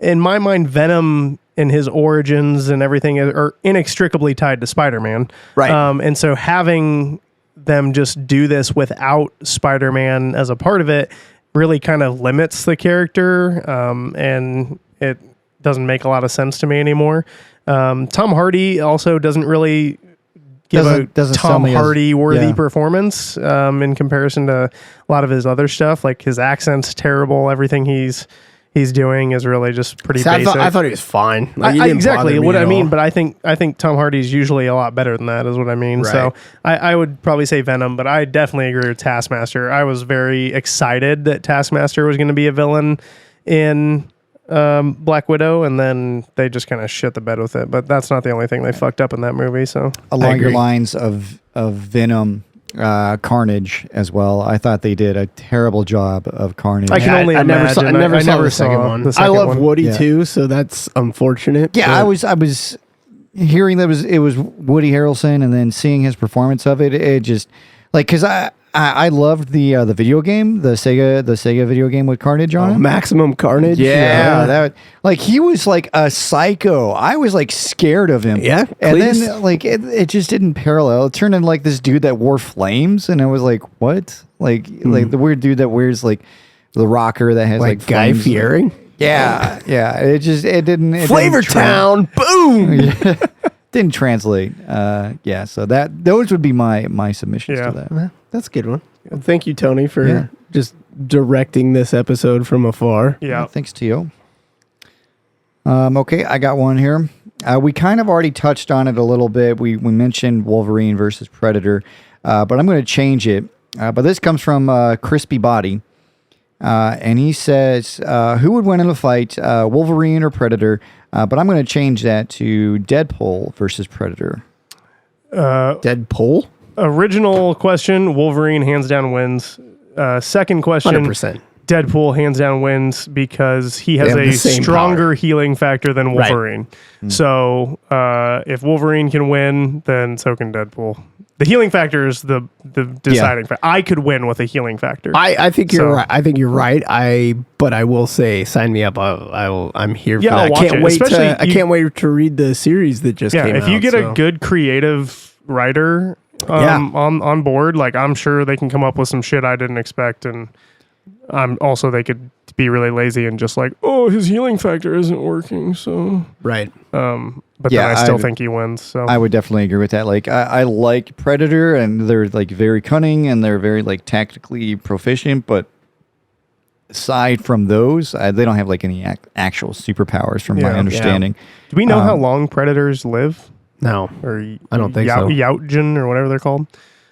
[SPEAKER 1] In my mind, Venom and his origins and everything are inextricably tied to Spider-Man.
[SPEAKER 2] Right.
[SPEAKER 1] And so having them just do this without Spider-Man as a part of it really kind of limits the character, and it doesn't make a lot of sense to me anymore. Tom Hardy also doesn't really give a Tom Hardy worthy performance in comparison to a lot of his other stuff. Like his accent's terrible. Everything he's doing is really just pretty basic.
[SPEAKER 2] I thought he was fine. Like, he didn't
[SPEAKER 1] exactly
[SPEAKER 2] bother me
[SPEAKER 1] what
[SPEAKER 2] at
[SPEAKER 1] I mean,
[SPEAKER 2] all.
[SPEAKER 1] but I think Tom Hardy's usually a lot better than that, is what I mean.
[SPEAKER 2] Right.
[SPEAKER 1] So I would probably say Venom, but I definitely agree with Taskmaster. I was very excited that Taskmaster was going to be a villain in Black Widow, and then they just kind of shit the bed with it. But that's not the only thing they fucked up in that movie. So
[SPEAKER 3] Along your lines of Venom, Carnage as well. I thought they did a terrible job of Carnage.
[SPEAKER 1] I can only
[SPEAKER 2] I never
[SPEAKER 1] imagine.
[SPEAKER 2] saw, I never saw the
[SPEAKER 1] saw
[SPEAKER 2] second one.
[SPEAKER 1] the
[SPEAKER 2] I
[SPEAKER 1] second
[SPEAKER 2] love
[SPEAKER 1] one.
[SPEAKER 2] Woody
[SPEAKER 3] Yeah.
[SPEAKER 2] too, so that's unfortunate.
[SPEAKER 3] Yeah,
[SPEAKER 2] but
[SPEAKER 3] I was hearing that it was Woody Harrelson, and then seeing his performance of it, it just like because I loved the video game, the Sega video game with Carnage on it.
[SPEAKER 2] Maximum Carnage.
[SPEAKER 3] Yeah, that like he was like a psycho. I was like scared of him.
[SPEAKER 2] Yeah,
[SPEAKER 3] and
[SPEAKER 2] please.
[SPEAKER 3] then like it just didn't parallel. It turned into like this dude that wore flames, and I was like, what? Like the weird dude that wears like the rocker that has like
[SPEAKER 2] Guy
[SPEAKER 3] flames.
[SPEAKER 2] Fieri.
[SPEAKER 3] Yeah, yeah. It didn't.
[SPEAKER 2] Flavor Town. Boom.
[SPEAKER 3] Didn't translate. Yeah. So those would be my submissions
[SPEAKER 1] Yeah.
[SPEAKER 3] to that.
[SPEAKER 2] That's a good one. Well, thank you, Tony, for
[SPEAKER 3] Yeah.
[SPEAKER 2] just directing this episode from afar.
[SPEAKER 1] Yeah.
[SPEAKER 3] Thanks to you. Okay, I got one here. We kind of already touched on it a little bit. We mentioned Wolverine versus Predator, but I'm going to change it. But this comes from Crispy Body, and he says, "Who would win in a fight, Wolverine or Predator?" But I'm going to change that to Deadpool versus Predator.
[SPEAKER 2] Deadpool?
[SPEAKER 1] Original question: Wolverine hands down wins. Second question:
[SPEAKER 2] 100%.
[SPEAKER 1] Deadpool hands down wins because he has
[SPEAKER 2] have
[SPEAKER 1] a
[SPEAKER 2] the same
[SPEAKER 1] stronger
[SPEAKER 2] power.
[SPEAKER 1] healing factor than
[SPEAKER 2] Right.
[SPEAKER 1] Wolverine. So if Wolverine can win, then so can Deadpool. The healing factor is the deciding factor. I could win with a healing factor.
[SPEAKER 2] I think you're
[SPEAKER 1] So-
[SPEAKER 2] right. I think you're right. But I will say, sign me up. I'm here for
[SPEAKER 1] Yeah,
[SPEAKER 2] that.
[SPEAKER 1] I'll watch it. Especially
[SPEAKER 2] I can't wait to read the series that just came out.
[SPEAKER 1] if you get
[SPEAKER 2] so.
[SPEAKER 1] a good creative writer on board, like I'm sure they can come up with some shit I didn't expect, and also they could be really lazy and just like, oh, his healing factor isn't working, so
[SPEAKER 2] Right.
[SPEAKER 1] but
[SPEAKER 3] Yeah,
[SPEAKER 1] then I still
[SPEAKER 3] I-
[SPEAKER 1] think he wins. So
[SPEAKER 3] I would definitely agree with that. Like I like Predator, and they're like very cunning, and they're very like tactically proficient. But aside from those, they don't have like any actual superpowers, from my
[SPEAKER 1] Yeah.
[SPEAKER 3] understanding.
[SPEAKER 1] do we know how long predators live?
[SPEAKER 2] No.
[SPEAKER 1] Or
[SPEAKER 2] I don't think so.
[SPEAKER 1] Yautjen or whatever they're called.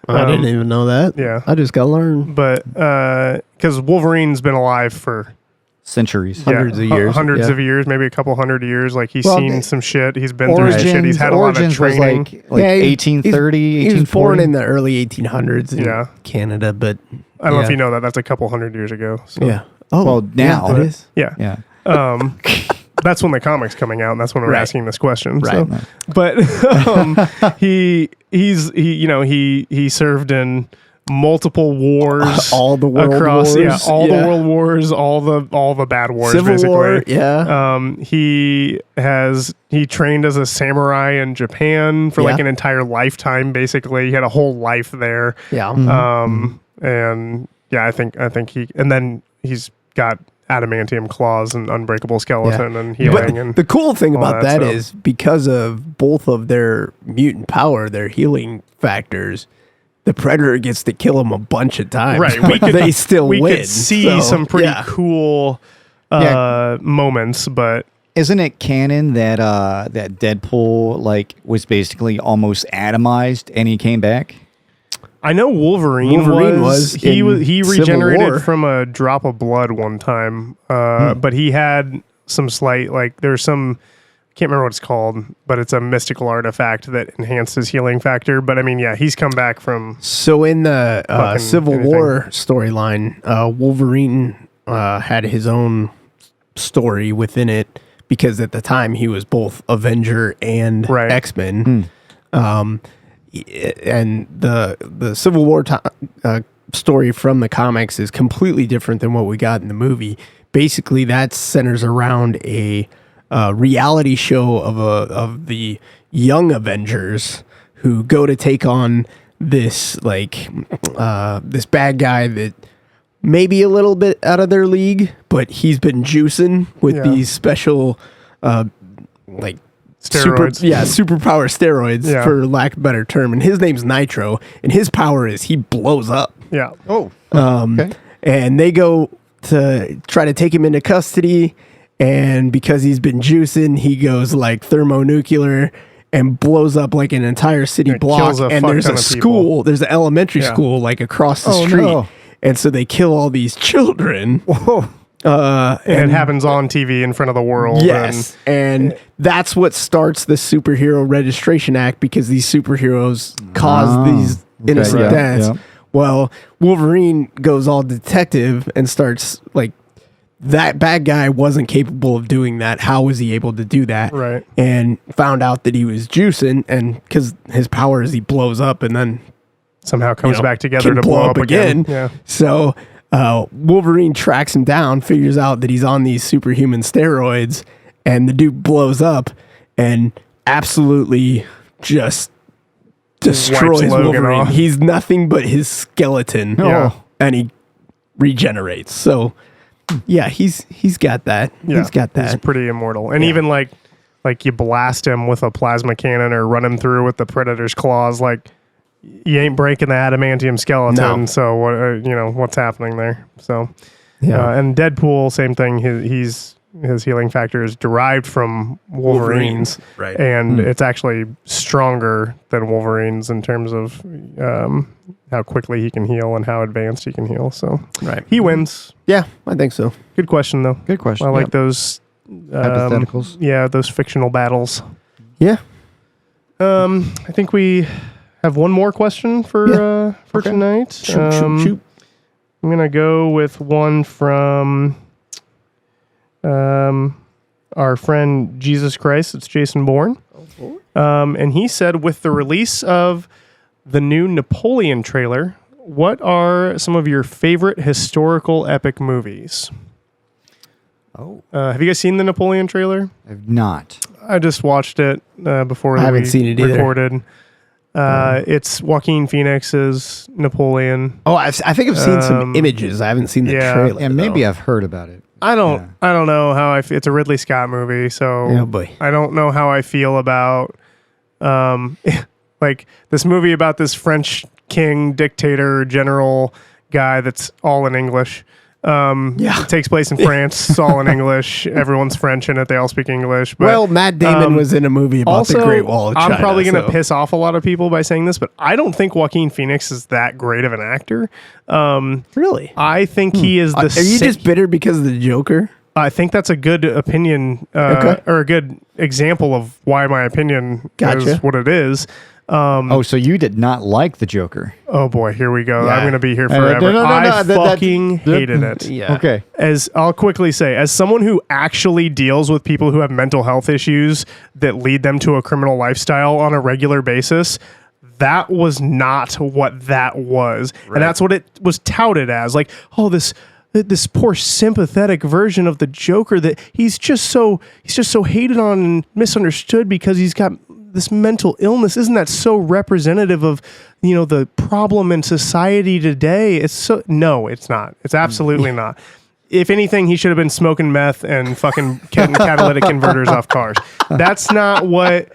[SPEAKER 2] I didn't even know that.
[SPEAKER 1] Yeah.
[SPEAKER 2] I just got to learn.
[SPEAKER 1] But because Wolverine's been alive for
[SPEAKER 3] Centuries.
[SPEAKER 2] Hundreds of years,
[SPEAKER 1] hundreds
[SPEAKER 2] yeah.
[SPEAKER 1] of years, maybe a couple hundred years. Like he's
[SPEAKER 3] Well,
[SPEAKER 1] seen some shit. He's been through some shit. He's had a lot of
[SPEAKER 3] Origins was
[SPEAKER 1] training.
[SPEAKER 3] like
[SPEAKER 2] Yeah,
[SPEAKER 3] 1830,
[SPEAKER 2] He was born
[SPEAKER 3] 1840.
[SPEAKER 2] in the early 1800s in
[SPEAKER 1] Yeah.
[SPEAKER 2] Canada, but
[SPEAKER 1] I don't know if
[SPEAKER 2] yeah.
[SPEAKER 1] you know that. That's a couple hundred years ago. So.
[SPEAKER 2] Yeah. Oh,
[SPEAKER 3] Well, now.
[SPEAKER 2] it is.
[SPEAKER 1] Yeah.
[SPEAKER 3] Yeah.
[SPEAKER 1] That's when the comic's coming out, and that's when we're
[SPEAKER 2] Right.
[SPEAKER 1] asking this question.
[SPEAKER 2] Right.
[SPEAKER 1] So, but he served in multiple wars,
[SPEAKER 2] All the world
[SPEAKER 1] across,
[SPEAKER 2] wars.
[SPEAKER 1] all
[SPEAKER 2] Yeah.
[SPEAKER 1] the world wars, all the bad wars,
[SPEAKER 2] Civil
[SPEAKER 1] basically.
[SPEAKER 2] War, yeah.
[SPEAKER 1] He trained as a samurai in Japan for like
[SPEAKER 2] Yeah.
[SPEAKER 1] an entire lifetime. Basically, he had a whole life there.
[SPEAKER 2] Yeah.
[SPEAKER 1] And yeah, I think then he's got adamantium claws and unbreakable skeleton and healing.
[SPEAKER 2] But
[SPEAKER 1] And
[SPEAKER 2] the cool thing
[SPEAKER 1] all
[SPEAKER 2] about
[SPEAKER 1] that
[SPEAKER 2] that
[SPEAKER 1] stuff.
[SPEAKER 2] is because of both of their mutant power, their healing factors, the Predator gets to kill them a bunch of times.
[SPEAKER 1] right,
[SPEAKER 2] but they still
[SPEAKER 1] we
[SPEAKER 2] win.
[SPEAKER 1] could see
[SPEAKER 2] So,
[SPEAKER 1] some pretty
[SPEAKER 2] yeah.
[SPEAKER 1] cool
[SPEAKER 3] Yeah.
[SPEAKER 1] moments, but
[SPEAKER 3] Isn't it canon that that Deadpool like was basically almost atomized and he came back?
[SPEAKER 1] I know Wolverine
[SPEAKER 2] was
[SPEAKER 1] he
[SPEAKER 2] in
[SPEAKER 1] he
[SPEAKER 2] Civil
[SPEAKER 1] regenerated
[SPEAKER 2] War.
[SPEAKER 1] from a drop of blood one time, but he had some slight there's some. Can't remember what it's called, but it's a mystical artifact that enhanced his healing factor. But I mean, yeah, he's come back from.
[SPEAKER 2] So in the
[SPEAKER 1] Fucking
[SPEAKER 2] Civil
[SPEAKER 1] anything.
[SPEAKER 2] War storyline, Wolverine had his own story within it because at the time he was both Avenger and
[SPEAKER 1] Right.
[SPEAKER 2] X-Men. And the Civil War story from the comics is completely different than what we got in the movie. Basically, that centers around a reality show of the young Avengers who go to take on this this bad guy that may be a little bit out of their league, but he's been juicing with
[SPEAKER 1] Yeah.
[SPEAKER 2] these special
[SPEAKER 1] Steroids.
[SPEAKER 2] superpower steroids,
[SPEAKER 1] Yeah.
[SPEAKER 2] for lack of a better term. And his name's Nitro, and his power is he blows up.
[SPEAKER 1] Yeah.
[SPEAKER 3] Oh, okay.
[SPEAKER 2] And they go to try to take him into custody, and because he's been juicing, he goes like thermonuclear and blows up like an entire city
[SPEAKER 1] It
[SPEAKER 2] block.
[SPEAKER 1] kills a
[SPEAKER 2] And
[SPEAKER 1] fuck
[SPEAKER 2] there's
[SPEAKER 1] ton
[SPEAKER 2] a
[SPEAKER 1] of people.
[SPEAKER 2] school, there's an elementary
[SPEAKER 1] Yeah.
[SPEAKER 2] school like across the
[SPEAKER 3] Oh,
[SPEAKER 2] street.
[SPEAKER 3] no.
[SPEAKER 2] And so they kill all these children.
[SPEAKER 3] Whoa.
[SPEAKER 1] And it happens on TV in front of the world.
[SPEAKER 2] Yes, and that's what starts the Superhero Registration Act, because these superheroes cause these innocent
[SPEAKER 3] yeah,
[SPEAKER 2] deaths.
[SPEAKER 3] yeah.
[SPEAKER 2] Well, Wolverine goes all detective and starts like, that bad guy wasn't capable of doing that. How was he able to do that?
[SPEAKER 1] Right.
[SPEAKER 2] And found out that he was juicing, and because his power is he blows up and then
[SPEAKER 1] somehow comes
[SPEAKER 2] you know,
[SPEAKER 1] back together
[SPEAKER 2] can
[SPEAKER 1] to blow up again. Yeah.
[SPEAKER 2] So Wolverine tracks him down, figures out that he's on these superhuman steroids, and the dude blows up and absolutely just destroys
[SPEAKER 1] Logan
[SPEAKER 2] Wolverine.
[SPEAKER 1] off.
[SPEAKER 2] He's nothing but his skeleton.
[SPEAKER 1] Yeah.
[SPEAKER 2] And he regenerates. So yeah, he's got that.
[SPEAKER 1] Yeah.
[SPEAKER 2] He's got that.
[SPEAKER 1] He's pretty immortal. And even like you blast him with a plasma cannon or run him through with the Predator's claws, like you ain't breaking the adamantium skeleton.
[SPEAKER 2] No.
[SPEAKER 1] So what what's happening there? So
[SPEAKER 2] Yeah.
[SPEAKER 1] and Deadpool, same thing. His healing factor is derived from Wolverine's,
[SPEAKER 2] Right.
[SPEAKER 1] And it's actually stronger than Wolverine's in terms of how quickly he can heal and how advanced he can heal. So
[SPEAKER 2] Right.
[SPEAKER 1] he wins.
[SPEAKER 2] Yeah, I think so.
[SPEAKER 1] Good question though.
[SPEAKER 3] Good question.
[SPEAKER 1] I like
[SPEAKER 3] Yep.
[SPEAKER 1] those
[SPEAKER 3] Hypotheticals.
[SPEAKER 1] Yeah, those fictional battles.
[SPEAKER 2] Yeah.
[SPEAKER 1] I think we have one more question for tonight.
[SPEAKER 2] Shoot.
[SPEAKER 1] I'm gonna go with one from our friend Jesus Christ. It's Jason Bourne. And he said, with the release of the new Napoleon trailer, what are some of your favorite historical epic movies?
[SPEAKER 3] Oh,
[SPEAKER 1] Have you guys seen the Napoleon trailer?
[SPEAKER 3] I've not.
[SPEAKER 1] I just watched it before
[SPEAKER 2] I haven't
[SPEAKER 1] we
[SPEAKER 2] seen it either.
[SPEAKER 1] recorded. It's Joaquin Phoenix's Napoleon.
[SPEAKER 2] Oh, I think I've seen some images. I haven't seen the
[SPEAKER 1] yeah.
[SPEAKER 2] trailer.
[SPEAKER 3] Yeah, maybe
[SPEAKER 2] though.
[SPEAKER 3] I've heard about it.
[SPEAKER 1] I don't know how it's a Ridley Scott movie, so
[SPEAKER 2] Oh, boy.
[SPEAKER 1] I don't know how I feel about like this movie about this French king, dictator, general guy that's all in English. It takes place in France. It's all in English. Everyone's French in it. They all speak English. But,
[SPEAKER 2] Well, Matt Damon was in a movie about
[SPEAKER 1] also,
[SPEAKER 2] the Great Wall of China.
[SPEAKER 1] I'm probably going to
[SPEAKER 2] so-
[SPEAKER 1] piss off a lot of people by saying this, but I don't think Joaquin Phoenix is that great of an actor.
[SPEAKER 2] Really?
[SPEAKER 1] I think he is the.
[SPEAKER 2] Are you just bitter because of the Joker?
[SPEAKER 1] I think that's a good opinion,
[SPEAKER 2] Okay.
[SPEAKER 1] or a good example of why my opinion
[SPEAKER 2] Gotcha.
[SPEAKER 1] is what it is.
[SPEAKER 3] So you did not like the Joker?
[SPEAKER 1] Oh boy, here we go.
[SPEAKER 2] Yeah.
[SPEAKER 1] I'm going to be here forever. I fucking hated it.
[SPEAKER 2] Yeah.
[SPEAKER 3] Okay.
[SPEAKER 1] As I'll quickly say, as someone who actually deals with people who have mental health issues that lead them to a criminal lifestyle on a regular basis, that was not what that was. Right. And that's what it was touted as. Like, oh, this poor sympathetic version of the Joker that he's just so hated on and misunderstood because he's got this mental illness. Isn't that so representative of, the problem in society today? No, it's not. It's absolutely not. If anything, he should have been smoking meth and fucking getting catalytic converters off cars. That's not what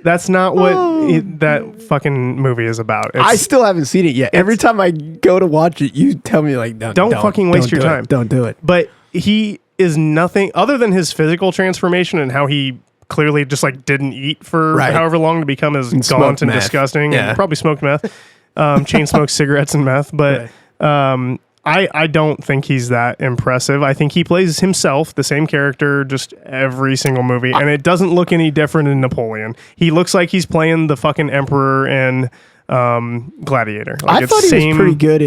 [SPEAKER 1] that fucking movie is about.
[SPEAKER 2] I still haven't seen it yet. Every time I go to watch it, you tell me like, don't
[SPEAKER 1] fucking waste your time.
[SPEAKER 2] Don't do it.
[SPEAKER 1] But he is nothing other than his physical transformation and how he clearly just like didn't eat for however long to become as gaunt and disgusting.
[SPEAKER 2] Yeah.
[SPEAKER 1] And probably smoked meth, chain smoked cigarettes and meth. But I don't think he's that impressive. I think he plays himself, the same character, just every single movie. And it doesn't look any different in Napoleon. He looks like he's playing the fucking emperor and Gladiator. Like
[SPEAKER 2] I thought he was pretty good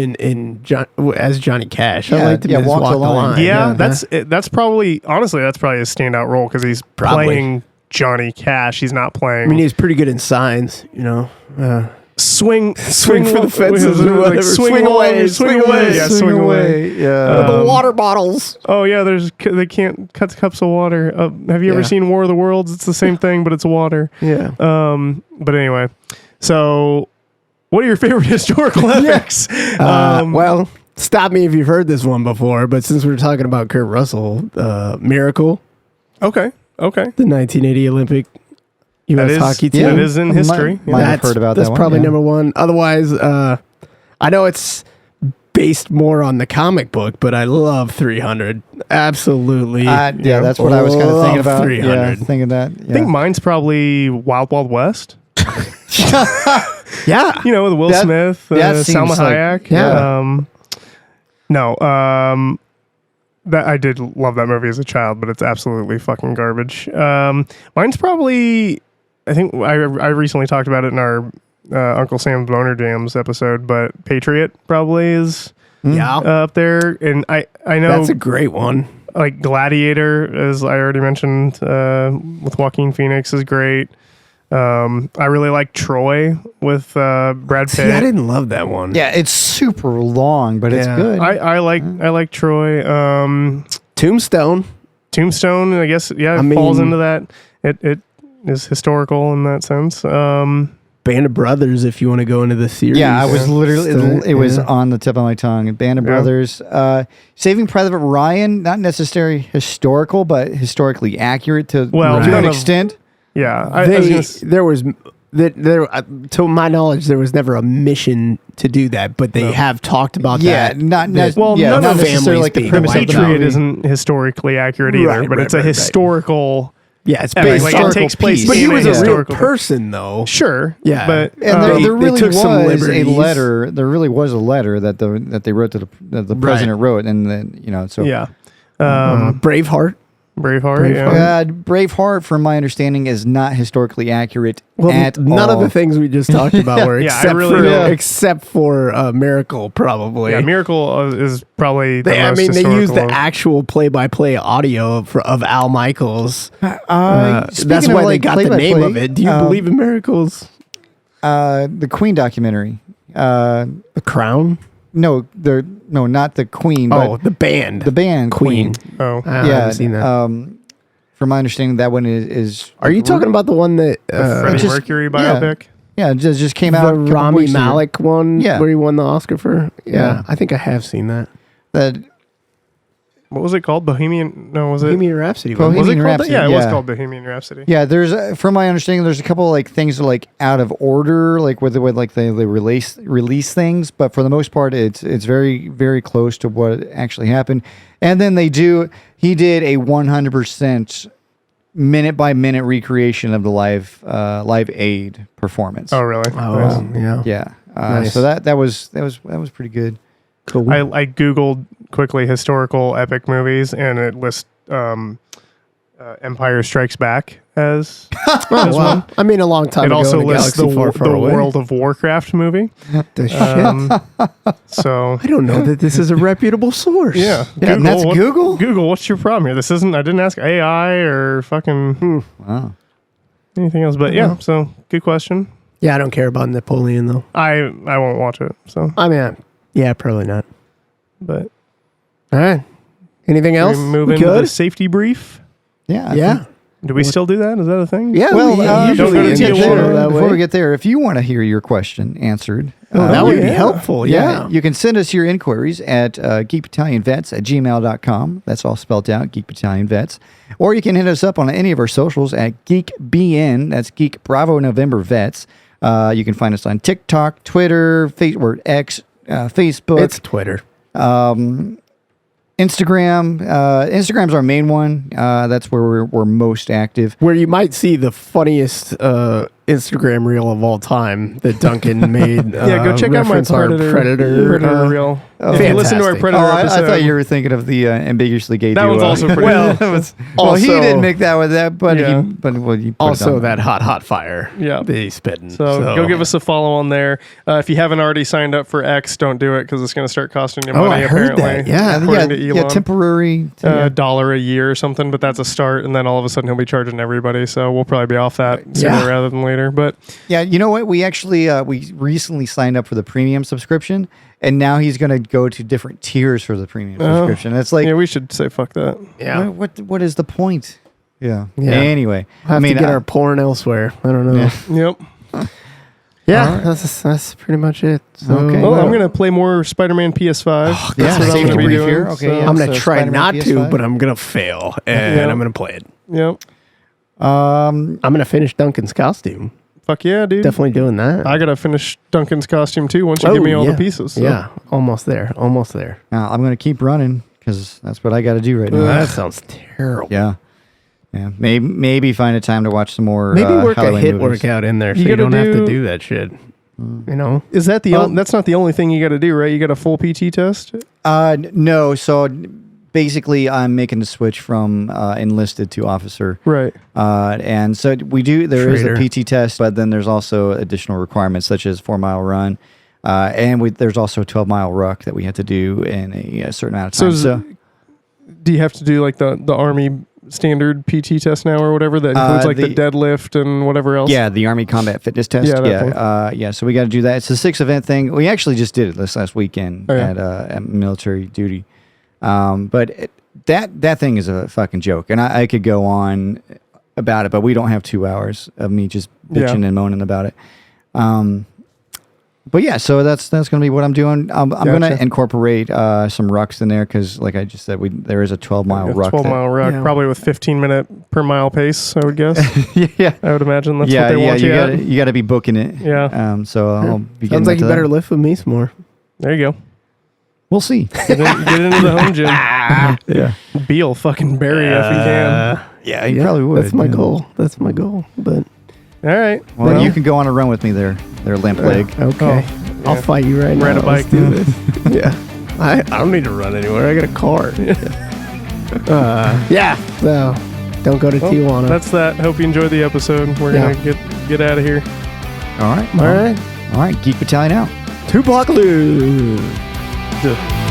[SPEAKER 2] as Johnny Cash. I liked him as Walk the Line.
[SPEAKER 1] Yeah, that's probably his standout role because he's playing Johnny Cash. He's not playing.
[SPEAKER 2] I mean, he's pretty good in Signs,
[SPEAKER 1] Swing
[SPEAKER 2] for the fences or whatever.
[SPEAKER 1] Swing away. Yeah, swing away.
[SPEAKER 3] Yeah.
[SPEAKER 2] The water bottles.
[SPEAKER 1] Oh yeah, they can't cut cups of water. Have you ever seen War of the Worlds? It's the same thing, but it's water.
[SPEAKER 2] Yeah.
[SPEAKER 1] But anyway, so what are your favorite historical epics?
[SPEAKER 2] Well, stop me if you've heard this one before, but since we're talking about Kurt Russell, Miracle.
[SPEAKER 1] Okay.
[SPEAKER 2] The 1980 Olympic U.S. hockey team.
[SPEAKER 1] That is in history.
[SPEAKER 3] Might have heard about that one.
[SPEAKER 2] That's probably number one. Otherwise, I know it's based more on the comic book, but I love 300. Absolutely.
[SPEAKER 3] That's what I was kind of thinking about.
[SPEAKER 2] 300.
[SPEAKER 3] Yeah, thinking that. Yeah.
[SPEAKER 1] I think mine's probably Wild Wild West.
[SPEAKER 2] Yeah.
[SPEAKER 1] With Will Smith, Salma Hayek. That I did love that movie as a child, but it's absolutely fucking garbage. Mine's probably, I think I recently talked about it in our Uncle Sam's Boner Jams episode, but Patriot probably is up there. And I know
[SPEAKER 2] that's a great one.
[SPEAKER 1] Like Gladiator, as I already mentioned, with Joaquin Phoenix is great. I really like Troy with Brad Pitt.
[SPEAKER 2] See, I didn't love that one.
[SPEAKER 3] Yeah, it's super long, but it's good.
[SPEAKER 1] I like Troy.
[SPEAKER 2] Tombstone,
[SPEAKER 1] I guess. Yeah, it falls into that. It is historical in that sense.
[SPEAKER 2] Band of Brothers, if you want to go into the series.
[SPEAKER 3] Yeah, I was literally, it was on the tip of my tongue. Band of Brothers. Saving Private Ryan, not necessarily historical, but historically accurate to an extent.
[SPEAKER 1] Yeah,
[SPEAKER 2] to my knowledge, there was never a mission to do that, but they have talked about that.
[SPEAKER 3] Not
[SPEAKER 2] none
[SPEAKER 3] necessarily like the premise of the
[SPEAKER 1] Patriot
[SPEAKER 3] movie.
[SPEAKER 1] Isn't historically accurate either, but it's a historical.
[SPEAKER 2] Yeah, it's
[SPEAKER 1] based
[SPEAKER 2] like
[SPEAKER 1] it takes place.
[SPEAKER 2] But he was a real
[SPEAKER 1] person.
[SPEAKER 2] person, though.
[SPEAKER 1] Sure.
[SPEAKER 2] Yeah,
[SPEAKER 1] but
[SPEAKER 3] and there really
[SPEAKER 2] took some
[SPEAKER 3] was a
[SPEAKER 2] liberties.
[SPEAKER 3] letter. There really was a letter that they wrote to the president wrote, and then so
[SPEAKER 1] yeah.
[SPEAKER 2] Braveheart.
[SPEAKER 3] Braveheart, from my understanding, is not historically accurate at all.
[SPEAKER 2] None of the things we just talked about were except for Miracle, probably.
[SPEAKER 1] Yeah, Miracle is probably the most
[SPEAKER 2] they
[SPEAKER 1] historical.
[SPEAKER 2] used the actual play-by-play audio of Al Michaels. That's why they got the name of it. Do you believe in miracles?
[SPEAKER 3] The Queen documentary.
[SPEAKER 2] The Crown?
[SPEAKER 3] No, not the Queen. But
[SPEAKER 2] the band.
[SPEAKER 3] The band Queen.
[SPEAKER 1] Oh,
[SPEAKER 2] I haven't seen that.
[SPEAKER 3] From my understanding, that one is.
[SPEAKER 2] Are you talking about the one that
[SPEAKER 1] Freddie Mercury biopic?
[SPEAKER 3] Yeah, just came out.
[SPEAKER 2] The Rami Malek one,
[SPEAKER 3] Yeah.
[SPEAKER 2] where he won the Oscar for.
[SPEAKER 3] Yeah.
[SPEAKER 2] I think I have seen that.
[SPEAKER 1] What was it called? Bohemian? No, was it?
[SPEAKER 2] Bohemian Rhapsody.
[SPEAKER 3] Bohemian
[SPEAKER 1] Was it called
[SPEAKER 3] Rhapsody,
[SPEAKER 1] that? Yeah, it was
[SPEAKER 3] yeah.
[SPEAKER 1] called Bohemian Rhapsody.
[SPEAKER 3] Yeah, there's from my understanding, there's a couple of, things that are out of order, where they release things, but for the most part, it's very, very close to what actually happened. And then he did a 100% minute by minute recreation of the Live Aid performance.
[SPEAKER 1] Oh, really?
[SPEAKER 2] Oh, yeah.
[SPEAKER 3] Yeah.
[SPEAKER 2] Nice.
[SPEAKER 3] So that was pretty good.
[SPEAKER 2] Cool.
[SPEAKER 1] I googled quickly historical epic movies, and it lists Empire Strikes Back as
[SPEAKER 2] Oh, well, I mean, a long time
[SPEAKER 1] it
[SPEAKER 2] ago
[SPEAKER 1] also
[SPEAKER 2] in a
[SPEAKER 1] lists
[SPEAKER 2] galaxy far, far
[SPEAKER 1] the
[SPEAKER 2] away.
[SPEAKER 1] World of Warcraft movie.
[SPEAKER 2] The shit.
[SPEAKER 1] So
[SPEAKER 2] I don't know that this is a reputable source.
[SPEAKER 1] yeah,
[SPEAKER 3] Yeah, and that's Google?
[SPEAKER 1] Google, what's your problem here? This isn't. I didn't ask AI or fucking
[SPEAKER 3] Wow.
[SPEAKER 1] anything else. But yeah, so good question.
[SPEAKER 2] Yeah, I don't care about Napoleon though.
[SPEAKER 1] I won't watch it. So,
[SPEAKER 2] I mean, yeah, probably not.
[SPEAKER 1] but
[SPEAKER 2] All right. Anything else?
[SPEAKER 1] we move
[SPEAKER 2] We
[SPEAKER 1] into the
[SPEAKER 2] good?
[SPEAKER 1] safety brief.
[SPEAKER 3] Yeah. I
[SPEAKER 2] Yeah.
[SPEAKER 3] think-
[SPEAKER 1] Do we still do that? Is that a thing?
[SPEAKER 2] Yeah.
[SPEAKER 3] Well,
[SPEAKER 2] usually
[SPEAKER 3] before we
[SPEAKER 2] end
[SPEAKER 3] get
[SPEAKER 2] the show
[SPEAKER 3] there,
[SPEAKER 2] that
[SPEAKER 3] before
[SPEAKER 2] way.
[SPEAKER 3] we get there, if you want to hear your question answered,
[SPEAKER 2] That would be
[SPEAKER 1] yeah.
[SPEAKER 2] helpful. Yeah.
[SPEAKER 3] you can send us your inquiries at geekbattalionvets@gmail.com. That's all spelled out, Geek Battalion Vets. Or you can hit us up on any of our socials at GeekBN. That's Geek Bravo November Vets. You can find us on TikTok, Twitter, X, Facebook.
[SPEAKER 2] It's Twitter.
[SPEAKER 3] Instagram. Instagram's our main one. That's where we're most active.
[SPEAKER 2] Where you might see the funniest Instagram reel of all time that Duncan made.
[SPEAKER 1] Yeah, go check out my
[SPEAKER 2] reference our
[SPEAKER 1] Predator reel. If you listen to our
[SPEAKER 2] fantastic.
[SPEAKER 1] Predator
[SPEAKER 3] I
[SPEAKER 1] episode,
[SPEAKER 3] thought you were thinking of the ambiguously gay
[SPEAKER 1] That
[SPEAKER 3] duo.
[SPEAKER 1] one's also pretty
[SPEAKER 2] Well,
[SPEAKER 1] good.
[SPEAKER 3] well, he
[SPEAKER 2] also-
[SPEAKER 3] didn't make that with that, but
[SPEAKER 1] Yeah.
[SPEAKER 3] you put it
[SPEAKER 2] Also,
[SPEAKER 3] on.
[SPEAKER 2] that hot fire.
[SPEAKER 1] Yeah.
[SPEAKER 2] that he's spitting.
[SPEAKER 1] So go give us a follow on there. If you haven't already signed up for X, don't do it because it's going to start costing you
[SPEAKER 2] Oh,
[SPEAKER 1] money.
[SPEAKER 2] I heard
[SPEAKER 1] apparently,
[SPEAKER 2] that. Yeah.
[SPEAKER 1] according to Elon.
[SPEAKER 3] temporary.
[SPEAKER 1] $1 a year or something, but that's a start, and then all of a sudden he'll be charging everybody. So we'll probably be off that sooner
[SPEAKER 2] Yeah.
[SPEAKER 1] rather than later. But
[SPEAKER 3] Yeah, you know what? We actually we recently signed up for the premium subscription, and now he's going to go to different tiers for the premium subscription. It's like,
[SPEAKER 1] yeah, we should say fuck that.
[SPEAKER 2] Yeah.
[SPEAKER 3] what is the point? Yeah.
[SPEAKER 2] Yeah.
[SPEAKER 3] Anyway,
[SPEAKER 2] We'll have to get our porn elsewhere. I don't know.
[SPEAKER 3] Yeah.
[SPEAKER 1] Yep.
[SPEAKER 2] Yeah, that's pretty much it. So,
[SPEAKER 3] Okay.
[SPEAKER 1] Well, I'm gonna play more Spider-Man PS5.
[SPEAKER 2] Oh,
[SPEAKER 3] yeah,
[SPEAKER 1] That's what I'm
[SPEAKER 3] safety
[SPEAKER 1] gonna be
[SPEAKER 3] brief
[SPEAKER 1] doing.
[SPEAKER 3] here. Okay,
[SPEAKER 1] so-
[SPEAKER 3] yeah.
[SPEAKER 2] I'm gonna
[SPEAKER 3] So
[SPEAKER 2] try
[SPEAKER 3] Spider-Man
[SPEAKER 2] not to,
[SPEAKER 3] PS5?
[SPEAKER 2] but I'm gonna fail, and
[SPEAKER 1] Yeah.
[SPEAKER 2] I'm gonna play it.
[SPEAKER 1] Yep.
[SPEAKER 2] I'm gonna finish Duncan's costume.
[SPEAKER 1] Fuck yeah, dude.
[SPEAKER 2] Definitely doing that.
[SPEAKER 1] I gotta finish Duncan's costume too. Once you give me all the pieces. So.
[SPEAKER 2] Yeah, almost there. Almost there.
[SPEAKER 3] Now, I'm going to keep running because that's what I got to do right now.
[SPEAKER 2] That sounds terrible.
[SPEAKER 3] Yeah. Yeah. Maybe find a time to watch some more.
[SPEAKER 2] Maybe work a
[SPEAKER 3] Halloween
[SPEAKER 2] hit
[SPEAKER 3] movies.
[SPEAKER 2] workout in there so
[SPEAKER 1] You
[SPEAKER 2] you
[SPEAKER 1] gotta
[SPEAKER 2] don't have to
[SPEAKER 1] do-
[SPEAKER 2] do that shit. You know?
[SPEAKER 1] Is that the?
[SPEAKER 3] Well-
[SPEAKER 1] That's not the only thing you got to do, right? You got a full PT test.
[SPEAKER 3] No. So basically, I'm making the switch from enlisted to officer.
[SPEAKER 1] Right.
[SPEAKER 3] And so we do. There is
[SPEAKER 2] Traitor.
[SPEAKER 3] a PT test, but then there's also additional requirements such as 4-mile run, and there's also a 12-mile ruck that we have to do in a certain amount of time. So,
[SPEAKER 1] Do you have to do like the Army standard PT test now or whatever that includes like the deadlift and whatever else?
[SPEAKER 3] yeah, the Army Combat Fitness Test.
[SPEAKER 1] Yeah, that
[SPEAKER 3] Yeah. So we got to do that. It's a 6-event thing. We actually just did it this last weekend
[SPEAKER 1] Oh, yeah.
[SPEAKER 3] at military duty. But that thing is a fucking joke, and I could go on about it, but we don't have 2 hours of me just bitching
[SPEAKER 1] Yeah.
[SPEAKER 3] and moaning about it. But yeah, so that's going to be what I'm doing. I'm going to
[SPEAKER 1] Gotcha.
[SPEAKER 3] incorporate some rucks in there because, like I just said, there is a 12-mile ruck.
[SPEAKER 1] 12-mile ruck,
[SPEAKER 2] Yeah.
[SPEAKER 1] probably with 15-minute per mile pace. I would guess.
[SPEAKER 3] Yeah.
[SPEAKER 1] I would imagine that's
[SPEAKER 3] Yeah,
[SPEAKER 1] what they want you at.
[SPEAKER 3] you got to be booking it.
[SPEAKER 1] Yeah.
[SPEAKER 3] So I'll be getting
[SPEAKER 2] Sounds like
[SPEAKER 3] into
[SPEAKER 2] you better
[SPEAKER 3] that.
[SPEAKER 2] lift with me some more.
[SPEAKER 1] There you go.
[SPEAKER 3] We'll see.
[SPEAKER 1] Get into the home gym.
[SPEAKER 3] Yeah.
[SPEAKER 1] Beal fucking bury you if you can.
[SPEAKER 3] Yeah, you probably would.
[SPEAKER 2] That's my
[SPEAKER 3] yeah.
[SPEAKER 2] goal. That's my goal. But
[SPEAKER 1] All right.
[SPEAKER 3] Well, you can go on a run with me there limp leg.
[SPEAKER 2] okay, I'll fight you right now.
[SPEAKER 1] Ride a
[SPEAKER 2] Let's
[SPEAKER 1] bike.
[SPEAKER 2] do this. Yeah, I don't need to run anywhere. I got a car. Yeah. So don't go to Tijuana.
[SPEAKER 1] That's that. Hope you enjoyed the episode. We're
[SPEAKER 2] Yeah.
[SPEAKER 1] gonna get out of here.
[SPEAKER 3] All right.
[SPEAKER 2] all right.
[SPEAKER 3] All right. Geek Battalion out.
[SPEAKER 2] Tupac Lou.
[SPEAKER 1] Duh.